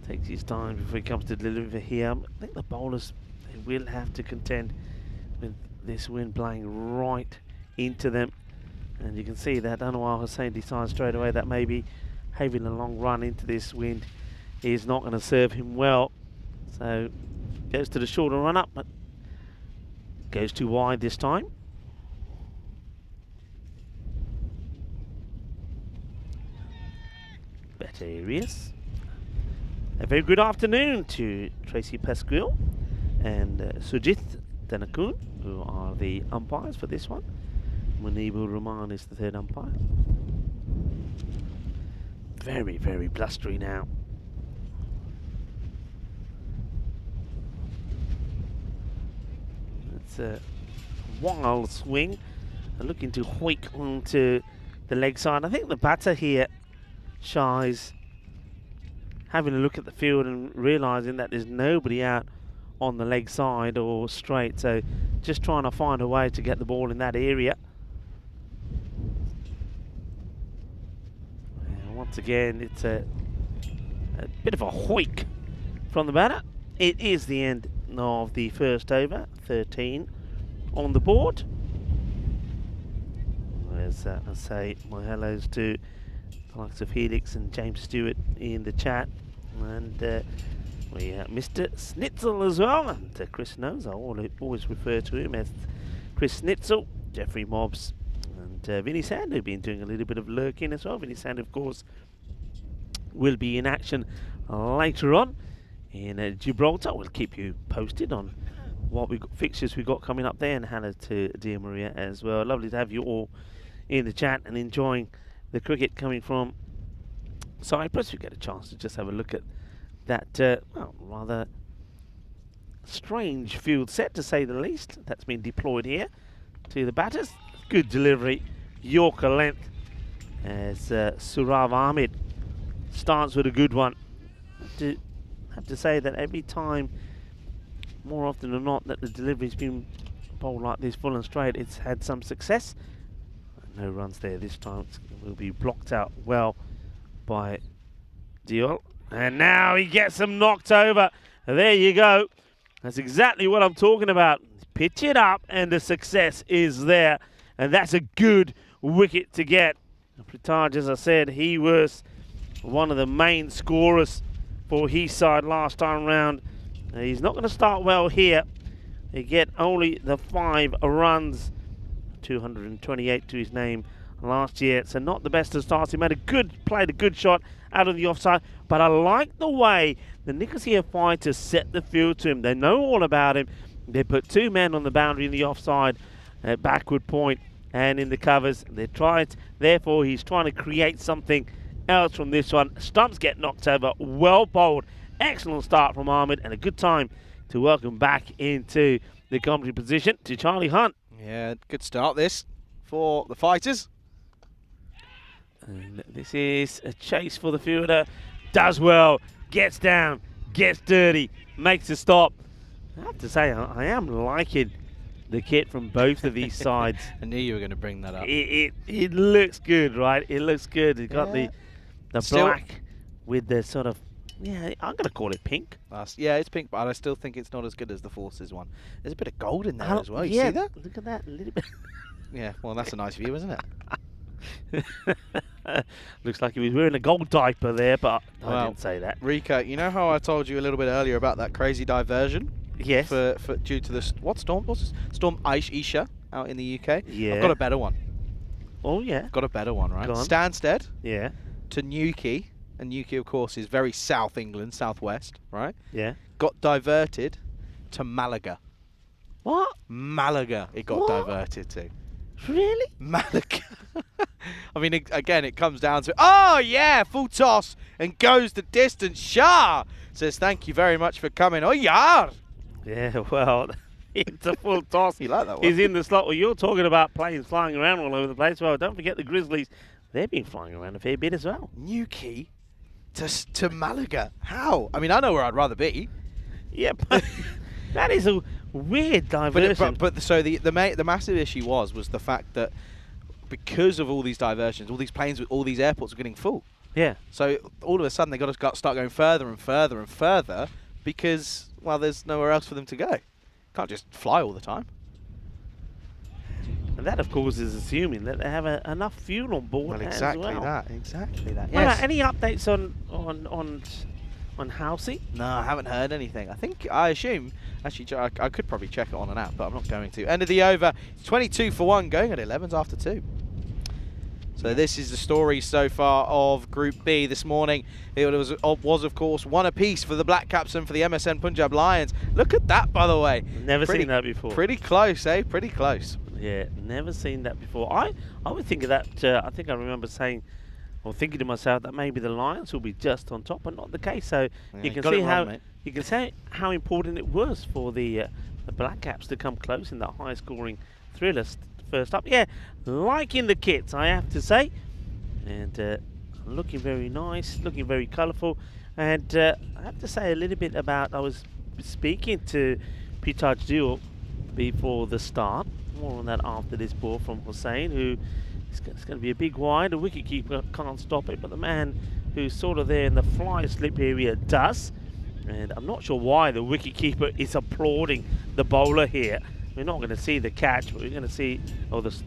Takes his time before he comes to deliver here. I think the bowlers, they will have to contend with this wind blowing right into them. And you can see that Anwar Hussain decides straight away that maybe having a long run into this wind is not going to serve him well. So goes to the shorter run up, but goes too wide this time. Better areas. A very good afternoon to Tracy Pasquill and Sujith Danakun, who are the umpires for this one. Munibur Rahman is the third umpire. Very, very blustery now. It's a wild swing, looking to hoik onto the leg side. I think the batter here, Shah, is having a look at the field and realising that there's nobody out on the leg side or straight, so just trying to find a way to get the ball in that area. And once again, it's a bit of a hoik from the batter. It is the end of the first over, 13 on the board. As I say my hellos to the likes of Helix and James Stewart in the chat, and we have Mr. Snitzel as well, and Chris knows I always refer to him as Chris Snitzel, Jeffrey Mobbs, and Vinny Sand, who've been doing a little bit of lurking as well. Vinny Sand, of course, will be in action later on in Gibraltar. We'll keep you posted on what fixtures we got coming up there, and hello to dear Maria as well. Lovely to have you all in the chat and enjoying the cricket coming from Cyprus. We get a chance to just have a look at that well, rather strange field set, to say the least, that's been deployed here to the batters. Good delivery, Yorker length, as Surav Ahmed starts with a good one. I have to say that every time, more often than not, that the delivery's been bowled like this, full and straight, it's had some success. No runs there this time. It will be blocked out well by Diol. And now he gets them knocked over. There you go. That's exactly what I'm talking about. Pitch it up and the success is there. And that's a good wicket to get. Pritaj, as I said, he was one of the main scorers for his side last time round. He's not going to start well here. They get only the 5 runs. 228 to his name last year, so not the best of starts. He played a good shot out of the offside, but I like the way the Nicosia fighters set the field to him. They know all about him. They put 2 men on the boundary in the offside, backward point, and in the covers. They tried, therefore he's trying to create something else from this one. Stumps get knocked over, well bowled. Excellent start from Ahmed, and a good time to welcome back into the commentary position to Charlie Hunt. Yeah, good start this for the fighters. And this is a chase for the fielder. Does well, gets down, gets dirty, makes a stop. I have to say, I am liking the kit from both of these sides. I knew you were going to bring that up. It looks good, right? It looks good. It's got the black with the sort of, yeah, I'm going to call it pink. Yeah, it's pink, but I still think it's not as good as the Forces one. There's a bit of gold in there as well. You see that? Look at that, a little bit. Yeah, well, that's a nice view, isn't it? Looks like he was wearing a gold diaper there, but I didn't say that. Rika, you know how I told you a little bit earlier about that crazy diversion? Yes. Due to the storm? What's this? Storm Isha out in the UK? Yeah. I've got a better one. Oh, yeah. Got a better one, right? Go on. Stansted. Yeah. To Newquay and Newquay, of course, is very South England, southwest, right? Yeah. Got diverted to Malaga. What? Malaga it got What? diverted to. Really? Malaga. I mean, again, it comes down to, oh, yeah, full toss and goes the distance. Shah says, thank you very much for coming. Oh, yeah. Yeah, well, it's a full toss. You like that one? He's in the slot. Well, you're talking about planes flying around all over the place. Well, don't forget the Grizzlies. They've been flying around a fair bit as well. Newquay to Malaga. How? I mean, I know where I'd rather be. Yeah, but that is a weird diversion. But so the massive issue was the fact that because of all these diversions, all these planes, all these airports were getting full. Yeah. So all of a sudden they got to start going further and further and further because, well, there's nowhere else for them to go. Can't just fly all the time. And that, of course, is assuming that they have enough fuel on board. Well, exactly as well. that. Exactly that. Well, Yes. any updates on Housey? No, I haven't heard anything. I assume, actually, I could probably check it on an app, but I'm not going to. End of the over. It's 22 for 1, going at 11s after 2. So this is the story so far of Group B this morning. It was of course, one apiece for the Black Caps and for the MSN Punjab Lions. Look at that, by the way. Never seen that before. Pretty close, eh? Pretty close. Yeah, never seen that before. I would think of that. I think I remember saying, or thinking to myself, that maybe the Lions will be just on top, but not the case. So Yeah, you can got see it wrong, you can see how important it was for the Black Caps to come close in that high-scoring thriller first up. Yeah, liking the kits, I have to say, and looking very nice, looking very colourful. And I have to say a little bit about. I was speaking to Peter Diop before the start. More on that after this ball from Hussein, who it's going to be a big wide. The wicketkeeper can't stop it, but the man who's sort of there in the fly slip area does. And I'm not sure why the wicketkeeper is applauding the bowler here. We're not going to see the catch, but we're going to see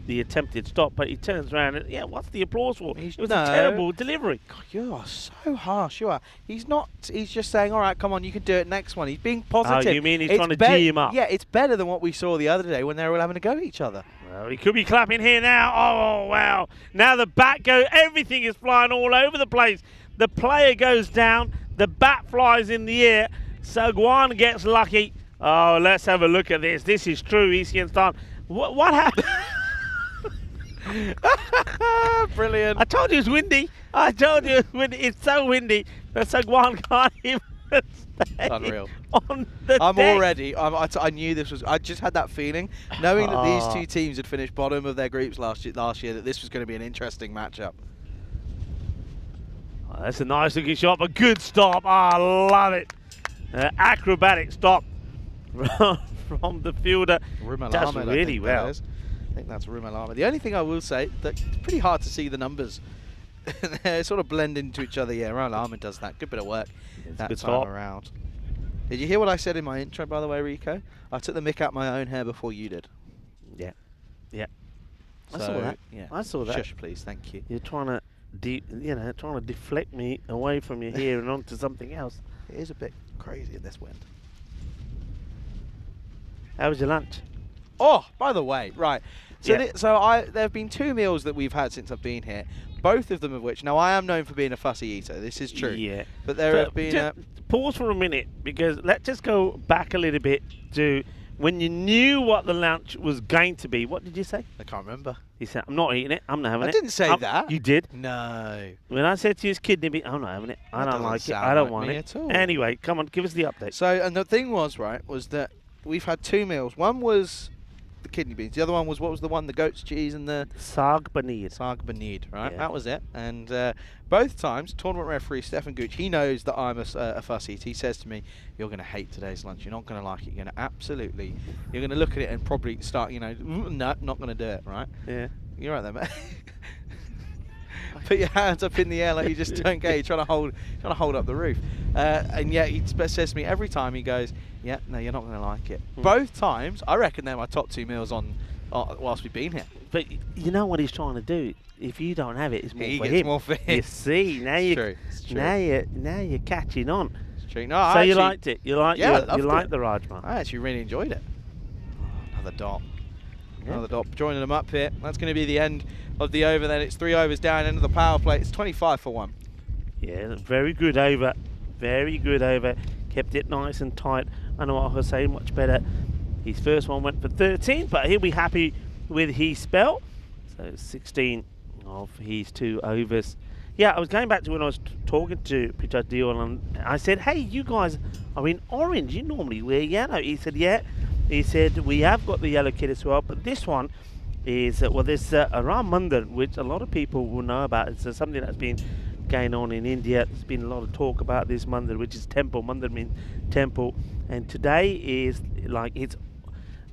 the attempted stop. But he turns around and, yeah, what's the applause for? It was a terrible delivery. God, you are so harsh. You are. He's not. He's just saying, all right, come on, you can do it next one. He's being positive. Oh, you mean he's trying to gee him up? Yeah, it's better than what we saw the other day when they were all having a go at each other. Well, he could be clapping here now. Oh, wow. Now the bat goes. Everything is flying all over the place. The player goes down. The bat flies in the air. Sagwan gets lucky. Oh, let's have a look at this. This is true, ECS style. What happened? Brilliant. I told you it's windy. I told you it's windy. It's so windy that Sagwan can't even stay Unreal. on the I'm deck. already. I knew this was. I just had that feeling, knowing that these two teams had finished bottom of their groups last year, that this was going to be an interesting matchup. Oh, that's a nice looking shot, but good stop. Oh, I love it. Acrobatic stop from the fielder. Does really well. I think that's Rumalama. The only thing I will say, that it's pretty hard to see the numbers. They sort of blend into each other. Yeah, Rumalama does that. Good bit of work that good time stop. around. Did you hear what I said in my intro, by the way, Rico? I took the mick out my own hair before you did. Yeah. Yeah. I So, saw that. Yeah. I saw that. Shush, please. Thank you. You're trying to, trying to deflect me away from your hair and onto something else. It is a bit crazy in this wind. How was your lunch? Oh, by the way, right. So, Yeah. there have been 2 meals that we've had since I've been here. Both of them of which, now I am known for being a fussy eater. This is true. Yeah. But there have been. Pause for a minute, because let's just go back a little bit to when you knew what the lunch was going to be. What did you say? I can't remember. You said, I'm not eating it. I'm not having it. I didn't say that. You did. No. When I said to you it's kidney bean, I'm not having it. I That don't doesn't like it. sound I don't like want me it. at all. Anyway, come on, give us the update. So, and the thing was, right, was that we've had 2 meals. One was the kidney beans. The other one was, what was the one? The goat's cheese and the Saag paneer. Saag Banid, right? Yeah. That was it. And both times, tournament referee Stefan Gooch, he knows that I'm a fussy eater. He says to me, you're going to hate today's lunch. You're not going to like it. You're going to you're going to look at it and probably start, no, not going to do it, right? Yeah. You're right there, mate. Put your hands up in the air like you just don't care. You're trying to hold up the roof. And yeah, he says to me every time, he goes, yeah, no, you're not going to like it. Both times, I reckon they're my top 2 meals on whilst we've been here. But you know what he's trying to do? If you don't have it, it's more He for gets him. more for him. You see, now It's true. now you're catching on. It's true. No, So I you actually- liked it. You liked Yeah, I you loved liked it. the Rajma. I actually really enjoyed it. Another dot. Yeah. Another dot. Joining them up here. That's going to be the end of the over then. It's 3 overs down, end of the power play. It's 25 for 1. Yeah, very good over. Very good over. Kept it nice and tight. I know what I was saying, much better. His first one went for 13, but he'll be happy with his spell. So 16 of his 2 overs. Yeah, I was going back to when I was talking to Peter Dion, and I said, hey, you guys are in orange. You normally wear yellow. He said, yeah. He said, we have got the yellow kit as well, but this one is, well, there's a Ram Mandir, which a lot of people will know about. It's something that's been going on in India. There's been a lot of talk about this Mandir, which is temple. Mandir means temple. And today is it's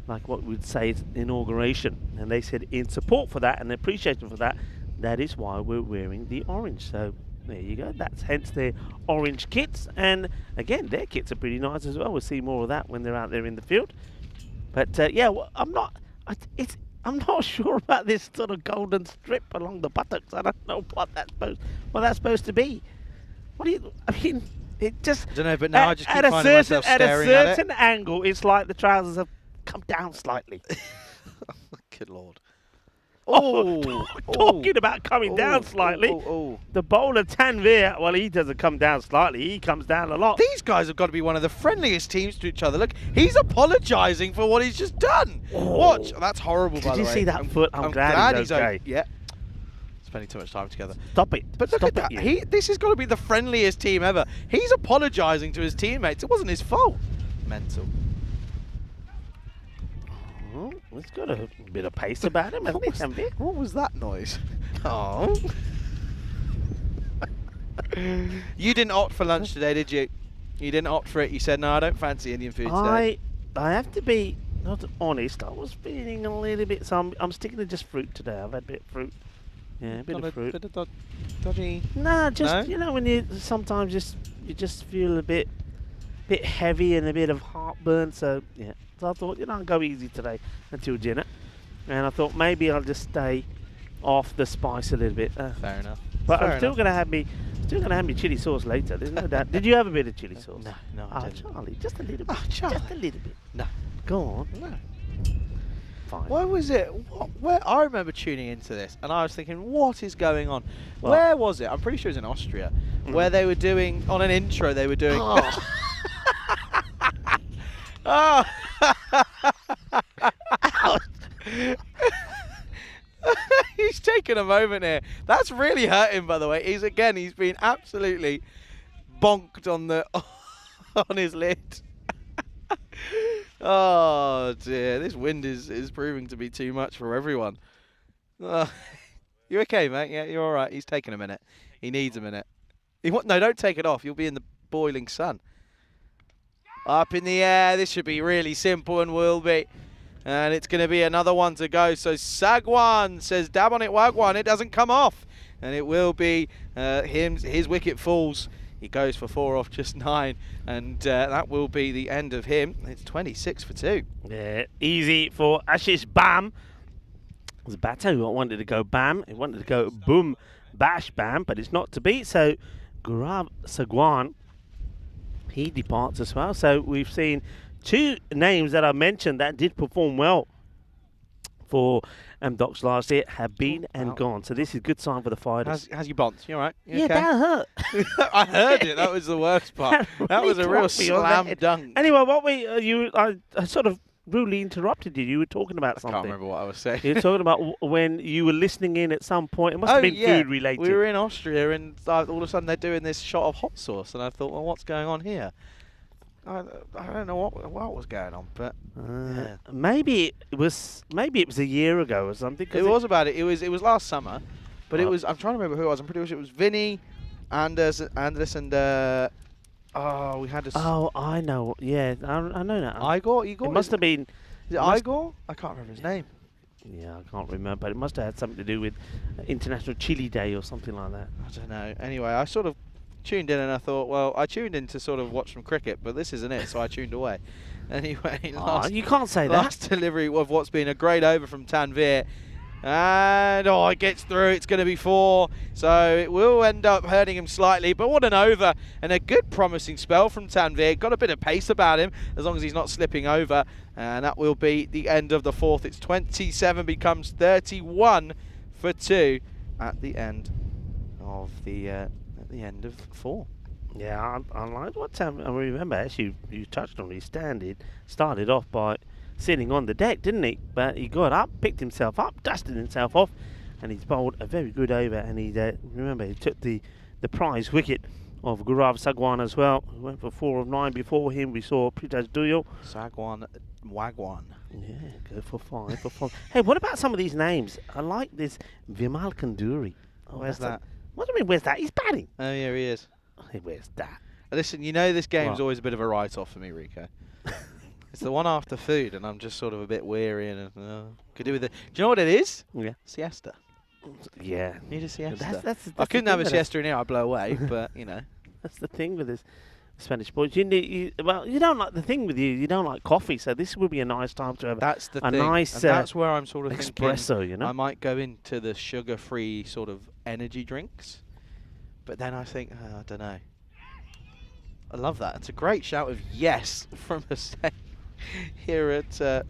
like what we'd say is inauguration. And they said in support for that and appreciation for that, that is why we're wearing the orange. So there you go. That's hence their orange kits. And again, their kits are pretty nice as well. We'll see more of that when they're out there in the field. But yeah, well, I'm not sure about this sort of golden strip along the buttocks. I don't know what that's supposed to be. I mean, it just. I don't know, but now I just keep finding myself at staring a certain angle, it's like the trousers have come down slightly. Good Lord. Talking about coming down slightly. The bowler Tanvir, well, he doesn't come down slightly. He comes down a lot. These guys have got to be one of the friendliest teams to each other. Look, he's apologising for what he's just done. Watch. That's horrible, by the way. Did you see that foot? I'm glad he's okay. Yeah. Spending too much time together. Stop it. But look at that. This has got to be the friendliest team ever. He's apologising to his teammates. It wasn't his fault. Mental. Oh, it's got a bit of pace about him, hasn't it? What was that noise? Oh. You didn't opt for lunch today, did you? You didn't opt for it. You said, no, I don't fancy Indian food today. I have to be not honest. I was feeling a little bit. So I'm sticking to just fruit today. I've had a bit of fruit. Yeah, a bit of fruit. Bit of dodgy. Nah, just No? you know when you sometimes you just feel a bit heavy and a bit of heartburn. So yeah. So I thought, I'll go easy today until dinner. And I thought maybe I'll just stay off the spice a little bit. Fair enough. But I'm still gonna have me chili sauce later. There's no doubt. Did you have a bit of chili sauce? No, I didn't. Charlie, just a little bit. Oh, Charlie. Just a little bit. No. Go on. No. Fine. Why was it? Where I remember tuning into this, and I was thinking, what is going on? What? Where was it? I'm pretty sure it was in Austria, where they were doing on an intro. They were doing. Oh. Oh. He's taken a moment here. That's really hurt him, by the way. He's been absolutely bonked on his lid. Oh dear, this wind is proving to be too much for everyone. You okay, mate? Yeah, you're all right. He's taking a minute. He needs a minute. No, don't take it off. You'll be in the boiling sun. Up in the air. This should be really simple and will be. And it's going to be another one to go. So Sagwan says, dab on it, Wagwan. It doesn't come off. And it will be his wicket falls. He goes for 4 off just 9. And that will be the end of him. It's 26 for 2. Yeah, easy for Ashish Bam. It was Bato who wanted to go Bam. He wanted to go boom, bash, bam. But it's not to be. So Gaurav Sagwan, he departs as well. So we've seen 2 names that I mentioned that did perform well for Docks last year have been and gone. So this is a good sign for the fighters. How's your bonds? You all right? You yeah, okay? that hurt. I heard it. That was the worst part. That was a real slam dunk. Anyway, I sort of rudely interrupted you. You were talking about something. I can't remember what I was saying. You were talking about when you were lilistening in at some point. It must have been food related. We were in Austria and all of a sudden they're doing this shot of hot sauce and I thought, well, what's going on here? I don't know what was going on, but yeah. maybe it was a year ago or something. It was about it. It was last summer, but it was. I'm trying to remember who it was. I'm pretty sure it was Vinny, Anders, and we had. Oh, I know. Yeah, I know that. Igor. It must have been. Is it Igor? I can't remember his name. Yeah, I can't remember, but it must have had something to do with International Chili Day or something like that. I don't know. Anyway, I sort of tuned in and I thought, well, I tuned in to sort of watch some cricket, but this isn't it, so I tuned away. Anyway, you can't say that. Last delivery of what's been a great over from Tanvir. And, it gets through. It's going to be 4. So it will end up hurting him slightly. But what an over and a good promising spell from Tanvir. Got a bit of pace about him as long as he's not slipping over. And that will be the end of the 4th. It's 27 becomes 31 for 2 at the end of the... at the end of 4. Yeah, I like what I remember. Actually, you touched on. He started off by sitting on the deck, didn't he? But he got up, picked himself up, dusted himself off, and he's bowled a very good over. And he remember he took the prize wicket of Gaurav Sagwan as well. He went for 4 of 9. Before him, we saw Prithaj Duyal. Sagwan Wagwan. Yeah, go for 5 for 5. Hey, what about some of these names? I like this Vimal Kanduri. Oh, Where's that? What do you mean, where's that? He's batting. Oh, yeah, he is. Hey, where's that? Listen, you know this game's What? always a bit of a write-off for me, Rico. It's the one after food, and I'm just sort of a bit weary and could do with it. Do you know what it is? Yeah. Siesta. Yeah. Need a siesta. That's I couldn't have a the thing with siesta in here, I'd blow away, but, you know. That's the thing with this Spanish boys. You don't like the thing with you. You don't like coffee, so this would be a nice time to have That's the a thing. nice and that's where I'm sort of espresso. thinking You know. I might go into the sugar-free sort of energy drinks, but then I think, I don't know. I love that. It's a great shout of yes from Hussein here at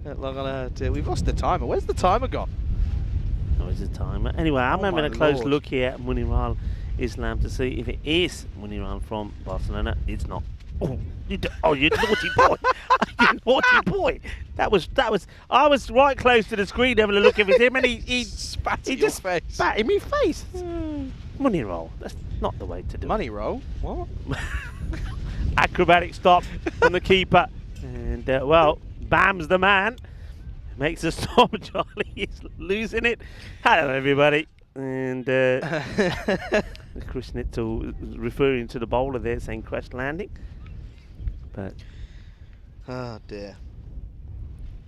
Long on. We've lost the timer. Where's the timer gone? Oh, is it time? Anyway, I'm having my a close Lord. look here at Muniral Islam to see if it is Muniral from Barcelona. It's not. Oh, you naughty boy! You naughty boy! That was. I was right close to the screen having a look at him, and he Spat he in your just face. spat in my face. Muniral. That's not the way to do Money roll? What? it. Acrobatic stop from the keeper, and Bam's the man. Makes a stop. Charlie is losing it. Hello, everybody. And Chris Nitzel referring to the bowler there, saying crash landing. But Oh dear.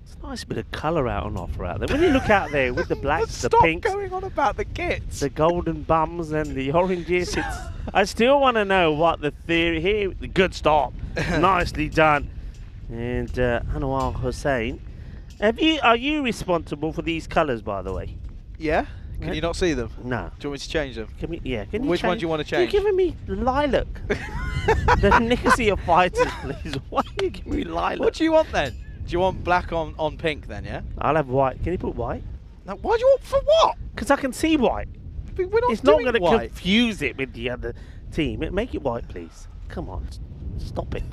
it's a nice bit of colour out on offer out there. When you look out there with the blacks, the Stop pinks, going on about the kits. the golden bums, and the oranges, I still want to know what the theory here. Good stop, nicely done. And Anwar Hussain. Are you responsible for these colours, by the way? Yeah? Can you not see them? No. Do you want me to change them? Can you Which one do you want to change? You're giving me lilac. The Nicosia fighters, please. Why are you giving me lilac? What do you want then? Do you want black on pink then, yeah? I'll have white. Can you put white? Now, why do you want for what? Because I can see white. We're not It's not doing going to white. confuse it with the other team. Make it white, please. Come on, stop it.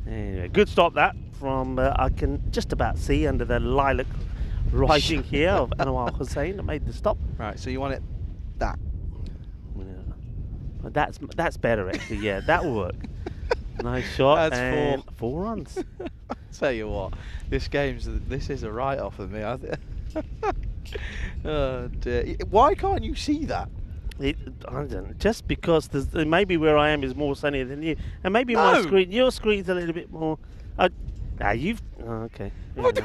Anyway, good stop that from I can just about see under the lilac writing here of Anwar Hussain that made the stop. Right, so you want it that. Yeah. But that's better actually. Yeah, that will work. Nice shot. That's and 4 runs. Tell you what, this is a write-off of me. Oh dear. Why can't you see that? I don't know, just because maybe where I am is more sunny than you, and maybe No. your screen's a little bit more. Okay. What do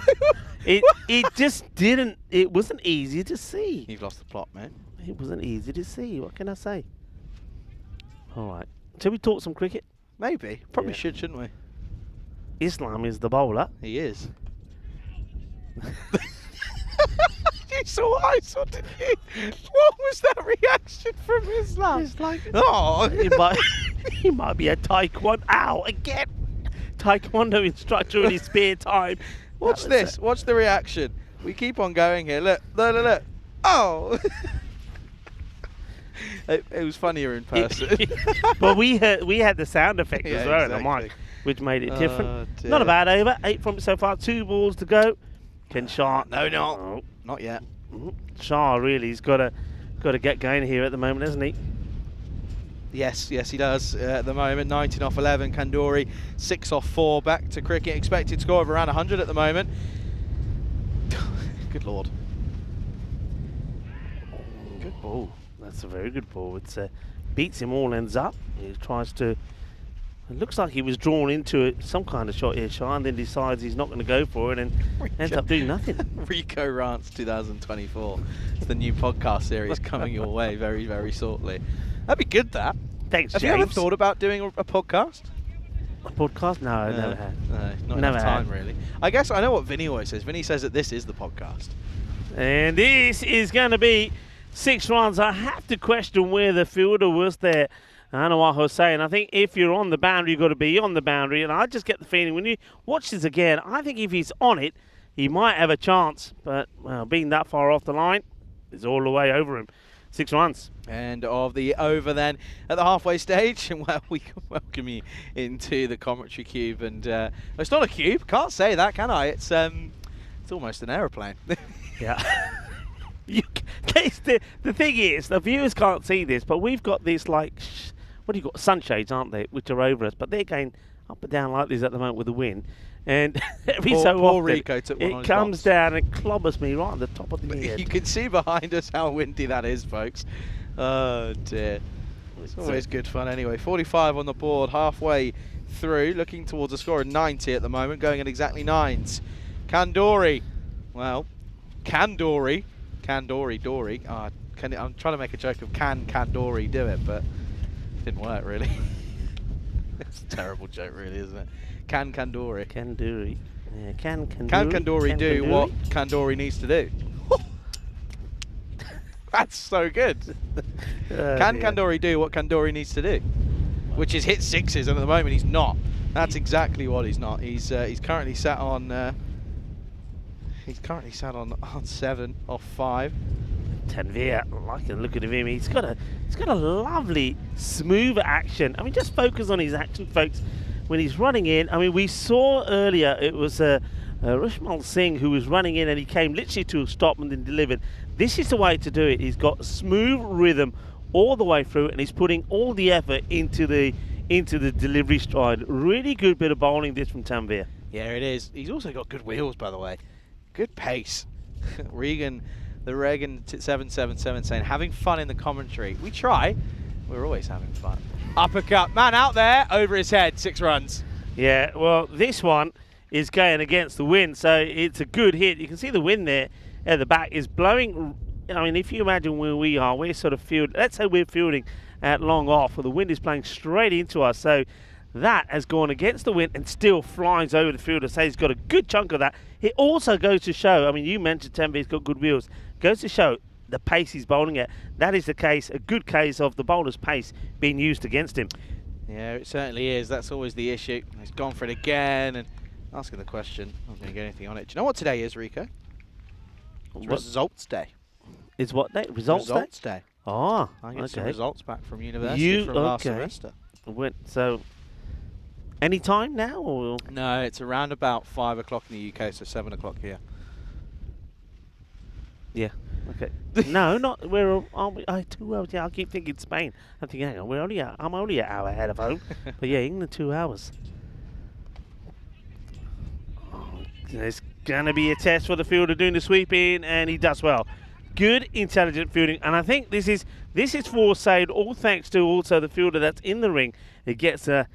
It just didn't. It wasn't easy to see. You've lost the plot, mate. It wasn't easy to see. What can I say? All right. Shall we talk some cricket? Maybe. Probably Yeah. shouldn't we? Islam is the bowler. He is. You saw what I saw, didn't you? What was that reaction from Islam? It's like Oh! he might be a taekwondo. Ow! Again. Taekwondo instructor in his spare time. Watch That was this. Watch the reaction. We keep on going here. Look. Oh! it was funnier in person. But we had the sound effect Yeah, as well, exactly. the mic, which made it Oh, different. dear. Not a bad over. 8 from it so far. 2 balls to go. Can Shah? No, not. Oh. Not yet. Shah really has got to get going here at the moment, hasn't he? Yes, he does. At the moment, 19 off 11. Kanduri 6 off 4. Back to cricket. Expected score of around 100 at the moment. Good lord. Good ball. That's a very good ball. It beats him all ends up. He tries to. It looks like he was drawn into it, some kind of shot here, Shah, and then decides he's not going to go for it and ends up doing nothing. Rico Rants 2024. It's the new podcast series coming your way very, very shortly. That'd be good, that. Thanks, Have James. you ever thought about doing a podcast? A podcast? No, I never had. No, not Never enough time, had. really. I guess I know what Vinny always says. Vinny says that this is the podcast. And this is going to be 6 runs. I have to question where the fielder was there. Anwar Hussain. I think if you're on the boundary, you've got to be on the boundary. And I just get the feeling when you watch this again, I think if he's on it, he might have a chance. But being that far off the line is all the way over him. 6 runs. End of the over then at the halfway stage, and well, we can welcome you into the commentary cube. And it's not a cube, can't say that, can I? It's almost an aeroplane. Yeah. The thing is, the viewers can't see this, but we've got this like, what do you got? Sunshades, aren't they? Which are over us, but they're going up and down like this at the moment with the wind. And every so often, Rico took one on it his comes box. down and clobbers me right on the top of the head. You can see behind us how windy that is, folks. Oh dear. It's always good fun anyway. 45 on the board, halfway through, looking towards a score of 90 at the moment, going at exactly 9s. Kandori. Well, Kandori. Dory. I'm trying to make a joke of Kandori do it, but it didn't work really. It's a terrible joke really, isn't it? Kandori. Kandori. Yeah, can Kandori do what Kandori needs to do? That's so good. Can Kandori do what Kandori needs to do? Which is hit 6s, and at the moment he's not. That's exactly what he's not. He's currently sat on 7 off 5. Tanvir, I like the look of him. He's got a lovely, smooth action. I mean, just focus on his action, folks. When he's running in, I mean, we saw earlier it was Rushmal Singh who was running in, and he came literally to a stop and then delivered. This is the way to do it. He's got smooth rhythm all the way through, and he's putting all the effort into the delivery stride. Really good bit of bowling this from Tanvir. Yeah, it is. He's also got good wheels, by the way. Good pace. Regan 777 saying, having fun in the commentary. We try. We're always having fun. Uppercut, man out there, over his head, 6 runs. Yeah, well, this one is going against the wind, so it's a good hit. You can see the wind there at the back is blowing. I mean, if you imagine where we are, we're sort of fielding. Let's say we're fielding at long off, where the wind is blowing straight into us. So that has gone against the wind and still flies over the fielder. So he's got a good chunk of that. It also goes to show, I mean, you mentioned Tembe's got good wheels. Goes to show the pace he's bowling at. That is the case, a good case of the bowler's pace being used against him. Yeah, it certainly is. That's always the issue. He's gone for it again and asking the question. I'm not going to get anything on it. Do you know what today is, Rico? It's Results Day. Is what day? Results Day. Oh, I get some okay. results back from university from last semester. So, any time now? Or? No, it's around about 5 o'clock in the UK, so 7 o'clock here. Yeah. Okay. No, not. We're. Aren't we? 2 hours. Yeah, I keep thinking Spain. I'm thinking, hang on, I'm only an hour ahead of home. But yeah, England 2 hours. Oh, there's gonna be a test for the fielder doing the sweeping, and he does well. Good, intelligent fielding, and I think this is for Said, all thanks to also the fielder that's in the ring. It gets a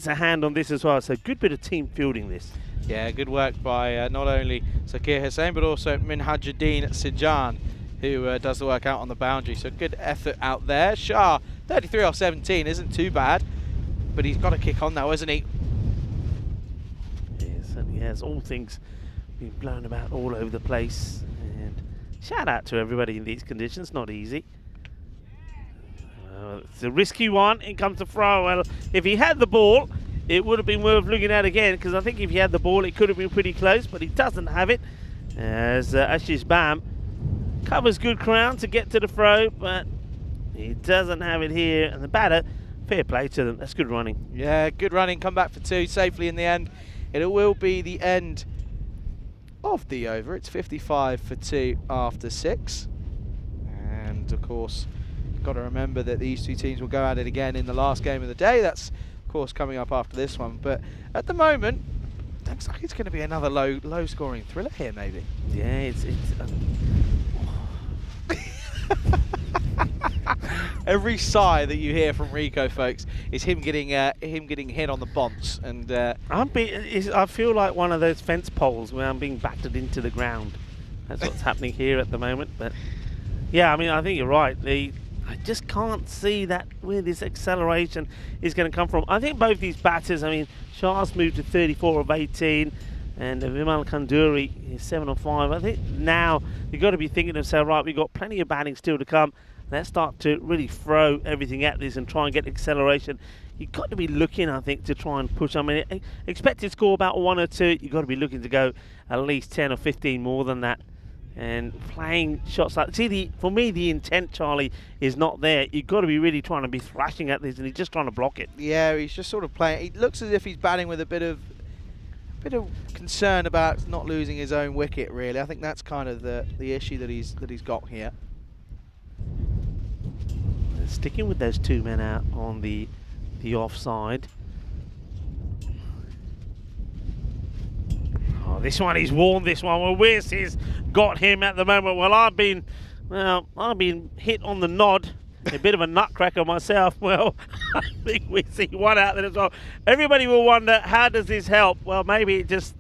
hand on this as well. So good bit of team fielding this. Yeah, good work by not only Zakir Hussain but also Minhajuddin Sijan, who does the work out on the boundary. So good effort out there. Shah, 33 off 17 isn't too bad, but he's got to kick on now, isn't he? Yeah, certainly has. All things being blown about all over the place. And shout out to everybody in these conditions. Not easy. It's a risky one. In comes the throw. Well, if he had the ball, it would have been worth looking at again, because I think if he had the ball, it could have been pretty close, but he doesn't have it. As Ashish Bam covers good ground to get to the throw, but he doesn't have it here. And the batter, fair play to them. That's good running. Yeah, good running. Come back for 2 safely in the end. It will be the end of the over. It's 55 for 2 after 6. And of course, you've got to remember that these two teams will go at it again in the last game of the day. That's of course coming up after this one, but at the moment looks like it's going to be another low scoring thriller here, maybe. Yeah, it's every sigh that you hear from Rico, folks, is him getting hit on the bonds, and I feel like one of those fence poles where I'm being battered into the ground. That's what's happening here at the moment. But yeah, I mean, I think you're right. I just can't see that where this acceleration is going to come from. I think both these batters, I mean, Shah's moved to 34 of 18, and Vimal Kanduri is 7 of 5. I think now you've got to be thinking to yourself, right, we've got plenty of batting still to come. Let's start to really throw everything at this and try and get acceleration. You've got to be looking, I think, to try and push. I mean, expected score about 1 or 2. You've got to be looking to go at least 10 or 15 more than that. and playing shots like. See, for me, the intent, Charlie, is not there. You've got to be really trying to be thrashing at this, and he's just trying to block it. Yeah, he's just sort of playing. He looks as if he's batting with a bit of concern about not losing his own wicket. Really, I think that's kind of the issue that he's got here. Sticking with those 2 men out on the offside. Oh, this one he's worn. This one. Well, Wiss has got him at the moment. Well, I've been hit on the nod. A bit of a nutcracker myself. Well, I think we see one out there as well. Everybody will wonder, how does this help? Well, maybe it just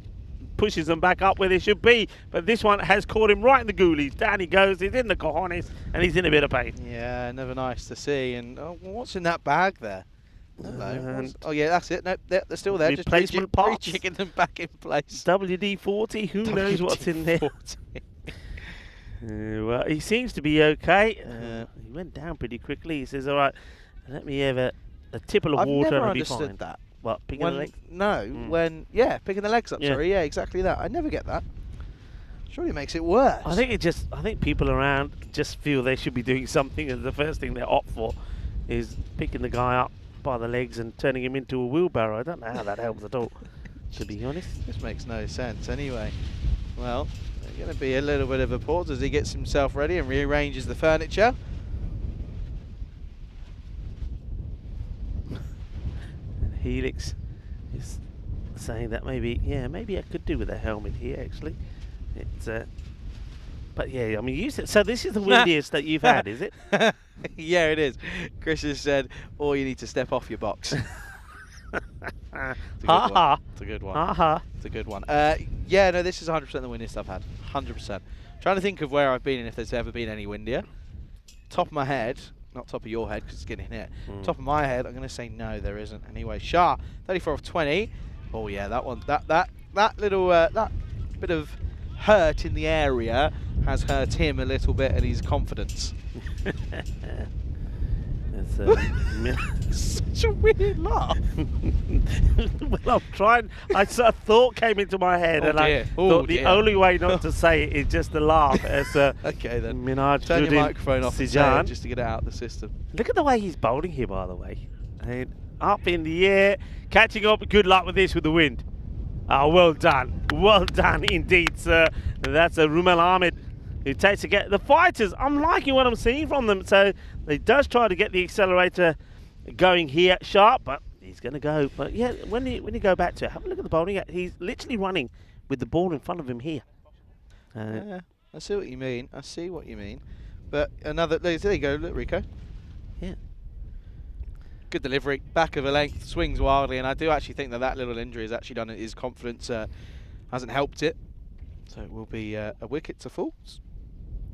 pushes them back up where they should be. But this one has caught him right in the ghoulies. Down he goes. He's in the cojones, and he's in a bit of pain. Yeah, never nice to see. And what's in that bag there? Oh yeah, that's it. No, they're still there. Just Replacement parts. rejigging them back in place. WD-40. Who knows what's in there? Well, he seems to be okay. He went down pretty quickly. He says, "All right, let me have a tipple of water and I'll be fine." I've never understood that. What, picking the legs? No, picking the legs up. Yeah. Sorry, yeah, exactly that. I never get that. Surely it makes it worse. I think people around just feel they should be doing something, and the first thing they opt for is picking the guy up by the legs and turning him into a wheelbarrow. I don't know how that helps at all, to be honest. This makes no sense anyway. Well, there's going to be a little bit of a pause as he gets himself ready and rearranges the furniture. And Helix is saying that maybe I could do with a helmet here actually. It's but yeah, I mean, you said, so this is the windiest that you've had, is it? Yeah, it is. Chris has said, "Oh, you need to step off your box." It's a good one. It's a good one. Yeah, no, this is 100% the windiest I've had. 100%. Trying to think of where I've been and if there's ever been any windier. Top of my head, not top of your head because it's getting hit. Top of my head, I'm going to say no, there isn't. Anyway, Shah, 34 of 20. Oh yeah, that one, that little that bit of hurt in the area has hurt him a little bit and his confidence. That's such a weird laugh. Well, I'm trying. A thought came into my head, and I thought the only way not to say it is just to laugh. As okay, then. Minaj Turn your microphone off and say it just to get it out of the system. Look at the way he's bowling here, by the way. And up in the air, catching up. Good luck with this with the wind. Oh, well done indeed, sir. That's a Rumel Ahmed who takes to get the fighters. I'm liking what I'm seeing from them. So he does try to get the accelerator going here sharp, but he's going to go. But yeah, when you go back to it, have a look at the bowling. He's literally running with the ball in front of him here. Yeah, I see what you mean. But another, there you go, look, Rico. Yeah. Good delivery, back of a length, swings wildly, and I do actually think that little injury has actually done it. His confidence hasn't helped it. So it will be a wicket to full.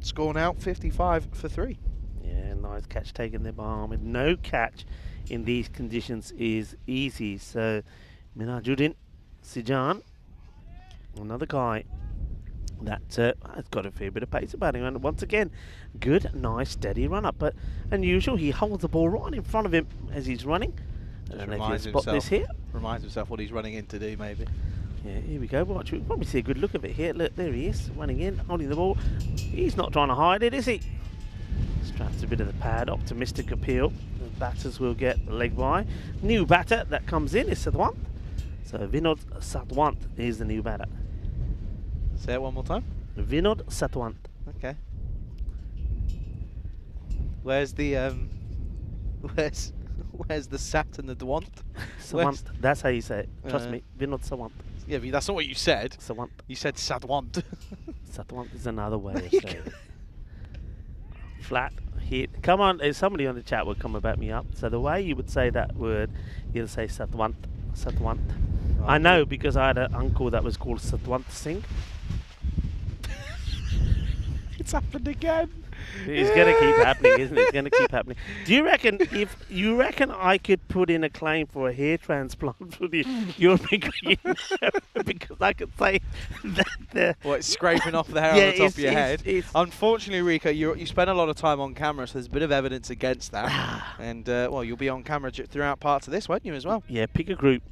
Score now 55 for 3. Yeah, nice catch taken there by Ahmed. No catch in these conditions is easy. So Minajuddin Sijan, another guy that has got a fair bit of pace about him. And once again, good, nice, steady run up. But unusual, he holds the ball right in front of him as he's running. I don't know if you spot this here. Reminds himself what he's running in to do, maybe. Yeah, here we go. Watch, we'll probably see a good look of it here. Look, there he is, running in, holding the ball. He's not trying to hide it, is he? Straps a bit of the pad, optimistic appeal. The batters will get the leg by. New batter that comes in is Satwant. So Vinod Satwant is the new batter. Say it one more time. Vinod Satwant. Okay. Where's the where's the Sat and the Dwant? Sawant. That's how you say it. Trust me, Vinod Sawant. Yeah, but that's not what you said. Sawant. You said Sadwant. Satwant is another way of saying it. Flat hit. Come on, somebody on the chat would come and back me up. So the way you would say that word, you'll say Satwant. Satwant. Right. I know because I had an uncle that was called Satwant Singh. It's happened again. It's going to keep happening, isn't it? It's going to keep happening. Do you reckon I could put in a claim for a hair transplant for the European Cricket because I could say that it's scraping off the hair on the top of your head. Unfortunately, Rico, you spend a lot of time on camera, so there's a bit of evidence against that. And well, you'll be on camera throughout parts of this, won't you, as well? Yeah, pick a group.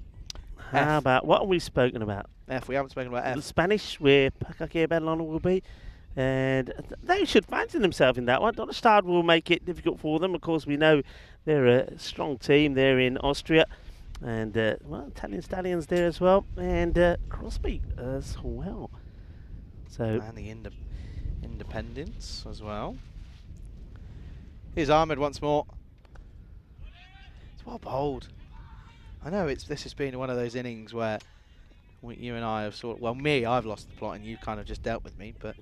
How about what have we spoken about? F. We haven't spoken about F. The Spanish, where Pakake Badalona will be. And they should fancy themselves in that one. Donnerstad will make it difficult for them. Of course, we know they're a strong team there in Austria. And, well, Italian Stallions there as well. And Crosby as well. So And the Independents as well. Here's Ahmed once more. It's well bowled. I know this has been one of those innings where you and I have I've lost the plot and you kind of just dealt with me, but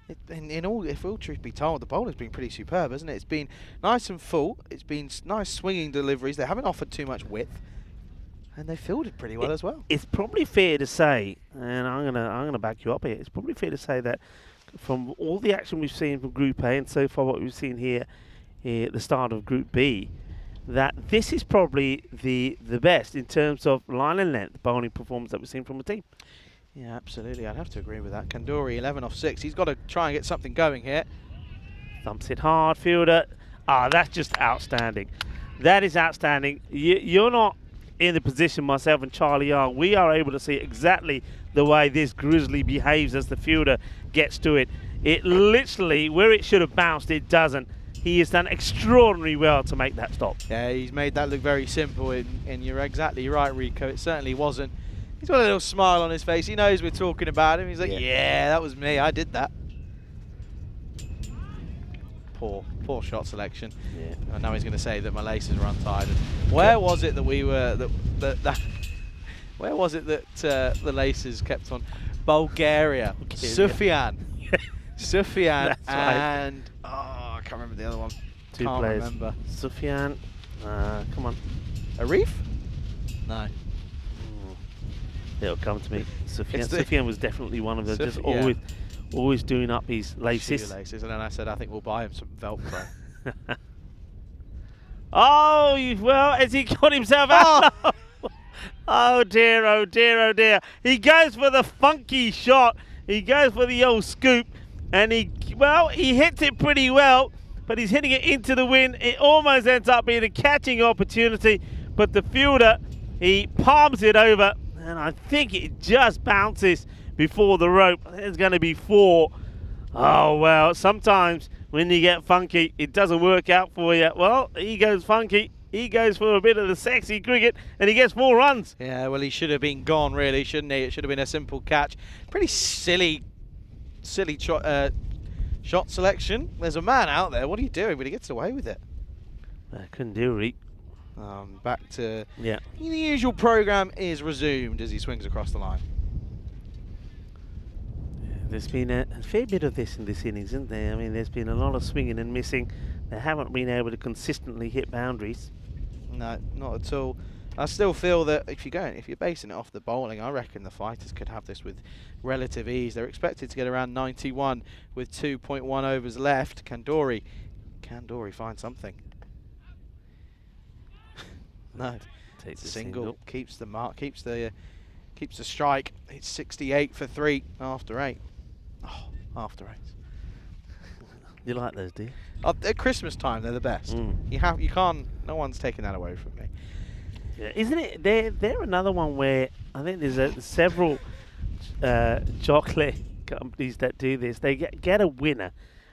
if all truth be told, the bowler's been pretty superb, hasn't it? It's been nice and full. It's been nice swinging deliveries. They haven't offered too much width, and they fielded pretty well as well. It's probably fair to say, and I'm gonna back you up here. It's probably fair to say that from all the action we've seen from Group A and so far what we've seen here at the start of Group B, that this is probably the best in terms of line and length bowling performance that we've seen from the team. Yeah, absolutely. I'd have to agree with that. Kanduri, 11 off 6. He's got to try and get something going here. Thumps it hard, fielder. That's just outstanding. That is outstanding. You're not in the position myself and Charlie are. We are able to see exactly the way this Grizzly behaves as the fielder gets to it. It literally, where it should have bounced, it doesn't. He has done extraordinarily well to make that stop. Yeah, he's made that look very simple, and you're exactly right, Rico. It certainly wasn't. He's got a little smile on his face. He knows we're talking about him. He's like, yeah, that was me. I did that. Poor shot selection. Yeah. And now he's going to say that my laces were untied. And where was it that we were where was it that the laces kept on? Bulgaria. Sufyan. Sufyan and I can't remember the other one. Two Can't players. remember. Sufyan. Come on. Arif? No. It'll come to me. Sufyan was definitely one of them. Just yeah. always doing up his laces. Shoelaces. And then I said, I think we'll buy him some Velcro. Well, has he got himself out? Oh dear, oh dear, oh dear. He goes for the funky shot. He goes for the old scoop. And he hits it pretty well, but he's hitting it into the wind. It almost ends up being a catching opportunity, but the fielder, he palms it over, and I think it just bounces before the rope. There's going to be 4. Oh, well, sometimes when you get funky, it doesn't work out for you. Well, he goes funky. He goes for a bit of the sexy cricket, and he gets 4 runs. Yeah, well, he should have been gone, really, shouldn't he? It should have been a simple catch. Pretty silly shot selection. There's a man out there. What are you doing? But he gets away with it. Couldn't do it. Back to the usual program is resumed as he swings across the line. There's been a fair bit of this in this innings, isn't there? I mean, there's been a lot of swinging and missing. They haven't been able to consistently hit boundaries. No, not at all. I still feel that if you're basing it off the bowling, I reckon the fighters could have this with relative ease. They're expected to get around 91 with 2.1 overs left. Kanduri finds something. No, Takes a single, keeps the mark, keeps the strike. It's 68 for 3 after 8. Oh, after 8. You like those, do you? At Christmas time, they're the best. You can't. No one's taking that away from me. Yeah, isn't it? They're another one where I think there's several chocolate companies that do this. They get a winner,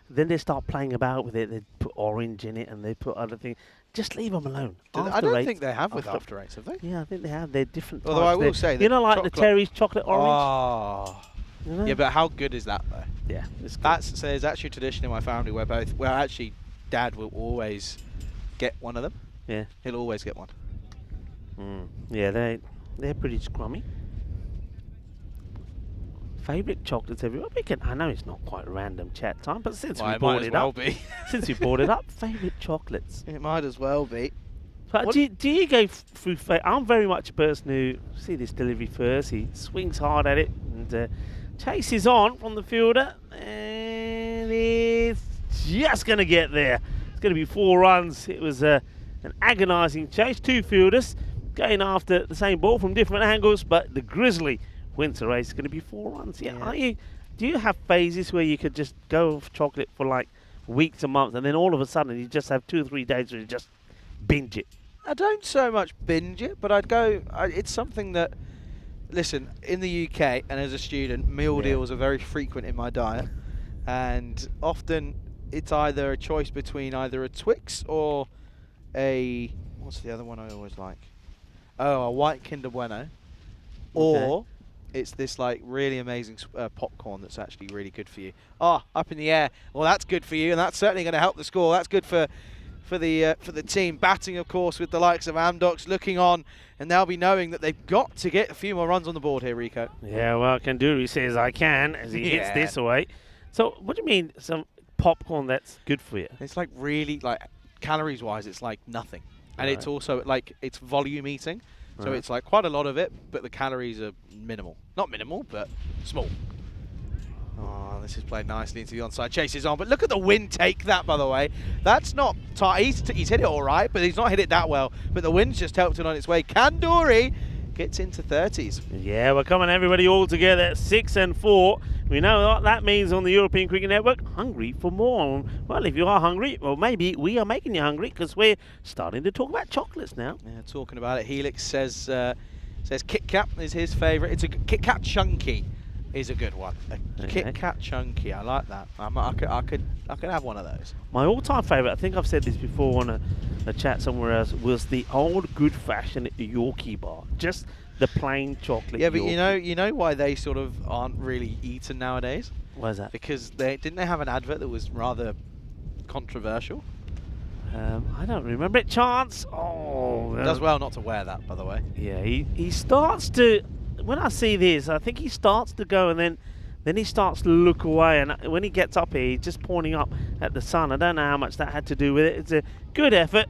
then they start playing about with it. They put orange in it and they put other things. Just leave them alone. I don't think they have with after 8s, have they? Yeah, I think they have. They're different. Although I will say, you know, like the Terry's chocolate orange. Oh, you know? yeah, but how good is that though? Yeah, it's good. So there's actually a tradition in my family where actually Dad will always get one of them. Yeah, he'll always get one. Yeah, they're pretty scrummy. Favourite chocolates everywhere. I know it's not quite random chat time, but since we brought it up, since we brought it up, favourite chocolates. It might as well be. But do you go through? I'm very much a person who see this delivery first. He swings hard at it and chases on from the fielder, and it's just going to get there. It's going to be 4 runs. It was an agonising chase. 2 fielders going after the same ball from different angles, but the Grizzly wins the race. It's going to be 4 runs. Yeah. Do you have phases where you could just go for chocolate for like weeks and months, and then all of a sudden you just have 2 or 3 days where you just binge it? I don't so much binge it, but I'd go. It's something that, listen, in the UK and as a student, meal deals are very frequent in my diet. and often it's either a choice between either a Twix or a, what's the other one I always like? Oh, a white Kinder Bueno. Or it's this like really amazing popcorn that's actually really good for you. Oh, up in the air. Well, that's good for you, and that's certainly going to help the score. That's good for the team. Batting, of course, with the likes of Amdocs looking on, and they'll be knowing that they've got to get a few more runs on the board here, Rico. Yeah, well, Kanduri says I can as he hits this away. So what do you mean some popcorn that's good for you? It's like really, like calories-wise, it's like nothing. And it's also like, it's volume eating. So it's like quite a lot of it, but the calories are minimal. Not minimal, but small. Oh, this is played nicely into the onside. Chases on, but look at the wind take that, by the way. That's not tight. He's hit it all right, but he's not hit it that well. But the wind's just helped it on its way. Kanduri gets into 30s. Yeah, we're coming everybody all together, 6 and 4. We know what that means on the European Cricket Network. Hungry for more. Well, if you are hungry, well, maybe we are making you hungry because we're starting to talk about chocolates now. Yeah, talking about it. Helix says Kit Kat is his favourite. It's a Kit Kat Chunky is a good one. Kit Kat Chunky, I like that. I could have one of those. My all-time favourite, I think I've said this before on a chat somewhere else, was the old good-fashioned Yorkie bar. Just the plain chocolate. Yeah, but Yorkie. you know why they sort of aren't really eaten nowadays? Why is that? Because didn't they have an advert that was rather controversial? I don't remember it. Chance. Oh, Does well not to wear that, by the way. Yeah, he starts to. When I see this, I think he starts to go, and then he starts to look away. And when he gets up here, he's just pointing up at the sun. I don't know how much that had to do with it. It's a good effort,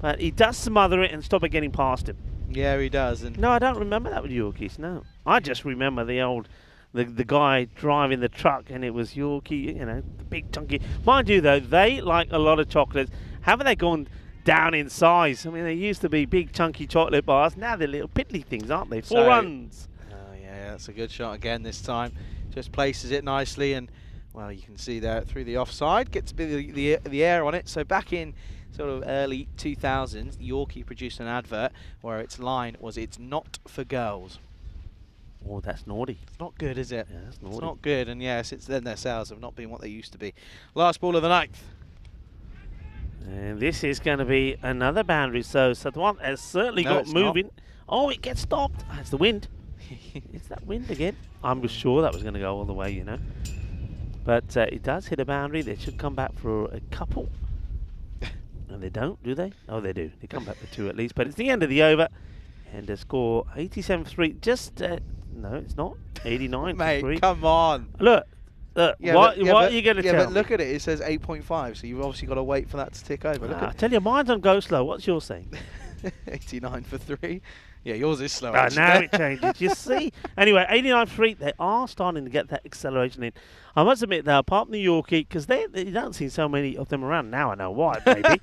but he does smother it and stop it getting past him. Yeah, he does. And no, I don't remember that with Yorkies. No, I just remember the old. The guy driving the truck, and it was Yorkie, the big chunky. Mind you, though, they like a lot of chocolates. Haven't they gone down in size? I mean, they used to be big chunky chocolate bars. Now they're little piddly things, aren't they? 4 runs. Oh yeah, that's a good shot again this time. Just places it nicely, and well, you can see there through the offside, gets a bit of the air on it. So back in sort of early 2000s, Yorkie produced an advert where its line was "It's not for girls." Oh, that's naughty. It's not good, is it? Yeah, that's naughty. It's not good, and yeah, since then their sales have not been what they used to be. Last ball of the 9th. And this is going to be another boundary. So Satwan has certainly got moving. Not. Oh, it gets stopped. Oh, it's the wind. It's that wind again. I'm sure that was going to go all the way, But it does hit a boundary. They should come back for a couple. And they don't, do they? Oh, they do. They come back for 2 at least. But it's the end of the over. And the score 87-3. Just... no, it's not. 89-3. Mate, come on. Look. Yeah, what are you going to tell me? Yeah, but look at it. It says 8.5, so you've obviously got to wait for that to tick over. I tell you, mine's on go slow. What's yours saying? 89 for 3. Yeah, yours is slow. Now it changes. You see? Anyway, 89-3. They are starting to get that acceleration in. I must admit, though, apart from the Yorkie, because you don't see so many of them around. Now I know why, maybe.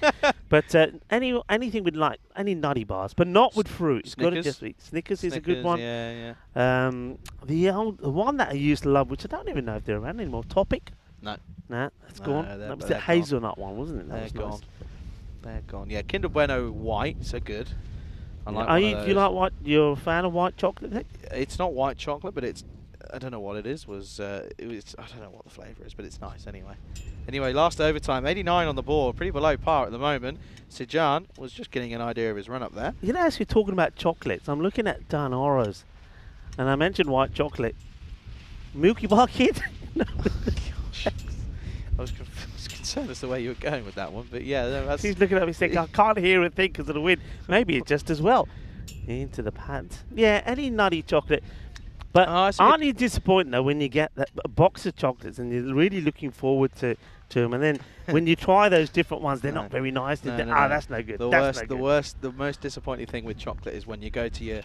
But anything with any nutty bars, but not with fruit. It's got to just be. Snickers is a good one. Yeah. The one that I used to love, which I don't even know if they're around anymore. Topic? No. Nah, that's gone. That was the hazelnut one, wasn't it? They're gone. They're gone. Yeah, Kinder Bueno white, so good. I like do you like white? You're a fan of white chocolate? It's not white chocolate, but it's. I don't know what it is. I don't know what the flavour is, but it's nice anyway. Anyway, last overtime, 89 on the board, pretty below par at the moment. Sijan was just getting an idea of his run up there. As we're talking about chocolates, I'm looking at Dan Oro's, and I mentioned white chocolate. Milky Bar Kid? No. Gosh. I was concerned as to where you were going with that one, but yeah. That's He's looking at me saying, I can't hear a thing because of the wind. Maybe it's just as well. Into the pants. Yeah, any nutty chocolate. But aren't you disappointed, though, when you get that box of chocolates and you're really looking forward to them, and then when you try those different ones, they're not very nice. That's no good. The most disappointing thing with chocolate is when you go to your...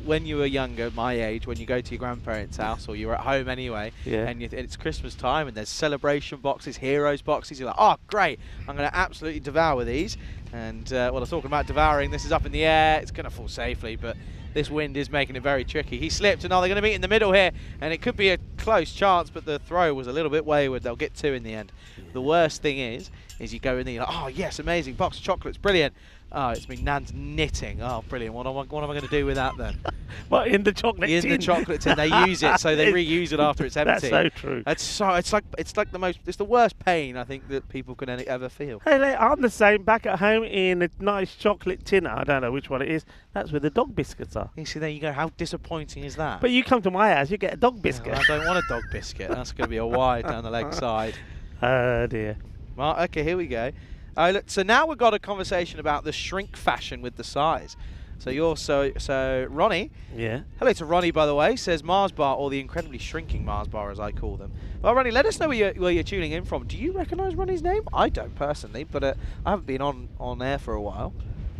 when you were younger, my age, when you go to your grandparents' house or you're at home anyway, and it's Christmas time and there's celebration boxes, heroes boxes, you're like, oh, great, I'm going to absolutely devour these. And well, I'm talking about devouring, this is up in the air, it's going to fall safely, but this wind is making it very tricky. He slipped, and now they're going to meet in the middle here, and it could be a close chance, but the throw was a little bit wayward. They'll get 2 in the end. The worst thing is you go in there, you're like, oh, yes, amazing, box of chocolates, brilliant. Oh, it's been Nan's knitting. Oh, brilliant. What am I going to do with that then? Well, in the chocolate tin. In the chocolate tin. They use it, so they reuse it after it's empty. That's so true. It's the worst pain I think that people can ever feel. Hey, I'm the same. Back at home in a nice chocolate tin. I don't know which one it is. That's where the dog biscuits are. You see, there you go. How disappointing is that? But you come to my house, you get a dog biscuit. I don't want a dog biscuit. That's going to be a wide down the leg side. Oh dear. Well, okay, here we go. So now we've got a conversation about the shrink fashion with the size. So Ronnie. Yeah. Hello to Ronnie, by the way. Says Mars bar, or the incredibly shrinking Mars bar, as I call them. Well, Ronnie, let us know where you're tuning in from. Do you recognise Ronnie's name? I don't personally, but I haven't been on air for a while.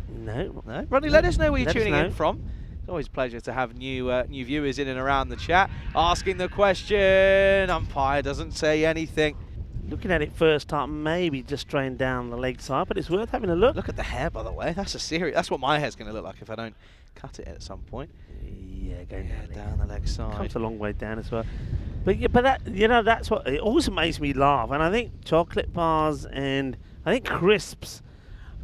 No. Ronnie, let us know where you're Let us tuning know. in from. It's always a pleasure to have new viewers in and around the chat asking the question. Umpire doesn't say anything. Looking at it first time, maybe just straying down the leg side, but it's worth having a look. Look at the hair, by the way. That's what my hair's going to look like if I don't cut it at some point. Yeah, going Down the leg side. Comes a long way down as well. But yeah, that's what it also makes me laugh. And I think chocolate bars and I think crisps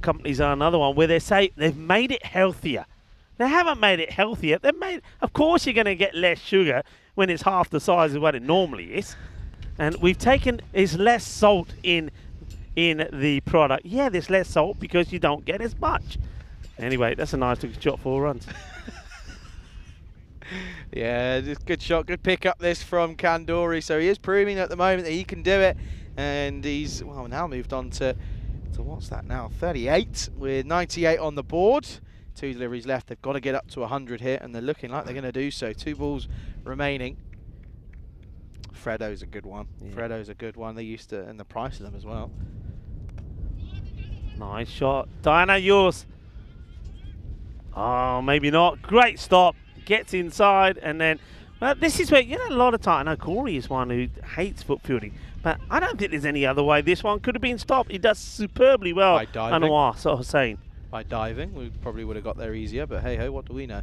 companies are another one where they say they've made it healthier. They haven't made it healthier. Of course, you're going to get less sugar when it's half the size of what it normally is. And we've taken is less salt in the product. Yeah, there's less salt because you don't get as much. Anyway, that's a nice looking shot, 4 runs. Yeah, just good shot, good pick up this from Kanduri. So he is proving at the moment that he can do it, and he's now moved on to what's that now? 38 with 98 on the board. 2 deliveries left. They've got to get up to 100 here, and they're looking like they're going to do so. 2 balls remaining. Freddo's a good one. Yeah. Freddo's a good one. They used to, and the price of them as well. Nice shot. Diana, yours. Oh, maybe not. Great stop. Gets inside, and then, well, this is where, a lot of time, I know Corey is one who hates foot fielding, but I don't think there's any other way this one could have been stopped. He does superbly well. By diving. Anwar, sort of saying. By diving, we probably would have got there easier, but hey ho, what do we know?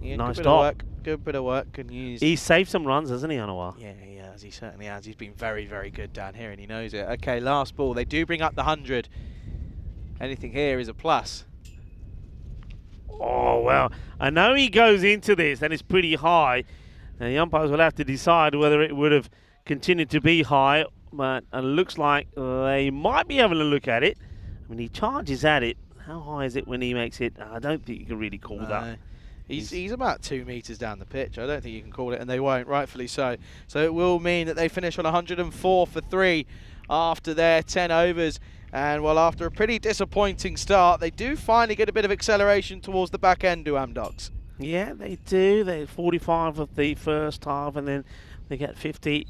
Yeah, nice stop. Good bit of work. Good news. He's saved some runs, hasn't he, Anwar? Yeah, he has. He certainly has. He's been very, very good down here, and he knows it. Okay, last ball. They do bring up the 100. Anything here is a plus. Oh, well, I know he goes into this, and it's pretty high, and the umpires will have to decide whether it would have continued to be high, but it looks like they might be able to look at it. I mean, he charges at it. How high is it when he makes it? I don't think you can really call that. He's about 2 meters down the pitch. I don't think you can call it, and they won't, rightfully so. So it will mean that they finish on 104 for 3 after their 10 overs. And well, after a pretty disappointing start, they do finally get a bit of acceleration towards the back end, do Amdocs. Yeah, they do. They're 45 of the first half, and then they get 50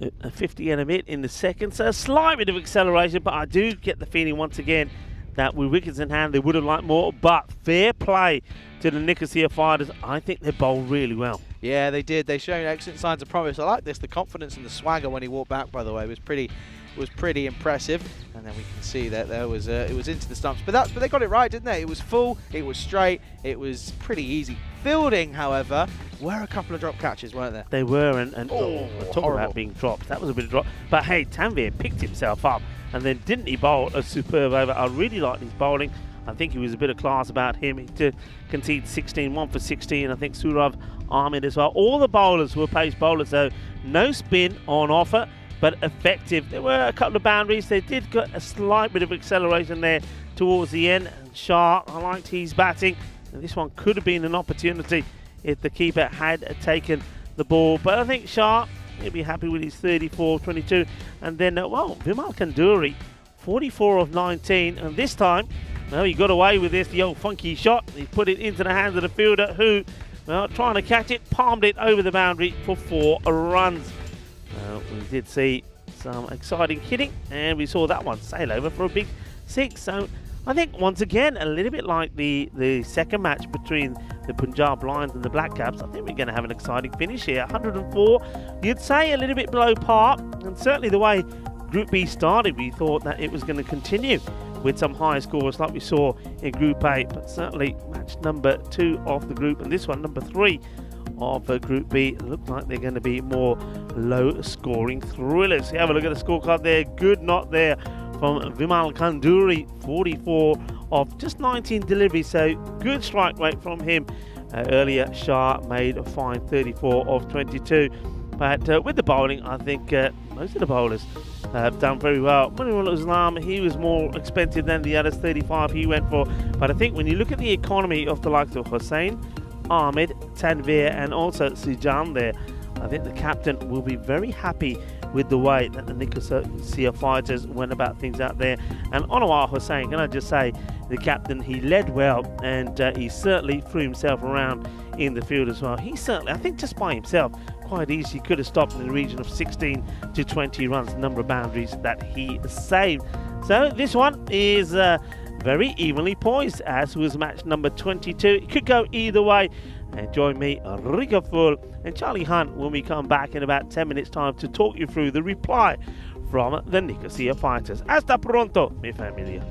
and a bit in the second. So a slight bit of acceleration, but I do get the feeling once again that with wickets in hand, they would have liked more. But fair play to the Nicosia fighters. I think they bowled really well. Yeah, they did. They showed excellent signs of promise. I like this. The confidence and the swagger when he walked back, by the way, was pretty impressive. And then we can see that there was it was into the stumps, but they got it right, didn't they? It was full, it was straight, it was pretty easy. Fielding, however, were a couple of drop catches, weren't there? They were, and talk about being dropped. That was a bit of drop. But hey, Tanvir picked himself up, and then didn't he bowl a superb over? I really liked his bowling. I think he was a bit of class about him to concede 16, 1 for 16. I think Surav Ahmed as well. All the bowlers were pace bowlers, so no spin on offer, but effective. There were a couple of boundaries. They did get a slight bit of acceleration there towards the end. And Shah, I liked his batting. And this one could have been an opportunity if the keeper had taken the ball. But I think Shah, he'll be happy with his 34-22. And then, Vimal Kanduri, 44 of 19. And this time, he got away with this, the old funky shot. He put it into the hands of the fielder who, trying to catch it, palmed it over the boundary for 4 runs. We did see some exciting hitting, and we saw that one sail over for a big 6. So I think once again, a little bit like the second match between the Punjab Lions and the Black Caps, I think we're going to have an exciting finish here. 104, you'd say a little bit below par, and certainly the way Group B started, we thought that it was going to continue with some high scores like we saw in Group A, but certainly match number 2 of the group, and this one number 3 of Group B look like they're going to be more low-scoring thrillers. Have a look at the scorecard there. Good not there from Vimal Kanduri, 44 of just 19 deliveries, so good strike rate from him. Earlier, Shah made a fine 34 of 22. But with the bowling, I think most of the bowlers have done very well. Munirul Islam, he was more expensive than the others, 35 he went for. But I think when you look at the economy of the likes of Hussain, Ahmed, Tanvir and also Sijan there, I think the captain will be very happy with the way that the Nicosia fighters went about things out there. And Anwar Hussain, can I just say, the captain, he led well and he certainly threw himself around in the field as well. He certainly, I think just by himself, quite easy, could have stopped in the region of 16 to 20 runs, number of boundaries that he saved. So this one is very evenly poised, as was match number 22. It could go either way. And join me, Riga Full and Charlie Hunt, when we come back in about 10 minutes time to talk you through the reply from the Nicosia fighters. Hasta pronto, mi familia.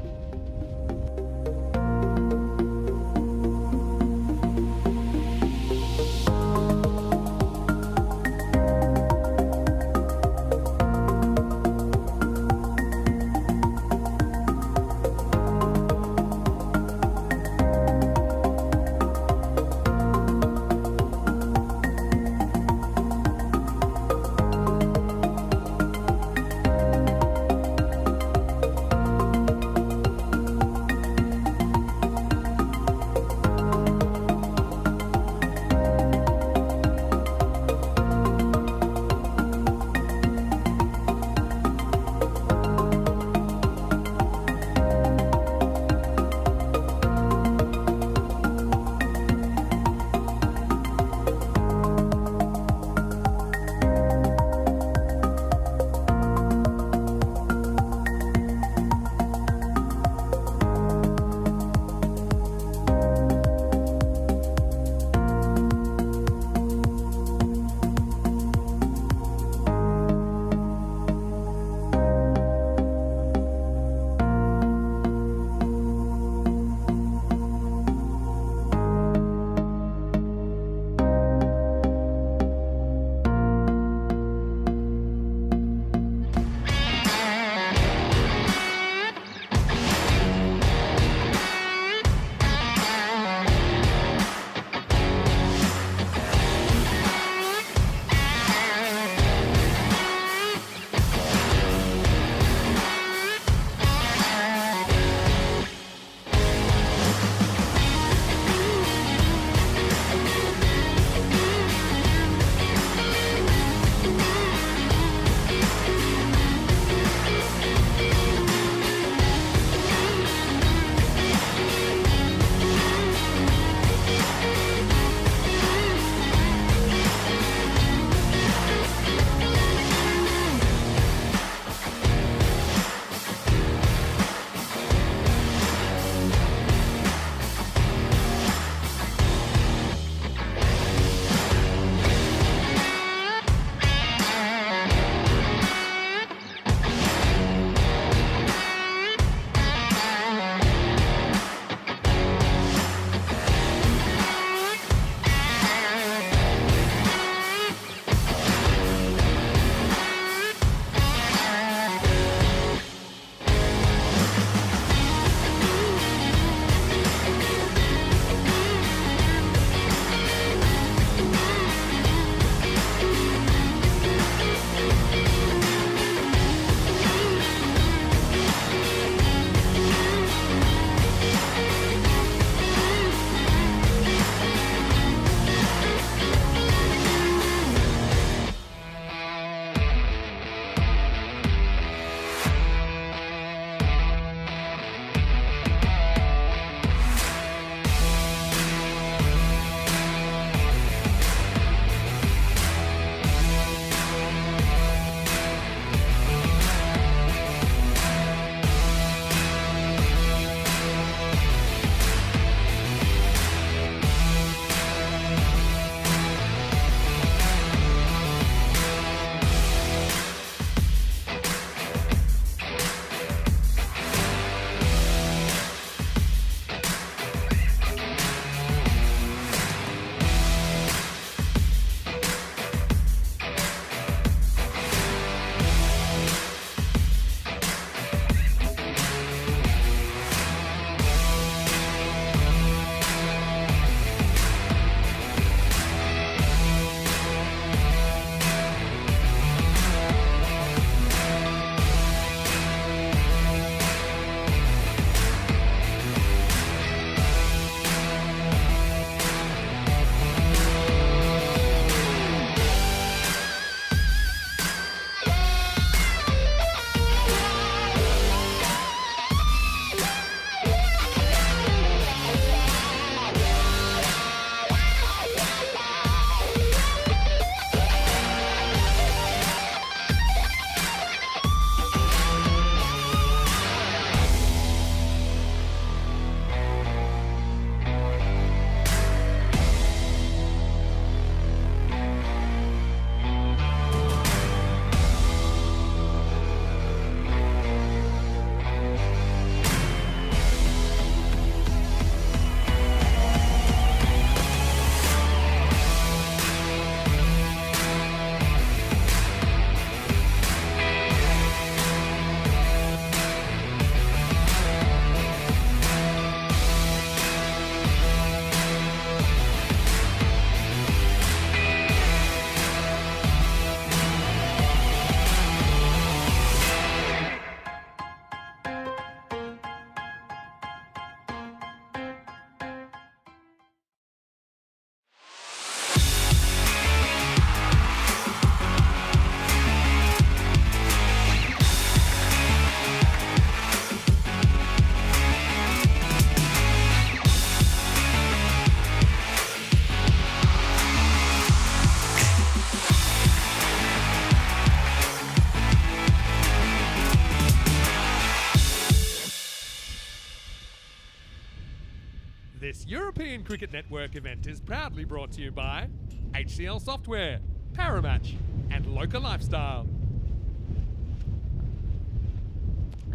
European Cricket Network event is proudly brought to you by HCL Software, Paramatch, and Local Lifestyle.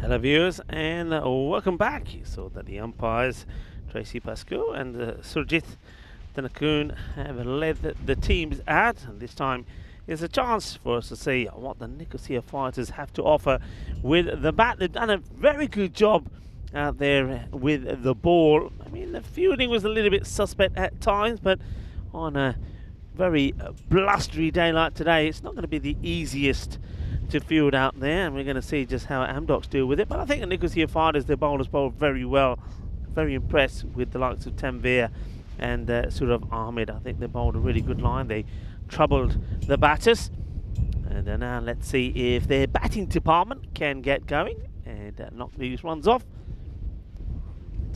Hello viewers and welcome back. You saw that the umpires Tracy Pascoe and Surjit Dhanakun have led the teams out, and this time is a chance for us to see what the Nicosia Fighters have to offer with the bat. They've done a very good job out there with the ball. I mean, the fielding was a little bit suspect at times, but on a very blustery day like today, it's not going to be the easiest to field out there, and we're going to see just how Amdocs deal with it. But I think the Nicosia Fighters, their bowlers bowled very well. Very impressed with the likes of Tanvir and Surab Ahmed. I think they bowled a really good line. They troubled the batters. And now let's see if their batting department can get going and knock these runs off.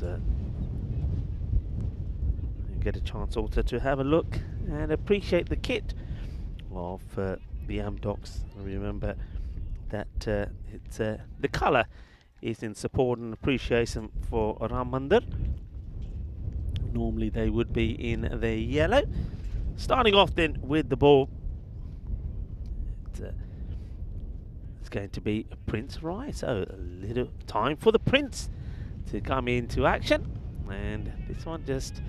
And get a chance also to have a look and appreciate the kit of the Amdocs. Remember that it's the colour is in support and appreciation for Ram Mandir. Normally they would be in the yellow. Starting off then with the ball, it's going to be Prince Rai. So a little time for the Prince to come into action, and this one just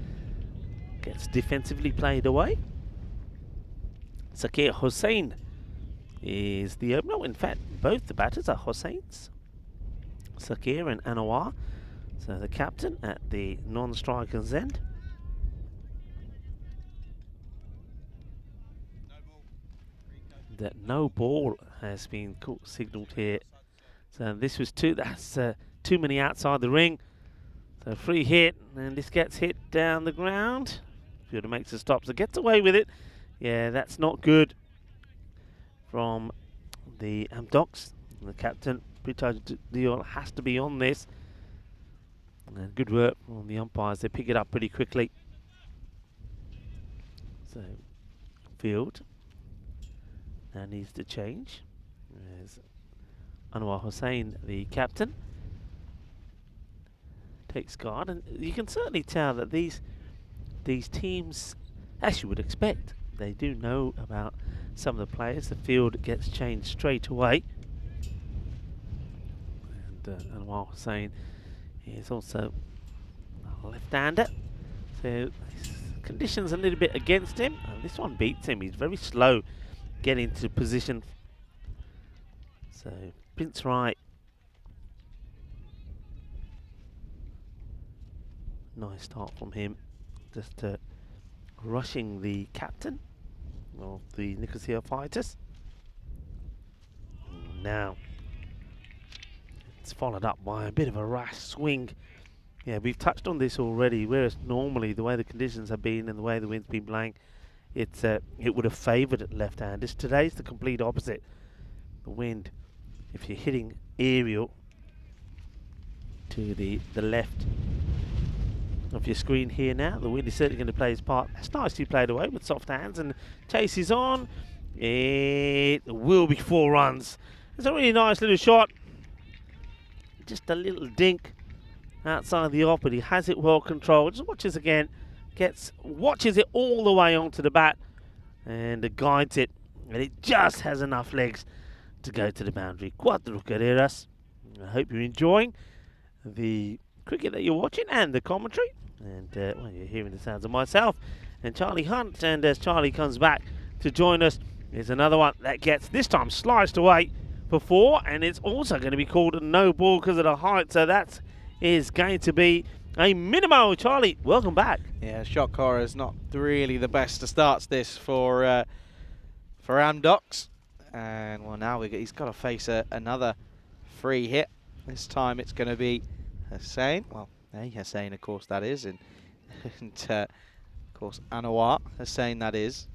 gets defensively played away. Zakir Hussain is the opener. In fact, both the batters are Hussains, Zakir and Anwar. So the captain at the non-striker's end. That no ball has been signalled here. So this was that's too many outside the ring. So free hit, and this gets hit down the ground. Fielder makes a stop, so gets away with it. Yeah, that's not good from the Amdocs. The captain, Pritaj Diol, has to be on this. And good work from the umpires. They pick it up pretty quickly. So field now needs to change. There's Anwar Hussain, the captain, takes guard, and you can certainly tell that these teams, as you would expect, they do know about some of the players. The field gets changed straight away, and Anwar Hussain is also a left-hander, so conditions a little bit against him. This one beats him. He's very slow getting into position. So Prince Rai, nice start from him, just rushing the captain of the Nicosia Fighters. Now it's followed up by a bit of a rash swing. Yeah, we've touched on this already, whereas normally the way the conditions have been and the way the wind's been blowing, it would have favoured left-handers. Today's the complete opposite. The wind, if you're hitting aerial to the left of your screen here now, the wind is certainly going to play his part. That's nicely played away with soft hands, and chase is on. It will be 4 runs. It's a really nice little shot. Just a little dink outside the off, but he has it well controlled. Just watches again, watches it all the way onto the bat, and guides it, and it just has enough legs to go to the boundary. Cuatro carreras. I hope you're enjoying the cricket that you're watching and the commentary, and well, you're hearing the sounds of myself and Charlie Hunt. And as Charlie comes back to join us, there's another one that gets this time sliced away for 4, and it's also going to be called a no ball because of the height. So that is going to be a minimo. Charlie, welcome back. Yeah, shot caller is not really the best to start this for Amdocs, and well, now he's got to face another free hit. This time it's going to be Hussain. Well, Hussain, of course, that is, and of course Anwar Hussain, that is.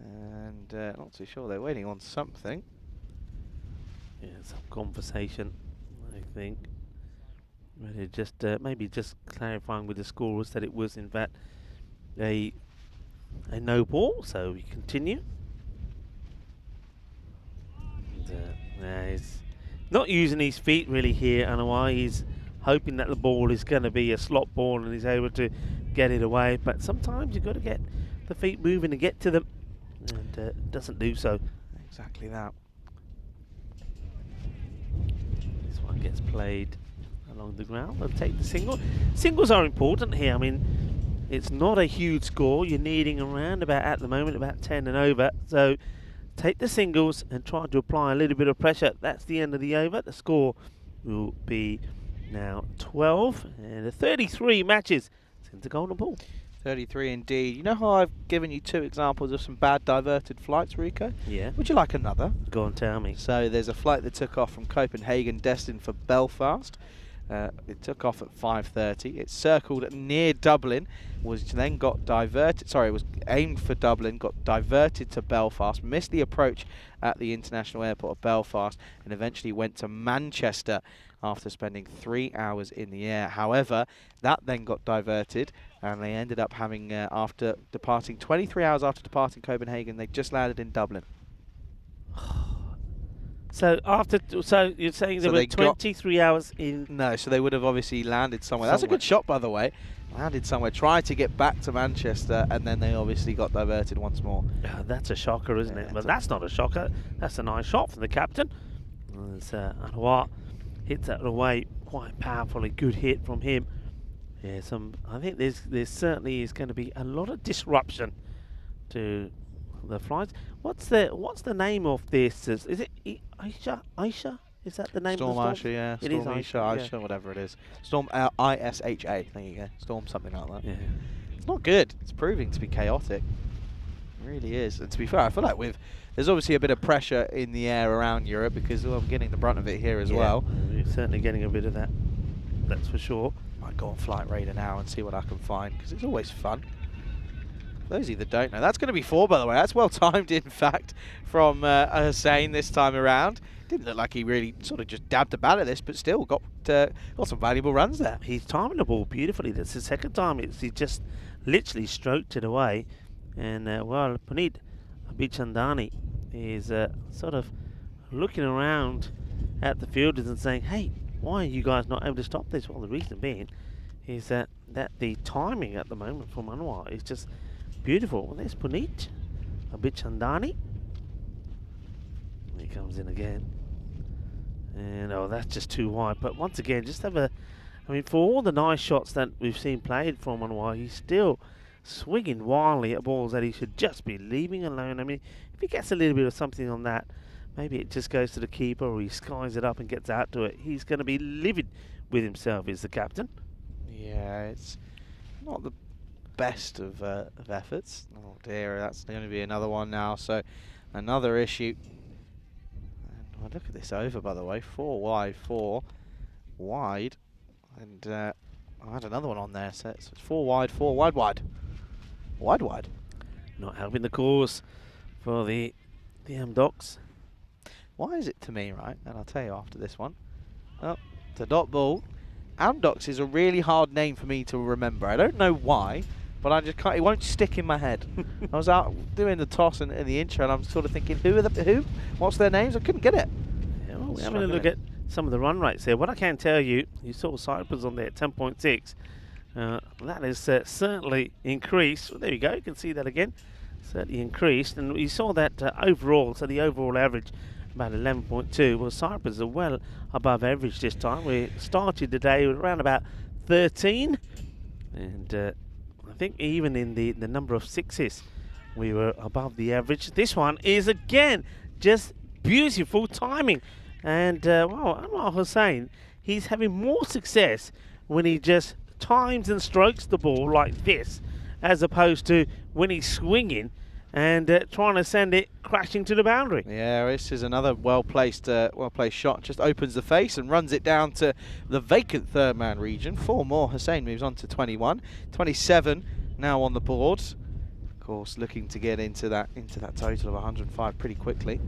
And not too sure, they're waiting on something. Yeah, some conversation, I think. Just maybe just clarifying with the scorers that it was in fact a no ball. So we continue. And, he's not using his feet really here, Anwar. He's hoping that the ball is going to be a slot ball and he's able to get it away. But sometimes you've got to get the feet moving and get to them, and doesn't do so. Exactly that. This one gets played along the ground. They'll take the single. Singles are important here. I mean, it's not a huge score. You're needing around about, at the moment, about 10 and over. So take the singles and try to apply a little bit of pressure. That's the end of the over. The score will be now 12 and the 33 matches since the golden ball. 33 indeed. You know how I've given you 2 examples of some bad diverted flights, Rico? Yeah. Would you like another? Go on, tell me. So there's a flight that took off from Copenhagen destined for Belfast. It took off at 5:30. It circled near Dublin, then got diverted. Sorry, it was aimed for Dublin, got diverted to Belfast, missed the approach at the international airport of Belfast, and eventually went to Manchester after spending 3 hours in the air. However, that then got diverted, and they ended up having, after departing 23 hours after departing Copenhagen, they just landed in Dublin. So you're saying there So were they got 23 hours in? No, so they would have obviously landed somewhere. That's a good shot, by the way. Landed somewhere, tried to get back to Manchester, and then they obviously got diverted once more. That's a shocker, isn't Yeah, it? But that's not a shocker. That's a nice shot from the captain. Anwar hits that away quite powerfully. Good hit from him. Yeah, I think there certainly is going to be a lot of disruption to the flights. What's the name of this? Is it Aisha? Aisha? Is that the name Storm of the storm? Aisha, yeah. It is Storm Aisha, yeah. whatever it is. Storm ISHA. There you go. Storm something like that. Yeah. It's not good. It's proving to be chaotic. It really is. And to be fair, I feel like there's obviously a bit of pressure in the air around Europe because I'm getting the brunt of it here as well. We're certainly getting a bit of that. That's for sure. Might go on Flight Radar now and see what I can find because it's always fun. For those of you that don't know, that's going to be 4, by the way. That's well timed, in fact, from Hussein this time around. Didn't look like he really sort of just dabbed about at this, but still got some valuable runs there. He's timing the ball beautifully. That's the second time he just literally stroked it away. And, well, Puneet Abichandani is sort of looking around at the fielders and saying, hey, why are you guys not able to stop this? Well, the reason being is that the timing at the moment from Anwar is just beautiful. Well, there's Puneet Abichandani. He comes in again. And, oh, that's just too wide. But once again, just have a... I mean, for all the nice shots that we've seen played from Anwar, he's still swinging wildly at balls that he should just be leaving alone. I mean, if he gets a little bit of something on that, maybe it just goes to the keeper or he skies it up and gets out to it. He's going to be livid with himself, is the captain. Yeah, it's not the best of efforts. Oh dear, that's going to be another one now. So another issue. And look at this over, by the way. 4 wide, 4 wide. And I had another one on there. So it's 4 wide, 4 wide, wide. Wide, wide. Not helping the cause for the Docs. Why is it to me, right? And I'll tell you after this one. Oh, it's a dot ball. Amdocs is a really hard name for me to remember. I don't know why, but I just can't. It won't stick in my head. I was out doing the toss and the intro, and I'm sort of thinking, who? What's their names? I couldn't get it. Yeah, well, we're having a look at some of the run rates here. What I can tell you, you saw Cyprus on there at 10.6. That is certainly increased. Well, there you go. You can see that again. Certainly increased, and you saw that overall. So the overall average about 11.2. Well, Cyprus are well above average this time. We started the day with around about 13, and I think even in the number of sixes we were above the average. This one is again just beautiful timing, and well, Anwar Hussein, he's having more success when he just times and strokes the ball like this, as opposed to when he's swinging and trying to send it crashing to the boundary. Yeah, this is another well-placed shot. Just opens the face and runs it down to the vacant third-man region. 4 more. Hussein moves on to 21. 27 now on the board. Of course, looking to get into that total of 105 pretty quickly.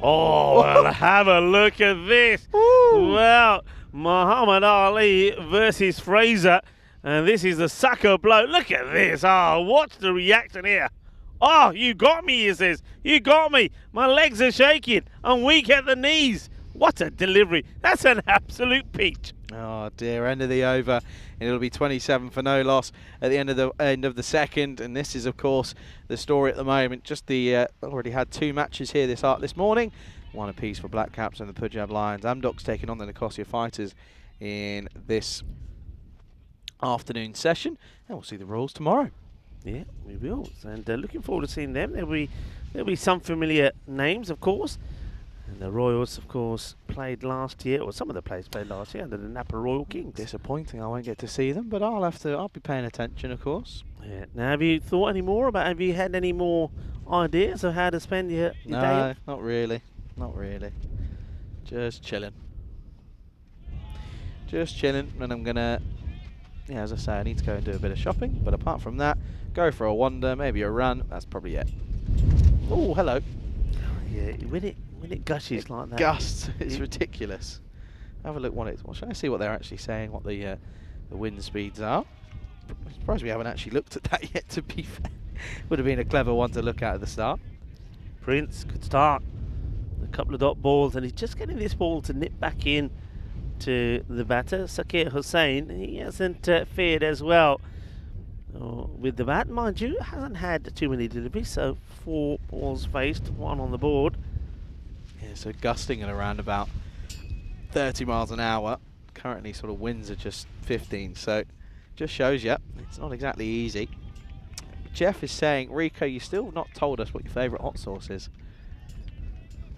Oh, well, have a look at this. Ooh. Well, Muhammad Ali versus Fraser. And this is the sucker blow. Look at this. Oh, watch the reaction here. Oh, you got me, he says. You got me. My legs are shaking. I'm weak at the knees. What a delivery. That's an absolute peach. Oh dear, end of the over. It'll be 27 for no loss at the end of the second, and this is of course the story at the moment. Just the already had 2 matches here this morning, 1 apiece for Black Caps and the Punjab Lions. Amdok's taking on the Nicosia Fighters in this afternoon session, and we'll see the Royals tomorrow. Yeah, we will, and looking forward to seeing them. There'll be some familiar names, of course. And the Royals, of course, played last year, or some of the players played last year under the Napa Royal Kings. Disappointing, I won't get to see them, but I'll be paying attention, of course. Yeah. Now, have you thought any more about? Have you had any more ideas of how to spend your day? No, not really, not really. Just chilling. Just chilling, and I'm gonna. Yeah, as I say, I need to go and do a bit of shopping, but apart from that, go for a wander, maybe a run. That's probably it. Oh, hello. Yeah, when it gushes like that. Gusts. It's ridiculous. Have a look what it's. Well, shall I see what they're actually saying? What the wind speeds are? I'm surprised we haven't actually looked at that yet. To be fair, would have been a clever one to look at the start. Prince could start a couple of dot balls, and he's just getting this ball to nip back in to the batter, Sakir Hussain. He hasn't fared as well with the bat, mind you. Hasn't had too many deliveries, so 4 balls faced, 1 on the board. Yeah, so gusting at around about 30 miles an hour. Currently, sort of winds are just 15, so just shows you it's not exactly easy. Jeff is saying, Rico, you still not told us what your favourite hot sauce is.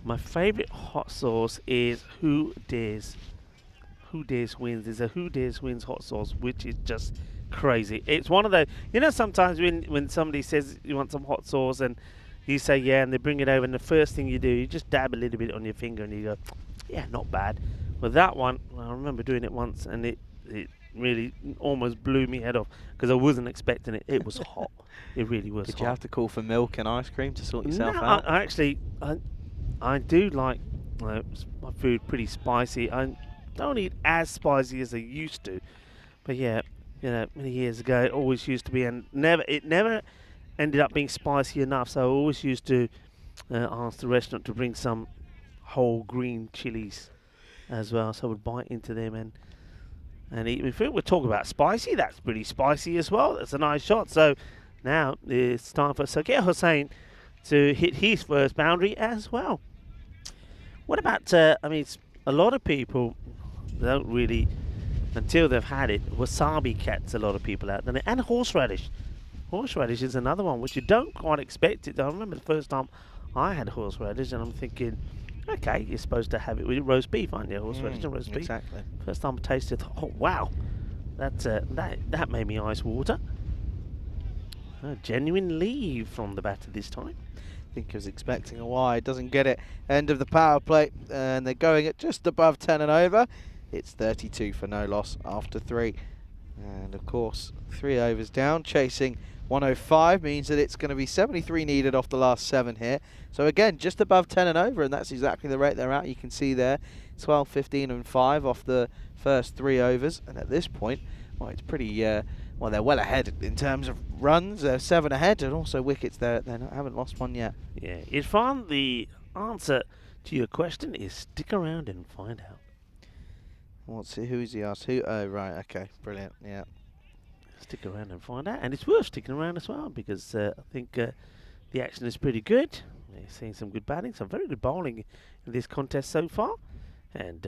My favourite hot sauce is Who Dares. Who Dares Wins. There's a Who Dares Wins hot sauce, which is just crazy. It's one of those, you know, sometimes when somebody says you want some hot sauce and you say yeah, and they bring it over, and the first thing you do, you just dab a little bit on your finger and you go, yeah, not bad. Well, that one, I remember doing it once, and it really almost blew me head off because I wasn't expecting it. It was hot. It really was. Did hot. you have to call for milk and ice cream to sort yourself No, out? I do like my food pretty spicy. I don't eat as spicy as I used to, but yeah, you know, many years ago it always used to be, and it never ended up being spicy enough. So I always used to ask the restaurant to bring some whole green chilies as well, so I would bite into them and eat. If we're talking about spicy, that's pretty spicy as well. That's a nice shot. So now it's time for Sakir Hussain to hit his first boundary as well. What about, I mean, a lot of people don't really, until they've had it, wasabi catch a lot of people out there. And horseradish. Horseradish is another one which you don't quite expect it. I remember the first time I had horseradish, and I'm thinking, okay, you're supposed to have it with roast beef, aren't you? Horseradish and roast beef. Exactly. First time I tasted, oh wow, that made me ice water. A genuine leave from the batter this time. I think he was expecting a wide, doesn't get it. End of the power play, and they're going at just above 10 and over. It's 32 for no loss after 3. And of course, 3 overs down, chasing 105 means that it's going to be 73 needed off the last 7 here. So again, just above 10 and over, and that's exactly the rate they're at. You can see there, 12, 15 and 5 off the first 3 overs. And at this point, well, it's pretty, well, they're well ahead in terms of runs. They're 7 ahead, and also wickets. They haven't lost one yet. Yeah, Irfan, the answer to your question is stick around and find out. Who's he asked? Who? Oh, right, okay, brilliant, yeah. Stick around and find out, and it's worth sticking around as well because I think the action is pretty good. We're seeing some good batting, some very good bowling in this contest so far, and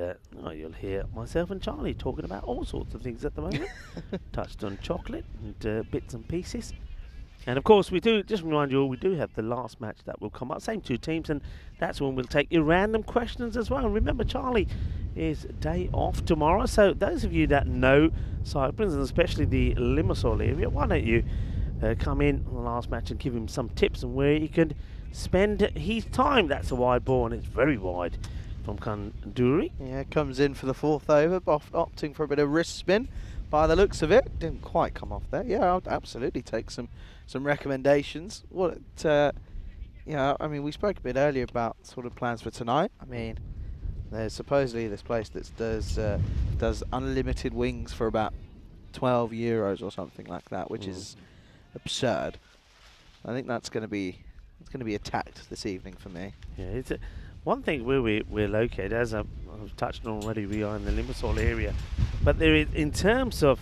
you'll hear myself and Charlie talking about all sorts of things at the moment. Touched on chocolate and bits and pieces. And of course, we do, just remind you all, we do have the last match that will come up. Same 2 teams, and that's when we'll take your random questions as well. And remember, Charlie is day off tomorrow. So those of you that know Cyprus, and especially the Limassol area, why don't you come in on the last match and give him some tips on where he could spend his time. That's a wide ball, and it's very wide from Kanduri. Yeah, comes in for the 4th over, opting for a bit of wrist spin. By the looks of it, didn't quite come off there. Yeah, I'll absolutely take some recommendations. What, yeah, I mean, we spoke a bit earlier about sort of plans for tonight. I mean, there's supposedly this place that does unlimited wings for about 12 euros or something like that, which is absurd. I think that's going to be attacked this evening for me. Yeah, one thing where we're located, as I've touched on already, we are in the Limassol area, but there is, in terms of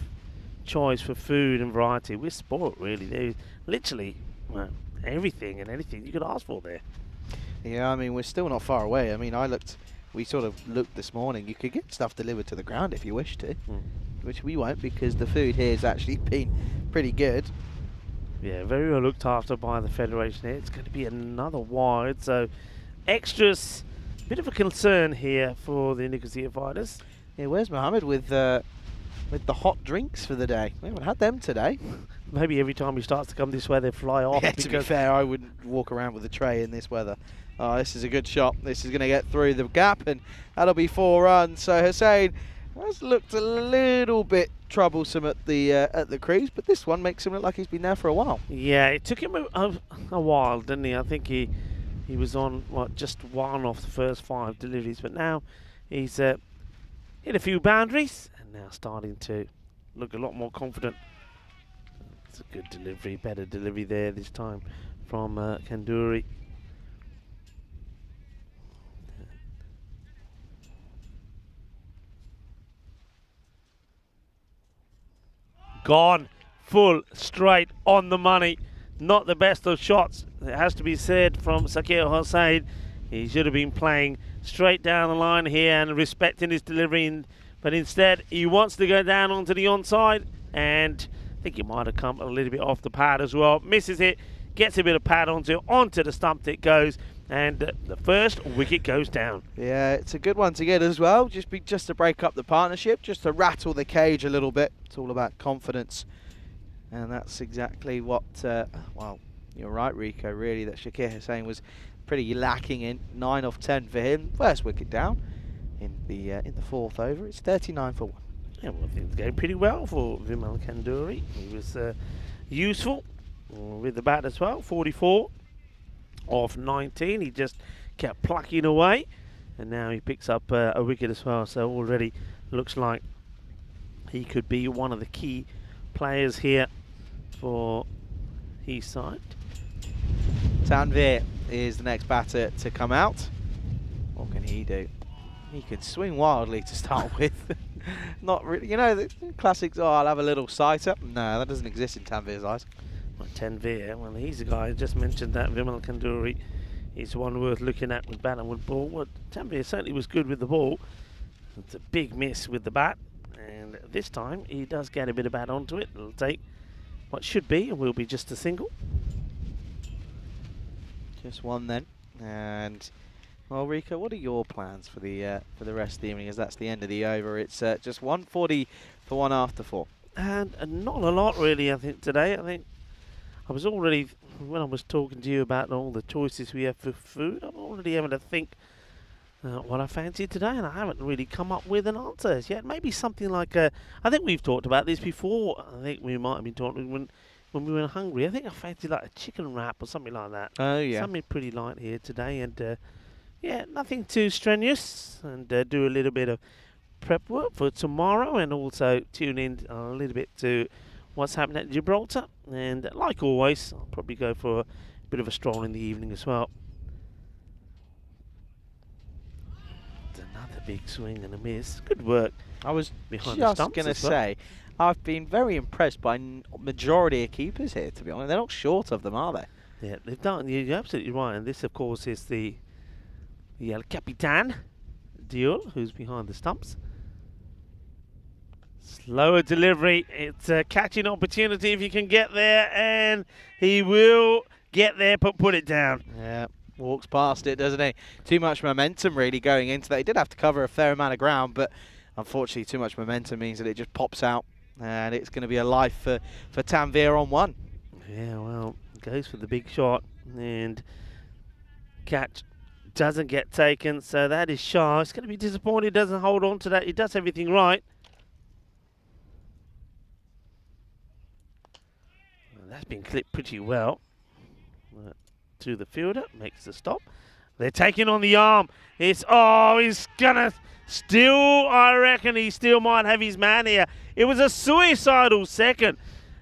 choice for food and variety, we're spoiled really. There's literally everything and anything you could ask for there. Yeah, I mean, we're still not far away. I mean, we sort of looked this morning. You could get stuff delivered to the ground if you wish to, which we won't, because the food here has actually been pretty good. Yeah, very well looked after by the Federation here. It's going to be another wide, so extras, bit of a concern here for the Nicosia fighters. Yeah, where's Mohammed with the hot drinks for the day? We haven't had them today. Maybe every time he starts to come this way, they fly off. Yeah, to be fair, I wouldn't walk around with a tray in this weather. Oh, this is a good shot. This is going to get through the gap, and that'll be 4 runs. So Hussein has looked a little bit troublesome at the crease, but this one makes him look like he's been there for a while. Yeah, it took him a while, didn't he? I think he was on just one off the first 5 deliveries, but now he's hit a few boundaries and now starting to look a lot more confident. It's a good delivery, better delivery there this time from Kanduri. Gone full straight on the money. Not the best of shots, it has to be said, from Sakir Hossain. He should have been playing straight down the line here and respecting his delivery, but instead he wants to go down onto the onside, and I think he might have come a little bit off the pad as well. Misses it, gets a bit of pad onto the stump it goes, and the first wicket goes down. Yeah, it's a good one to get as well. Just to break up the partnership, just to rattle the cage a little bit. It's all about confidence, and that's exactly what. Well, you're right, Rico. Really, that Shakir Hussain was pretty lacking in. 9 off 10 for him. First wicket down in the 4th over. It's 39 for 1. Yeah, well, things going pretty well for Vimal Kanduri. He was useful with the bat as well. 44 off 19. He just kept plucking away, and now he picks up a wicket as well. So already looks like he could be one of the key players here for his side. Tanvir is the next batter to come out. What can he do? He can swing wildly to start with. Not really, you know, the classics. Oh, I'll have a little sighter. No, that doesn't exist in Tanvir's eyes. Well, Tanvir, well, he's the guy I just mentioned, that Vimal Kanduri. He's one worth looking at with bat and with ball. Well, Tanvir certainly was good with the ball. It's a big miss with the bat, and this time he does get a bit of bat onto it. It'll take what should be and will be just a single. Just one then, and well, Rico, what are your plans for the rest of the evening? As that's the end of the over. It's just 140 for 1 after 4. And not a lot really, I think, today. I think I was already, when I was talking to you about all the choices we have for food, I'm already having to think what I fancy today, and I haven't really come up with an answer as yet. Maybe something like I think we've talked about this before. I think we might have been talking when we were hungry. I think I fancy like a chicken wrap or something like that. Oh yeah. Something pretty light here today, and yeah, nothing too strenuous, and do a little bit of prep work for tomorrow, and also tune in a little bit to what's happening at Gibraltar. And like always, I'll probably go for a bit of a stroll in the evening as well. Another big swing and a miss. Good work. I was behind the stumps just going to as well. say, I've been very impressed by majority of keepers here, to be honest. They're not short of them, are they? Yeah, they've done. You're absolutely right. And this, of course, is the El Capitan Diol, who's behind the stumps. Slower delivery. It's a catching opportunity if you can get there, and he will get there, but put it down. Yeah, walks past it, doesn't he? Too much momentum really going into that. He did have to cover a fair amount of ground, but unfortunately too much momentum means that it just pops out, and it's going to be a life for Tanvir on 1. Yeah, well, goes for the big shot, and catch doesn't get taken, so that is Shah. It's going to be disappointed he doesn't hold on to that. He does everything right. Well, that's been clipped pretty well. To the fielder, makes the stop. They're taking on the arm. He's gonna still, I reckon he still might have his man here. It was a suicidal second,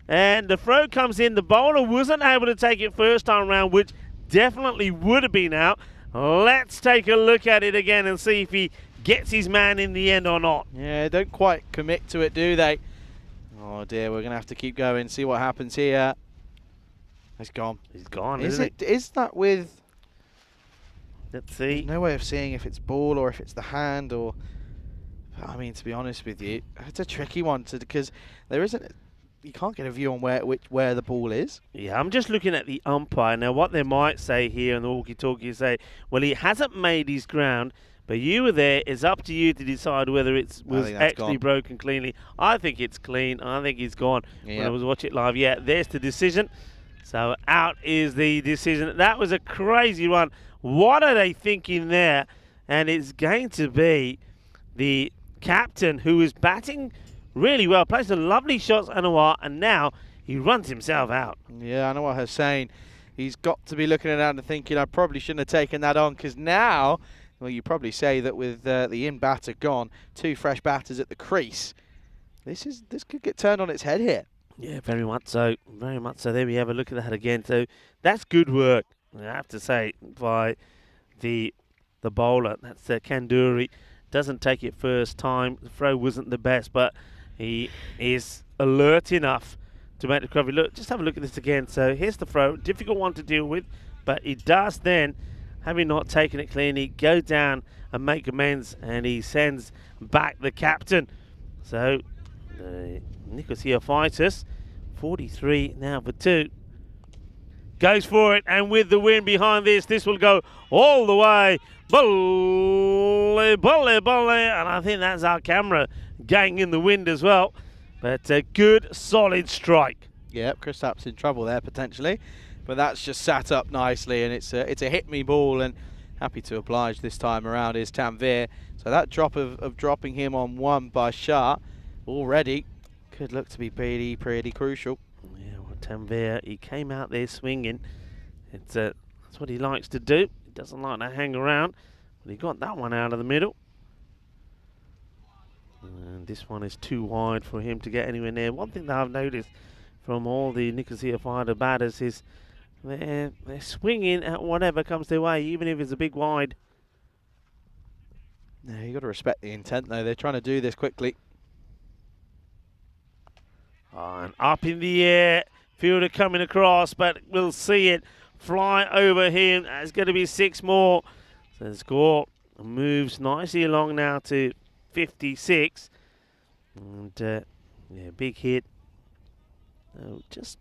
and the throw comes in. The bowler wasn't able to take it first time round, which definitely would have been out. Let's take a look at it again and see if he gets his man in the end or not. Yeah, don't quite commit to it, do they? Oh dear, we're going to have to keep going, see what happens here. He's gone. He's gone, Is isn't Is that with... Let's see. No way of seeing if it's ball or if it's the hand or... I mean, to be honest with you, it's a tricky one because there isn't... You can't get a view on where the ball is. Yeah, I'm just looking at the umpire. Now, what they might say here in the walkie-talkie is say, well, he hasn't made his ground, but you were there. It's up to you to decide whether it was actually broken cleanly. I think it's clean. I think he's gone. Yep. When I was watching it live, yeah, there's the decision. So out is the decision. That was a crazy run. What are they thinking there? And it's going to be the captain who is batting really well, plays some lovely shots, Anwar, and now he runs himself out. Yeah, I know what I was saying. He's got to be looking at that and thinking, I probably shouldn't have taken that on, because now, well, you probably say that with the in-batter gone, 2 fresh batters at the crease, this could get turned on its head here. Yeah, very much so. Very much so. There we have a look at that again. So that's good work, I have to say, by the bowler. That's Kanduri. Doesn't take it first time. The throw wasn't the best, but he is alert enough to make the recovery. Look, just have a look at this again. So here's the throw. Difficult one to deal with, but he does then, having not taken it cleanly, go down and make amends, and he sends back the captain. So Nicosia Fighters, 43 now for 2. Goes for it, and with the wind behind this will go all the way. Bully, bully, bully. And I think that's our camera going in the wind as well. But a good, solid strike. Yep, Chris Tapp's in trouble there potentially. But that's just sat up nicely, and it's a hit-me ball, and happy to oblige this time around is Tanvir. So that drop of dropping him on 1 by Shah already could look to be pretty crucial. Yeah, well, Tanvir, he came out there swinging. That's what he likes to do. He doesn't like to hang around, but he got that one out of the middle. And this one is too wide for him to get anywhere near. One thing that I've noticed from all the Nicosia Fighter batters is they're swinging at whatever comes their way, even if it's a big wide. Yeah, you got to respect the intent though. They're trying to do this quickly. Oh, and up in the air, fielder coming across, but we'll see it fly over him. It's going to be 6 more. So the score moves nicely along now to 56. And yeah, big hit. Just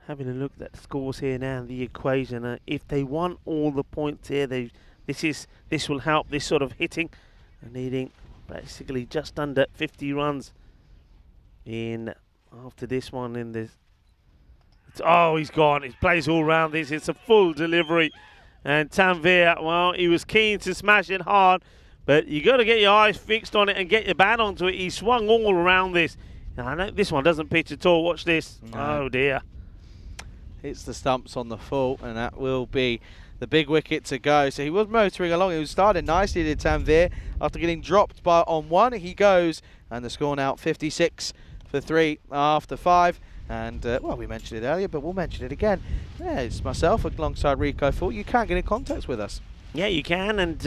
having a look at the scores here now, the equation. If they want all the points here, this will help this sort of hitting. Needing basically just under 50 runs in after this one in this. Oh, he's gone. He plays all round this. It's a full delivery. And Tanvir, well, he was keen to smash it hard, but you got to get your eyes fixed on it and get your bat onto it. He swung all around this. Now, I know this one doesn't pitch at all. Watch this. No. Oh, dear. Hits the stumps on the full, and that will be the big wicket to go. So he was motoring along. He was starting nicely, did Tanvir. After getting dropped on 1, he goes, and the score now 56 for 3 after 5. And, well, we mentioned it earlier, but we'll mention it again. Yeah, it's myself alongside Rico Full. You can get in contact with us. Yeah, you can. And,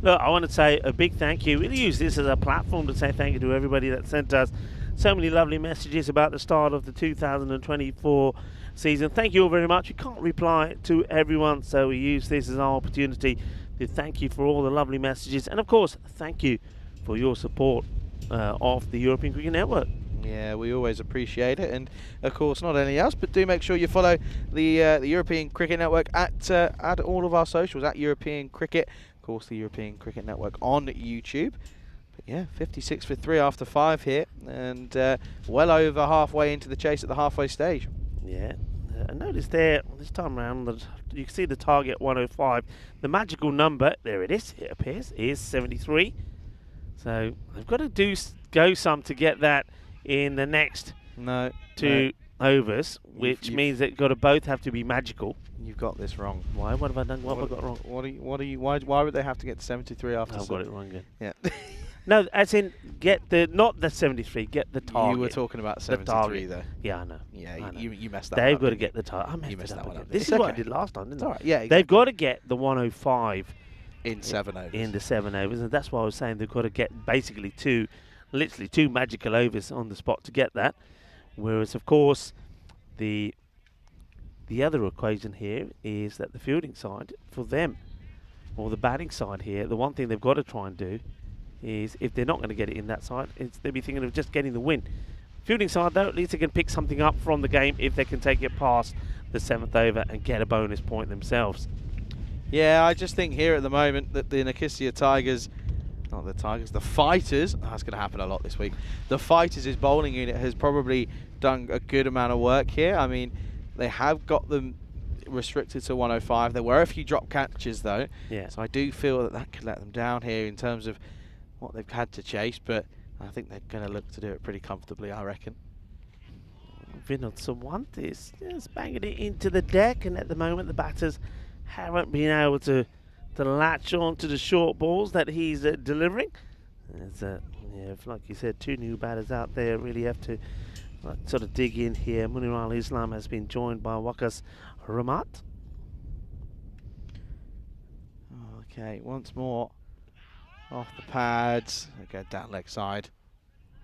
look, I want to say a big thank you. We'll use this as a platform to say thank you to everybody that sent us so many lovely messages about the start of the 2024 season. Thank you all very much. We can't reply to everyone, so we use this as our opportunity to thank you for all the lovely messages. And, of course, thank you for your support of the European Cricket Network. Yeah, we always appreciate it, and of course not only us, but do make sure you follow the European Cricket Network at all of our socials at European Cricket. Of course, the European Cricket Network on YouTube. But yeah, 56 for 3 after 5 here, and well over halfway into the chase at the halfway stage. Yeah, I noticed there this time around that you can see the target 105. The magical number, there it is, it appears, is 73. So they've got to go some to get that in the next 2 overs, which means that both have to be magical. You've got this wrong. Why? What have I done? What have I got wrong? Why would they have to get to 73 after? I've got it wrong again. Yeah. No, as in get the not the 73, get the target. You were talking about The 73 target. though. Yeah, I know. Yeah, I know. You messed that They've up. got to didn't get you? the target. I You messed messed it that up one again. up. This It's is what I okay. did last time, didn't It's I? all right. Yeah, They've exactly. got to get the 105 in 7 overs. in the 7 overs, and that's why I was saying they've got to get basically literally two magical overs on the spot to get that. Whereas, of course, the other equation here is that the fielding side for them, or the batting side here, the one thing they've got to try and do is, if they're not going to get it in that side, they'll be thinking of just getting the win. Fielding side, though, at least they can pick something up from the game if they can take it past the 7th over and get a bonus point themselves. Yeah, I just think here at the moment that the Nicosia Tigers, not the Tigers, the Fighters, that's going to happen a lot this week. The Fighters' bowling unit has probably done a good amount of work here. I mean, they have got them restricted to 105. There were a few drop catches though, Yeah. so I do feel that could let them down here in terms of what they've had to chase, but I think they're going to look to do it pretty comfortably, I reckon. Vinod Sawant is banging it into the deck, and at the moment the batters haven't been able to latch on to the short balls that he's delivering. There's, like you said, two new batters out there really have to sort of dig in here. Munir Al-Islam has been joined by Waqas Ramat. Okay, once more off the pads. Again, down leg side.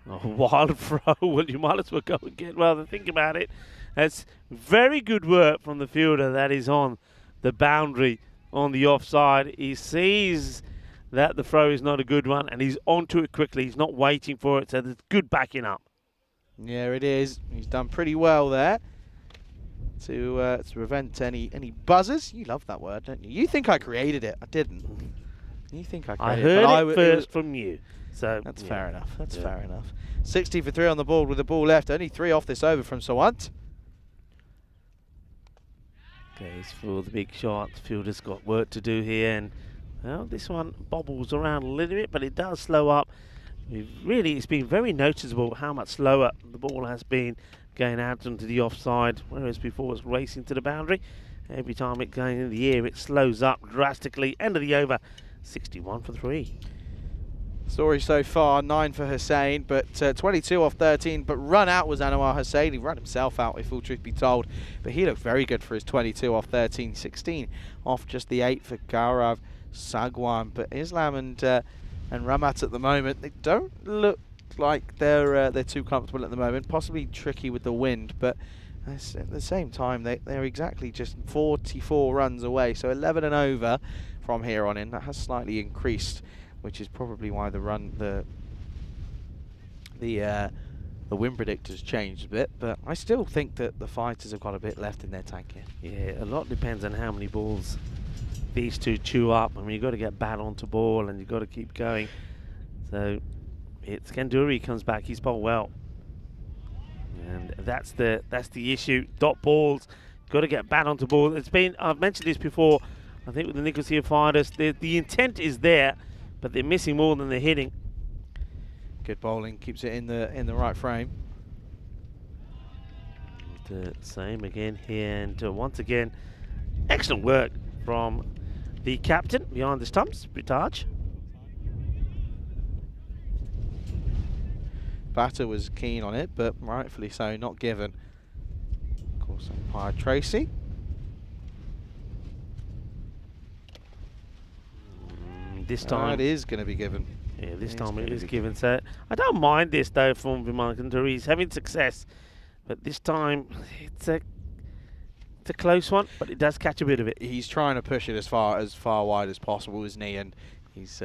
Oh, wild throw. Well, you might as well go again rather than think about it. That's very good work from the fielder that is on the boundary on the offside. He sees that the throw is not a good one and he's onto it quickly. He's not waiting for it, so there's good backing up. Yeah, it is. He's done pretty well there to prevent any buzzers. You love that word, don't you? You think I created it. I didn't. You think I created it. I heard it first from you. So that's fair enough. That's fair enough. 60 for 3 on the board with the ball left. Only 3 off this over from Sawant. Goes for the big shot. The fielder's got work to do here, and well, this one bobbles around a little bit, but it does slow up. It's been very noticeable how much slower the ball has been going out onto the offside, whereas before it was racing to the boundary. Every time it's going in the air, it slows up drastically. End of the over, 61 for 3. Story so far, 9 for Hussain, but 22 off 13. But run out was Anwar Hussain. He ran himself out, if all truth be told. But he looked very good for his 22 off 13. 16 off just the 8 for Gaurav Sagwan. But Islam and Ramat at the moment, they don't look like they're too comfortable at the moment. Possibly tricky with the wind, but at the same time, they're exactly just 44 runs away. So 11 and over from here on in. That has slightly increased, which is probably why the wind predictor's changed a bit, but I still think that the Fighters have got a bit left in their tank here. Yeah, a lot depends on how many balls these two chew up. I mean, you've got to get bat onto ball and you've got to keep going. So it's Kanduri comes back, he's bowled well. And that's the issue. Dot balls, got to get bat onto ball. I've mentioned this before, I think with the Nicosia Fighters, the intent is there, but they're missing more than they're hitting. Good bowling, keeps it in the right frame. The same again here, and once again, excellent work from the captain behind the stumps, Britaj. Batter was keen on it, but rightfully so, not given. Of course, umpire Tracy. This time it is going to be given. Yeah, this time it is given. So I don't mind this though from Vimal Kanduri. He's having success, but this time it's a close one, but it does catch a bit of it. He's trying to push it as far wide as possible, isn't he? And he's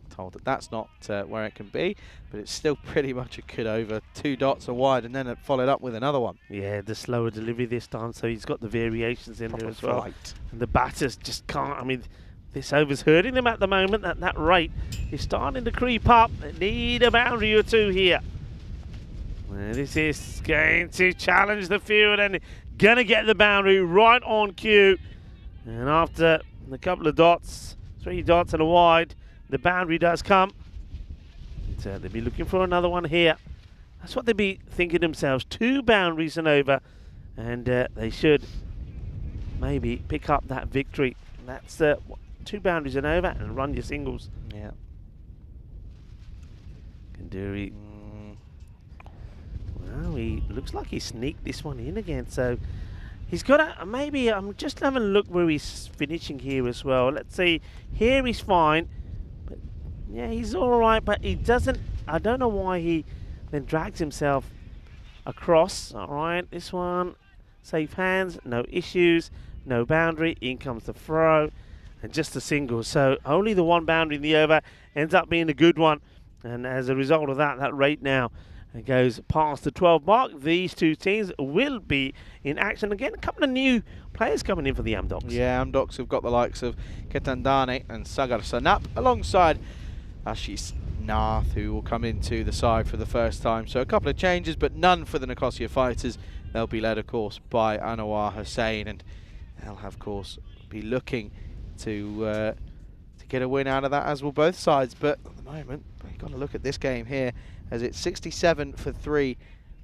told that that's not where it can be, but it's still pretty much a good over. 2 dots are wide, and then it followed up with another one. Yeah, the slower delivery this time, so he's got the variations in there as well. Flight. And the batters just can't. I mean, this over's hurting them at the moment. At that rate, he's starting to creep up. They need a boundary or two here. And this is going to challenge the field and going to get the boundary right on cue. And after a couple of dots, 3 dots and a wide, the boundary does come. So they'll be looking for another one here. That's what they'll be thinking themselves. 2 boundaries and over. And they should maybe pick up that victory. And that's 2 boundaries and over and run your singles. Yeah. Nduri. Well, he looks like he sneaked this one in again. So he's got a, maybe, I'm just having a look where he's finishing here as well. Let's see. Here he's fine. But yeah, he's all right, but he doesn't, I don't know why he then drags himself across. All right, this one, safe hands, no issues, no boundary. In comes the throw, and just a single. So only the one boundary in the over ends up being a good one. And as a result of that, that rate now goes past the 12 mark. These two teams will be in action again. A couple of new players coming in for the Amdocs. Yeah, Amdocs have got the likes of Ketandane and Sagar Sanap alongside Ashis Nath, who will come into the side for the first time. So a couple of changes, but none for the Nicosia Fighters. They'll be led, of course, by Anwar Hussain, and they'll, of course, be looking to get a win out of that, as will both sides. But at the moment, you've got to look at this game here, as it's 67 for 3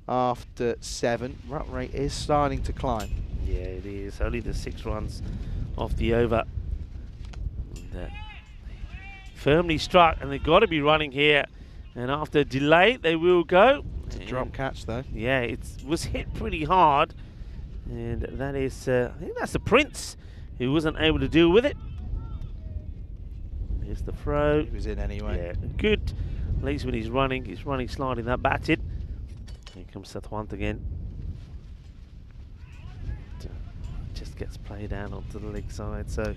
after 7. Run rate is starting to climb. Yeah, it is. Only the 6 runs off the over. And, firmly struck, and they've got to be running here. And after delay, they will go. It's a drop catch, though. Yeah, it was hit pretty hard. And that is, I think that's the Prince, who wasn't able to deal with it. Here's the throw. He was in anyway. Yeah, good. At least when he's running sliding that batted. Here comes Sathwant again. Just gets played down onto the leg side. So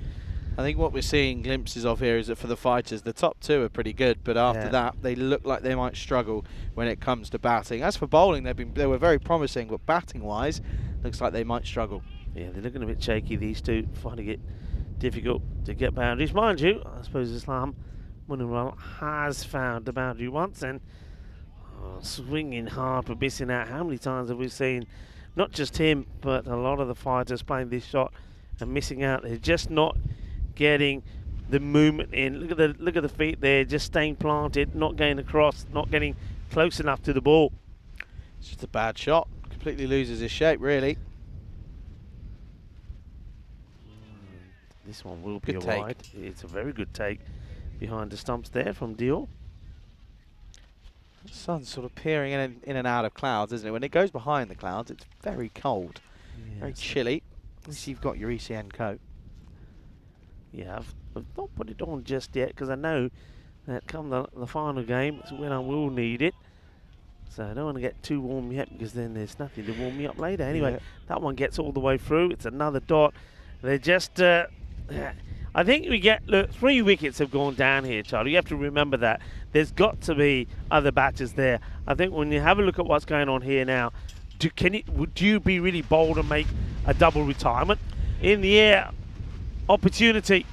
I think what we're seeing glimpses of here is that for the Fighters, the top 2 are pretty good, but after that, they look like they might struggle when it comes to batting. As for bowling, they were very promising, but batting-wise, looks like they might struggle. Yeah, they're looking a bit shaky, these two, finding it difficult to get boundaries. Mind you, I suppose Islam Munirwal has found the boundary once, and swinging hard for missing out. How many times have we seen, not just him, but a lot of the fighters playing this shot and missing out? They're just not getting the movement in. Look at the feet there, just staying planted, not going across, not getting close enough to the ball. It's just a bad shot. Completely loses his shape, really. This one will be Good a take. wide. It's a very good take behind the stumps there from Dior. The sun's sort of peering in and out of clouds, isn't it? When it goes behind the clouds, it's very cold, very chilly. At least you've got your ECN coat. Yeah, I've not put it on just yet, because I know that come the final game, it's when I will need it. So I don't want to get too warm yet, because then there's nothing to warm me up later. Anyway, that one gets all the way through. It's another dot. They're just, I think we get, look, 3 wickets have gone down here, Charlie. You have to remember that. There's got to be other batters there. I think when you have a look at what's going on here now, would you be really bold and make a double retirement? In the air, opportunity,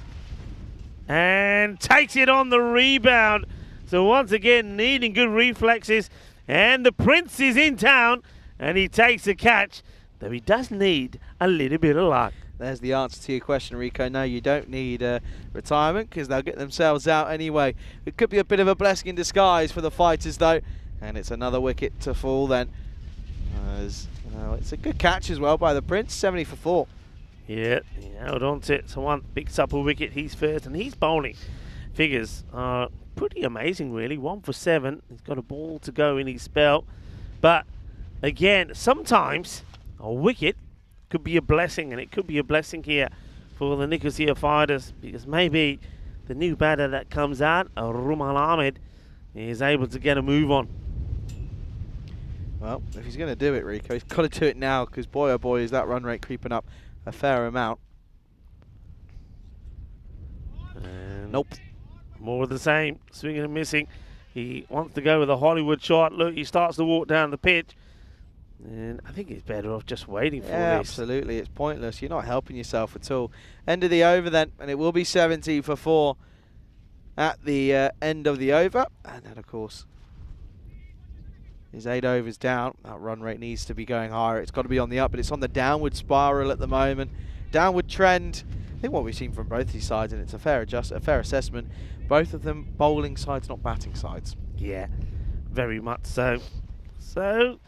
and takes it on the rebound. So once again, needing good reflexes, and the Prince is in town, and he takes a catch, though he does need a little bit of luck. There's the answer to your question, Rico. No, you don't need retirement, because they'll get themselves out anyway. It could be a bit of a blessing in disguise for the Fighters, though, and it's another wicket to fall then. As, it's a good catch as well by the Prince, 70 for 4. Yeah, he held on to it. So one picks up a wicket. He's first, and he's bowling. Figures are pretty amazing, really. 1 for 7. He's got a ball to go in his spell. But again, sometimes a wicket could be a blessing, and it could be a blessing here for the Nicosia Fighters, because maybe the new batter that comes out, Rumal Ahmed, is able to get a move on. Well, if he's going to do it, Rico, he's got to do it now, because boy oh boy is that run rate creeping up a fair amount. And nope. More of the same, swinging and missing. He wants to go with a Hollywood shot. Look, he starts to walk down the pitch. And I think he's better off just waiting for this. Absolutely. It's pointless. You're not helping yourself at all. End of the over then, and it will be 70 for 4 at the end of the over. And then, of course, his 8 overs down. That run rate needs to be going higher. It's got to be on the up, but it's on the downward spiral at the moment. Downward trend. I think what we've seen from both these sides, and it's a fair assessment, both of them bowling sides, not batting sides. Yeah, very much so. So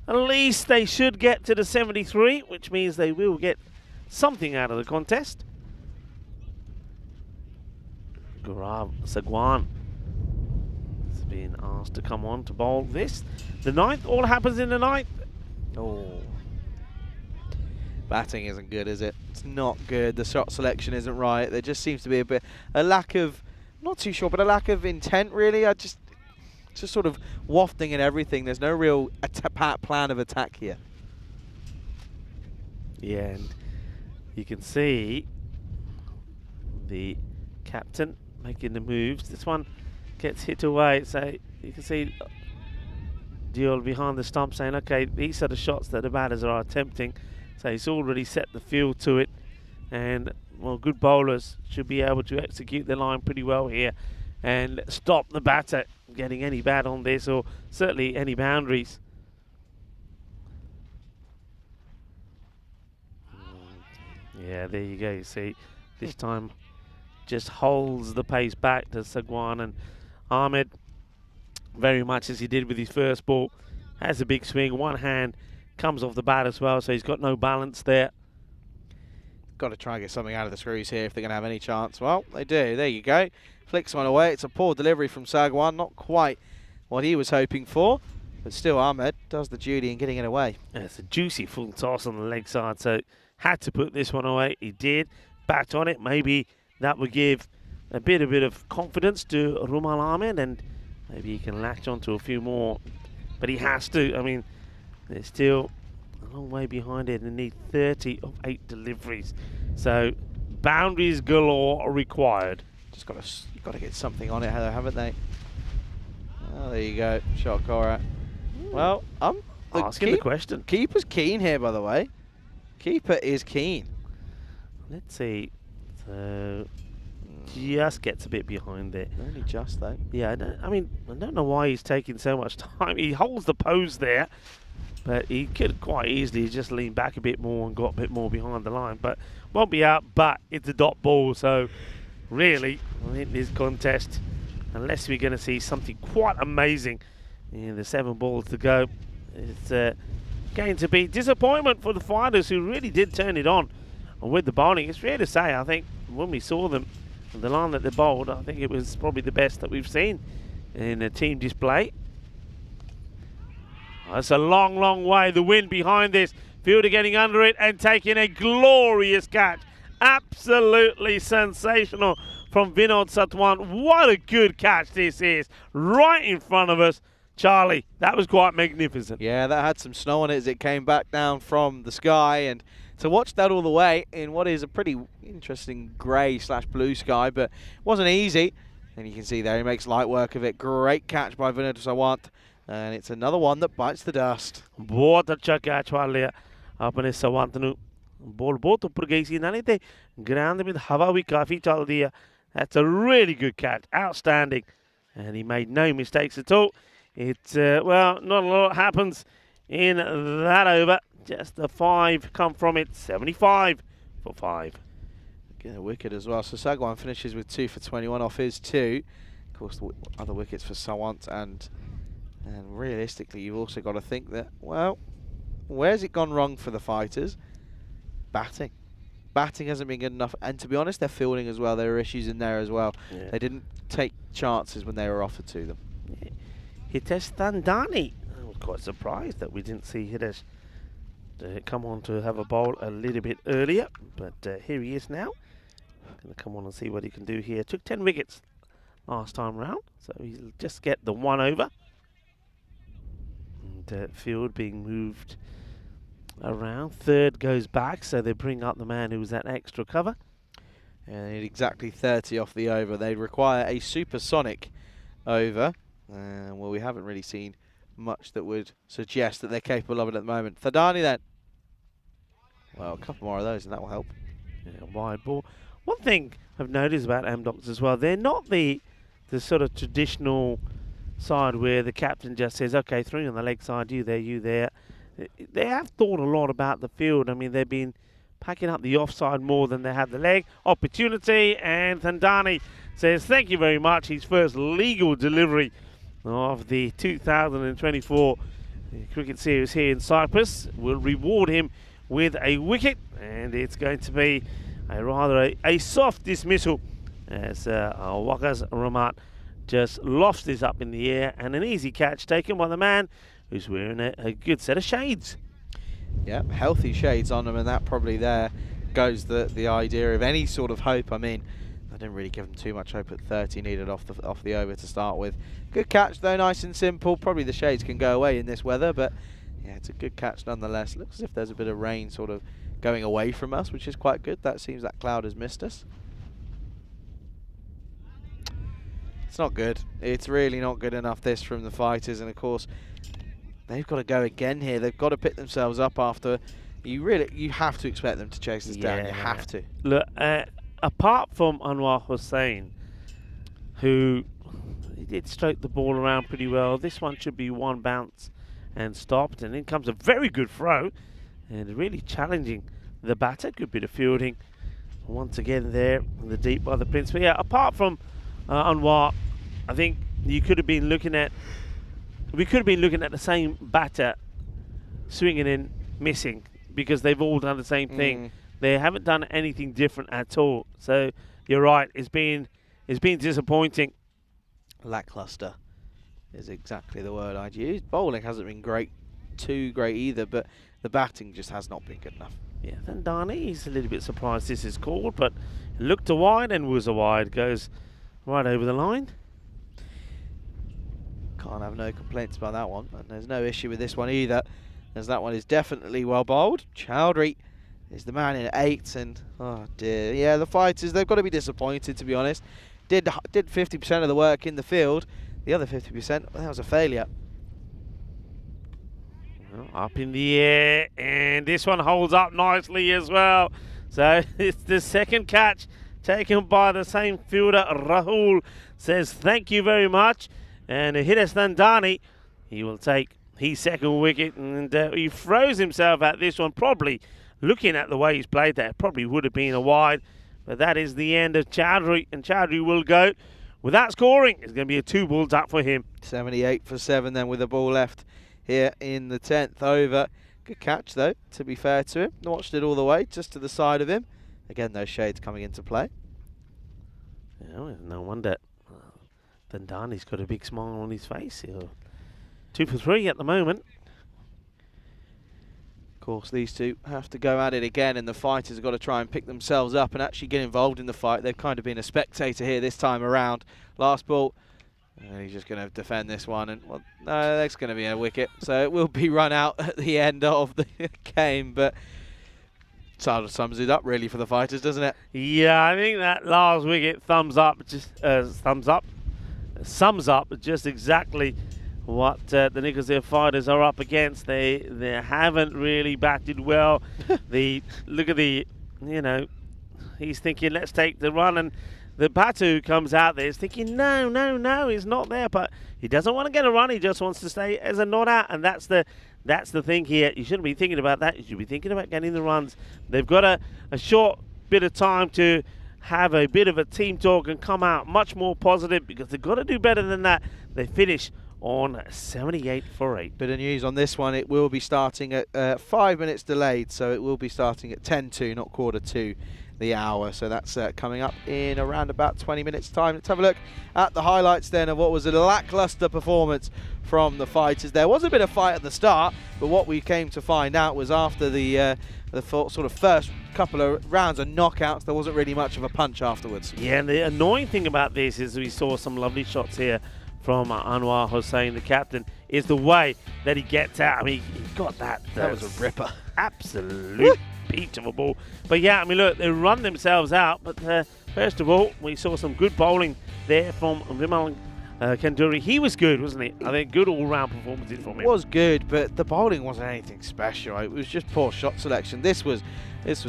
at least they should get to the 73, which means they will get something out of the contest. Gaurav Sagwan. being asked to come on to bowl this. The 9th, all happens in the 9th. Oh. Batting isn't good, is it? It's not good. The shot selection isn't right. There just seems to be a lack of, not too sure, but a lack of intent, really. It's just sort of wafting and everything. There's no real plan of attack here. Yeah, and you can see the captain making the moves. This one gets hit away, so you can see Diol behind the stump saying, okay, these are the shots that the batters are attempting. So he's already set the field to it, and well, good bowlers should be able to execute the line pretty well here and stop the batter getting any bat on this, or certainly any boundaries. Yeah, there you go. You see, this time just holds the pace back to Sagwan, and Ahmed, very much as he did with his first ball, has a big swing. One hand comes off the bat as well, so he's got no balance there. Got to try and get something out of the screws here if they're going to have any chance. Well, they do. There you go. Flicks one away. It's a poor delivery from Sagwan. Not quite what he was hoping for, but still Ahmed does the duty in getting it away. Yeah, it's a juicy full toss on the leg side, so had to put this one away. He did. Backed on it. Maybe that would give a bit of confidence to Rumal Ahmed, and maybe he can latch onto a few more. But he has to. I mean, they're still a long way behind it and need 30 of 8 deliveries. So boundaries galore required. Just got to get something on it, haven't they? Oh, there you go. Shot Cora. Well, asking the question. Keeper's keen here, by the way. Keeper is keen. Let's see. So just gets a bit behind there. Only just, though. Yeah, I don't know why he's taking so much time. He holds the pose there, but he could quite easily just lean back a bit more and got a bit more behind the line. But won't be out, but it's a dot ball. So really, I think this contest, unless we're going to see something quite amazing in the 7 balls to go, it's going to be disappointment for the fighters, who really did turn it on with the bowling. It's fair to say, I think, when we saw them, the line that they bowled, I think it was probably the best that we've seen in a team display. That's a long, long way. The wind behind this. Fielder getting under it and taking a glorious catch. Absolutely sensational from Vinod Satwan. What a good catch this is. Right in front of us. Charlie, that was quite magnificent. Yeah, that had some snow on it as it came back down from the sky, and to watch that all the way in what is a pretty interesting grey/blue sky, but it wasn't easy. And you can see there he makes light work of it. Great catch by Vinod Satwan, and it's another one that bites the dust. बहुत अच्छा catch वाल लिया अपने सवांत नु ball बहुत ऊपर गई सी ना नहीं थे ग्राउंड में हवा भी काफी चल दिया. That's a really good catch, outstanding, and he made no mistakes at all. It's well, not a lot happens in that over. Just the 5 come from it. 75 for 5. Get a wicket as well. So Sagwan finishes with 2 for 21 off his 2. Of course, the other wickets for Sawant, and realistically, you've also got to think that, well, where's it gone wrong for the fighters? Batting. Batting hasn't been good enough, and to be honest, their fielding as well. There are issues in there as well. Yeah. They didn't take chances when they were offered to them. Yeah. Hitesh Thandani. I was quite surprised that we didn't see Hitesh come on to have a bowl a little bit earlier, but here he is now. Going to come on and see what he can do here. Took 10 wickets last time round, so he'll just get the 1 over. And field being moved around. 3rd goes back, so they bring up the man who was at extra cover. And they need exactly 30 off the over. They require a supersonic over. Well, we haven't really seen much that would suggest that they're capable of it at the moment. Thadani then. Well, a couple more of those and that will help. Yeah, wide ball. One thing I've noticed about Amdocs as well, they're not the sort of traditional side where the captain just says, okay, 3 on the leg side, you there. They have thought a lot about the field. I mean, they've been packing up the offside more than they have the leg. Opportunity, and Thandani says thank you very much. His first legal delivery of the 2024 cricket series here in Cyprus will reward him with a wicket, and it's going to be a rather a soft dismissal as Waqas Rahmat just lofts this up in the air, and an easy catch taken by the man who's wearing a good set of shades. Yeah, healthy shades on him, and that probably there goes the idea of any sort of hope. I mean, I didn't really give him too much hope at 30 needed off the over to start with. Good catch though, nice and simple. Probably the shades can go away in this weather, but yeah, it's a good catch nonetheless. Looks as if there's a bit of rain sort of going away from us, which is quite good. That seems that cloud has missed us. It's not good. It's really not good enough, this, from the fighters, and of course they've got to go again here. They've got to pick themselves up after. You have to expect them to chase this down. You have to. Look, apart from Anwar Hussain, who he did stroke the ball around pretty well, this one should be one bounce and stopped, and in comes a very good throw, and really challenging the batter. Good bit of fielding once again there in the deep by the Prince. But yeah, apart from Anwar, I think we could have been looking at the same batter swinging in, missing, because they've all done the same thing. They haven't done anything different at all. So you're right, it's been disappointing. Lackluster is exactly the word I'd use. Bowling hasn't been too great either, but the batting just has not been good enough. Yeah, then Dani, he's a little bit surprised this is called, but looked a wide and was a wide, goes right over the line. Can't have no complaints about that one, and there's no issue with this one either, as that one is definitely well bowled. Chowdhury is the man in 8, and oh dear, yeah, the fighters, they've got to be disappointed, to be honest. Did 50% of the work in the field. The other 50%, that was a failure. Well, up in the air, and this one holds up nicely as well. So it's the second catch taken by the same fielder. Rahul says thank you very much, and Hitesh Nandani, he will take his second wicket, and he throws himself at this one. Probably looking at the way he's played that, probably would have been a wide, but that is the end of Chowdhury, and Chowdhury will go without scoring. It's going to be a 2-ball duck for him. 78 for 7 then, with a ball left here in the 10th over. Good catch though, to be fair to him. Watched it all the way, just to the side of him. Again, those shades coming into play. Yeah, no wonder Dandani's got a big smile on his face here. 2 for 3 at the moment. Of course, these two have to go at it again, and the fighters have got to try and pick themselves up and actually get involved in the fight. They've kind of been a spectator here this time around. Last ball, and he's just going to defend this one, and well, no, that's going to be a wicket, so it will be run out at the end of the game. But sort of sums it up really for the fighters, doesn't it? Yeah, I think that last wicket sums up just exactly what the Nicosia fighters are up against. They haven't really batted well. Look at the, he's thinking let's take the run, and the batter who comes out there is thinking no, he's not there, but he doesn't want to get a run. He just wants to stay as a not out, and that's the thing here. You shouldn't be thinking about that. You should be thinking about getting the runs. They've got a short bit of time to have a bit of a team talk and come out much more positive, because they've got to do better than that. They finish on 78 for 8. Bit of news on this one. It will be starting at 5 minutes delayed, so it will be starting at 10:02, not 1:45 the hour. So that's coming up in around about 20 minutes time. Let's have a look at the highlights then of what was a lackluster performance from the fighters. There was a bit of fight at the start, but what we came to find out was after the sort of first couple of rounds of knockouts, there wasn't really much of a punch afterwards. Yeah, and the annoying thing about this is we saw some lovely shots here from Anwar Hussain, the captain, is the way that he gets out. I mean, he got that. That was a ripper. Absolute beat of a ball. But yeah, I mean, look, they run themselves out. But first of all, we saw some good bowling there from Vimal Kanduri. He was good, wasn't he? I think good all-round performances from him. It was good, but the bowling wasn't anything special. It was just poor shot selection. This was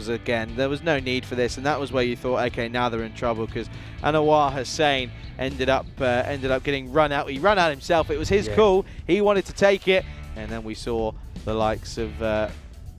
again, there was no need for this, and that was where you thought, okay, now they're in trouble, because Anwar Hussain ended up getting run out. He ran out himself. It was his call. He wanted to take it, and then we saw the likes of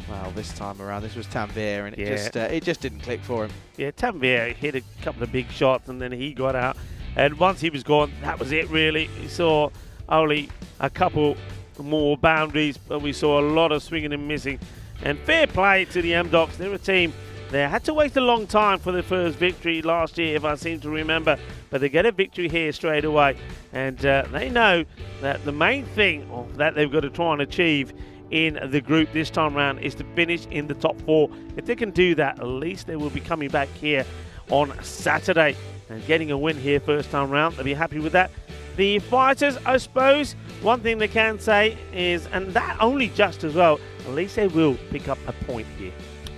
well, this time around this was Tanvir, and it just didn't click for him. Yeah, Tanvir hit a couple of big shots, and then he got out, and once he was gone, that was it really. We saw only a couple more boundaries, but we saw a lot of swinging and missing. And fair play to the M-Docs. They're a team. They had to wait a long time for their first victory last year, if I seem to remember. but they get a victory here straight away. And they know that the main thing that they've got to try and achieve in the group this time around is to finish in the top 4. If they can do that, at least they will be coming back here on Saturday and getting a win here first time round. They'll be happy with that. The fighters, I suppose, one thing they can say is, and that only just as well, at least they will pick up a point here.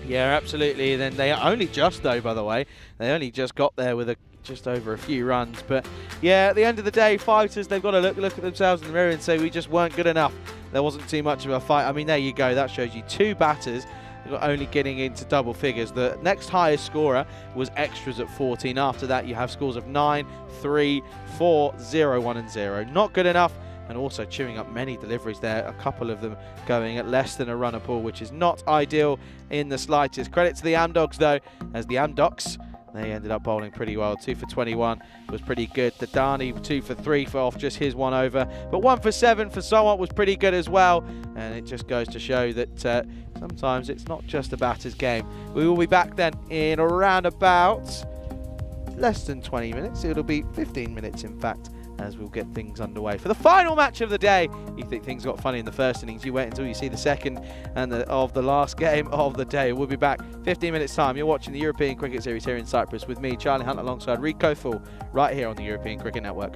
Yeah, absolutely. Then they only just, though, by the way, they only just got there with just over a few runs. But yeah, at the end of the day, fighters, they've got to look at themselves in the mirror and say, we just weren't good enough. There wasn't too much of a fight. I mean, there you go. That shows you 2 batters only getting into double figures. The next highest scorer was extras at 14. After that, you have scores of 9, 3, 4, 0, 1 and 0. Not good enough, and also chewing up many deliveries there. A couple of them going at less than a runner pull, which is not ideal in the slightest. Credit to the Amdocs, though, as the Amdocs, they ended up bowling pretty well. 2 for 21 was pretty good. The Dani 2 for 3 for off just his 1 over. But 1 for 7 for Somewhat was pretty good as well. And it just goes to show that sometimes it's not just a batter's game. We will be back then in around about less than 20 minutes. It'll be 15 minutes, in fact, as we'll get things underway for the final match of the day. You think things got funny in the first innings, you wait until you see the second and of the last game of the day. We'll be back 15 minutes time. You're watching the European Cricket Series here in Cyprus with me, Charlie Hunt, alongside Rico Full, right here on the European Cricket Network.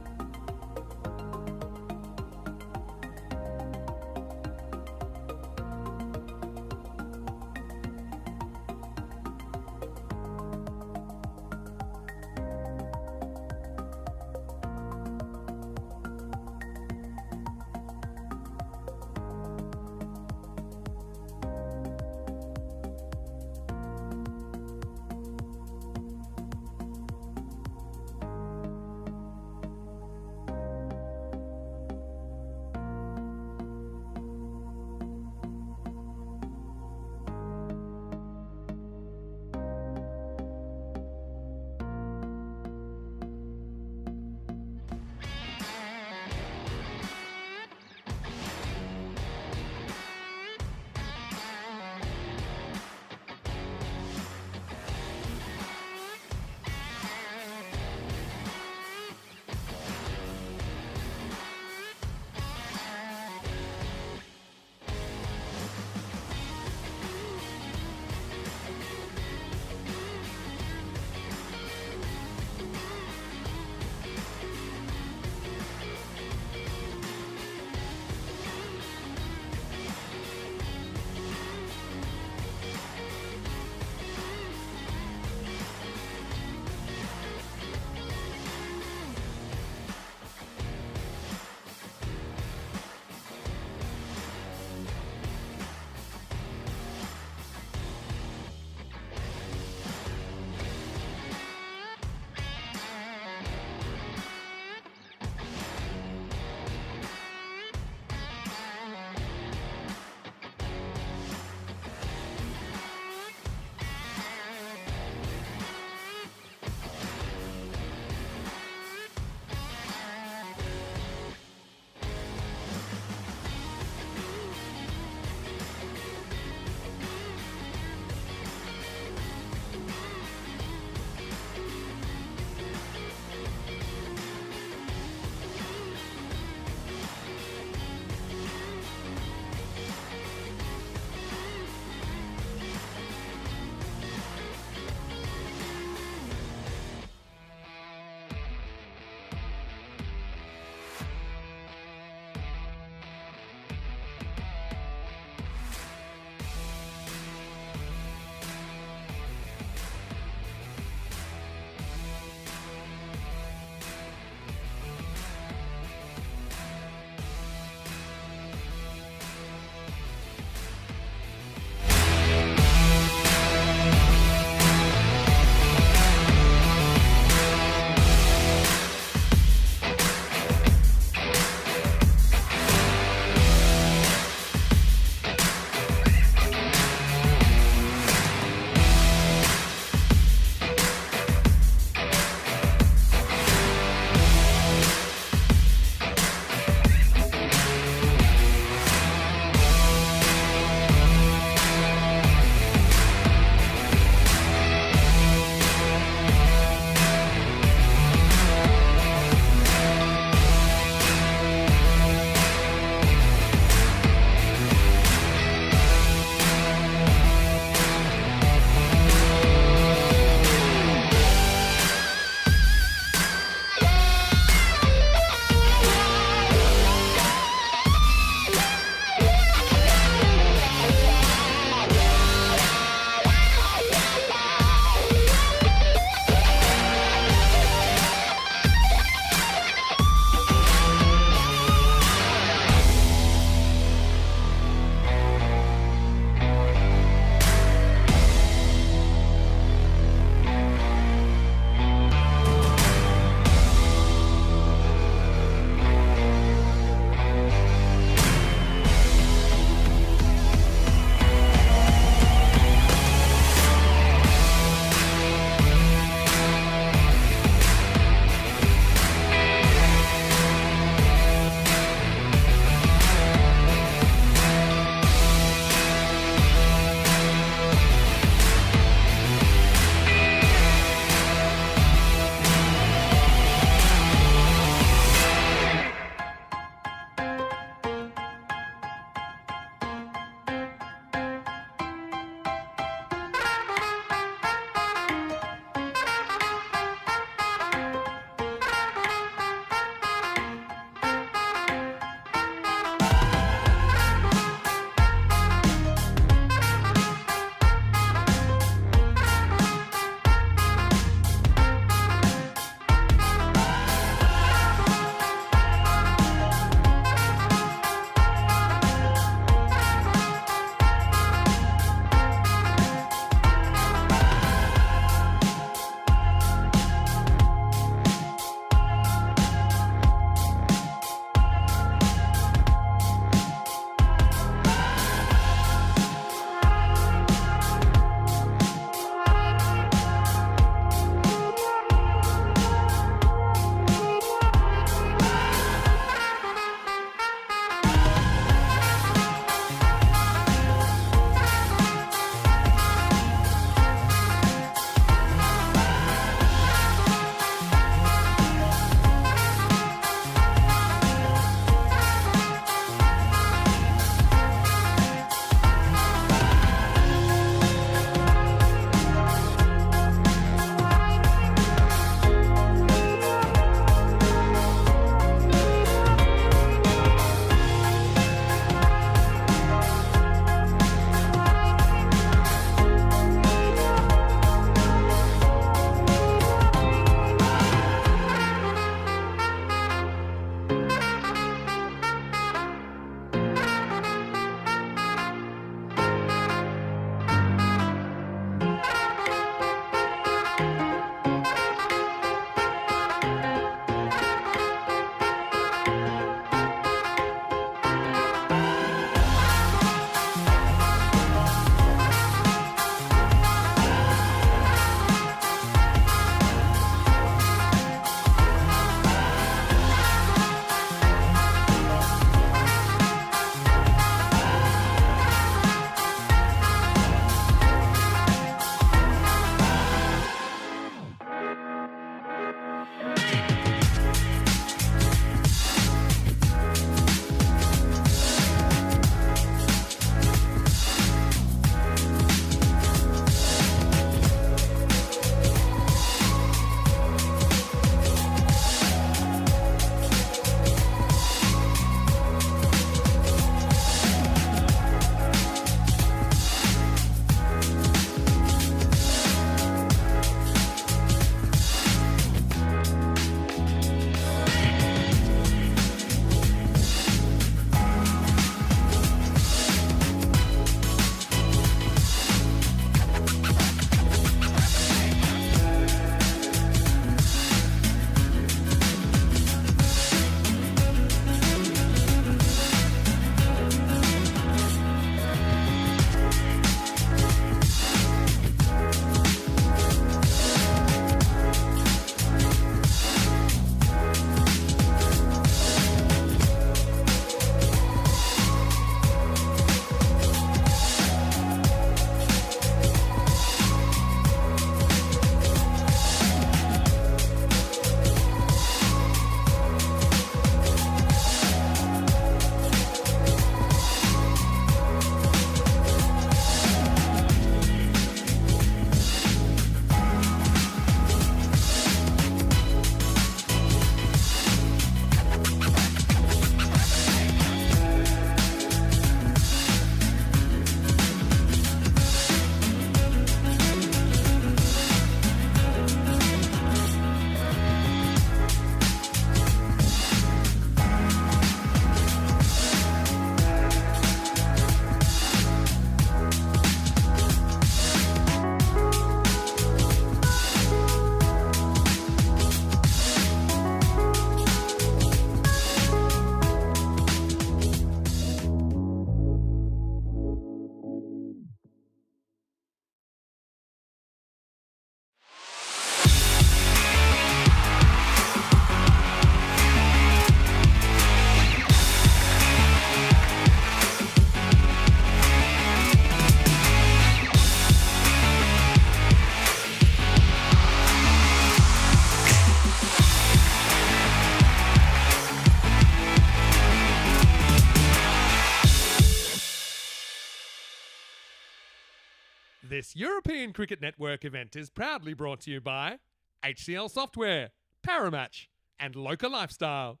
This European Cricket Network event is proudly brought to you by HCL Software, Paramatch, and Local Lifestyle.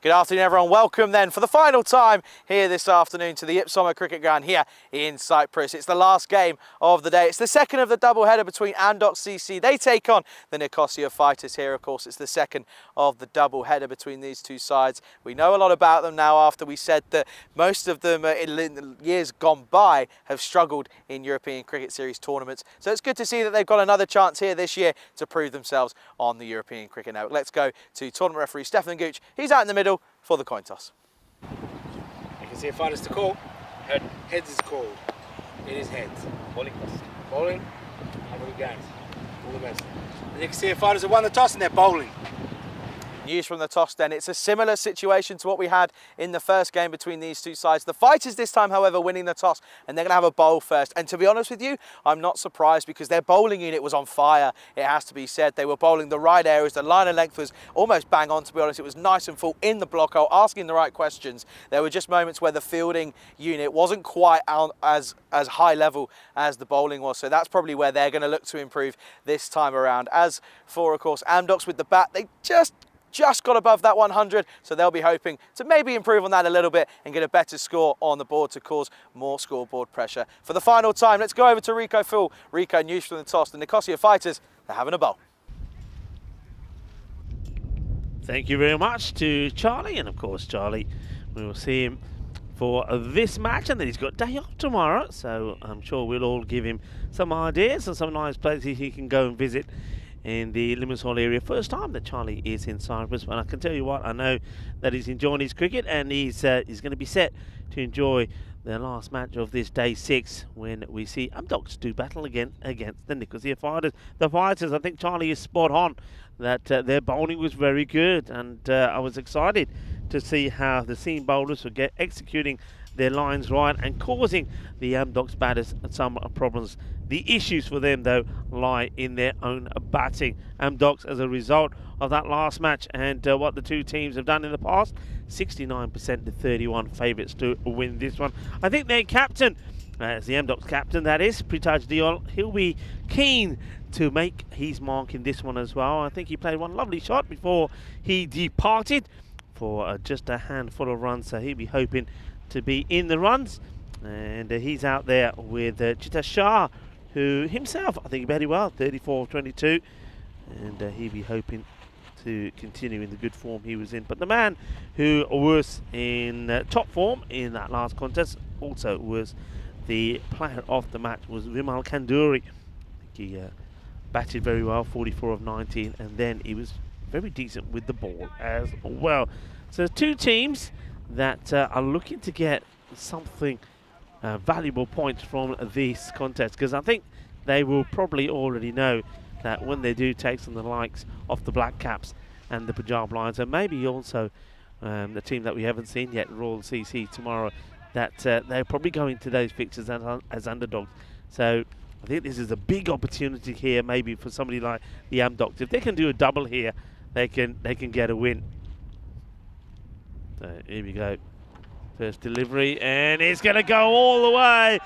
Good afternoon, everyone. Welcome then for the final time here this afternoon to the Ipswich Cricket Ground here in Cyprus. It's the last game of the day. It's the second of the double-header between Amdocs CC. They take on the Nicosia Fighters here, of course. It's the second of the double-header between these two sides. We know a lot about them now after we said that most of them in years gone by have struggled in European Cricket Series tournaments. So it's good to see that they've got another chance here this year to prove themselves on the European Cricket Network. Let's go to tournament referee Stefan Gooch. He's out in the middle for the coin toss. You can see a fighter's to call. Heads is called. It is heads. Bowling first. Bowling. Have a good game. All the best. And you can see a fighters have won the toss and they're bowling. News from the toss then. It's a similar situation to what we had in the first game between these two sides. The Fighters this time, however, winning the toss, and they're going to have a bowl first. And to be honest with you, I'm not surprised because their bowling unit was on fire, it has to be said. They were bowling the right areas. The line of length was almost bang on, to be honest. It was nice and full in the block hole, asking the right questions. There were just moments where the fielding unit wasn't quite as high level as the bowling was. So that's probably where they're going to look to improve this time around. As for, of course, Amdocs with the bat, they just got above that 100, so they'll be hoping to maybe improve on that a little bit and get a better score on the board to cause more scoreboard pressure. For the final time, let's go over to Rico Full. Rico, news from the toss. The Nicosia Fighters, they're having a bowl. Thank you very much to Charlie, and of course Charlie, we will see him for this match, and then he's got day off tomorrow, so I'm sure we'll all give him some ideas and some nice places he can go and visit in the Limassol area. First time that Charlie is in Cyprus, and I can tell you what, I know that he's enjoying his cricket, and he's going to be set to enjoy the last match of this day 6 when we see Amdocs do battle again against the Nicosia Fighters. The Fighters, I think Charlie is spot on that their bowling was very good, and I was excited to see how the seam bowlers were executing their lines right and causing the Amdocs batters some problems. The issues for them, though, lie in their own batting. Amdocs, as a result of that last match and what the two teams have done in the past, 69% to 31 favourites to win this one. I think their captain, as the Amdocs captain, that is, Pritaj Diol, he'll be keen to make his mark in this one as well. I think he played one lovely shot before he departed for just a handful of runs, so he'll be hoping to be in the runs. And he's out there with Chita Shah, who himself, I think, batted well, 34 of 22, and he'll be hoping to continue in the good form he was in. But the man who was in top form in that last contest, also was the player of the match, was Vimal Kanduri. I think he batted very well, 44 of 19, and then he was very decent with the ball as well. So two teams that are looking to get something valuable points from this contest, because I think they will probably already know that when they do take some of the likes of the Black Caps and the Punjab Lions, and maybe also the team that we haven't seen yet, Royal CC, tomorrow, that they're probably going to those fixtures as underdogs. So I think this is a big opportunity here, maybe for somebody like the Amdocs. If they can do a double here, they can get a win. So here we go. First delivery, and it's going to go all the way.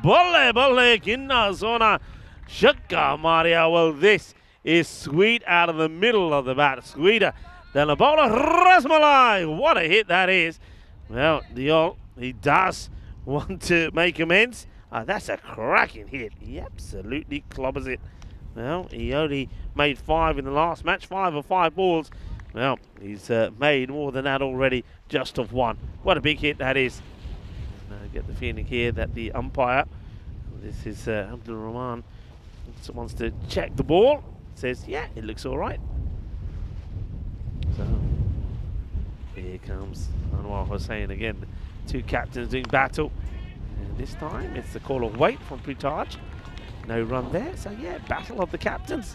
Bolle, kinna zona, shakka Maria. Well, this is sweet out of the middle of the bat. Sweeter than a bowler. Rasmalai. What a hit that is. Well, Diol, he does want to make amends. That's a cracking hit. He absolutely clobbers it. Well, he only made 5 in the last match, 5 of 5 balls. Well, he's made more than that already, just of 1. What a big hit that is. And I get the feeling here that the umpire, this is Abdul Rahman, wants to check the ball. Says, yeah, it looks all right. So, here comes Anwar Hossain again. The two captains doing battle. And this time, it's the call of wait from Pritaj. No run there, so yeah, battle of the captains.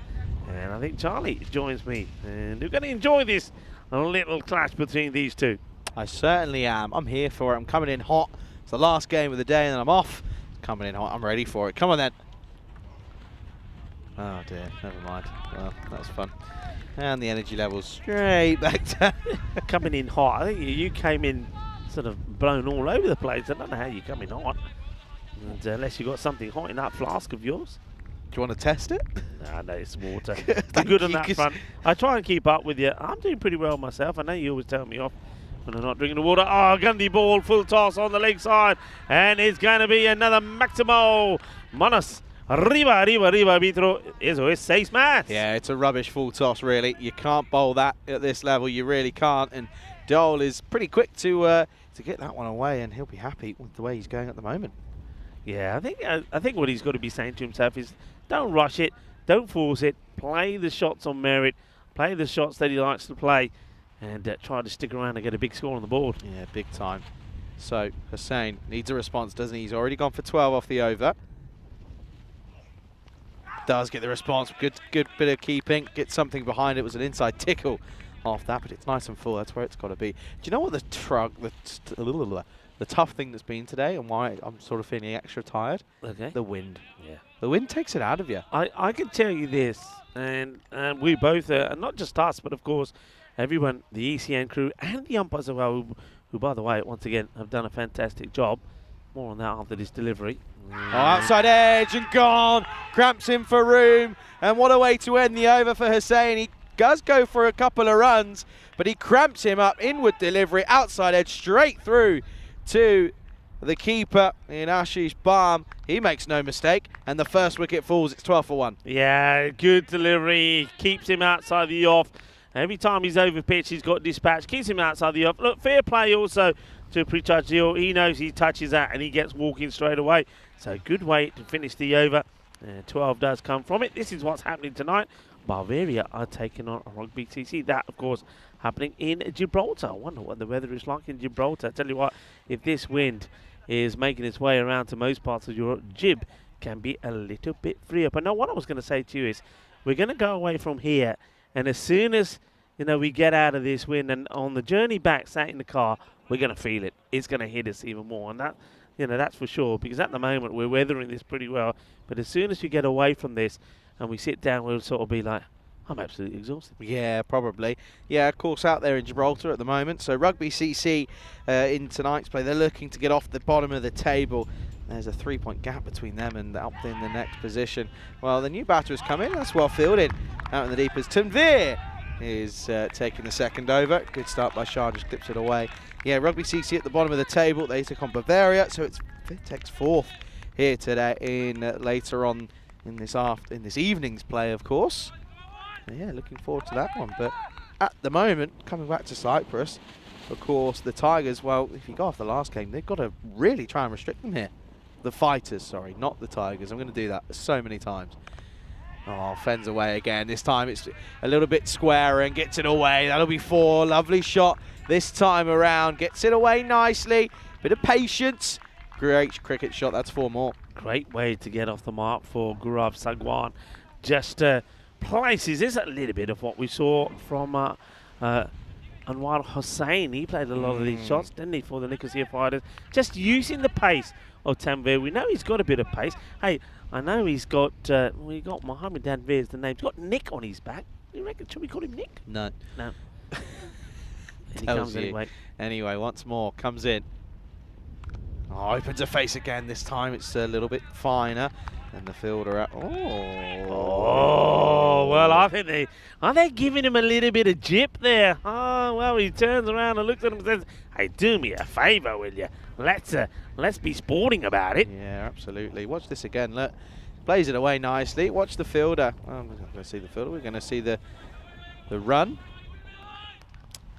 And I think Charlie joins me, and we're going to enjoy this little clash between these two. I certainly am. I'm here for it. I'm coming in hot. It's the last game of the day, and then I'm off. Coming in hot. I'm ready for it. Come on then. Oh dear. Never mind. Well, that was fun. And the energy levels straight back down. Coming in hot. I think you came in sort of blown all over the place. I don't know how you're coming on. And, unless you've got something hot in that flask of yours. Do you want to test it? Nah, no, it's water. You're good on that front. I try and keep up with you. I'm doing pretty well myself. I know you always tell me off when I'm not drinking the water. Oh, Gundy ball, full toss on the leg side. And it's going to be another Maximo. Manos. Arriba, arbitro. Eso es 6 más. Yeah, it's a rubbish full toss, really. You can't bowl that at this level. You really can't. And Dole is pretty quick to get that one away, and he'll be happy with the way he's going at the moment. Yeah, I think what he's got to be saying to himself is don't rush it, don't force it, play the shots on merit, play the shots that he likes to play, and try to stick around and get a big score on the board. Yeah, big time. So Hussein needs a response, doesn't he? He's already gone for 12 off the over. Does get the response. Good bit of keeping. Get something behind it. Was an inside tickle off that, but it's nice and full. That's where it's got to be. Do you know what the tough thing that's been today and why I'm sort of feeling extra tired? Okay. The wind. Yeah. The wind takes it out of you. I can tell you this, and we both, and not just us, but of course everyone, the ECN crew and the umpires as well, who by the way, once again, have done a fantastic job. More on that after this delivery. Oh, outside edge and gone. Cramps in for room. And what a way to end the over for Hussein. He does go for a couple of runs, but he cramps him up. Inward delivery, outside edge, straight through to the keeper in Ashish Balm. He makes no mistake, and the first wicket falls. It's 12 for 1. Yeah, good delivery. Keeps him outside the off. Every time he's over pitch, he's got dispatch. Keeps him outside the off. Look, fair play also to Prichajil. He knows he touches that and he gets walking straight away. So good way to finish the over. 12 does come from it. This is what's happening tonight. Bavaria are taking on Rugby TC. That, of course, happening in Gibraltar. I wonder what the weather is like in Gibraltar. I tell you what, if this wind is making its way around to most parts of Europe, Gib can be a little bit freer. But no, what I was going to say to you is we're going to go away from here, and as soon as we get out of this wind and on the journey back, sat in the car, we're going to feel it. It's going to hit us even more, and that, that's for sure. Because at the moment we're weathering this pretty well, but as soon as we get away from this and we sit down, we'll sort of be like, I'm absolutely exhausted. Yeah, probably. Yeah, of course, out there in Gibraltar at the moment. So Rugby CC in tonight's play, they're looking to get off the bottom of the table. There's a 3-point gap between them and up in the next position. Well, the new batter has come in. That's well fielded. Out in the deepest, Tanvir is taking the second over. Good start by Shah, just clips it away. Yeah, Rugby CC at the bottom of the table. They take on Bavaria, so it's Vitex fourth here today. Later on in this evening's play, of course. Yeah, looking forward to that one. But at the moment, coming back to Cyprus, of course, the Tigers, well, if you go off the last game, they've got to really try and restrict them here. The Fighters, sorry, not the Tigers. I'm going to do that so many times. Oh, fends away again. This time it's a little bit square and gets it away. That'll be 4. Lovely shot this time around. Gets it away nicely. Bit of patience. Great cricket shot. That's 4 more. Great way to get off the mark for Gaurav Sagwan. Just places. There's a little bit of what we saw from Anwar Hussain. He played a lot of these shots, didn't he, for the Nicosia Fighters? Just using the pace of Tanvir. We know he's got a bit of pace. Hey, I know he's got, we got Mohammed Tanvir as the name. He's got Nick on his back. You reckon, should we call him Nick? No. No. He Tells comes you. anyway. Anyway, once more, comes in. Oh, opens a face again. This time it's a little bit finer. And the fielder Oh, well, I think are they giving him a little bit of jip there? Oh, well, he turns around and looks at him and says, hey, do me a favour, will you? Let's be sporting about it. Yeah, absolutely. Watch this again. Look, plays it away nicely. Watch the fielder. Oh, we're not going to see the fielder. We're going to see the run.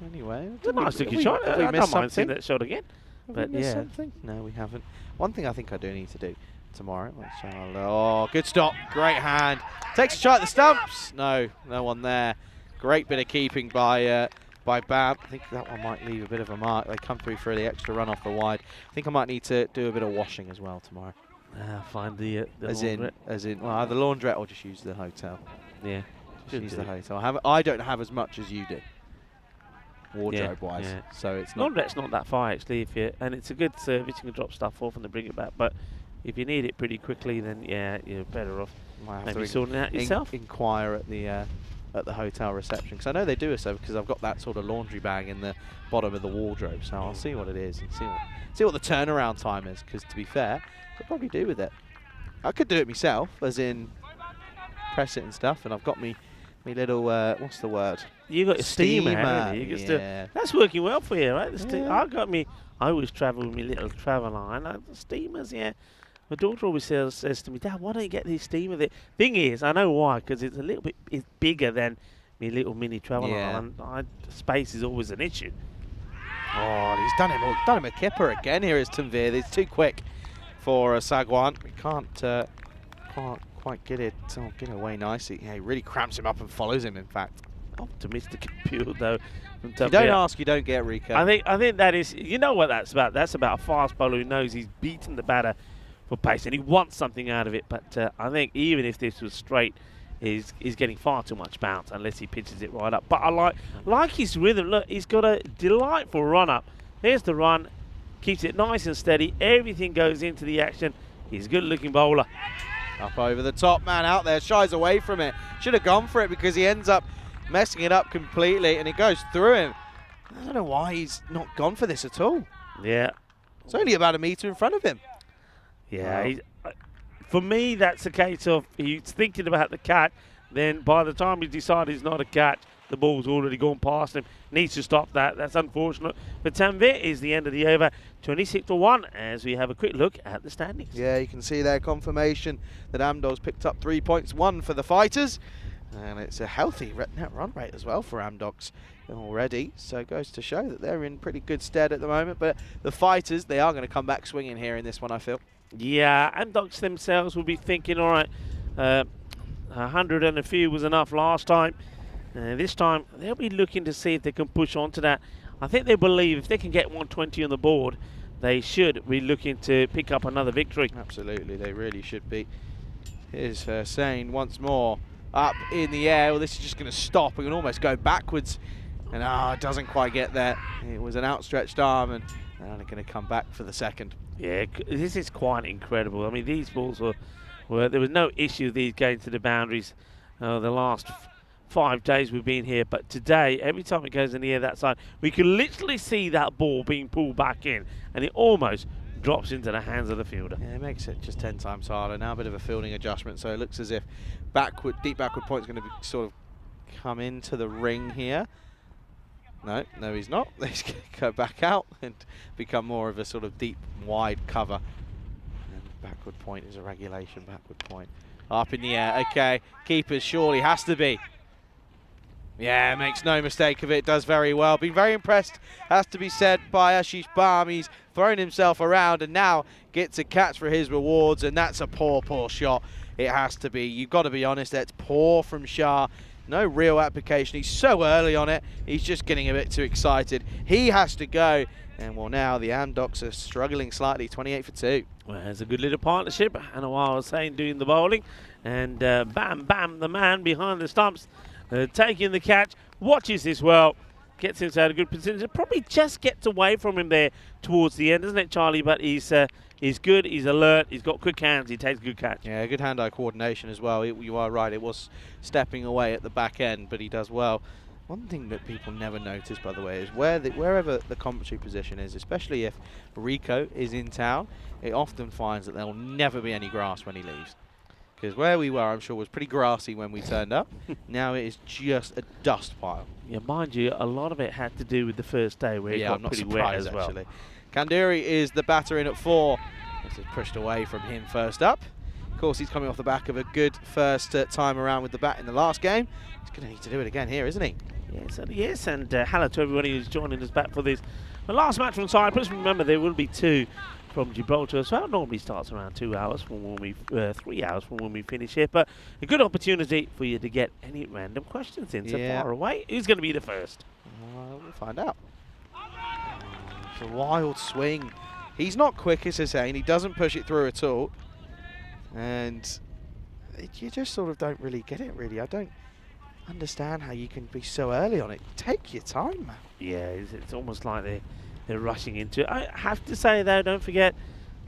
Anyway, it's a nice looking shot. I don't mind seeing that shot again. But yeah, something? No, we haven't. One thing I think I do need to do tomorrow. Oh, good stop. Great hand. Takes a shot at the stumps. No one there. Great bit of keeping by Bab. I think that one might leave a bit of a mark. They come through for the extra run off the wide. I think I might need to do a bit of washing as well tomorrow. Find the laundrette. Well, either laundrette or just use the hotel. Yeah. Just use the hotel. I don't have as much as you do. Wardrobe-wise, so it's not. Laundrette's not that far actually, and it's a good service. You can drop stuff off and then bring it back. But if you need it pretty quickly, then yeah, you're better off maybe sorting it out yourself. Inquire at the at the hotel reception, because I know they do a service, because I've got that sort of laundry bag in the bottom of the wardrobe. So I'll see what it is and see what the turnaround time is. Because to be fair, I could probably do with it. I could do it myself, as in press it and stuff, and I've got me little what's the word? You got your steamer, haven't you? Yeah. That's working well for you, right? Yeah. I always travel with my little travel line. The steamers, yeah. My daughter always says to me, Dad, why don't you get these steamer? Thing is, I know why, because it's a little bit bigger than my little mini travel line. And space is always an issue. Oh, he's done him a kipper again. Here is Tanvir. It's too quick for Sagwan. He can't quite get it away nicely. Yeah, he really cramps him up and follows him, in fact. Optimistic appeal, though. If you don't ask, you don't get, Rico. I think that is, you know what that's about. That's about a fast bowler who knows he's beaten the batter for pace and he wants something out of it. But I think even if this was straight, he's getting far too much bounce unless he pitches it right up. But I like his rhythm. Look, he's got a delightful run up. There's the run. Keeps it nice and steady. Everything goes into the action. He's a good-looking bowler. Up over the top, man out there, shies away from it. Should have gone for it because he ends up messing it up completely and it goes through him. I don't know why he's not gone for this at all. Yeah. It's only about a metre in front of him. Yeah. For me, that's a case of he's thinking about the catch. Then by the time he decides it's not a catch, the ball's already gone past him. Needs to stop that. That's unfortunate. But Tanvir is the end of the over, 26-1, as we have a quick look at the standings. Yeah, you can see there confirmation that Amdog's picked up 3 points, 1 for the Fighters. And it's a healthy net run rate as well for Amdocs already. So it goes to show that they're in pretty good stead at the moment. But the Fighters, they are going to come back swinging here in this one, I feel. Yeah, Amdocs themselves will be thinking, all right, 100 and a few was enough last time. This time, they'll be looking to see if they can push on to that. I think they believe if they can get 120 on the board, they should be looking to pick up another victory. Absolutely, they really should be. Here's Hussain once more. Up in the air. Well, this is just going to stop. We can almost go backwards. And it doesn't quite get there. It was an outstretched arm, and they're only going to come back for the second. Yeah, this is quite incredible. I mean, these balls were there was no issue with these going to the boundaries the last 5 days we've been here. But today, every time it goes in the air that side, we can literally see that ball being pulled back in, and it almost drops into the hands of the fielder. Yeah, it makes it just 10 times harder. Now a bit of a fielding adjustment, so it looks as if deep backward point is going to be sort of come into the ring here. No, he's not. He's going to go back out and become more of a sort of deep, wide cover. And backward point is a regulation backward point. Up in the air, okay. Keepers surely has to be. Yeah, makes no mistake of it, does very well. Been very impressed, has to be said, by Ashish Bam. He's thrown himself around and now gets a catch for his rewards, and that's a poor shot. It has to be. You've got to be honest, that's poor from Shah. No real application. He's so early on it, he's just getting a bit too excited. He has to go, and well, now the Amdocs are struggling slightly, 28 for 2. Well, it's a good little partnership. And while I was saying doing the bowling, and Bam, the man behind the stumps, taking the catch, watches this well, gets himself a good position. Probably just gets away from him there towards the end, doesn't it, Charlie? But he's good, he's alert, he's got quick hands, he takes a good catch. Yeah, good hand-eye coordination as well. You are right, it was stepping away at the back end, but he does well. One thing that people never notice, by the way, is wherever the commentary position is, especially if Rico is in town, it often finds that there will never be any grass when he leaves. Because where we were, I'm sure, was pretty grassy when we turned up. Now it is just a dust pile. Yeah, mind you, a lot of it had to do with the first day where it got pretty wet as well. Actually. Kanduri is the batter in at 4. This is pushed away from him first up. Of course, he's coming off the back of a good first time around with the bat in the last game. He's going to need to do it again here, isn't he? Yes, and hello to everybody who's joining us back for this. The last match from Cyprus. Remember, there will be 2 from Gibraltar as well. Normally starts around 2 hours from when we 3 hours from when we finish here, but a good opportunity for you to get any random questions in. So far away, who's going to be the first? We'll find out. It's a wild swing. He's not quick as Hussain. He doesn't push it through at all, and you just sort of don't really get it. Really, I don't understand how you can be so early on it. Take your time, man. Yeah, it's almost like they're rushing into it. I have to say, though, don't forget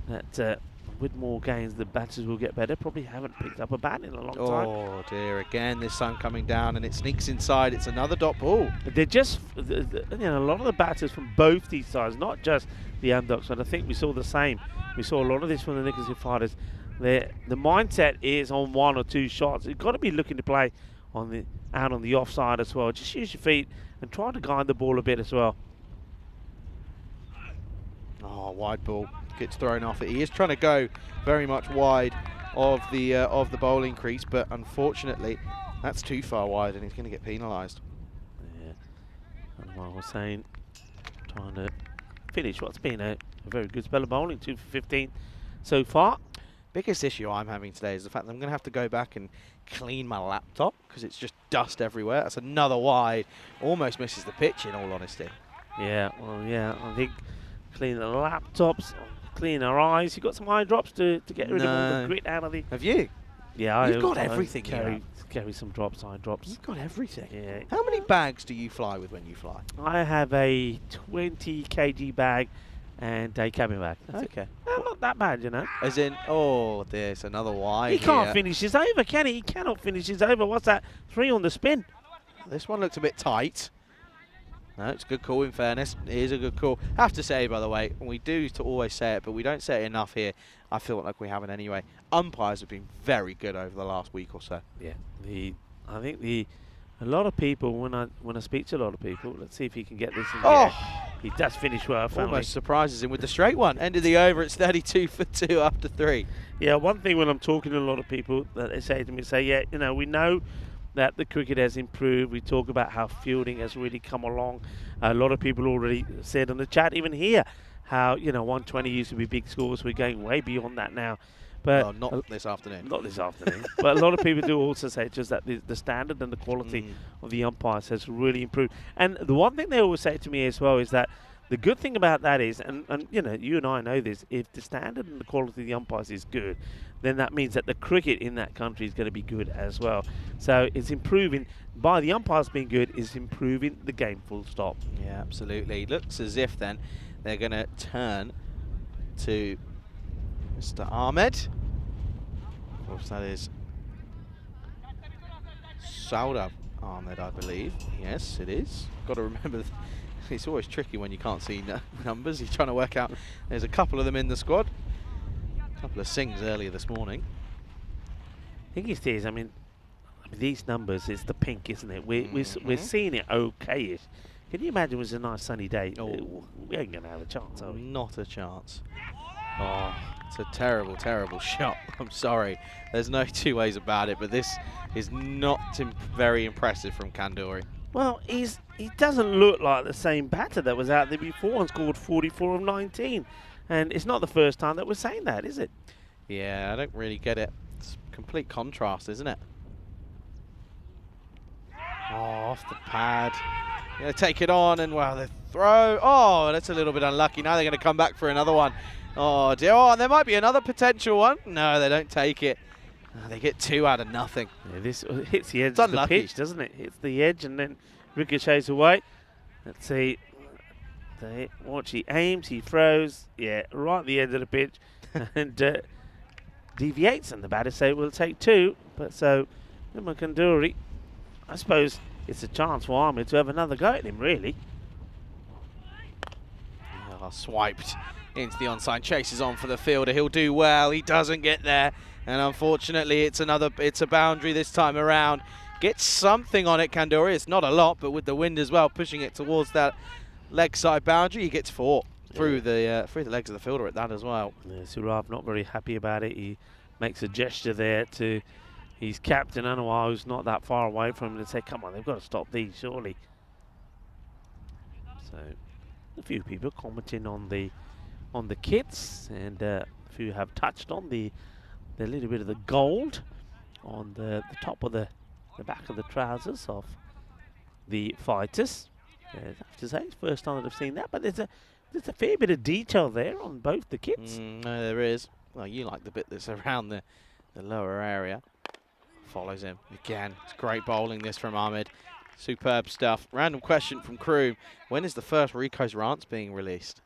that with more games, the batters will get better. Probably haven't picked up a bat in a long time. Oh dear, again this sun coming down and it sneaks inside. It's another dot ball. They're just, you know, a lot of the batters from both these sides, not just the underdogs, but I think we saw the same. We saw a lot of this from the Nicholson fighters. The mindset is on 1 or 2 shots. You've got to be looking to play on out on the offside as well. Just use your feet and try to guide the ball a bit as well. Oh, wide ball gets thrown off it. He is trying to go very much wide of the bowling crease, but unfortunately that's too far wide and he's going to get penalised. Yeah, and I was saying, trying to finish what's been a very good spell of bowling, 2 for 15 so far. Biggest issue I'm having today is the fact that I'm going to have to go back and clean my laptop because it's just dust everywhere. That's another wide. Almost misses the pitch, in all honesty. Yeah, well, yeah, I think clean the laptops, clean our eyes. You got some eye drops to get rid of all the grit out of the... Have you? Yeah, You've got I everything here. carry some drops, eye drops. You've got everything. Yeah. How many bags do you fly with when you fly? I have a 20 kg bag and a cabin bag. That's Okay. well, not that bad, you know. As in, oh, there's another wide. He can't here. finish his over, can he? He cannot finish his over. What's that? 3 on the spin. This one looks a bit tight. No, it's a good call, in fairness. It is a good call. I have to say, by the way, we do to always say it, but we don't say it enough here. I feel like we haven't anyway. Umpires have been very good over the last week or so. Yeah. I think a lot of people, when I speak to a lot of people, let's see if he can get this in the air. He does finish well, finally. Almost surprises him with the straight one. End of the over, it's 32 for 2 after 3. Yeah, one thing when I'm talking to a lot of people that they say to me, yeah, you know, we know that the cricket has improved. We talk about how fielding has really come along. A lot of people already said in the chat, even here, how, you know, 120 used to be big scores. We're going way beyond that now. But well, not this afternoon. Not this afternoon. But a lot of people do also say just that the standard and the quality of the umpires has really improved. And the one thing they always say to me as well is that the good thing about that is, and you know, you and I know this, if the standard and the quality of the umpires is good, then that means that the cricket in that country is going to be good as well. So it's improving, by the umpires being good, is improving the game, full stop. Yeah, absolutely. Looks as if then they're going to turn to Mr. Ahmed. Of course, that is Sauda Ahmed, I believe. Yes, it is. Got to remember, it's always tricky when you can't see numbers. You're trying to work out. There's a couple of them in the squad. A couple of sings earlier this morning. I think it is. I mean, these numbers, it's the pink, isn't it? We're seeing it okay-ish. Can you imagine it was a nice sunny day? Oh. We ain't going to have a chance, are we? Not a chance. Oh, it's a terrible, terrible shot. I'm sorry. There's no two ways about it, but this is not very impressive from Kanduri. Well, he doesn't look like the same batter that was out there before and scored 44 of 19. And it's not the first time that we're saying that, is it? Yeah, I don't really get it. It's complete contrast, isn't it? Oh, off the pad. Going to take it on, and wow, the throw. Oh, that's a little bit unlucky. Now they're going to come back for another one. Oh, dear. Oh, and there might be another potential one. No, they don't take it. Oh, they get 2 out of nothing. Yeah, this hits the edge of the pitch, doesn't it? Hits the edge and then ricochets away. Let's see. Watch, he aims, he throws. Yeah, right at the end of the pitch. And deviates, and the batters say we'll take 2. But so, Kanduri, I suppose it's a chance for Ahmed to have another go at him, really. Oh, swiped into the onside, chases on for the fielder. He'll do well. He doesn't get there, and unfortunately, it's a boundary this time around. Gets something on it, Kanduri. It's not a lot, but with the wind as well, pushing it towards that leg side boundary, he gets 4 through the legs of the fielder at that as well. Yeah, Surab not very happy about it. He makes a gesture there to his captain, Anwar, who's not that far away from him, and say, come on, they've got to stop these, surely. So, a few people commenting on the kits, and a few have touched on the little bit of the gold on the top of the back of the trousers of the fighters. I have to say, it's the first time that I've seen that, but there's a fair bit of detail there on both the kits. No, there is. Well, you like the bit that's around the lower area. Follows him again. It's great bowling this from Ahmed. Superb stuff. Random question from Crew. When is the first Rico's Rants being released?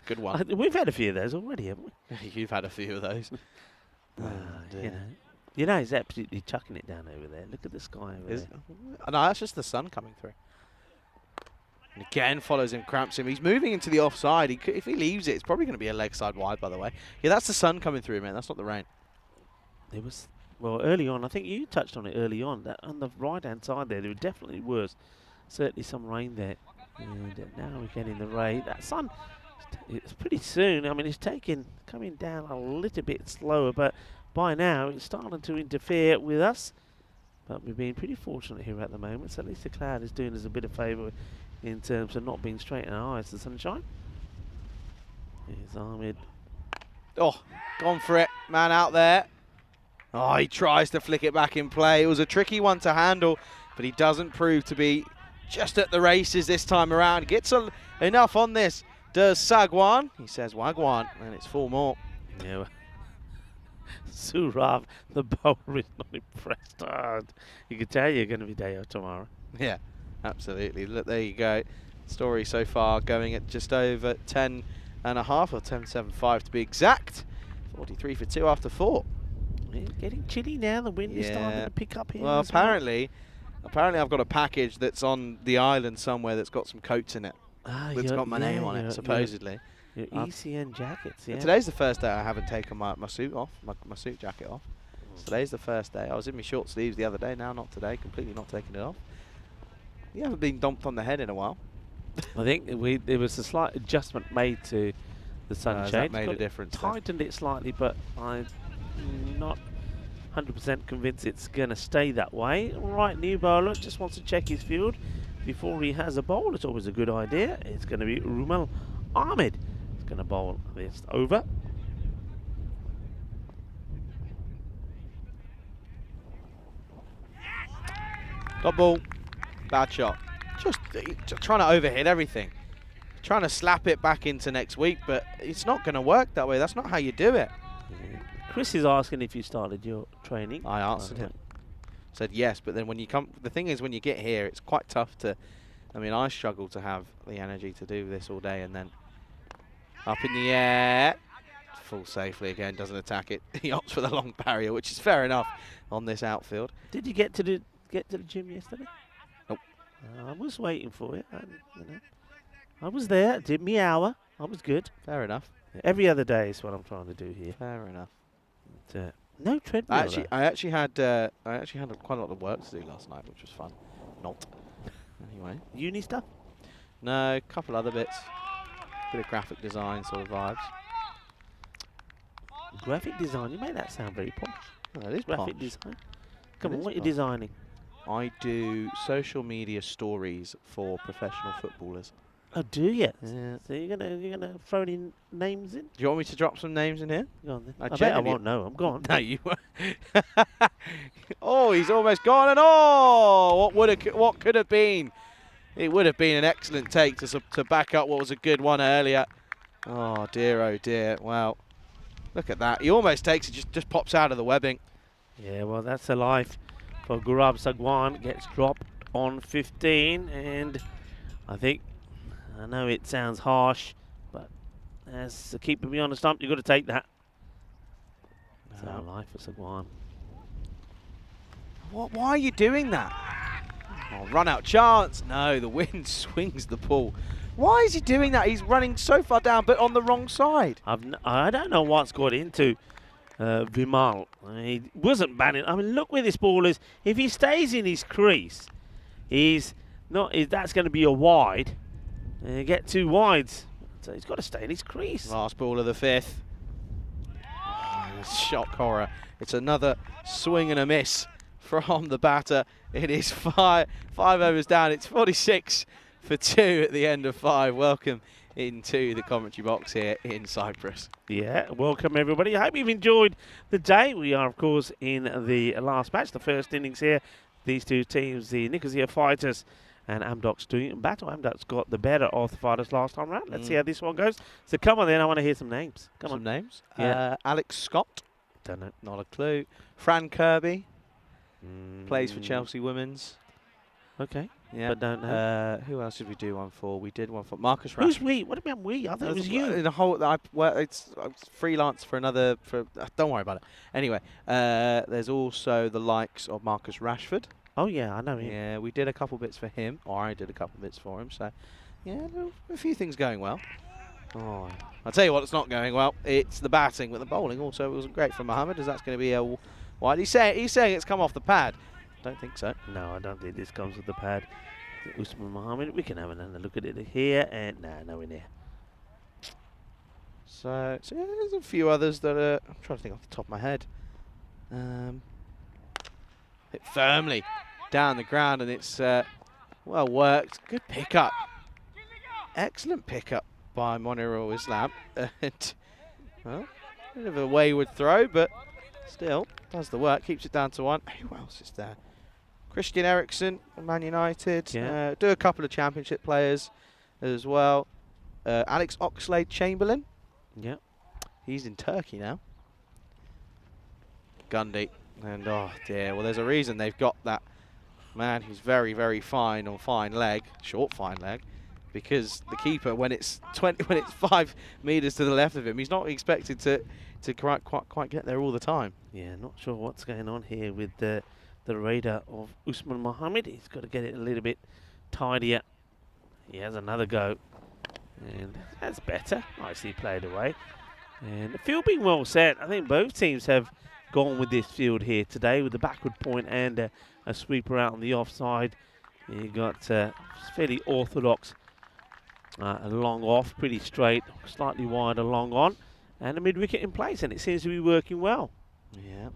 Good one. We've had a few of those already, haven't we? You've had a few of those. You know, he's absolutely chucking it down over there. Look at the sky over there. No, that's just the sun coming through. And again, follows him, cramps him. He's moving into the offside. If he leaves it, it's probably going to be a leg side wide, by the way. Yeah, that's the sun coming through, man. That's not the rain. It was, well, early on. I think you touched on it early on. That on the right-hand side there definitely was certainly some rain there. And now we're getting the rain. That sun, it's pretty soon. I mean, it's coming down a little bit slower, but by now it's starting to interfere with us. But we've been pretty fortunate here at the moment, so at least the cloud is doing us a bit of favour in terms of not being straight in our eyes, the sunshine. Here's Ahmed. Oh, gone for it. Man out there. Oh, he tries to flick it back in play. It was a tricky one to handle, but he doesn't prove to be just at the races this time around. Gets enough on this. Does Sagwan. He says Wagwan, and it's 4 more. Yeah. Surav, the bowler, is not impressed. Oh, you can tell you're going to be day out tomorrow. Yeah, absolutely. Look, there you go. Story so far going at just over 10 and a half, or 10.75 to be exact. 43 for 2 after 4. Yeah, getting chilly now. The wind is starting to pick up here. Well, apparently I've got a package that's on the island somewhere that's got some coats in it. That's got my name on it, supposedly. Your ECN jackets, yeah. Today's the first day I haven't taken my suit off, my suit jacket off. Today's the first day. I was in my short sleeves the other day, now not today, completely not taking it off. You haven't been dumped on the head in a while. I think there was a slight adjustment made to the sunshade. That made a difference. Tightened it slightly, but I'm not 100% convinced it's going to stay that way. Right, new bowler just wants to check his field before he has a bowl. It's always a good idea. It's going to be Rumal Ahmed. He's going to bowl this over. Dot ball. Bad shot. Just trying to overhit everything. Trying to slap it back into next week, but it's not going to work that way. That's not how you do it. Yeah. Chris is asking if you started your training. I answered him. Said yes, but then when you come, the thing is when you get here, it's quite tough to, I mean, I struggle to have the energy to do this all day, and then up in the air, full safely again, doesn't attack it. He opts for the long barrier, which is fair enough on this outfield. Did you get to the gym yesterday? Nope. I was waiting for it. I was there. Did me hour. I was good. Fair enough. Every other day is what I'm trying to do here. Fair enough. But, no treadmill. I actually had quite a lot of work to do last night, which was fun. Not. Anyway. Uni stuff? No, a couple other bits. Bit of graphic design sort of vibes. Graphic design? You made that sound very posh. Well, it is graphic posh. design. Come on, what are you posh. designing? I do social media stories for professional footballers. Oh, do you? Yeah. So you're gonna throw any names in? Do you want me to drop some names in here? Go on then. I I bet I genuinely- won't know. I'm gone. No, you won't. Oh, he's almost gone, and oh, what could have been? It would have been an excellent take to back up what was a good one earlier. Oh dear. Well, look at that. He almost takes it, just pops out of the webbing. Yeah, well, that's the life for Gurab Sagwan. Gets dropped on 15, and I know it sounds harsh, but as a keeper beyond the stump, you've got to take that. That's our life for Sagwan. Why are you doing that? Oh, run out chance. No, the wind swings the ball. Why is he doing that? He's running so far down, but on the wrong side. I don't know what's got into Vimal. He wasn't banning. I mean, look where this ball is. If he stays in his crease, that's going to be a wide. Get 2 wides. So he's got to stay in his crease. Last ball of the 5th. Shock horror. It's another swing and a miss from the batter. It is 5 overs down. It's 46 for 2 at the end of 5. Welcome into the commentary box here in Cyprus. Yeah, welcome everybody. I hope you've enjoyed the day. We are, of course, in the last match, the first innings here. These two teams, the Nicosia Fighters and Amdoc's doing battle. Amdoc's got the better of the Fighters last time round. Let's see how this one goes. So come on then, I want to hear some names. Come on. Names? Yeah. Alex Scott. Don't know. Not a clue. Fran Kirby. Plays for Chelsea Women's. Okay. Yeah. but don't know. Who else did we do one for? We did one for Marcus Rashford. Who's we? What about we? I thought it was you. In a whole, I was freelance for another. Don't worry about it. Anyway, there's also the likes of Marcus Rashford. Oh yeah, I know him. Yeah, we did a couple bits for him, or I did a couple bits for him. So, yeah, a few things going well. Oh, I'll tell you what, it's not going well. It's the batting, but the bowling also wasn't great for Mohammed, as that's going to be a. Why he's saying it's come off the pad. Don't think so. no, I don't think this comes with the pad. Usman Mohammed, we can have another look at it here, and nowhere near. So yeah, there's a few others that are. I'm trying to think off the top of my head. Hit firmly down the ground, and it's well worked. Good pickup. Excellent pickup by Monirul Islam. And, well, a bit of a wayward throw, but still does the work. Keeps it down to 1. Who else is there? Christian Eriksen, Man United. Yeah. Do a couple of championship players as well. Alex Oxlade-Chamberlain. Yeah. He's in Turkey now. Gundy. And oh dear, well there's a reason they've got that man who's very, very fine on fine leg, short fine leg, because the keeper, when it's 5 meters to the left of him, he's not expected to quite get there all the time. Yeah, not sure what's going on here with the radar of Usman Mohammed. He's got to get it a little bit tidier. He has another go, and that's better. Nicely played away. And the field being well set. I think both teams have gone with this field here today with the backward point and a sweeper out on the offside. You got fairly orthodox long off, pretty straight, slightly wider long on, and a mid wicket in place, and it seems to be working well. Yeah.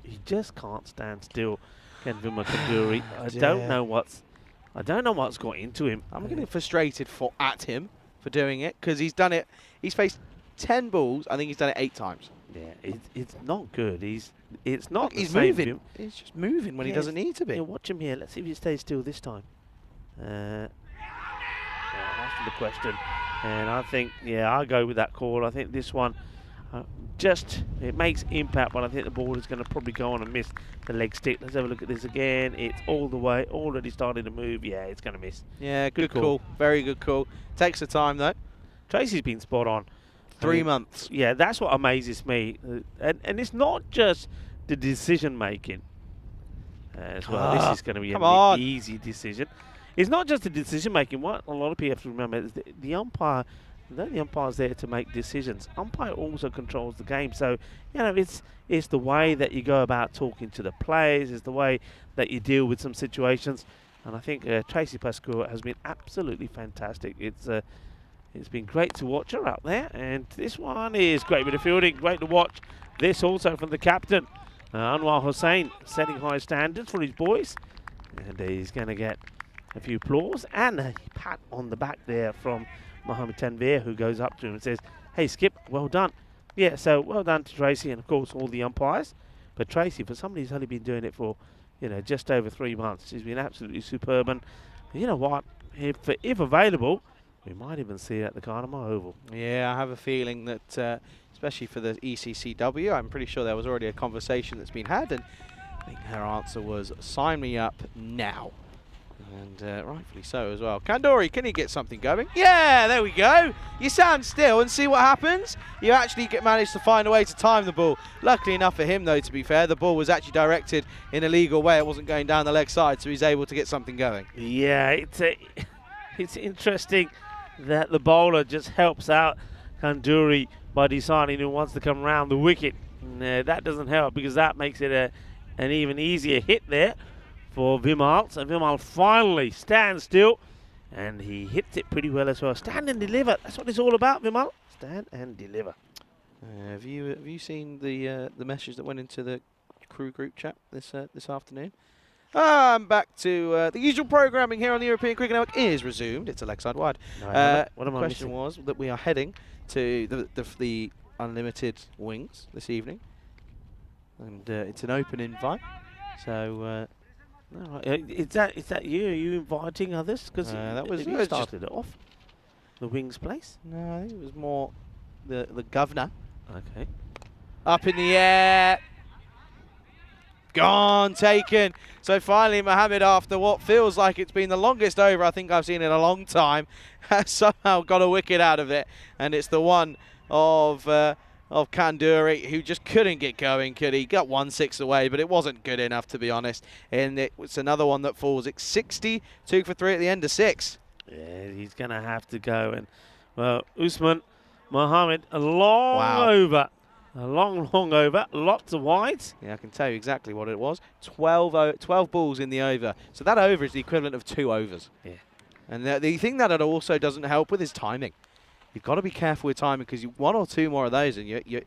He just can't stand still, Ken Vimakanduri. I don't know what's got into him. I'm getting frustrated at him for doing it, because he's done it. He's faced 10 balls. I think he's done it 8 times. Yeah, it's not good. It's not. Look, the he's same moving. view. He's just moving when he doesn't need to be. Yeah, watch him here. Let's see if he stays still this time. Asking the question, and I think I'll go with that call. I think this one it makes impact, but I think the ball is going to probably go on and miss the leg stick. Let's have a look at this again. It's all the way, already starting to move. Yeah, it's going to miss. Yeah, good call. Very good call. Takes the time though. Tracy's been spot on. 3 months. Yeah, that's what amazes me. And it's not just the decision making as well. This is going to be an easy decision. It's not just the decision making. What a lot of people have to remember is the umpire. The umpire's there to make decisions. Umpire also controls the game. So, it's the way that you go about talking to the players. It's the way that you deal with some situations. And I think Tracy Pascoe has been absolutely fantastic. It's been great to watch her out there. And this one is great bit of fielding. Great to watch. This also from the captain, Anwar Hussain, setting high standards for his boys. And he's going to get a few applause and a pat on the back there from Mohammed Tanveer, who goes up to him and says, "Hey Skip, well done." Yeah, so well done to Tracy and of course all the umpires. But Tracy, for somebody who's only been doing it for just over 3 months, she's been absolutely superb. And you know what? If available, we might even see her at the Carnamore Oval. Yeah, I have a feeling that, especially for the ECCW, I'm pretty sure there was already a conversation that's been had, and I think her answer was, "Sign me up now." And rightfully so as well. Kandori, can he get something going? Yeah, there we go. You stand still and see what happens. You actually managed to find a way to time the ball. Luckily enough for him, though, to be fair, the ball was actually directed in a legal way. It wasn't going down the leg side, so he's able to get something going. Yeah, it's interesting that the bowler just helps out Kanduri by deciding who wants to come round the wicket. And, that doesn't help because that makes it an even easier hit there for Vimal. So Vimal finally stands still, and he hits it pretty well as well. Stand and deliver. That's what it's all about, Vimal. Stand and deliver. Have you seen the message that went into the crew group chat this afternoon? I'm back to the usual programming here on the European Cricket Network is resumed. It's a leg side wide. No, what am I question missing? was that we are heading to the unlimited wings this evening, and it's an open invite. So. Is that you? Are you inviting others? Because that was you started it off. The wings place? No, I think it was more the governor. Okay. Up in the air. Gone, taken. So finally, Mohammed, after what feels like it's been the longest over I think I've seen in a long time, has somehow got a wicket out of it. And it's the one of Kanduri, who just couldn't get going, could he? Got 1-6 away, but it wasn't good enough, to be honest. And it's another one that falls. It's 60, 2 for 3 at the end of 6. Yeah, he's going to have to go. And, well, Usman Mohammed, a long over. A long over. Lots of wides. Yeah, I can tell you exactly what it was. 12 balls in the over. So that over is the equivalent of 2 overs. Yeah. And the thing that it also doesn't help with is timing. You've got to be careful with timing, because 1 or 2 more of those and you're going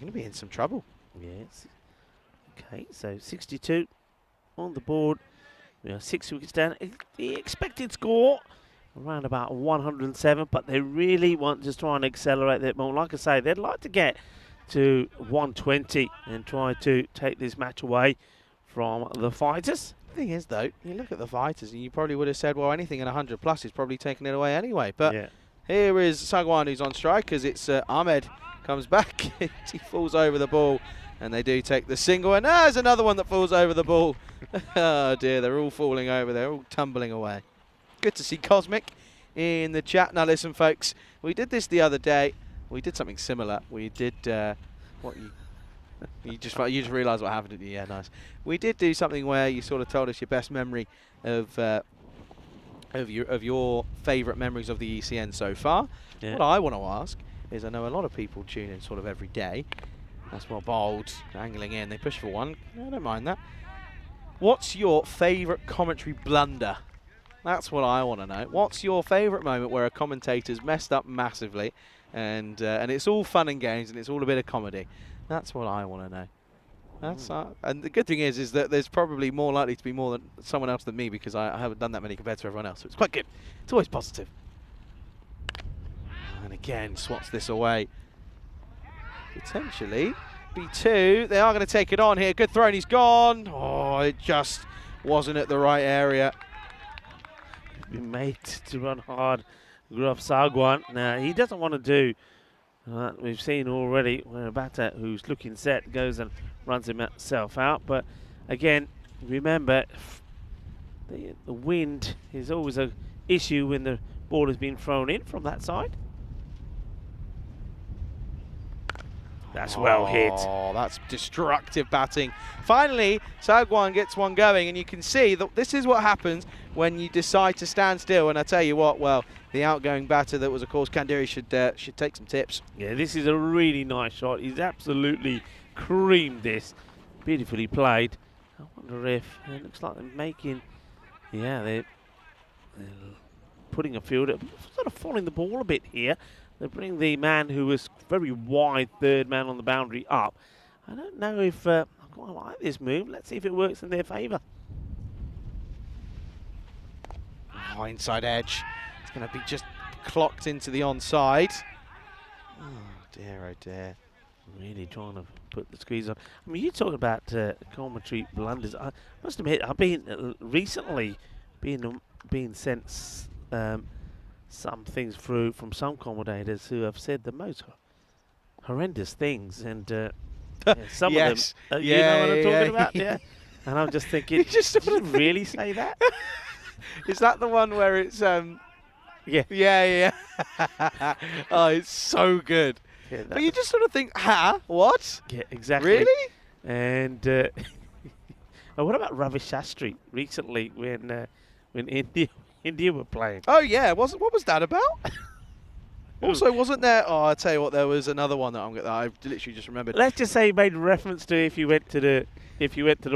to be in some trouble. Yes. Okay, so 62 on the board. We are 6 wickets down. The expected score around about 107, but they really want to try and accelerate that more. Like I say, they'd like to get to 120 and try to take this match away from the fighters. The thing is, though, you look at the fighters and you probably would have said, well, anything in 100 plus is probably taking it away anyway. But yeah. Here is Sagwan, who's on strike, as it's Ahmed comes back. He falls over the ball, and they do take the single. And there's another one that falls over the ball. Oh, dear, they're all falling over. They're all tumbling away. Good to see Cosmic in the chat. Now, listen, folks, we did this the other day. We did something similar. We did what you just realised what happened, didn't you? Yeah, nice. We did do something where you sort of told us your best memory of your favourite memories of the ECN so far. Yeah. What I want to ask is, I know a lot of people tune in sort of every day. That's well bowled, angling in. They push for one. I don't mind that. What's your favourite commentary blunder? That's what I want to know. What's your favourite moment where a commentator's messed up massively, and it's all fun and games and it's all a bit of comedy? That's what I want to know. That's and the good thing is that there's probably more likely to be more than someone else than me, because I haven't done that many compared to everyone else. So it's quite good. It's always positive. And again, swats this away. Potentially be 2. They are going to take it on here. Good throw, and he's gone. Oh, it just wasn't at the right area. Been made to run hard. Grub Sagwan. Now, he doesn't want to do we've seen already where a batter who's looking set goes and runs himself out. But again, remember, the wind is always an issue when the ball has been thrown in from that side. That's well hit. Oh, that's destructive batting. Finally, Sagwan gets one going, and you can see that this is what happens when you decide to stand still. And I tell you what, well, the outgoing batter that was, of course, Kanduri should take some tips. Yeah, this is a really nice shot. He's absolutely creamed this. Beautifully played. I wonder if it looks like they're making, yeah, they're putting a fielder, sort of following the ball a bit here. They bring the man who was very wide, third man on the boundary, up. I don't know if I quite like this move. Let's see if it works in their favour. Oh, inside edge. It's going to be just clocked into the onside. Oh dear, oh dear. Really trying to put the squeeze on. I mean, you talk about commentary blunders. I must admit, I've been recently being sent some things through from some commentators who have said the most horrendous things, and yeah, some yes. of them, you know what I'm talking about, yeah. And I'm just thinking, did you really say that? Is that the one where it's yeah. Yeah. Oh, it's so good. Yeah, but you just sort of think, what? Yeah, exactly. Really? And what about Ravi Shastri recently when India were playing? Oh yeah, what was that about? Also, wasn't there? Oh, I tell you what, there was another one that I literally just remembered. Let's just say he made reference to if you went to the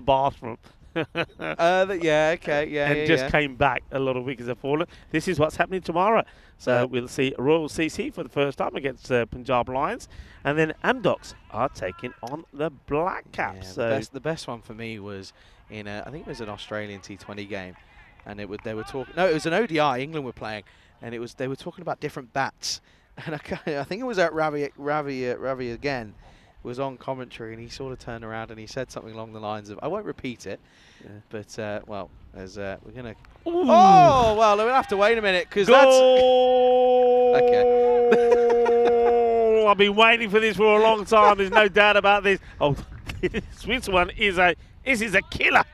bathroom. Yeah, okay, yeah. And just came back a lot of wickets have fallen. This is what's happening tomorrow. So we'll see Royal CC for the first time against Punjab Lions, and then Amdocs are taking on the Black Caps. Yeah, the best one for me was in I think it was an Australian T20 game, and they were talking. No, it was an ODI. England were playing, and they were talking about different bats. And I think it was at Ravi again. Was on commentary, and he sort of turned around and he said something along the lines of, I won't repeat it, but well, as we're gonna. Ooh. Oh well, we'll have to wait a minute because that's okay. I've been waiting for this for a long time. There's no doubt about this. Oh, this one is a This is a killer.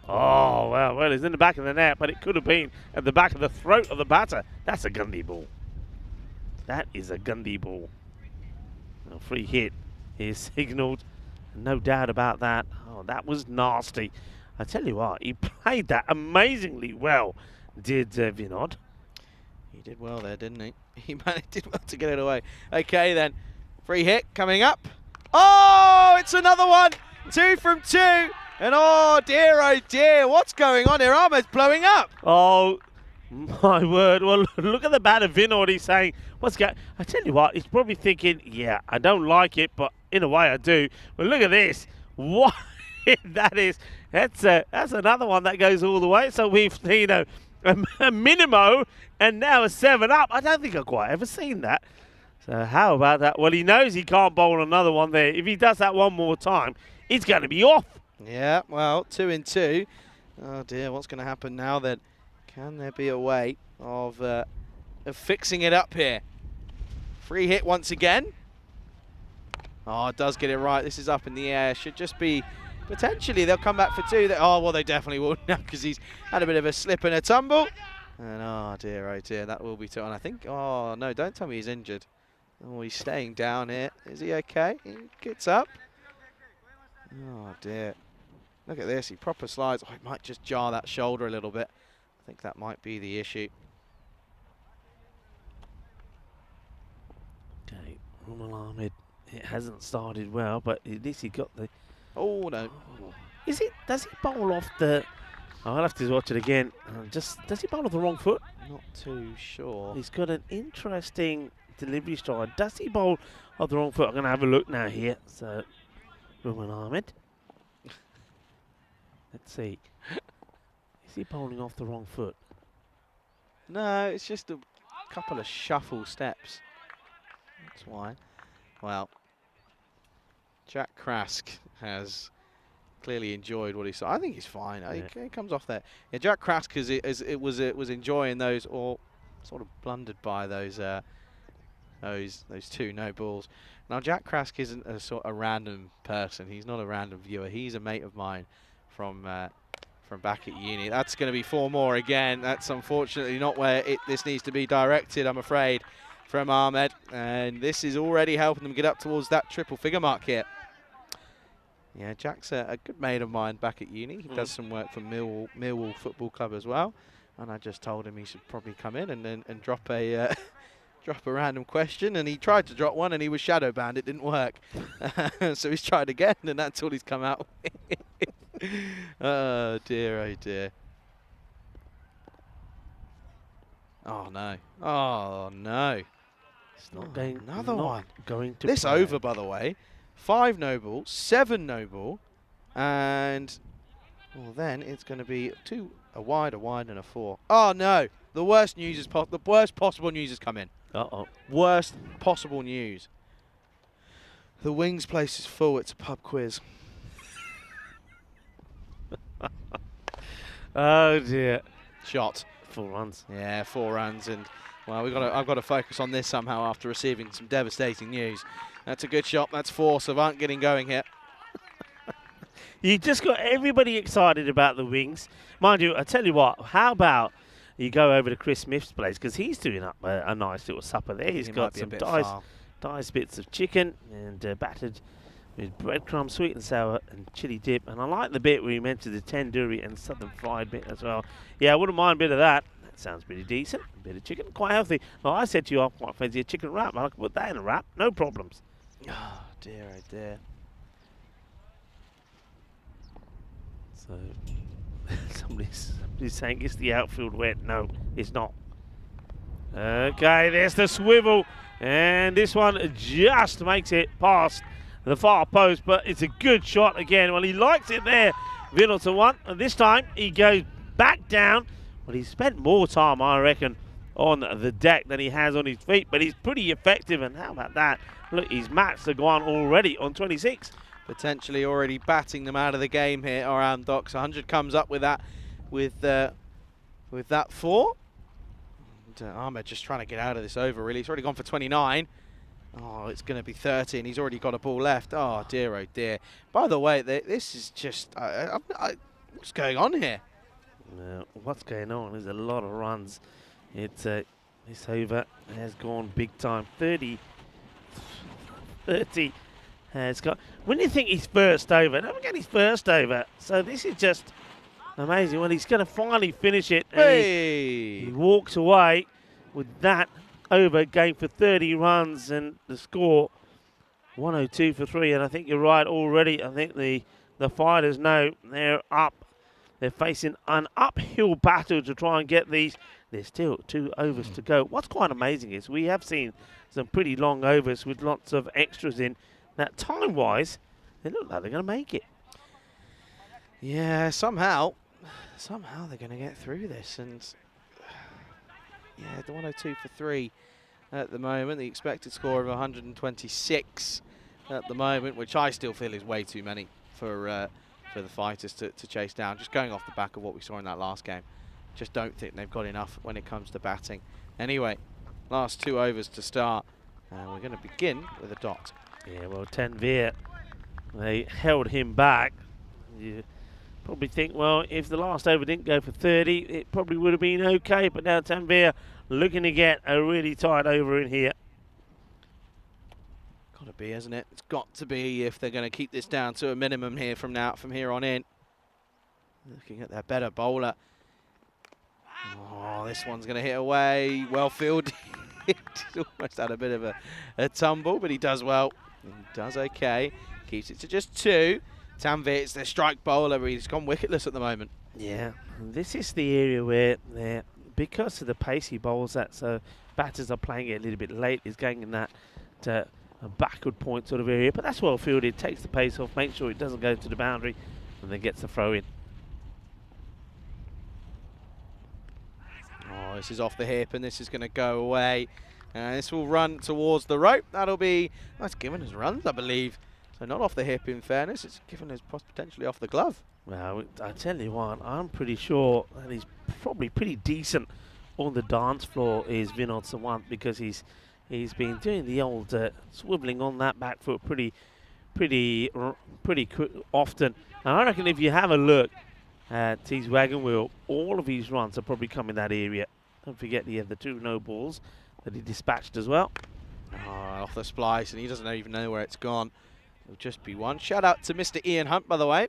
Oh, well, it's in the back of the net, but it could have been at the back of the throat of the batter. That's a Gundy ball. That is a Gundy ball. A free hit is signalled. No doubt about that. Oh, that was nasty. I tell you what, he played that amazingly well, did Vinod. He did well there, didn't he? He did well to get it away. Okay, then. Free hit coming up. Oh, it's another one. 2 from 2. And oh dear, what's going on here? Ahmed's blowing up. Oh, my word. Well, look at the batter, Vinod. He's saying, what's going on? I tell you what, he's probably thinking, yeah, I don't like it, but in a way I do. But look at this. What that is. That's another one that goes all the way. So we've seen a minimo and now a 7 up. I don't think I've quite ever seen that. So how about that? Well, he knows he can't bowl another one there. If he does that one more time, he's going to be off. Yeah, well, 2 in 2. Oh dear, what's going to happen now then? Can there be a way of fixing it up here? Free hit once again. Oh, it does get it right. This is up in the air. Should just be, potentially, they'll come back for 2. Oh, well, they definitely will now because he's had a bit of a slip and a tumble. And oh dear, that will be 2. And I think, oh no, don't tell me he's injured. Oh, he's staying down here. Is he okay? He gets up. Oh dear. Look at this, he proper slides. Oh, he might just jar that shoulder a little bit. I think that might be the issue. Okay, Rumal Ahmed, it hasn't started well, but at least he got the... Oh, no. Oh. Does he bowl off the... I'll have to watch it again. Does he bowl off the wrong foot? Not too sure. He's got an interesting delivery style. Does he bowl off the wrong foot? I'm going to have a look now here. So, Rumal Ahmed. Let's see. Is he bowling off the wrong foot? No, it's just a couple of shuffle steps. That's why. Well, Jack Crask has clearly enjoyed what he saw. I think he's fine. He comes off there. Yeah, Jack Crask was enjoying those, or sort of blundered by those 2 no balls. Now Jack Crask isn't a random person. He's not a random viewer. He's a mate of mine from back at uni. That's going to be 4 more again. That's unfortunately not where this needs to be directed, I'm afraid, from Ahmed. And this is already helping them get up towards that triple figure mark here. Yeah, Jack's a good mate of mine back at uni. He does some work for Millwall Football Club as well. And I just told him he should probably come in and drop a drop a random question. And he tried to drop one and he was shadow banned. It didn't work. So he's tried again and that's all he's come out with. Oh dear. Oh no. Oh no. It's not going. Another one. Going to this play. over, by the way. 5 no ball, 7 no ball, and well then it's going to be 2, a wide, and a 4. Oh no! The worst news is the worst possible news has come in. Worst possible news. The Wings place is full. It's a pub quiz. Oh dear. Shot. 4 runs. Yeah, 4 runs, and well, I've got to focus on this somehow after receiving some devastating news. That's a good shot. That's 4. Savant getting going here. You just got everybody excited about the Wings. Mind you, I tell you what, how about you go over to Chris Smith's place, because he's doing up a nice little supper there. He's got some diced bits of chicken and battered with breadcrumbs, sweet and sour, and chili dip. And I like the bit where you mentioned the tandoori and southern fried bit as well. Yeah, I wouldn't mind a bit of that. That sounds pretty decent. A bit of chicken, quite healthy. Well, I said to you, I quite fancy a chicken wrap. I could put that in a wrap, no problems. Oh dear, oh dear. So, somebody's saying, is the outfield wet? No, it's not. Okay, there's the swivel. And this one just makes it past the far post, but it's a good shot again. Well, he likes it there, Middleton one. And this time, he goes back down. Well, he spent more time, I reckon, on the deck than he has on his feet, but he's pretty effective. And how about that? Look, he's matched the Guan already on 26. Potentially already batting them out of the game here around Docks. 100 comes up with that, with that 4. And Ahmed just trying to get out of this over, really. He's already gone for 29. Oh, it's going to be 30, and he's already got a ball left. Oh, dear, oh, dear. By the way, this is just... what's going on here? What's going on? There's a lot of runs. It's this over has gone big time. 30 has got. When you think he's first over, don't get his first over. So this is just amazing. Well, he's going to finally finish it. And Hey! he walks away with that over game for 30 runs, and the score 102 for 3. And I think you're right already. I think the fighters know they're up. They're facing an uphill battle to try and get these. There's still 2 overs to go. What's quite amazing is we have seen some pretty long overs with lots of extras in. That time-wise, they look like they're going to make it. Yeah, somehow they're going to get through this. And yeah, the 102 for 3 at the moment. The expected score of 126 at the moment, which I still feel is way too many for the fighters to chase down. Just going off the back of what we saw in that last game. Just don't think they've got enough when it comes to batting. Anyway, last 2 overs to start. And we're going to begin with a dot. Yeah, well, Tanvir, they held him back. You probably think, well, if the last over didn't go for 30, it probably would have been okay. But now Tanvir looking to get a really tight over in here. Got to be, isn't it? It's got to be if they're going to keep this down to a minimum here from here on in. Looking at their better bowler. Oh, this one's going to hit away. Well fielded. He's almost had a bit of a tumble, but he does well. He does okay. Keeps it to just 2. Tanvir, it's their strike bowler, but he's gone wicketless at the moment. Yeah, this is the area where they're, because of the pacey bowls that so batters are playing it a little bit late, is going in that a backward point sort of area. But that's well fielded, takes the pace off, makes sure it doesn't go to the boundary, and then gets the throw in. Oh, this is off the hip, and this is going to go away. This will run towards the rope. That'll be... That's given us runs, I believe. So not off the hip, in fairness. It's given us potentially off the glove. Well, I tell you what, I'm pretty sure that he's probably pretty decent on the dance floor, is Vinod Sawant, because he's been doing the old swiveling on that back foot pretty often. And I reckon if you have a look at his wagon wheel, all of his runs are probably come in that area. Don't forget he had the 2 no balls that he dispatched as well. Oh, off the splice, and he doesn't even know where it's gone. It'll just be 1. Shout out to Mr. Ian Hunt, by the way.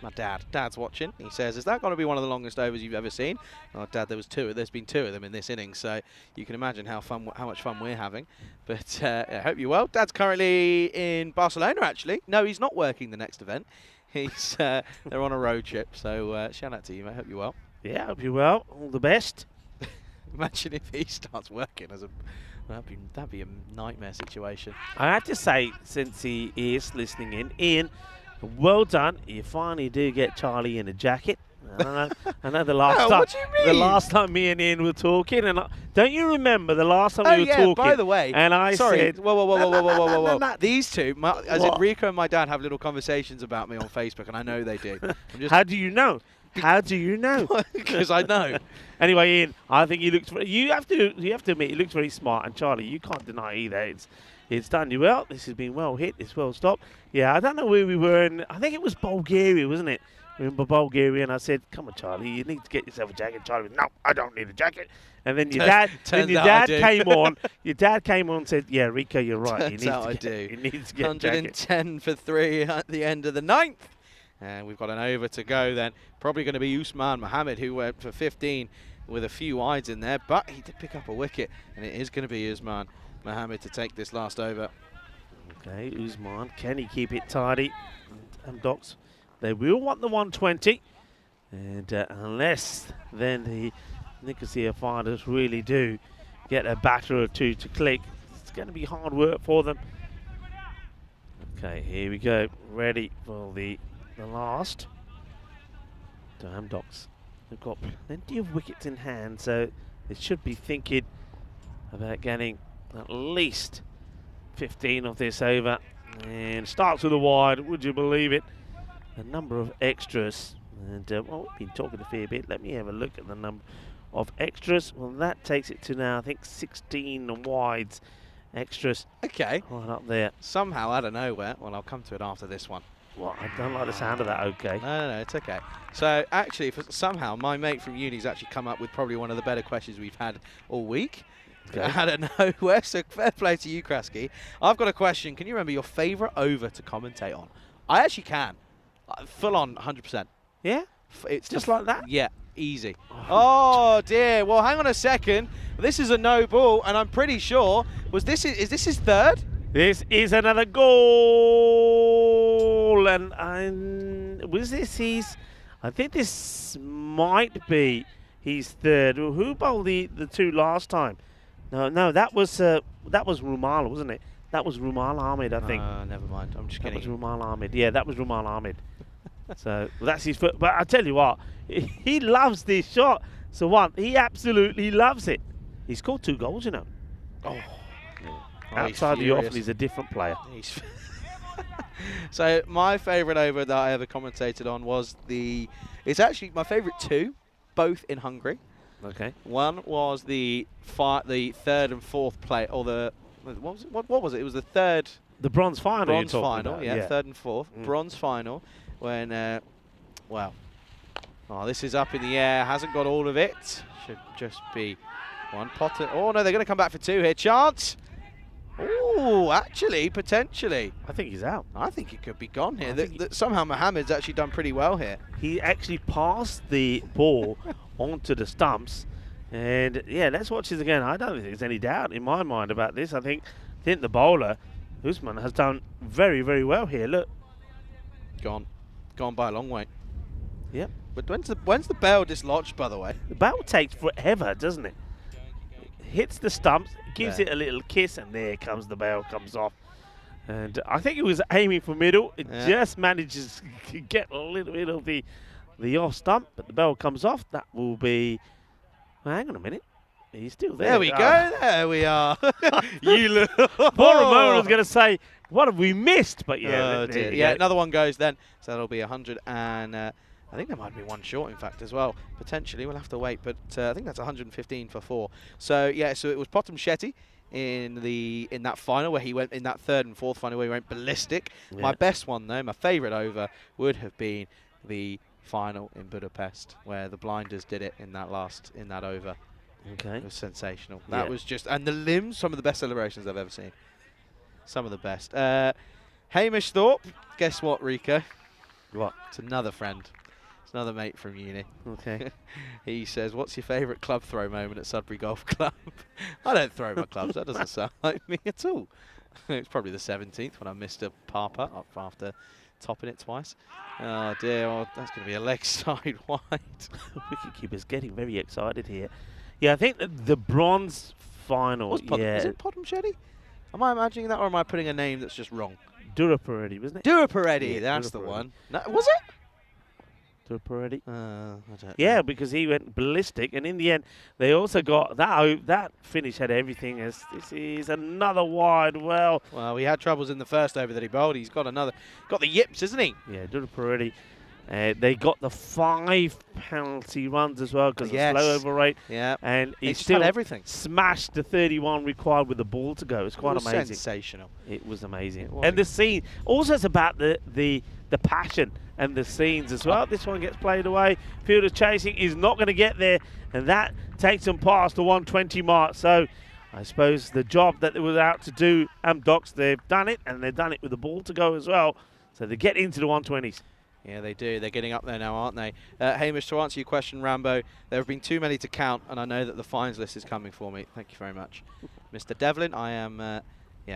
My dad's watching. He says, is that going to be one of the longest overs you've ever seen? Oh, Dad, there's been 2 of them in this innings, so you can imagine how much fun we're having. But I hope you're well. Dad's currently in Barcelona, actually. No, he's not working the next event. He's they're on a road trip, so shout out to you, mate. Hope you're well. Yeah, hope you're well. All the best. Imagine if he starts working as a... That'd be a nightmare situation. I have to say, since he is listening in, Ian, well done. You finally do get Charlie in a jacket. I know the last time. What do you mean? The last time me and Ian were talking, and don't you remember the last time we were talking? By the way, and I said, whoa. These two, as in Rico and my dad, have little conversations about me on Facebook, and I know they do. How do you know? How do you know? Because I know. Anyway, Ian, I think he looks. You have to admit he looks very smart, and Charlie, you can't deny either. It's done you well. This has been well hit. It's well stopped. Yeah, I don't know where we were in. I think it was Bulgaria, wasn't it? We were in Bulgaria, and I said, "Come on, Charlie, you need to get yourself a jacket." Charlie, no, I don't need a jacket. And then your dad, came on. Your dad came on and said, "Yeah, Rico, you're right. You need to get 110 for 3 at the end of the 9th. And we've got an over to go then. Probably going to be Usman Mohammed, who went for 15 with a few wides in there. But he did pick up a wicket. And it is going to be Usman Mohammed to take this last over. Okay, Usman. Can he keep it tidy? And Docs, they will want the 120. And unless then the Nicosia fighters really do get a batter or 2 to click, it's going to be hard work for them. Okay, here we go. Ready for the last. Damn Docs. They've got plenty of wickets in hand, so they should be thinking about getting at least 15 of this over. And starts with a wide, would you believe it? A number of extras. And well, we've been talking a fair bit. Let me have a look at the number of extras. Well, that takes it to now, I think, 16 wides extras Okay. right up there. Somehow, out of nowhere, well, I'll come to it after this one. Well, I don't like the sound of that, okay. No, it's okay. So, actually, somehow, my mate from uni's actually come up with probably one of the better questions we've had all week. Okay. Out of nowhere, so fair play to you, Krasky. I've got a question. Can you remember your favourite over to commentate on? I actually can. Full on, 100%. Yeah? It's Just like that? Yeah, easy. Oh, dear. Well, hang on a second. This is a no ball, and I'm pretty sure, is this his third? This is another goal, and was this I think this might be his third. Who bowled the two last time? No, that was Rumal, wasn't it? That was Rumal Ahmed, I think. Never mind. I'm just That kidding. was Rumal Ahmed. Yeah, that was Rumal Ahmed. So well, that's his foot. But I tell you what, he loves this shot. So he absolutely loves it. He scored 2 goals, you know. Oh, Outside the off, he's a different player. So my favourite over that I ever commentated on was it's actually my favourite 2, both in Hungary. Okay. One was the third and fourth play, or what was it? It was the third. The bronze final. Bronze you're talking final, about, yeah, third and fourth. Mm. Bronze final when, this is up in the air. Hasn't got all of it. Should just be one Potter. Oh no, they're going to come back for 2 here. Chance. Oh, actually, potentially. I think he's out. I think it could be gone here. Somehow Mohammed's actually done pretty well here. He actually passed the ball onto the stumps. And, yeah, let's watch this again. I don't think there's any doubt in my mind about this. I think the bowler, Usman, has done very, very well here. Look. Gone by a long way. Yep. But when's the bail dislodged, by the way? The ball takes forever, doesn't it? Hits the stumps, gives There. it a little kiss, and there comes the ball, comes off. And I think it was aiming for middle. It just manages to get a little bit of the off stump, but the ball comes off. That will be... Well, hang on a minute. He's still there. There we go. There we are. You look. Poor Ramon was going to say, what have we missed? But yeah. Dear. Yeah, another one goes then. So that'll be 100 and I think there might be one short, in fact, as well. Potentially, we'll have to wait. But I think that's 115 for 4. So, yeah, so it was Potem Shetty in that final where he went in that third and fourth final where he went ballistic. Yeah. My best one, though, my favourite over would have been the final in Budapest where the blinders did it in that over. Okay. It was sensational. That was just, and the limbs, some of the best celebrations I've ever seen. Some of the best. Hamish Thorpe, guess what, Rico? What? It's another friend. It's another mate from uni. Okay. He says, what's your favourite club throw moment at Sudbury Golf Club? I don't throw my clubs. That doesn't sound like me at all. It's probably the 17th when I missed a par putt up after topping it twice. Oh dear, that's going to be a leg side wide. Wicketkeeper's getting very excited here. Yeah, I think the bronze final. Is it Potem Shetty? Am I imagining that, or am I putting a name that's just wrong? Duraparetti, wasn't it? Duraparetti, Yeah, that's the Duraparetti. one. No, was it? Duraparetti. I don't Yeah, know. because he went ballistic, and in the end, they also got that finish had everything. As this is another wide. Well, he had troubles in the first over that he bowled. He's got the yips, isn't he? yeah, Duraparetti. They got the 5 penalty runs as well because of slow over rate. Yeah, and he just still had everything. Smashed the 31 required with the ball to go. It's quite amazing. Sensational. It was amazing. It was. And the scene. Also, it's about the passion and the scenes as well. This one gets played away. Fielder chasing is not going to get there, and that takes them past the 120 mark. So I suppose the job that they were out to do, Amdocs, they've done it, and they've done it with the ball to go as well. So they get into the 120s. Yeah, they do. They're getting up there now, aren't they? Hamish, to answer your question, Rambo, there have been too many to count, and I know that the fines list is coming for me. Thank you very much. Mr. Devlin, I am...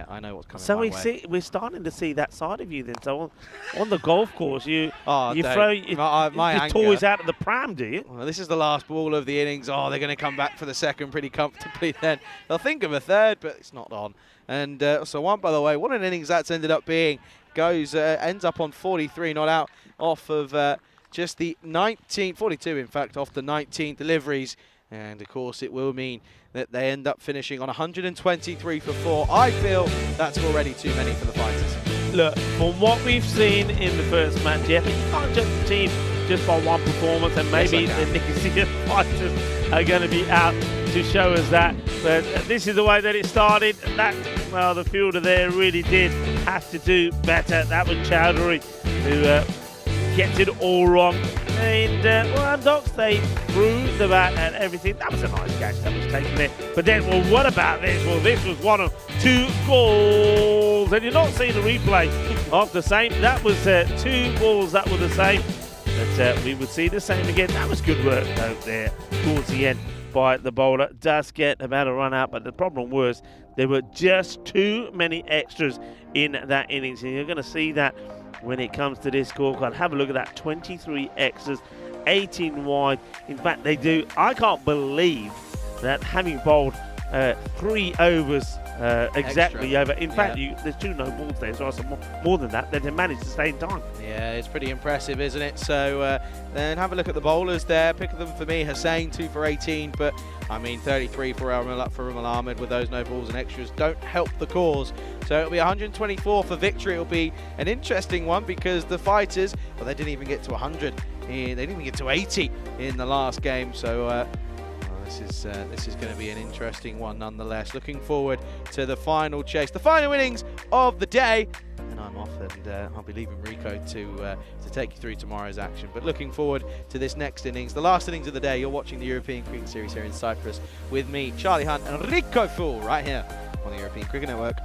I know what's coming my way. We're starting to see that side of you then. So on the golf course, you throw my your toys out of the pram, do you? Well, this is the last ball of the innings. Oh, they're going to come back for the second pretty comfortably then. They'll think of a third, but it's not on. And by the way, what an innings that's ended up being. Ends up on 43, not out off of just the 19, 42 in fact, off the 19 deliveries. And of course it will mean that they end up finishing on 123 for 4. I feel that's already too many for the fighters. Look, from what we've seen in the first match, you can't judge the team just by one performance, and maybe the Nicosia fighters are going to be out to show us that. But this is the way that it started. That Well, the fielder there really did have to do better. That was Chowdhury who gets it all wrong. And, well, Docs, they threw the bat and everything. That was a nice catch that was taken there. But then, well, what about this? Well, this was one of 2 goals. And you're not seeing the replay of the same. That was 2 balls that were the same. But we would see the same again. That was good work out there towards the end by the bowler. Does get about a run out, but the problem was there were just too many extras in that innings. And you're going to see that when it comes to this scorecard. Have a look at that. 23 extras, 18 wide. In fact, they do. I can't believe that having bowled 3 overs exactly over. In fact, there's 2 no balls there, so more than that. They managed to stay in time. Yeah, it's pretty impressive, isn't it? So then have a look at the bowlers there. Pick them for me. Hussain 2 for 18, but I mean 33 for Rumal Ahmed with those no balls and extras don't help the cause. So it'll be 124 for victory. It'll be an interesting one because the fighters, well, they didn't even get to 100. They didn't even get to 80 in the last game. So this is going to be an interesting one nonetheless. Looking forward to the final chase, the final innings of the day. And I'm off, and I'll be leaving Rico to take you through tomorrow's action. But looking forward to this next innings, the last innings of the day. You're watching the European Cricket Series here in Cyprus with me, Charlie Hunt, and Rico Fool right here on the European Cricket Network.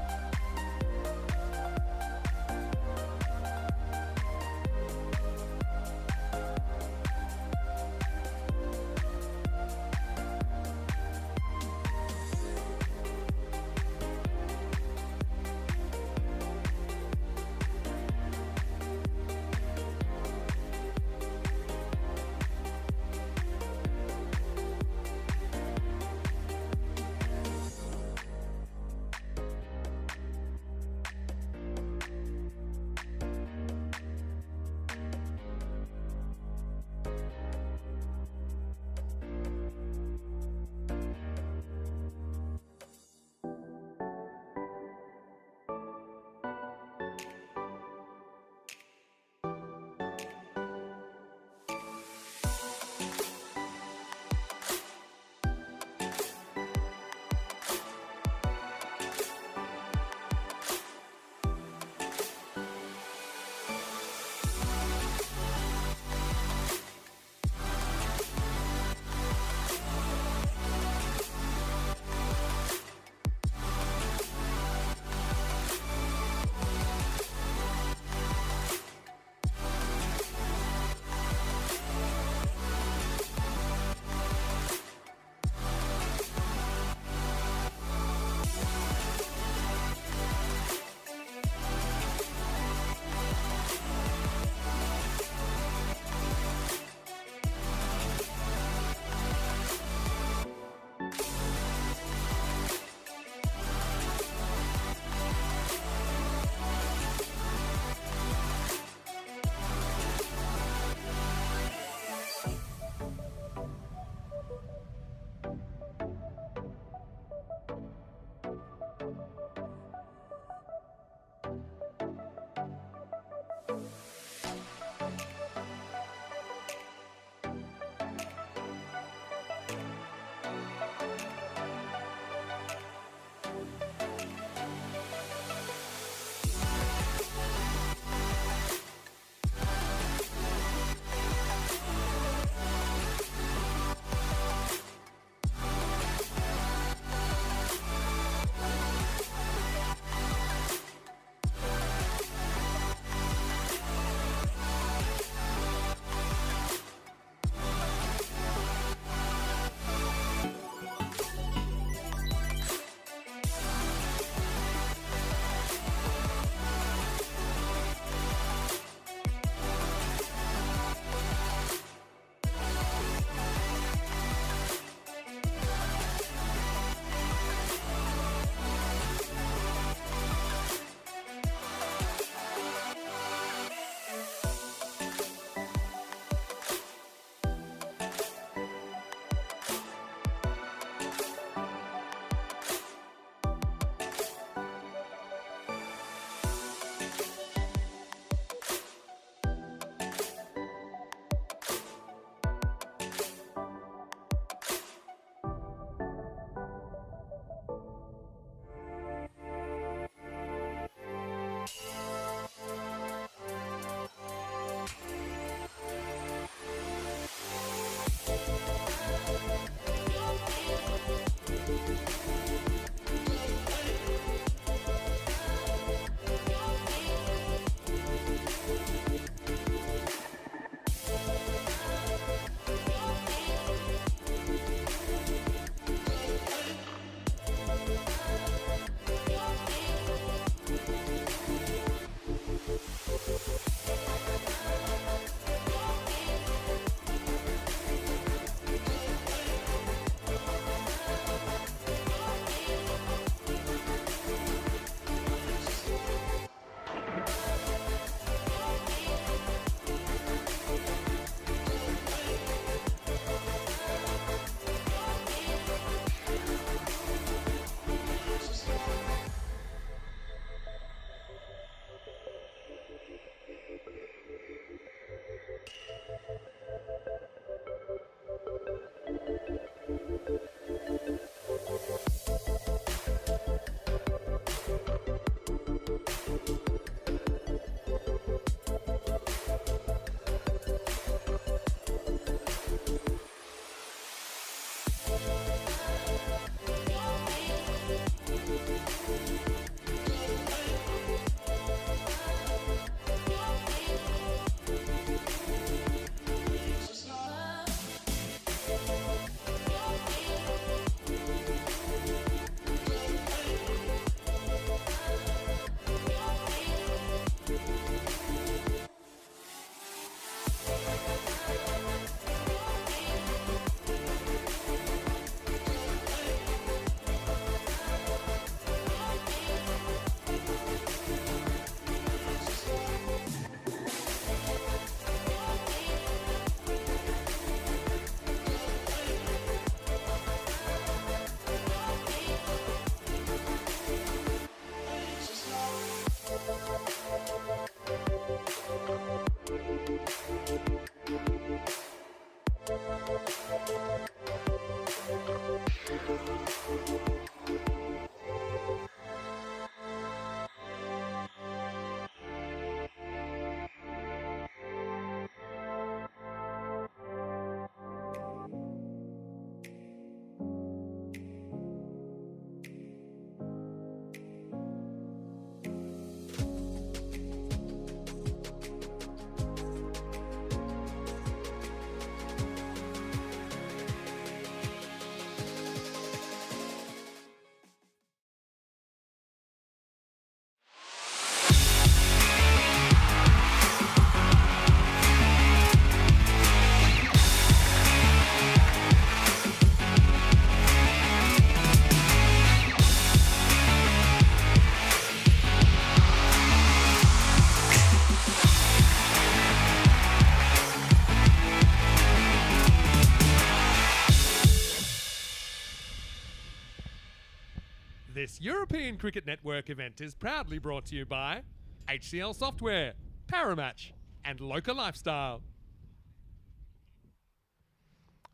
This European Cricket Network event is proudly brought to you by HCL Software, Paramatch, and Local Lifestyle.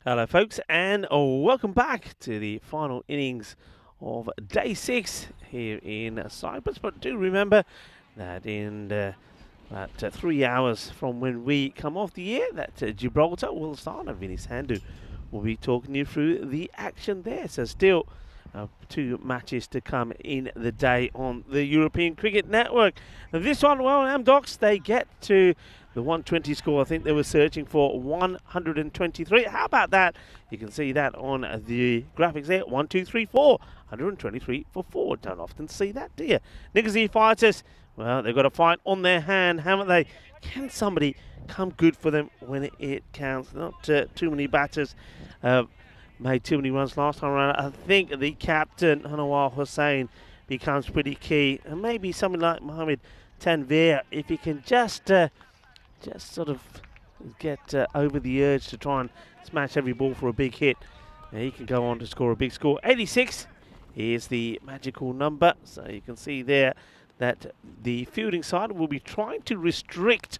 Hello folks, and welcome back to the final innings of day 6 here in Cyprus. But do remember that in about 3 hours from when we come off the air, that Gibraltar will start, and Vinny Sandu will be talking you through the action there. So still 2 matches to come in the day on the European Cricket Network. Now this one, well, Amdocs, they get to the 120 score. I think they were searching for 123. How about that? You can see that on the graphics there. 1, 2, 3, 4. 123 for 4. Don't often see that, do you? Niggazee Fighters, well, they've got a fight on their hand, haven't they? Can somebody come good for them when it counts? Not too many batters made too many runs last time around. I think the captain, Anwar Hussain, becomes pretty key. And maybe something like Mohamed Tanvir, if he can just sort of get over the urge to try and smash every ball for a big hit, he can go on to score a big score. 86 is the magical number. So you can see there that the fielding side will be trying to restrict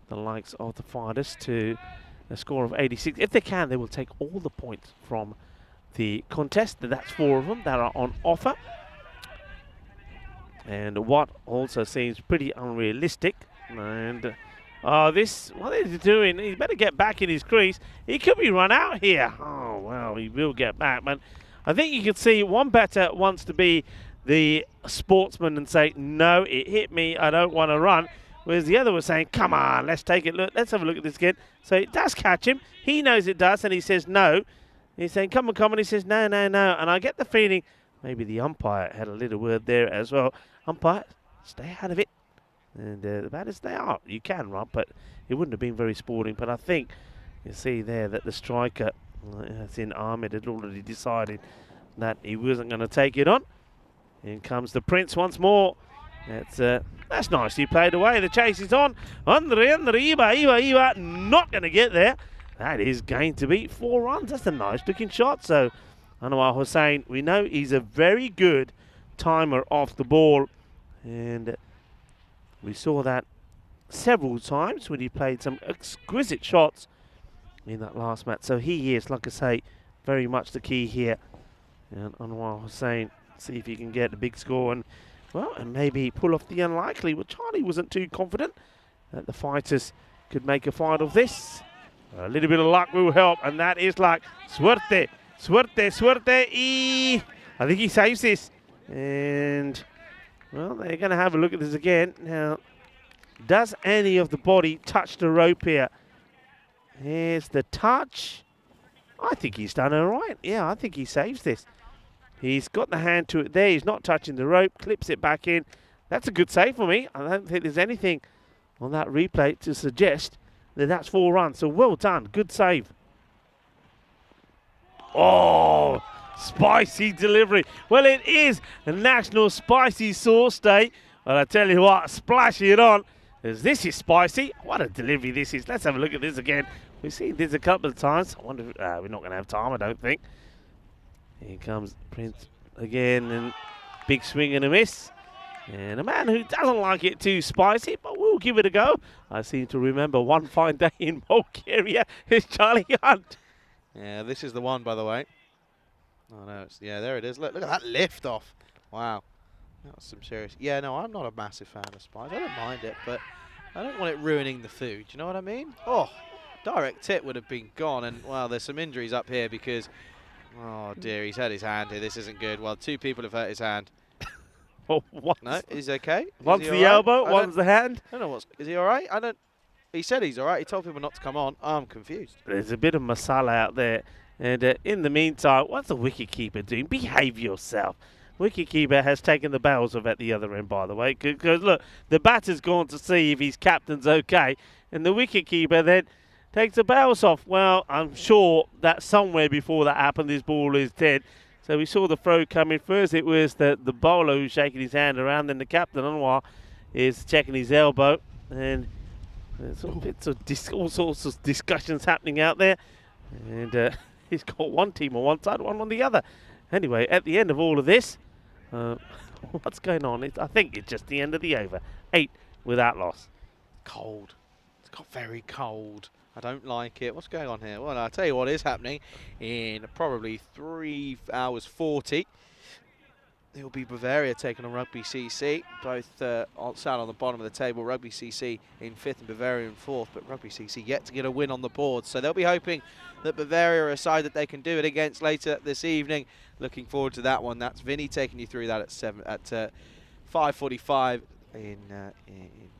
the likes of the fighters to a score of 86. If they can, they will take all the points from the contest. That's 4 of them that are on offer. And what also seems pretty unrealistic, and Oh, what is he doing? He better get back in his crease. He could be run out here. Oh, well, he will get back. But I think you can see one batter wants to be the sportsman and say, no, it hit me. I don't want to run. Whereas the other was saying, come on, let's take it. Look, let's have a look at this again. So it does catch him. He knows it does, and he says no. He's saying, come on, come on. He says, no, no, no. And I get the feeling maybe the umpire had a little word there as well. Umpire, stay out of it. And the batters, they are. You can run, but it wouldn't have been very sporting. But I think you see there that the striker, Sin Ahmed, had already decided that he wasn't going to take it on. In comes the Prince once more. That's nicely played away. The chase is on. Iba, not going to get there. That is going to be 4 runs. That's a nice looking shot. So Anwar Hussain, we know he's a very good timer off the ball. And we saw that several times when he played some exquisite shots in that last match. So he is, like I say, very much the key here. And Anwar Hussain, see if he can get a big score and, well, and maybe pull off the unlikely. Well, Charlie wasn't too confident that the fighters could make a fight of this. A little bit of luck will help, and that is luck. Suerte, suerte, suerte. I think he saves this. And, well, they're going to have a look at this again. Now, does any of the body touch the rope here? Here's the touch. I think he's done all right. Yeah, I think he saves this. He's got the hand to it there. He's not touching the rope. Clips it back in. That's a good save for me. I don't think there's anything on that replay to suggest that that's 4 runs. So well done. Good save. Oh, spicy delivery. Well, it is a National Spicy Sauce Day. But I tell you what, splash it on. As this is spicy. What a delivery this is. Let's have a look at this again. We've seen this a couple of times. I wonder if we're not going to have time, I don't think. Here comes Prince again, and big swing and a miss. And a man who doesn't like it too spicy, but we'll give it a go. I seem to remember one fine day in Bulgaria is Charlie Hunt. Yeah, this is the one, by the way. Oh, no, yeah, there it is. Look at that lift off. Wow. That was some serious. Yeah, no, I'm not a massive fan of spice. I don't mind it, but I don't want it ruining the food. You know what I mean? Oh, direct tip would have been gone. And, well, there's some injuries up here because... Oh dear, he's hurt his hand here. This isn't good. Well, 2 people have hurt his hand. Oh, no, he's okay. One's the elbow, one's the hand. I don't know is he all right? He said he's all right. He told people not to come on. I'm confused. There's a bit of masala out there. And in the meantime, what's the wicketkeeper doing? Behave yourself. Wicketkeeper has taken the bails off at the other end, by the way. Because, look, the batter's gone to see if his captain's okay. And the wicketkeeper then takes the bails off. Well, I'm sure that somewhere before that happened, this ball is dead. So we saw the throw coming. First it was the bowler who's shaking his hand around. Then the captain, Anwar, is checking his elbow. And there's all sorts of discussions happening out there. And he's got one team on one side, one on the other. Anyway, at the end of all of this, what's going on? I think it's just the end of the over. 8 without loss. Cold. It's got very cold. I don't like it. What's going on here? Well, I'll tell you what is happening in probably 3 hours 40. It will be Bavaria taking on Rugby CC. Both sat on the bottom of the table. Rugby CC in 5th and Bavaria in 4th. But Rugby CC yet to get a win on the board. So they'll be hoping that Bavaria are a side that they can do it against later this evening. Looking forward to that one. That's Vinny taking you through that at 5:45 in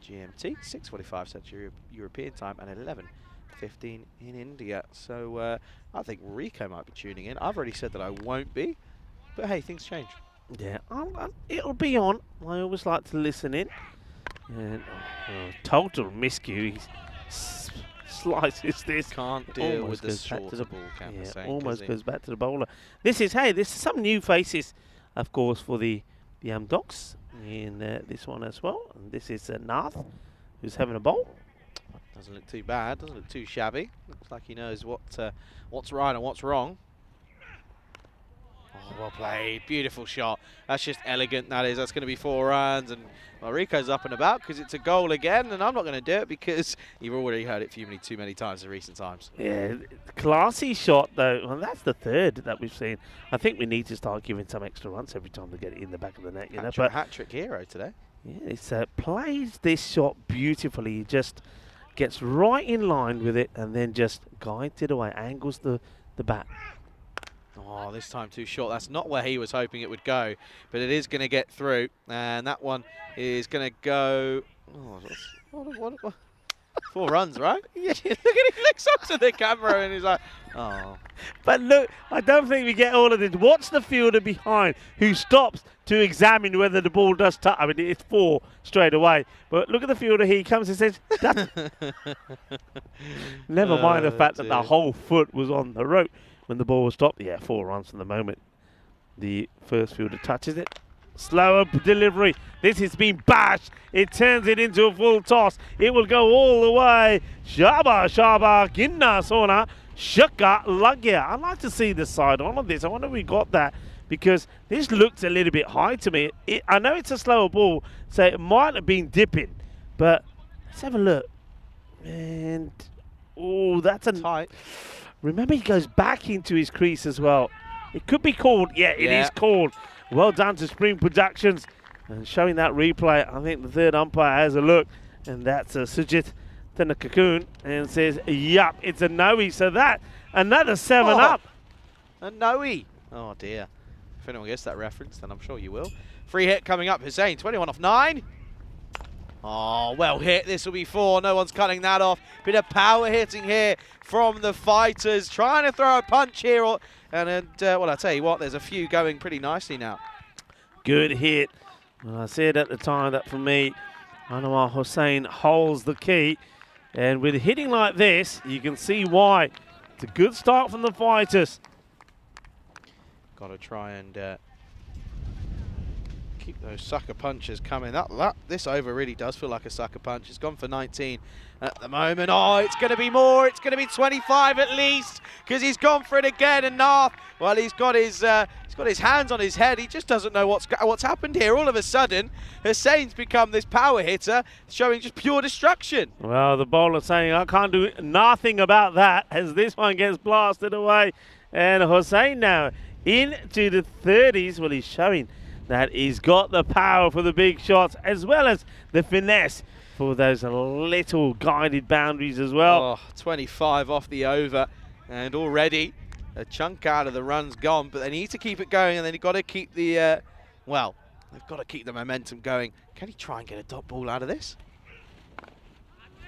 GMT, 6:45 Central European time, and 11:15 in India. So I think Rico might be tuning in. I've already said that I won't be, but hey, things change. Yeah, it'll be on. I always like to listen in. And total miscue. He slices this. Can't deal with the shorter ball, almost goes back to the bowler. This is some new faces, of course, for the Docs in this one as well. And this is Nath, who's having a bowl. Doesn't look too bad. Doesn't look too shabby. Looks like he knows what's right and what's wrong. Oh, well played. Beautiful shot. That's just elegant, that is. That's going to be 4 runs. And well, Rico's up and about because it's a goal again. And I'm not going to do it because you've already heard it too many times in recent times. Yeah, classy shot, though. Well, that's the 3rd that we've seen. I think we need to start giving some extra runs every time they get it in the back of the net. Hat-trick hero today. Yeah, he plays this shot beautifully. He just gets right in line with it and then just guides it away, angles the bat. Oh, this time too short. That's not where he was hoping it would go, but it is going to get through, and that one is going to go. Oh, what? 4 runs, right? Yeah, look at it. He looks up to the camera and he's like, oh. But look, I don't think we get all of this. Watch the fielder behind who stops to examine whether the ball does touch. I mean, it's 4 straight away. But look at the fielder. He comes and says, never mind the fact that the whole foot was on the rope when the ball was stopped. Yeah, 4 runs from the moment the first fielder touches it. Slower delivery. This has been bashed. It turns it into a full toss. It will go all the way. Shaba, Ginna, Sona, Shaka, Lagya. I'd like to see the side on of this. I wonder if we got that because this looks a little bit high to me. I know it's a slower ball, so it might have been dipping, but let's have a look. And, oh, that's a tight. Remember, he goes back into his crease as well. It could be called. Yeah, it is called. Well done to Spring Productions. And showing that replay, I think the third umpire has a look. And that's Sujit Thanakakun and says, yup, it's a no-e. So that, another 7 up. A no-e. Oh, dear. If anyone gets that reference, then I'm sure you will. Free hit coming up. Hussein, 21 off 9. Oh, well hit. This will be 4. No one's cutting that off. Bit of power hitting here from the fighters. Trying to throw a punch here. Well, I tell you what, there's a few going pretty nicely now. Good hit. Well, I said at the time that for me, Anwar Hussein holds the key. And with hitting like this, you can see why. It's a good start from the fighters. Got to try and keep those sucker punches coming. This over really does feel like a sucker punch. It's gone for 19 at the moment. Oh, it's going to be more. It's going to be 25 at least because he's gone for it again. And Nath, well, he's got his hands on his head. He just doesn't know what's happened here. All of a sudden, Hussein's become this power hitter, showing just pure destruction. Well, the bowler saying, I can't do nothing about that as this one gets blasted away. And Hussein now into the 30s. Well, he's showing that he's got the power for the big shots as well as the finesse for those little guided boundaries as well. Oh, 25 off the over, and already a chunk out of the run's gone, but they need to keep it going, and then you've got to keep the, they've got to keep the momentum going. Can he try and get a dot ball out of this?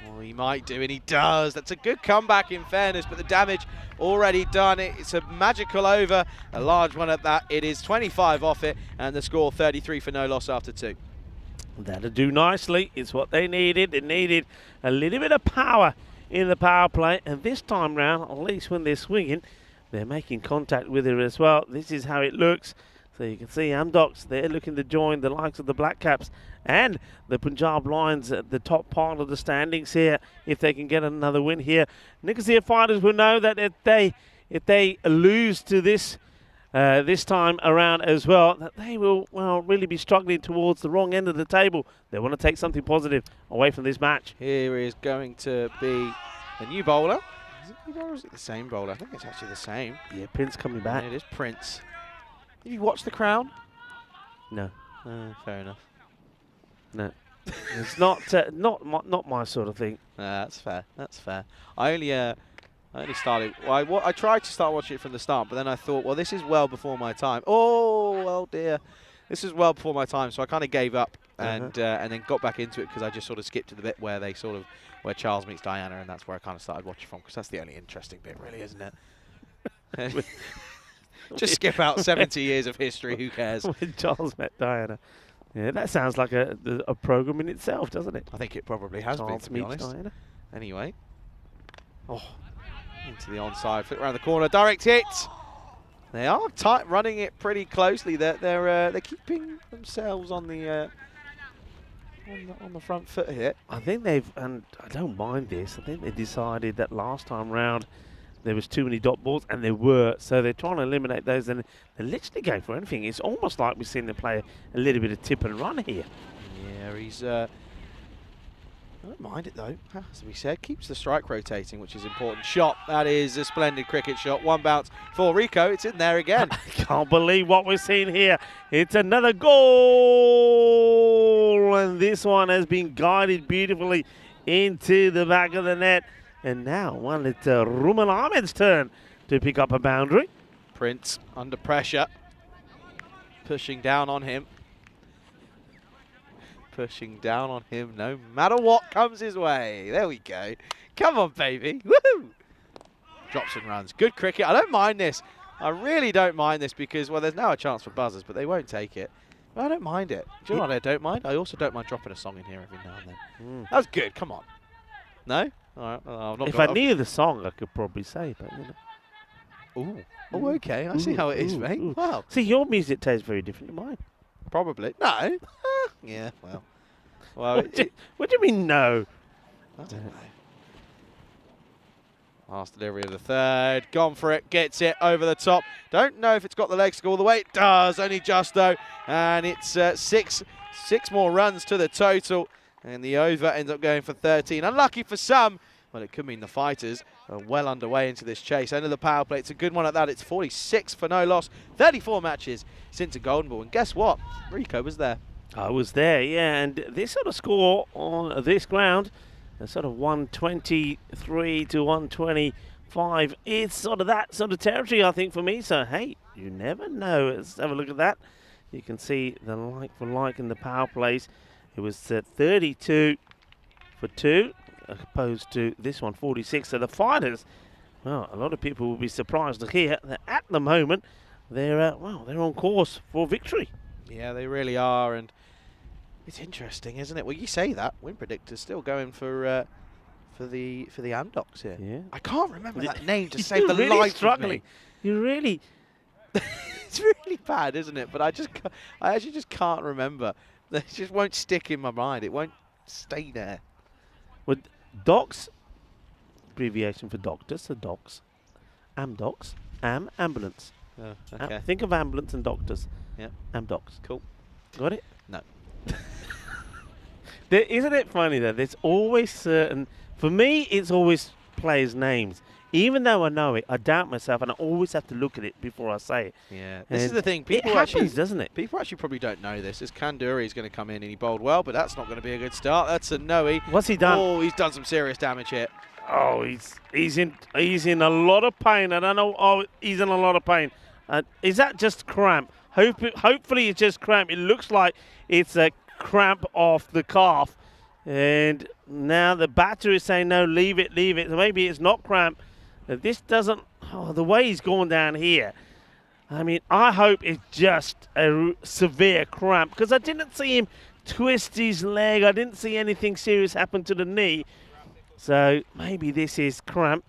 Oh, he might do, and he does. That's a good comeback in fairness, but the damage already done. It's a magical over, a large one at that. It is 25 off it, and the score 33 for no loss after 2. That'll do nicely. It's what they needed. They needed a little bit of power in the power play, and this time round, at least when they're swinging, they're making contact with it as well. This is how it looks. So you can see Amdocs, they're looking to join the likes of the Black Caps and the Punjab Lions at the top part of the standings here if they can get another win here. Nicosia Fighters will know that if they lose to this this time around as well, that they will really be struggling towards the wrong end of the table. They want to take something positive away from this match. Here is going to be a new bowler. Is it new bowler or is it the same bowler? I think it's actually the same. Yeah, Prince coming back. And it is Prince. Have you watched The Crown? No. Fair enough. No. It's not my sort of thing. That's fair. That's fair. I only started. Well, I tried to start watching it from the start, but then I thought, well, this is well before my time. Oh, well, dear. This is well before my time, so I kind of gave up and then got back into it because I just sort of skipped to the bit where where Charles meets Diana, and that's where I kind of started watching from because that's the only interesting bit, really, isn't it? Just skip out 70 years of history. Who cares? When Charles met Diana. Yeah, that sounds like a program in itself, doesn't it? I think it probably has been, to be honest. Diana. Anyway. Oh, into the onside, flip around the corner, direct hit. They are tight, running it pretty closely. They're keeping themselves on the front foot here. I think they've, and I don't mind this. I think they decided that last time round there was too many dot balls, and there were, so they're trying to eliminate those, and they're literally going for anything. It's almost like we've seen them play a little bit of tip and run here. Yeah, he's. I don't mind it though, as we said. Keeps the strike rotating, which is important. Shot, that is a splendid cricket shot. One bounce for Rico, it's in there again. I can't believe what we're seeing here. It's another goal, and this one has been guided beautifully into the back of the net. And now, well, it's Ruman Ahmed's turn to pick up a boundary. Prince under pressure. Pushing down on him. Pushing down on him no matter what comes his way. There we go. Come on, baby. Woohoo! Drops and runs. Good cricket. I don't mind this. I really don't mind this because, well, there's now a chance for buzzers, but they won't take it. But I don't mind it. Do you know what I don't mind? I also don't mind dropping a song in here every now and then. That was good. Come on. No? All right. Well, I've not If got I knew the song, I could probably say, but you know. Ooh. Oh, okay. I see how it is, mate. Wow. See, your music tastes very different to mine. Probably. No. Yeah, well. Well, What do you mean, no? I don't know. Last delivery of the third. Gone for it. Gets it over the top. Don't know if it's got the legs to go all the way. It does. Only just, though. And it's six more runs to the total. And the over ends up going for 13. Unlucky for some. Well, it could mean the fighters are well underway into this chase. End of the power play. It's a good one at that. It's 46 for no loss. 34 matches since a golden ball. And guess what? Rico was there. I was there, yeah. And this sort of score on this ground, a sort of 123 to 125, it's sort of that sort of territory, I think, for me. So, hey, you never know. Let's have a look at that. You can see the like for like in the power plays. It was 32 for 2, opposed to this one, 46. So the fighters, well, a lot of people will be surprised to hear that at the moment they're they're on course for victory. Yeah, they really are, and it's interesting, isn't it? Well, you say that. Win Predictor's still going for the Amdocs here. Yeah. I can't remember that name to save the really life struggling. of me. You really. It's really bad, isn't it? But I actually just can't remember. It just won't stick in my mind. It won't stay there. Well, docs, abbreviation for doctors, so docs, Amdocs, ambulance. Oh, okay. Think of ambulance and doctors. Yeah. Amdocs. Cool. Got it? No. Isn't it funny though? There's always certain. For me, it's always players' names. Even though I know it, I doubt myself, and I always have to look at it before I say it. Yeah. This is And the thing. It People happens, actually, doesn't it? people actually probably don't know this. As Kanduri is going to come in and he bowled well, but that's not going to be a good start. That's a no-y. What's he done? Oh, he's done some serious damage here. Oh, he's in a lot of pain. I don't know. Oh, he's in a lot of pain. Is that just cramp? Hopefully it's just cramp. It looks like it's a cramp off the calf. And now the batter is saying, no, leave it. So maybe it's not cramp. This doesn't, the way he's gone down here, I mean, I hope it's just a severe cramp because I didn't see him twist his leg. I didn't see anything serious happen to the knee. So maybe this is cramp.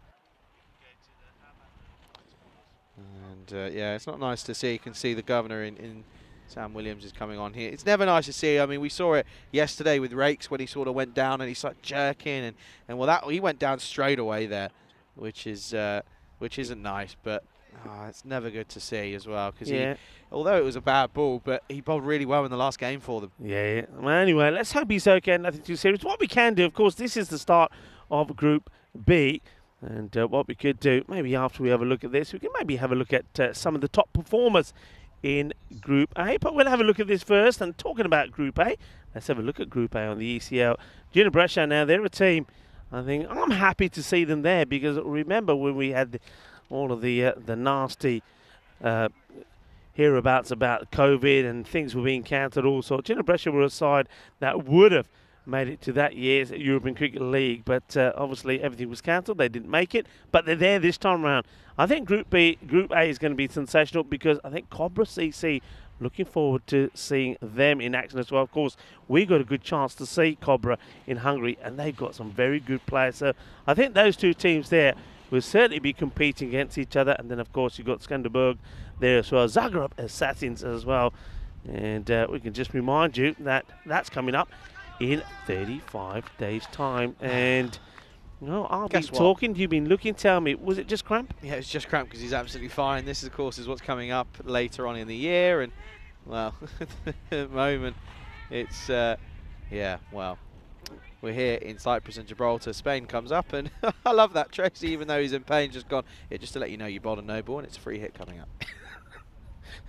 And yeah, it's not nice to see. You can see the governor in Sam Williams is coming on here. It's never nice to see. I mean, we saw it yesterday with Rakes when he sort of went down and he started jerking, and well, he went down straight away there, which isn't nice. But it's never good to see as well because although it was a bad ball, but he bowled really well in the last game for them. Yeah. Well, anyway, let's hope he's okay. Nothing too serious. What we can do, of course, this is the start of Group B. And what we could do, maybe after we have a look at this, we can maybe have a look at some of the top performers in Group A. But we'll have a look at this first. And talking about Group A, let's have a look at Group A on the ECL. Junior Brescia now, they're a team. I think I'm happy to see them there because remember when we had all of the nasty hereabouts about COVID and things were being cancelled also. Junior Brescia were a side that would have made it to that year's European Cricket League, but obviously everything was cancelled. They didn't make it, but they're there this time around. I think Group A is going to be sensational because I think Cobra CC, looking forward to seeing them in action as well. Of course, we got a good chance to see Cobra in Hungary, and they've got some very good players. So I think those two teams there will certainly be competing against each other. And then, of course, you've got Skanderberg there as well, Zagreb Assassins as well. And we can just remind you that that's coming up in 35 days' time. And I'll be talking. You've been looking. Tell me, was it just cramp? Yeah, it's just cramp because he's absolutely fine. This, of course, is what's coming up later on in the year. And, well, at the moment, it's, yeah, well, we're here in Cyprus and Gibraltar. Spain comes up, and I love that. Tracy, even though he's in pain, just gone. Yeah, just to let you know, you bowled a no ball, and it's a free hit coming up.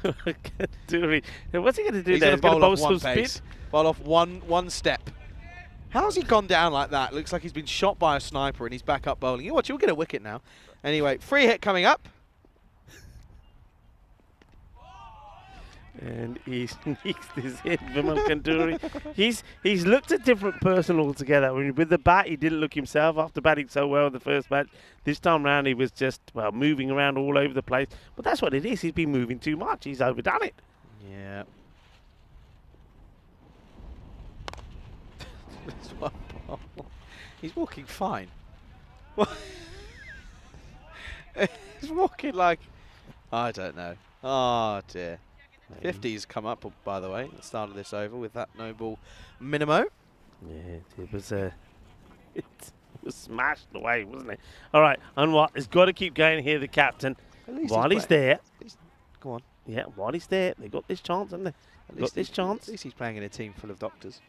What's he going to do? He's there? going to bowl off some one pace. spin? Bowl off one step. How's he gone down like that? Looks like he's been shot by a sniper and he's back up bowling. You watch, he'll get a wicket now. Anyway, free hit coming up. And he sneaks this in, Vimal Kanduri. He's looked a different person altogether. I mean, with the bat, he didn't look himself after batting so well in the first match. This time round, he was just, well, moving around all over the place. But that's what it is. He's been moving too much. He's overdone it. Yeah. This one ball. He's walking fine. He's walking like, I don't know. Oh, dear. 50's come up, by the way, at the start of this over with that no ball minimo. Yeah, it was it was smashed away, wasn't it? All right, Anwar has got to keep going here, the captain. While he's there. Go on. Yeah, while he's there, they got this chance, haven't they? They got this chance. At least he's playing in a team full of doctors.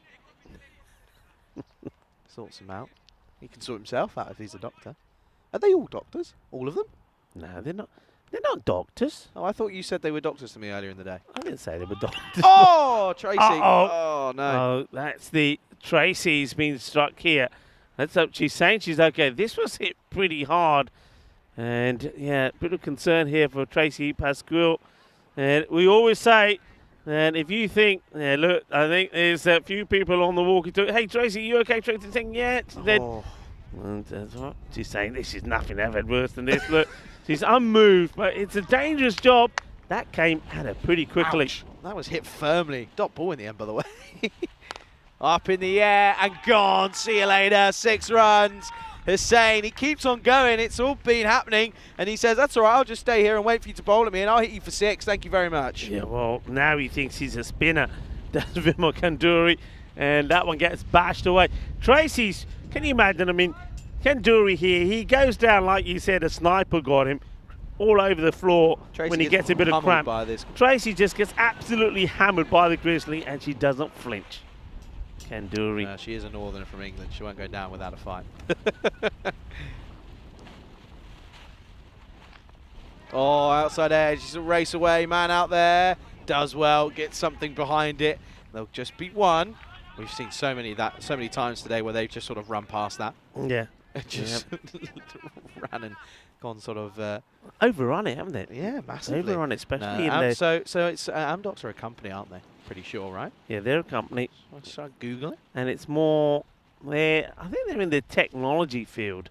Sorts him out. He can sort himself out if he's a doctor. Are they all doctors? All of them? No, they're not. They're not doctors. Oh, I thought you said they were doctors to me earlier in the day. I didn't say they were doctors. Oh, Tracy. Uh-oh. Oh, no. Oh, that's the Tracy's been struck here. Let's hope she's saying she's okay. This was hit pretty hard. And, yeah, bit of concern here for Tracy Pascual. And we always say, and if you think, yeah, look, I think there's a few people on the walkie-talkie. Hey, Tracy, you okay? Tracy's saying, yeah. She said, and that's what she's saying. This is nothing I've had worse than this. Look, she's unmoved, but it's a dangerous job. That came at her pretty quickly. Ouch. That was hit firmly. Dot ball in the end, by the way. Up in the air and gone. See you later. 6 runs. Hussain, he keeps on going. It's all been happening. And he says, that's all right. I'll just stay here and wait for you to bowl at me, and I'll hit you for 6. Thank you very much. Yeah, well, now he thinks he's a spinner. Does Vimal Kanduri. And that one gets bashed away. Tracy's, can you imagine? I mean, Kanduri here, he goes down, like you said, a sniper got him all over the floor. Tracy when he gets a bit of cramp. by this. Tracy just gets absolutely hammered by the Grizzly, and she doesn't flinch. Kanduri. She is a northerner from England. She won't go down without a fight. Oh, outside edge. She's a race away. Man out there. Does well. Gets something behind it. They'll just beat one. We've seen so many times today where they've just sort of run past that. Yeah. Just ran and gone sort of overrun it, haven't they? Yeah, massively. Overrun it, especially in the. the. So it's Amdocs are a company, aren't they? Pretty sure, right? Yeah, they're a company. Should I Google it? And it's more. I think they're in the technology field.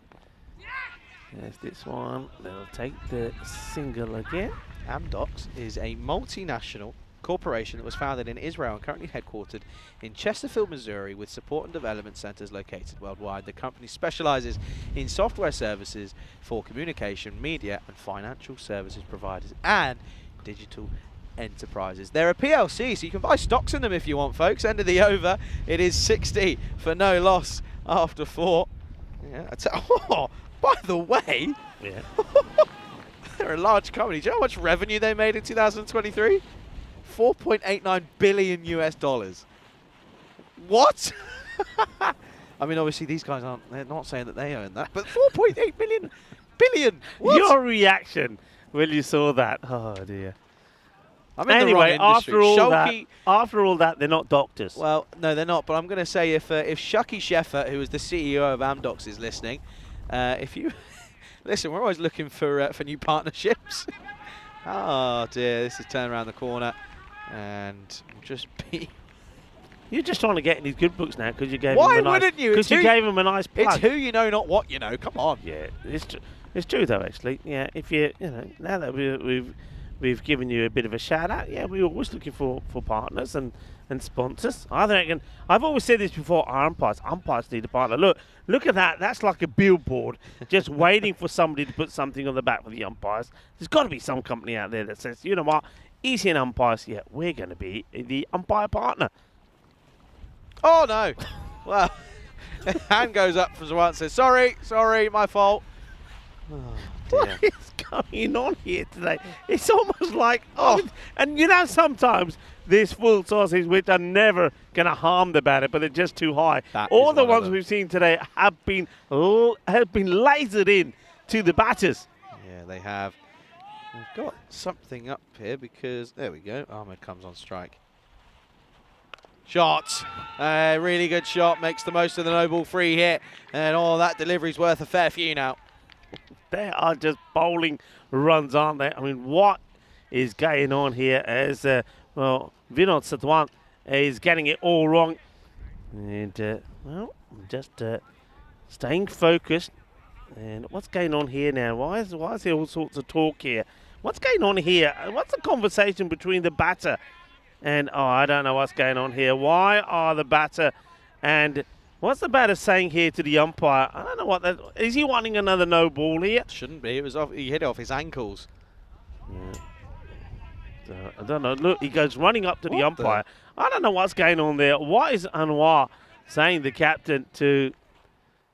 There's this one. They'll take the single again. Amdocs is a multinational corporation that was founded in Israel and currently headquartered in Chesterfield, Missouri, with support and development centers located worldwide. The company specializes in software services for communication, media, and financial services providers and digital enterprises. They're a PLC, so you can buy stocks in them if you want, folks. End of the over. It is 60 for no loss after 4. Yeah. Oh, by the way, yeah. They're a large company. Do you know how much revenue they made in 2023? $4.89 billion US. What? I mean, obviously these guys they're not saying that they own that, but 4.8 billion. What? Your reaction when you saw that. Oh dear. I'm in anyway, the wrong industry. after all that, they're not doctors. Well, no, they're not. But I'm going to say if Shucky Sheffert, who is the CEO of Amdocs, is listening, if you listen, we're always looking for new partnerships. Oh dear, this is turning around the corner, and will just be. You're just trying to get in his good books now because you gave Why him a nice. wouldn't you? Because you gave him a nice plug. It's who you know, not what you know. Come on. Yeah, it's true though. Actually, yeah. If you know, now that we've given you a bit of a shout out, yeah, we're always looking for partners and sponsors. I reckon, I've always said this before, our umpires need a partner. Look at that. That's like a billboard just waiting for somebody to put something on the back for the umpires. There's got to be some company out there that says, you know what, ECN umpires, yeah, we're going to be the umpire partner. Oh no. Well, hand goes up from Zawant and says, sorry, my fault. Oh, what is going on here today? It's almost like, and you know, sometimes these full sauces, which are never going to harm the batter, but they're just too high. All the ones we've seen today have been lasered in to the batters. Yeah, they have. We've got something up here because, there we go, Ahmed comes on strike. Shots. Really good shot. Makes the most of the no ball free hit. And all that delivery's worth a fair few now. They are just bowling runs, aren't they? I mean, what is going on here as, well, Vinod Satwan is getting it all wrong. And, well, just staying focused. And what's going on here now? Why is there all sorts of talk here? What's going on here? What's the conversation between the batter and, oh, I don't know what's going on here. Why are the batter and what's the batter saying here to the umpire? I don't know what that is. He wanting another no ball here? Shouldn't be. It was off. He hit it off his ankles. Yeah. I don't know. Look, he goes running up to the umpire. I don't know what's going on there. What is Anwar saying, the captain, to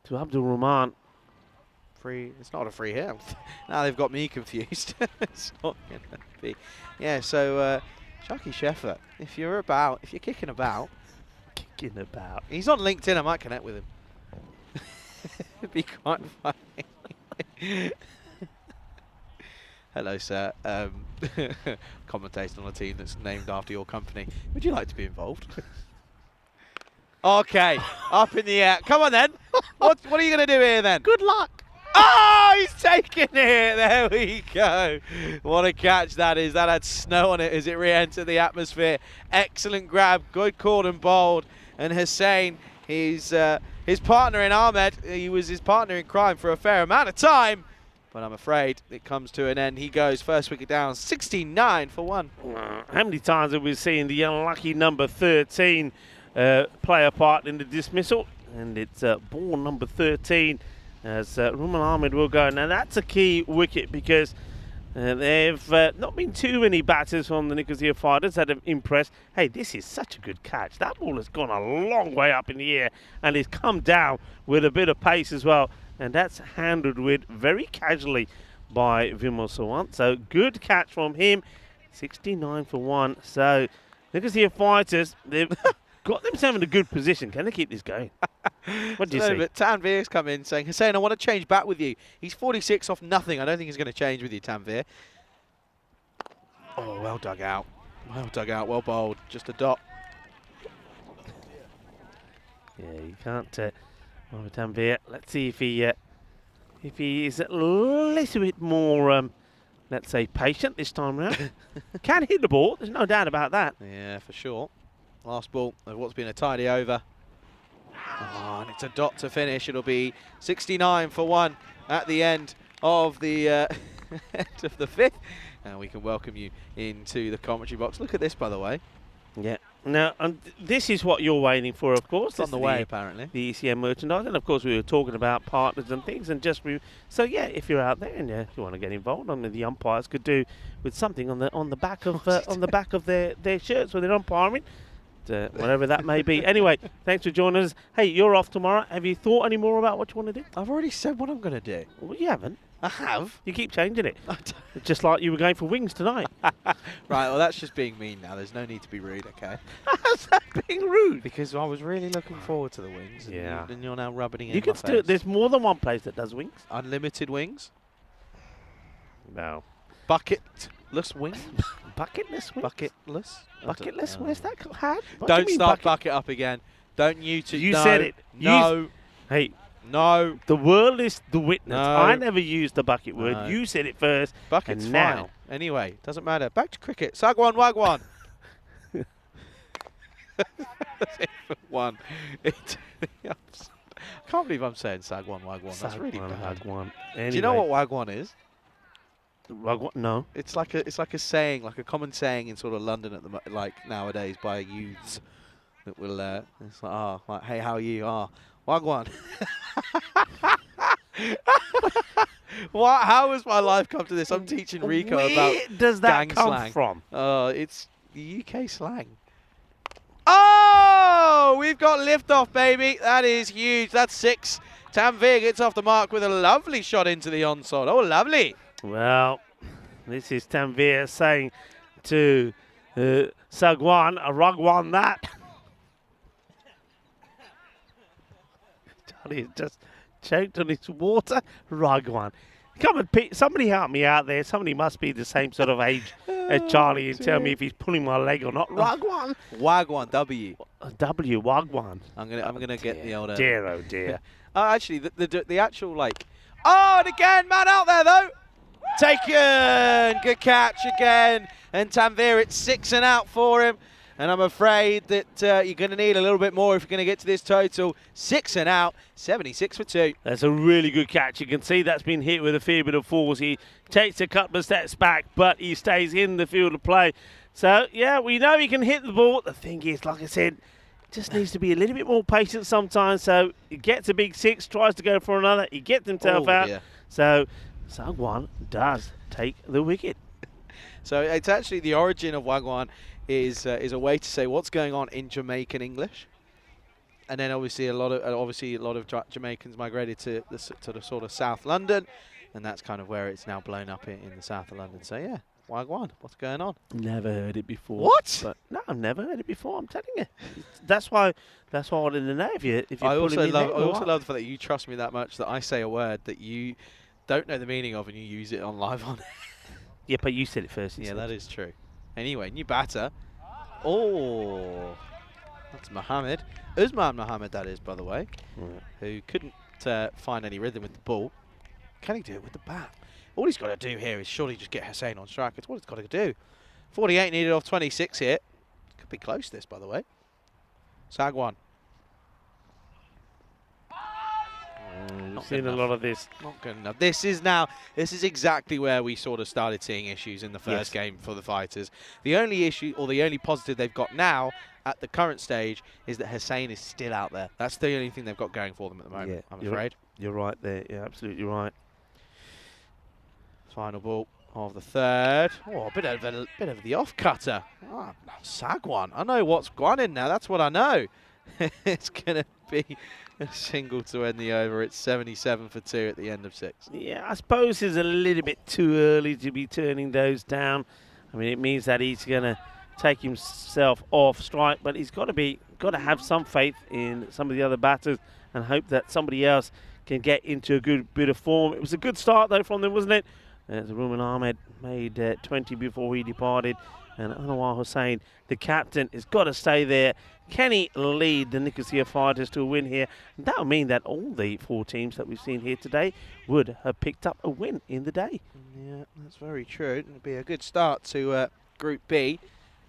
Abdul Rahman? Free. It's not a free hit. Now they've got me confused. It's not going to be. Yeah. So Chucky Sheffer, if you're kicking about. He's on LinkedIn. I might connect with him. It'd be quite funny. Hello, sir. Commentating on a team that's named after your company. Would you like to be involved? Okay, up in the air. Come on then. What are you going to do here then? Good luck. Oh, he's taking it. There we go. What a catch that is. That had snow on it as it re-entered the atmosphere. Excellent grab. Good caught and bowled. And Hussain, his partner in Ahmed, he was his partner in crime for a fair amount of time. But I'm afraid it comes to an end. He goes first wicket down, 69 for 1. How many times have we seen the unlucky number 13 play a part in the dismissal? And it's ball number 13 as Rumal Ahmed will go. Now that's a key wicket because they've not been too many batters from the Nicosia Fighters that have impressed. Hey, this is such a good catch. That ball has gone a long way up in the air and it's come down with a bit of pace as well. And that's handled with very casually by Vimal Sawant. So good catch from him. 69 for 1. So Nicosia Fighters, they've got themselves in a good position. Can they keep this going? What do you say? But Tanvir's come in saying, Hussain, I want to change back with you. He's 46 off nothing. I don't think he's going to change with you, Tanvir. Oh, well dug out. Well dug out. Well bowled. Just a dot. Yeah, you can't. Tanvir. Let's see if he is a little bit more, let's say, patient this time around. Can hit the ball. There's no doubt about that. Yeah, for sure. Last ball of what's been a tidy over. Oh, and it's a dot to finish. It'll be 69 for 1 at the end of the end of the 5th. And we can welcome you into the commentary box. Look at this, by the way. Yeah. Now, this is what you're waiting for, of course. It's on the way, apparently. The ECM merchandise. And, of course, we were talking about partners and things. And so, yeah, if you're out there and you want to get involved, I mean, the umpires could do with something on the back of their shirts when they're umpiring. Whatever that may be. Anyway, thanks for joining us. Hey, you're off tomorrow. Have you thought any more about what you want to do? I've already said what I'm going to do. Well, you haven't. I have. You keep changing it. Just like you were going for wings tonight. Right, well, that's just being mean now. There's no need to be rude, okay? How's that being rude? Because I was really looking forward to the wings. Yeah. And you're now rubbing it in You can still. There's more than one place that does wings. Unlimited wings. No. Bucketless wings. Bucketless wings? Bucketless? Bucketless? Where's that had? Don't start bucket up again. Don't you two. You no, said it. No. Hey. No. The world is the witness. No. I never used the bucket word. No. You said it first. Bucket's and fine. now. Anyway, doesn't matter. Back to cricket. Sagwan Wagwan. That's it for 1. I can't believe I'm saying Sagwan Wagwan. That's really bad. Wagwan. Anyway. Do you know what Wagwan is? Wagwan? No. It's like a saying, like a common saying in sort of London at the like nowadays by youths that will it's like hey, how are you? Wagwan. What? How has my life come to this? I'm teaching Rico about does that gang come slang. from? It's the UK slang. Oh, we've got liftoff, baby. That is huge. That's 6. Tanvir gets off the mark with a lovely shot into the onside. Oh, lovely. Well, this is Tanvir saying to Sagwan, a Ragwan that. Johnny just choked on his water. Ragwan. Come on, Pete, somebody help me out there. Somebody must be the same sort of age as Charlie and tell me if he's pulling my leg or not. Wagwan. Wagwan, W. W, Wagwan. I'm gonna get the old. Dear, oh dear. Actually, the actual like. Oh, and again, man out there though. Taken. Good catch again. And Tanvir, it's 6 and out for him. And I'm afraid that you're going to need a little bit more if you're going to get to this total. 6 and out, 76 for 2. That's a really good catch. You can see that's been hit with a fair bit of force. He takes a couple of steps back, but he stays in the field of play. So, yeah, we know he can hit the ball. The thing is, like I said, just needs to be a little bit more patient sometimes. So he gets a big 6, tries to go for another. He gets himself out. Yeah. So Sagwan does take the wicket. So it's actually the origin of Wagwan is a way to say what's going on in Jamaican English, and then obviously a lot of Jamaicans migrated to the sort of South London, and that's kind of where it's now blown up in the south of London. So yeah, Wagwan, what's going on? Never heard it before. What? But no, I've never heard it before. I'm telling you. That's why I wanted to know if you. I also love the fact that you trust me that much that I say a word that you don't know the meaning of and you use it on live on. Yeah, but you said it first. Yeah, that is true. Anyway, new batter. Oh, that's Mohammed. Usman Mohammed, that is, by the way, who couldn't find any rhythm with the ball. Can he do it with the bat? All he's got to do here is surely just get Hussein on strike. It's what he's got to do. 48 needed off 26 here. Could be close, this, by the way. Sagwan. Not seen a lot of this. Not good enough. This is exactly where we sort of started seeing issues in the first game for the fighters. The only issue, or the only positive they've got now at the current stage, is that Hussein is still out there. That's the only thing they've got going for them at the moment, yeah, I'm afraid. You're right there. You're absolutely right. Final ball of the third. Oh, a bit of the off-cutter. Oh, Sagwan. I know what's gone in now. That's what I know. It's going to be a single to end the over. It's 77 for 2 at the end of 6. Yeah, I suppose it's a little bit too early to be turning those down. I mean, it means that he's going to take himself off strike, but he's got to have some faith in some of the other batters and hope that somebody else can get into a good bit of form. It was a good start, though, from them, wasn't it? Ruben Ahmed made 20 before he departed. And Anwar Hussain, the captain, has got to stay there. Can he lead the Nicosia Fighters to a win here? That would mean that all the 4 teams that we've seen here today would have picked up a win in the day. Yeah, that's very true. It would be a good start to Group B.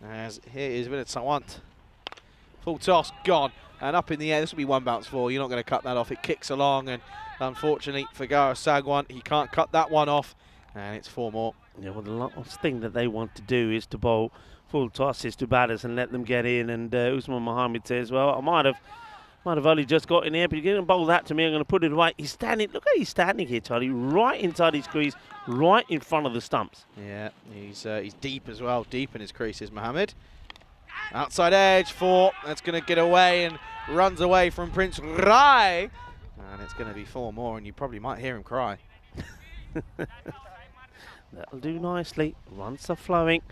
As here is Vinod Sawant. Full toss, gone. And up in the air, this will be 1 bounce 4. You're not going to cut that off. It kicks along, and unfortunately for Gara Sagwan, he can't cut that one off. And it's 4 more. Yeah, well, the last thing that they want to do is to bowl full tosses to batters and let them get in. And Usman Mohammed says, well, I might have only just got in here, but you're going to bowl that to me. I'm going to put it away. He's standing. Look at he's standing here, Charlie, right inside his crease, right in front of the stumps. Yeah, he's deep as well, deep in his creases, Mohammed. Outside edge 4. That's going to get away and runs away from Prince Rai. And it's going to be 4 more, and you probably might hear him cry. That'll do nicely. Runs are flowing.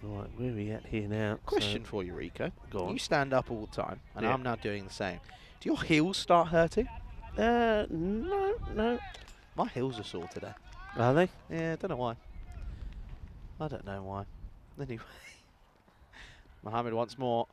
Right, where are we at here now? Question for you, Rico. Go on. You stand up all the time, and yeah. I'm now doing the same. Do your heels start hurting? No. My heels are sore today. Are they? Yeah, I don't know why. I don't know why. Anyway. Mohammed once more.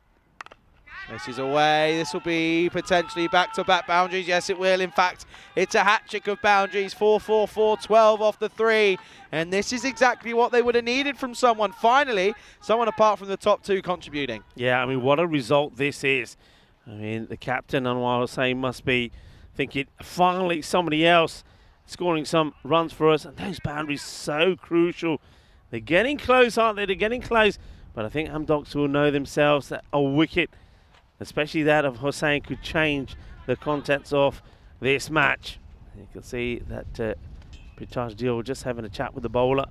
This is away. This will be potentially back-to-back boundaries. Yes, it will. In fact, it's a hat-trick of boundaries. 4-4-4, 12 off the 3. And this is exactly what they would have needed from someone. Finally, someone apart from the top 2 contributing. Yeah, I mean, what a result this is. I mean, the captain, Anwar Hussain, must be thinking, finally, somebody else scoring some runs for us. And those boundaries so crucial. They're getting close, aren't they? They're getting close. But I think Hamdoks will know themselves that a wicket, especially that of Hussain, could change the contents of this match. You can see that Pritash Deol just having a chat with the bowler.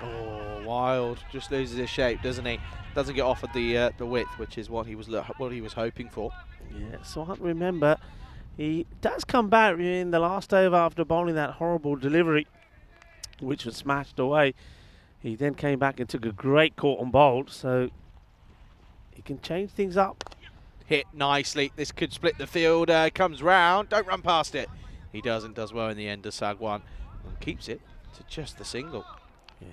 Oh, Wild just loses his shape, doesn't he? Doesn't get offered the width, which is what he was hoping for. Yeah, so I remember he does come back in the last over after bowling that horrible delivery, which was smashed away. He then came back and took a great caught and bowled, so he can change things up. Hit nicely. This could split the field. Comes round. Don't run past it. he does well in the end, does Sagwan, and keeps it to just the single. Yeah,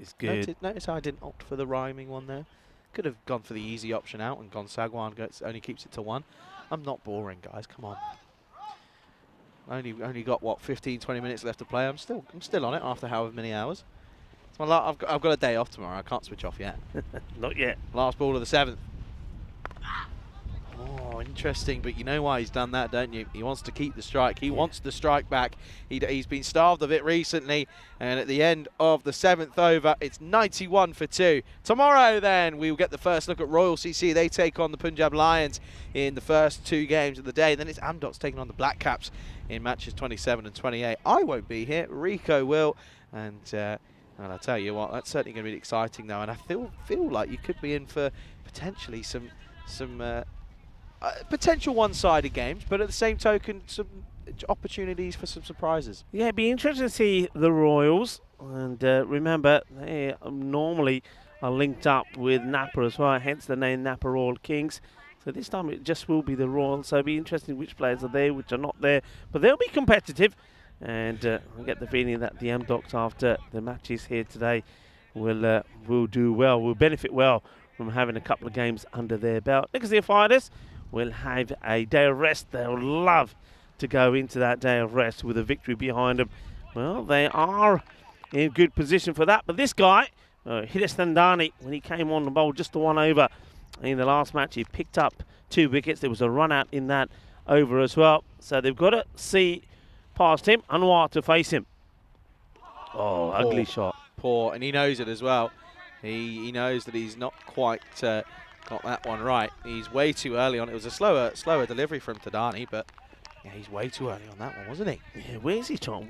it's good. Notice how I didn't opt for the rhyming one there. Could have gone for the easy option out and gone Sagwan, only keeps it to 1. I'm not boring, guys, come on. Only got, what, 15, 20 minutes left to play. I'm still on it after however many hours. I've got a day off tomorrow. I can't switch off yet. Not yet. Last ball of the 7th. Oh, interesting, but you know why he's done that, don't you? He wants to keep the strike. He wants the strike back. He's been starved of it recently, and at the end of the 7th over, it's 91 for 2. Tomorrow, then, we will get the first look at Royal CC. They take on the Punjab Lions in the first 2 games of the day. Then it's Amdocs taking on the Black Caps in matches 27 and 28. I won't be here. Rico will, and I'll tell you what, that's certainly going to be exciting, though. And I feel like you could be in for potentially some potential one-sided games, but at the same token, some opportunities for some surprises. Yeah, it'd be interesting to see the Royals. And remember, they normally are linked up with Napa as well, hence the name Napa Royal Kings. So this time it just will be the Royals. So it'll be interesting which players are there, which are not there. But they'll be competitive. And I get the feeling that the Amdocs, after the matches here today, will do well, will benefit well from having a couple of games under their belt. Nicosia Fighters will have a day of rest. They'll love to go into that day of rest with a victory behind them. Well, they are in good position for that. But this guy, Hitesh Thandani, when he came on the bowl just the 1 over in the last match, he picked up 2 wickets. There was a run out in that over as well. So they've got to see past him. Anwar to face him. Oh, ugly shot. Poor, and he knows it as well. He knows that he's not quite got that one right. He's way too early on. It was a slower delivery from Tadani, but yeah, he's way too early on that one, wasn't he? Yeah, where was he trying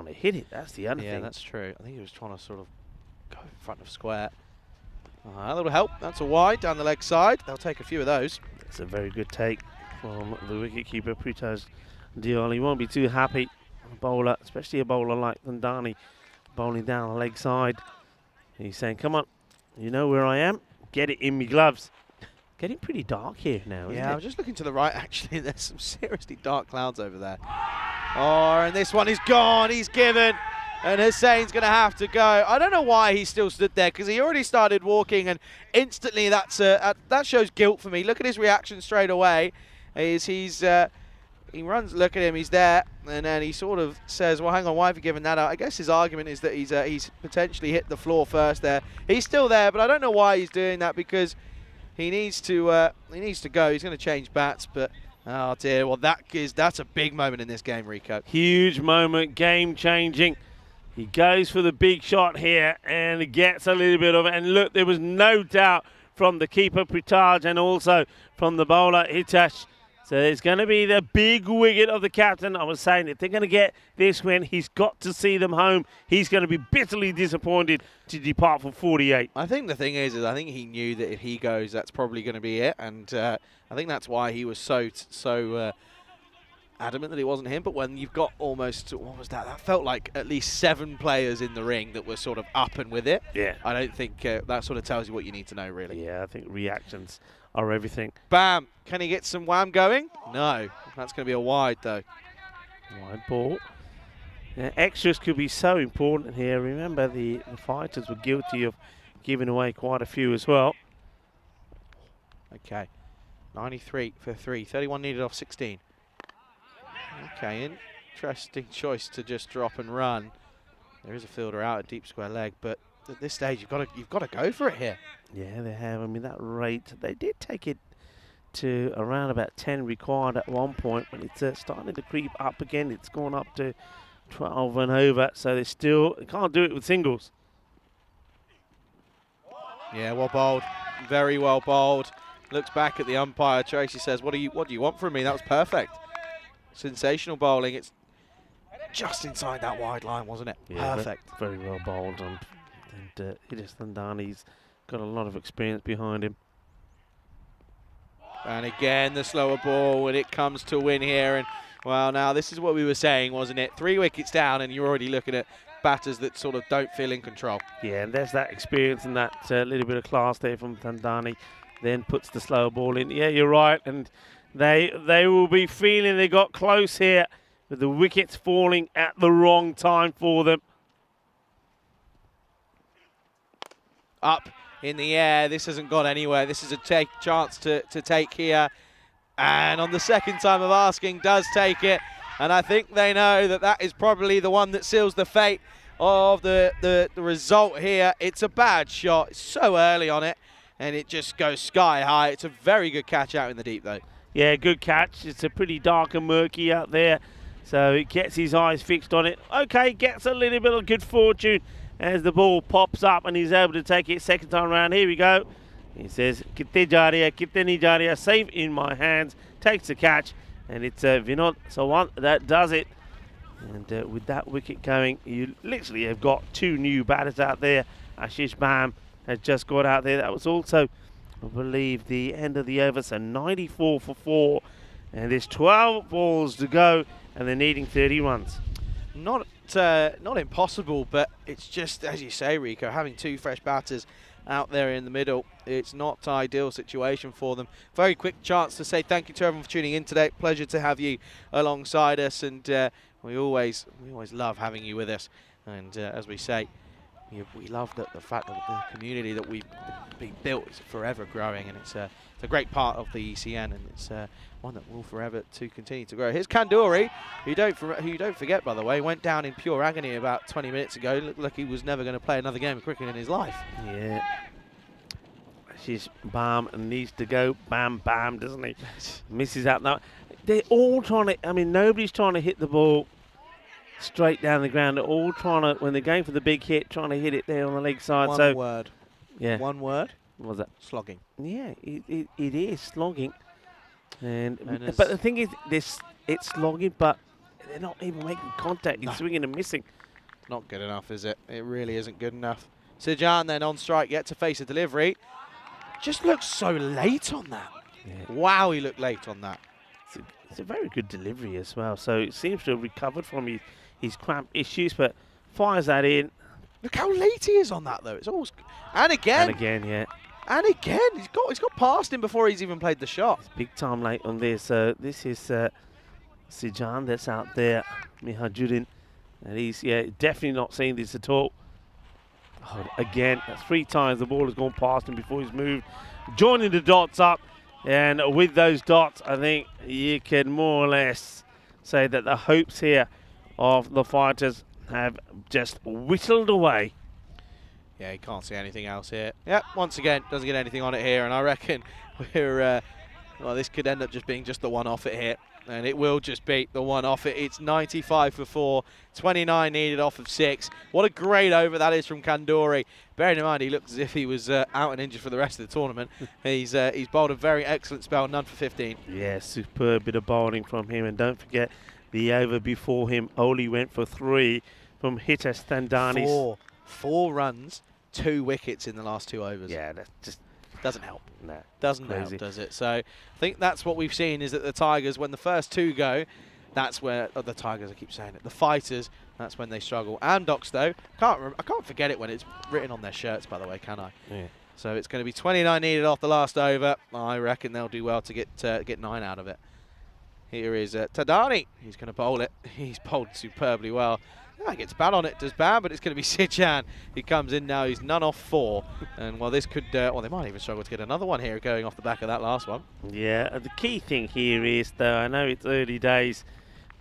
to hit it? That's the other thing. Yeah, that's true. I think he was trying to sort of go in front of square. A little help. That's a wide down the leg side. They'll take a few of those. It's a very good take from the wicketkeeper, Pritesh Diol. He won't be too happy. A bowler, especially a bowler like Thandani, bowling down the leg side. He's saying, come on, you know where I am? Get it in me gloves. Getting pretty dark here now, isn't it? Yeah, I was just looking to the right, actually. There's some seriously dark clouds over there. Oh, and this one is gone. He's given. And Hussein's going to have to go. I don't know why he still stood there, because he already started walking, and instantly that shows guilt for me. Look at his reaction straight away. He runs, look at him, he's there, and then he sort of says, well, hang on, why have you given that out? I guess his argument is that he's potentially hit the floor first there. He's still there, but I don't know why he's doing that, because he needs to go. He's going to change bats, but oh dear. Well, that's a big moment in this game, Rico. Huge moment, game changing. He goes for the big shot here and gets a little bit of it. And look, there was no doubt from the keeper, Pritaj, and also from the bowler, Hitesh. So there's going to be the big wicket of the captain. I was saying, if they're going to get this win, he's got to see them home. He's going to be bitterly disappointed to depart for 48. I think the thing is I think he knew that if he goes, that's probably going to be it. And I think that's why he was so adamant that it wasn't him. But when you've got almost, what was that? That felt like at least 7 players in the ring that were sort of up and with it. Yeah. I don't think that sort of tells you what you need to know, really. Yeah, I think reactions are everything. Bam. Can he get some wham going? No. That's going to be a wide, though. Wide ball. Yeah, extras could be so important here. Remember, the fighters were guilty of giving away quite a few as well. Okay. 93 for 3. 31 needed off 16. Okay, interesting choice to just drop and run. There is a fielder out at deep square leg, but at this stage you've got to go for it here. Yeah, they have. I mean, that rate, they did take it to around about 10 required at one point, but it's starting to creep up again. It's gone up to 12 and over, so they can't do it with singles. Yeah, well bowled, very well bowled. Looks back at the umpire. Tracy says, "What do you want from me?" That was perfect. Sensational bowling. It's just inside that wide line, wasn't it? Yeah, perfect. Very well bowled, and Hitesh Thandani's got a lot of experience behind him. And again, the slower ball, and it comes to win here. And well, now this is what we were saying, wasn't it? 3 wickets down, and you're already looking at batters that sort of don't feel in control. Yeah, and there's that experience and that little bit of class there from Thandani. Then puts the slower ball in. Yeah, you're right, and they will be feeling they got close here. with the wickets falling at the wrong time for them. Up in the air. This hasn't gone anywhere. This is a chance to take here. And on the second time of asking, does take it. And I think they know that that is probably the one that seals the fate of the result here. It's a bad shot. It's so early on it, and it just goes sky high. It's a very good catch out in the deep, though. Yeah, good catch. It's a pretty dark and murky out there, so it gets his eyes fixed on it. Okay, gets a little bit of good fortune as the ball pops up and he's able to take it second time around. Here we go. He says, "Kitte jariya, kitte nahi jariya," safe in my hands, takes the catch, and it's Vinod Sawan that does it. And with that wicket going, you literally have got two new batters out there. Ashish Bam has just got out there. That was also, I believe, the end of the over, so 94 for 4. And there's 12 balls to go, and they're needing 30 runs. Not impossible, but it's just, as you say, Rico, having two fresh batters out there in the middle, it's not an ideal situation for them. Very quick chance to say thank you to everyone for tuning in today. Pleasure to have you alongside us, and we always love having you with us. And as we say, we love the fact that the community that we've been built is forever growing, and it's a great part of the ECN, and it's one that will forever to continue to grow. Here's Kanduri, who you don't forget, by the way, went down in pure agony about 20 minutes ago. Looked like he was never going to play another game of cricket in his life. Yeah. She's Bam needs to go bam bam, doesn't he? Misses out now. They're all trying to, I mean, nobody's trying to hit the ball straight down the ground. They're all trying to, when they're going for the big hit, trying to hit it there on the leg side. One word. Yeah. One word. What was that? Slogging. Yeah, it is slogging. But the thing is, it's slogging, but they're not even making contact. He's swinging and missing. Not good enough, is it? It really isn't good enough. Sijan then on strike, yet to face a delivery. Just looks so late on that. Yeah. Wow, he looked late on that. It's a very good delivery as well. So it seems to have recovered from his cramp issues, but fires that in. Look how late he is on that, though. It's almost, and again. And again, yeah. And again, he's got past him before he's even played the shot. It's big time late on this. This is Sijan that's out there, Mihajuddin, and he's definitely not seeing this at all. Oh, again, that's 3 times the ball has gone past him before he's moved, joining the dots up, and with those dots, I think you can more or less say that the hopes here of the fighters have just whittled away. Yeah, you can't see anything else here. Yep, once again, doesn't get anything on it here, and I reckon we're, well, this could end up just being just the one off it here, and it will just be the one off it. It's 95 for 4, 29 needed off of 6. What a great over that is from Kanduri. Bearing in mind, he looks as if he was out and injured for the rest of the tournament. He's bowled a very excellent spell, none for 15. Yeah, superb bit of bowling from him, and don't forget the over before him only went for 3 from Hitesh Thandani's. 4 runs, 2 wickets in the last 2 overs. Yeah, that just doesn't help. No, doesn't help, does it? So I think that's what we've seen, is that the Tigers, when the first 2 go, that's where the Tigers, I keep saying it, the fighters, that's when they struggle. And Doxtow, I can't forget it when it's written on their shirts, by the way, can I? Yeah. So it's going to be 29 needed off the last over. I reckon they'll do well to get 9 out of it. Here is Tadani. He's going to bowl it. He's bowled superbly well. He gets bad on it, does bad, but it's going to be Sijan. He comes in now. He's none off 4. And well, this could, well, they might even struggle to get another one here going off the back of that last one. Yeah, the key thing here is, though, I know it's early days,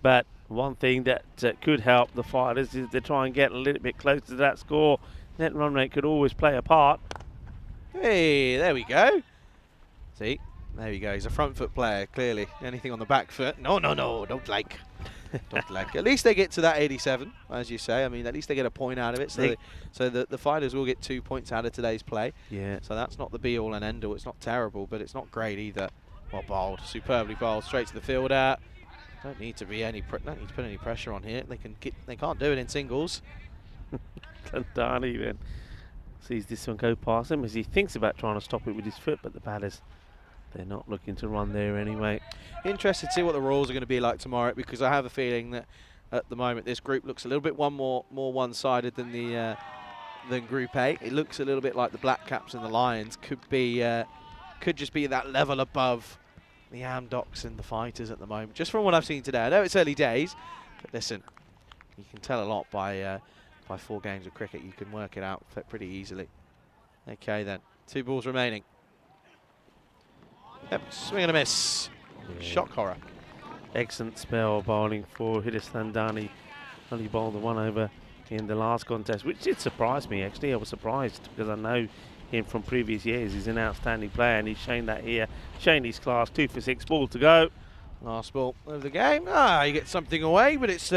but one thing that could help the fighters is to try and get a little bit closer to that score. Net run rate could always play a part. Hey, there we go. See, there we go. He's a front foot player, clearly. Anything on the back foot? No, don't like. Don't like. At least they get to that 87, as you say. I mean, at least they get a point out of it. So the fighters will get 2 points out of today's play. Yeah. So that's not the be-all and end-all. It's not terrible, but it's not great either. Well bowled, superbly bowled, straight to the fielder. Don't need to be don't need to put any pressure on here. They can't do it in singles. Tandani then sees this one go past him as he thinks about trying to stop it with his foot, but the batters, they're not looking to run there anyway. Interested to see what the rules are going to be like tomorrow, because I have a feeling that at the moment this group looks a little bit more one-sided than the than Group A. It looks a little bit like the Black Caps and the Lions could just be that level above the Amdocs and the Fighters at the moment, just from what I've seen today. I know it's early days, But listen, you can tell a lot by 4 games of cricket. You can work it out pretty easily. Okay then, 2 balls remaining. Yep, swing and a miss. Yeah. Shock horror. Excellent spell bowling for Hindustani. Only bowled the 1 over in the last contest, which did surprise me actually. I was surprised because I know him from previous years. He's an outstanding player and he's shown that here, showing his class. 2 for 6, ball to go. Last ball of the game. You get something away, but it's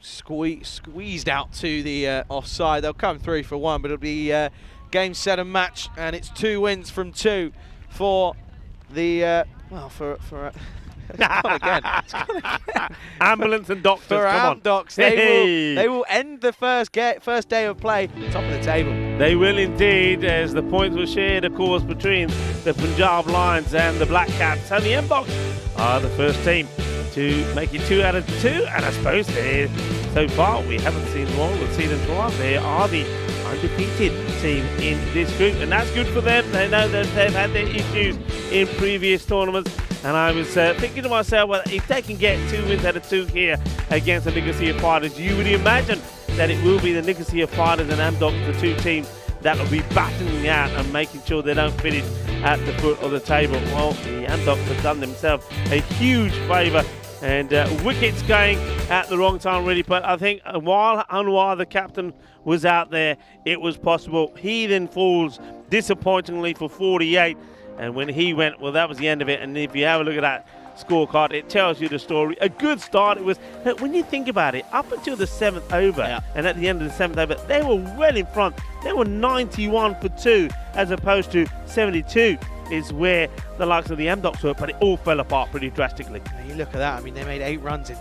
squeezed out to the offside. They'll come through for 1, but it'll be game, set and match, and it's 2 wins from 2 for the it's gone again. Ambulance and doctors, For come on. Amdocs, they will end the first day of play top of the table. They will indeed, as the points were shared, of course, between the Punjab Lions and the Black Caps. And the Amdocs are the first team to make it 2 out of 2. And I suppose so far we haven't seen them all. We'll see them twice. They are the undefeated team in this group, and that's good for them. They know that they've had their issues in previous tournaments. And I was thinking to myself, well, if they can get 2 wins out of 2 here against the Nicosia Fighters, you would imagine that it will be the Nicosia Fighters and Amdocs, the 2 teams that will be battling out and making sure they don't finish at the foot of the table. Well, the Amdocs have done themselves a huge favour, and wickets going at the wrong time really. But I think while Anwar, the captain, was out there, it was possible. He then falls disappointingly for 48. And when he went, well, that was the end of it. And if you have a look at that scorecard, it tells you the story. A good start it was. But when you think about it, up until the 7th over, and at the end of the 7th over, they were well in front. They were 91 for 2, as opposed to 72 is where the likes of the Amdocs were. But it all fell apart pretty drastically. Now you look at that. I mean, they made 8 runs in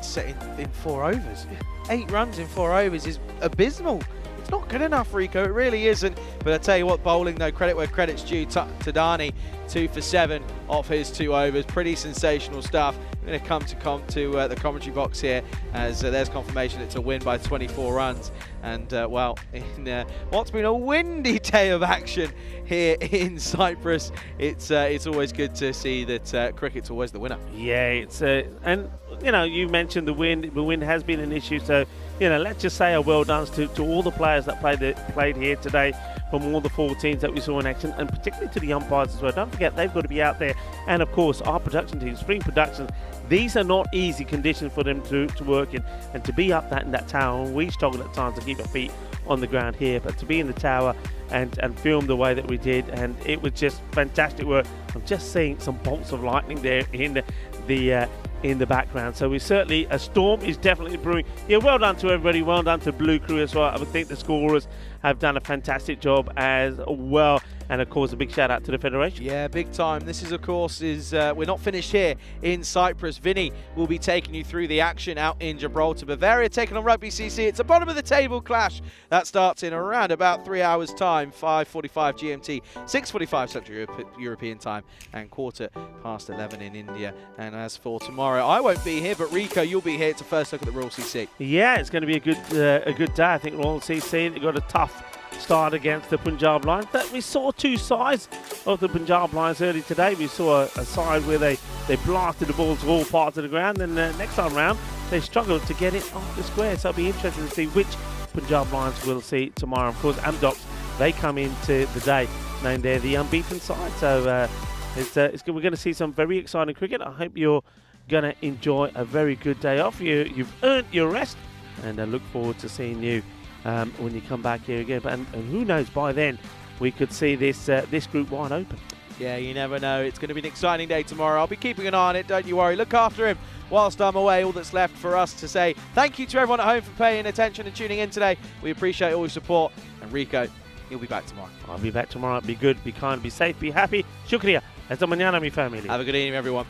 4 overs. 8 runs in 4 overs is abysmal. It's not good enough, Rico. It really isn't. But I tell you what, bowling, though, credit where credit's due. Tadani, 2 for 7 off his 2 overs. Pretty sensational stuff. I'm going to come to the commentary box here as there's confirmation it's a win by 24 runs. And, well, in what's been a windy day of action here in Cyprus, it's always good to see that cricket's always the winner. Yeah, it's and, you know, you mentioned the wind. The wind has been an issue, so, you know, let's just say a well done to all the players that played here today from all the 4 teams that we saw in action, and particularly to the umpires as well. Don't forget, they've got to be out there. And, of course, our production team, Spring Productions, these are not easy conditions for them to work in. And to be up in that tower, we struggle at times to keep our feet on the ground here, but to be in the tower and film the way that we did, and it was just fantastic work. I'm just seeing some bolts of lightning there in the background. So we certainly, a storm is definitely brewing. Yeah, well done to everybody. Well done to Blue Crew as well. I would think the scorers have done a fantastic job as well. And of course, a big shout out to the Federation. Yeah, big time. This is, of course, we're not finished here in Cyprus. Vinny will be taking you through the action out in Gibraltar. Bavaria taking on Rugby CC. It's a bottom of the table clash. That starts in around about 3 hours time, 5:45 GMT, 6:45 Central European time, and 11:15 in India. And as for tomorrow, I won't be here, but Rico, you'll be here to first look at the Royal CC. Yeah, it's going to be a good day. I think Royal CC, they've got a tough start against the Punjab Lions. But we saw 2 sides of the Punjab Lions early today. We saw a side where they blasted the ball to all parts of the ground, and next time round they struggled to get it off the square. So it'll be interesting to see which Punjab Lions we'll see tomorrow. Of course, Amdocs, they come into the day knowing they're the unbeaten side. So it's good. We're going to see some very exciting cricket. I hope you're going to enjoy a very good day off. You've earned your rest, and I look forward to seeing you when you come back here again. And who knows, by then we could see this group wide open. Yeah, you never know. It's going to be an exciting day tomorrow. I'll be keeping an eye on it, don't you worry. Look after him whilst I'm away. All that's left for us to say thank you to everyone at home for paying attention and tuning in today. We appreciate all your support. And Rico, you'll be back tomorrow. I'll be back tomorrow. Be good, be kind, be safe, be happy. Shukriya. Hasta mañana, mi familia. Have a good evening, everyone.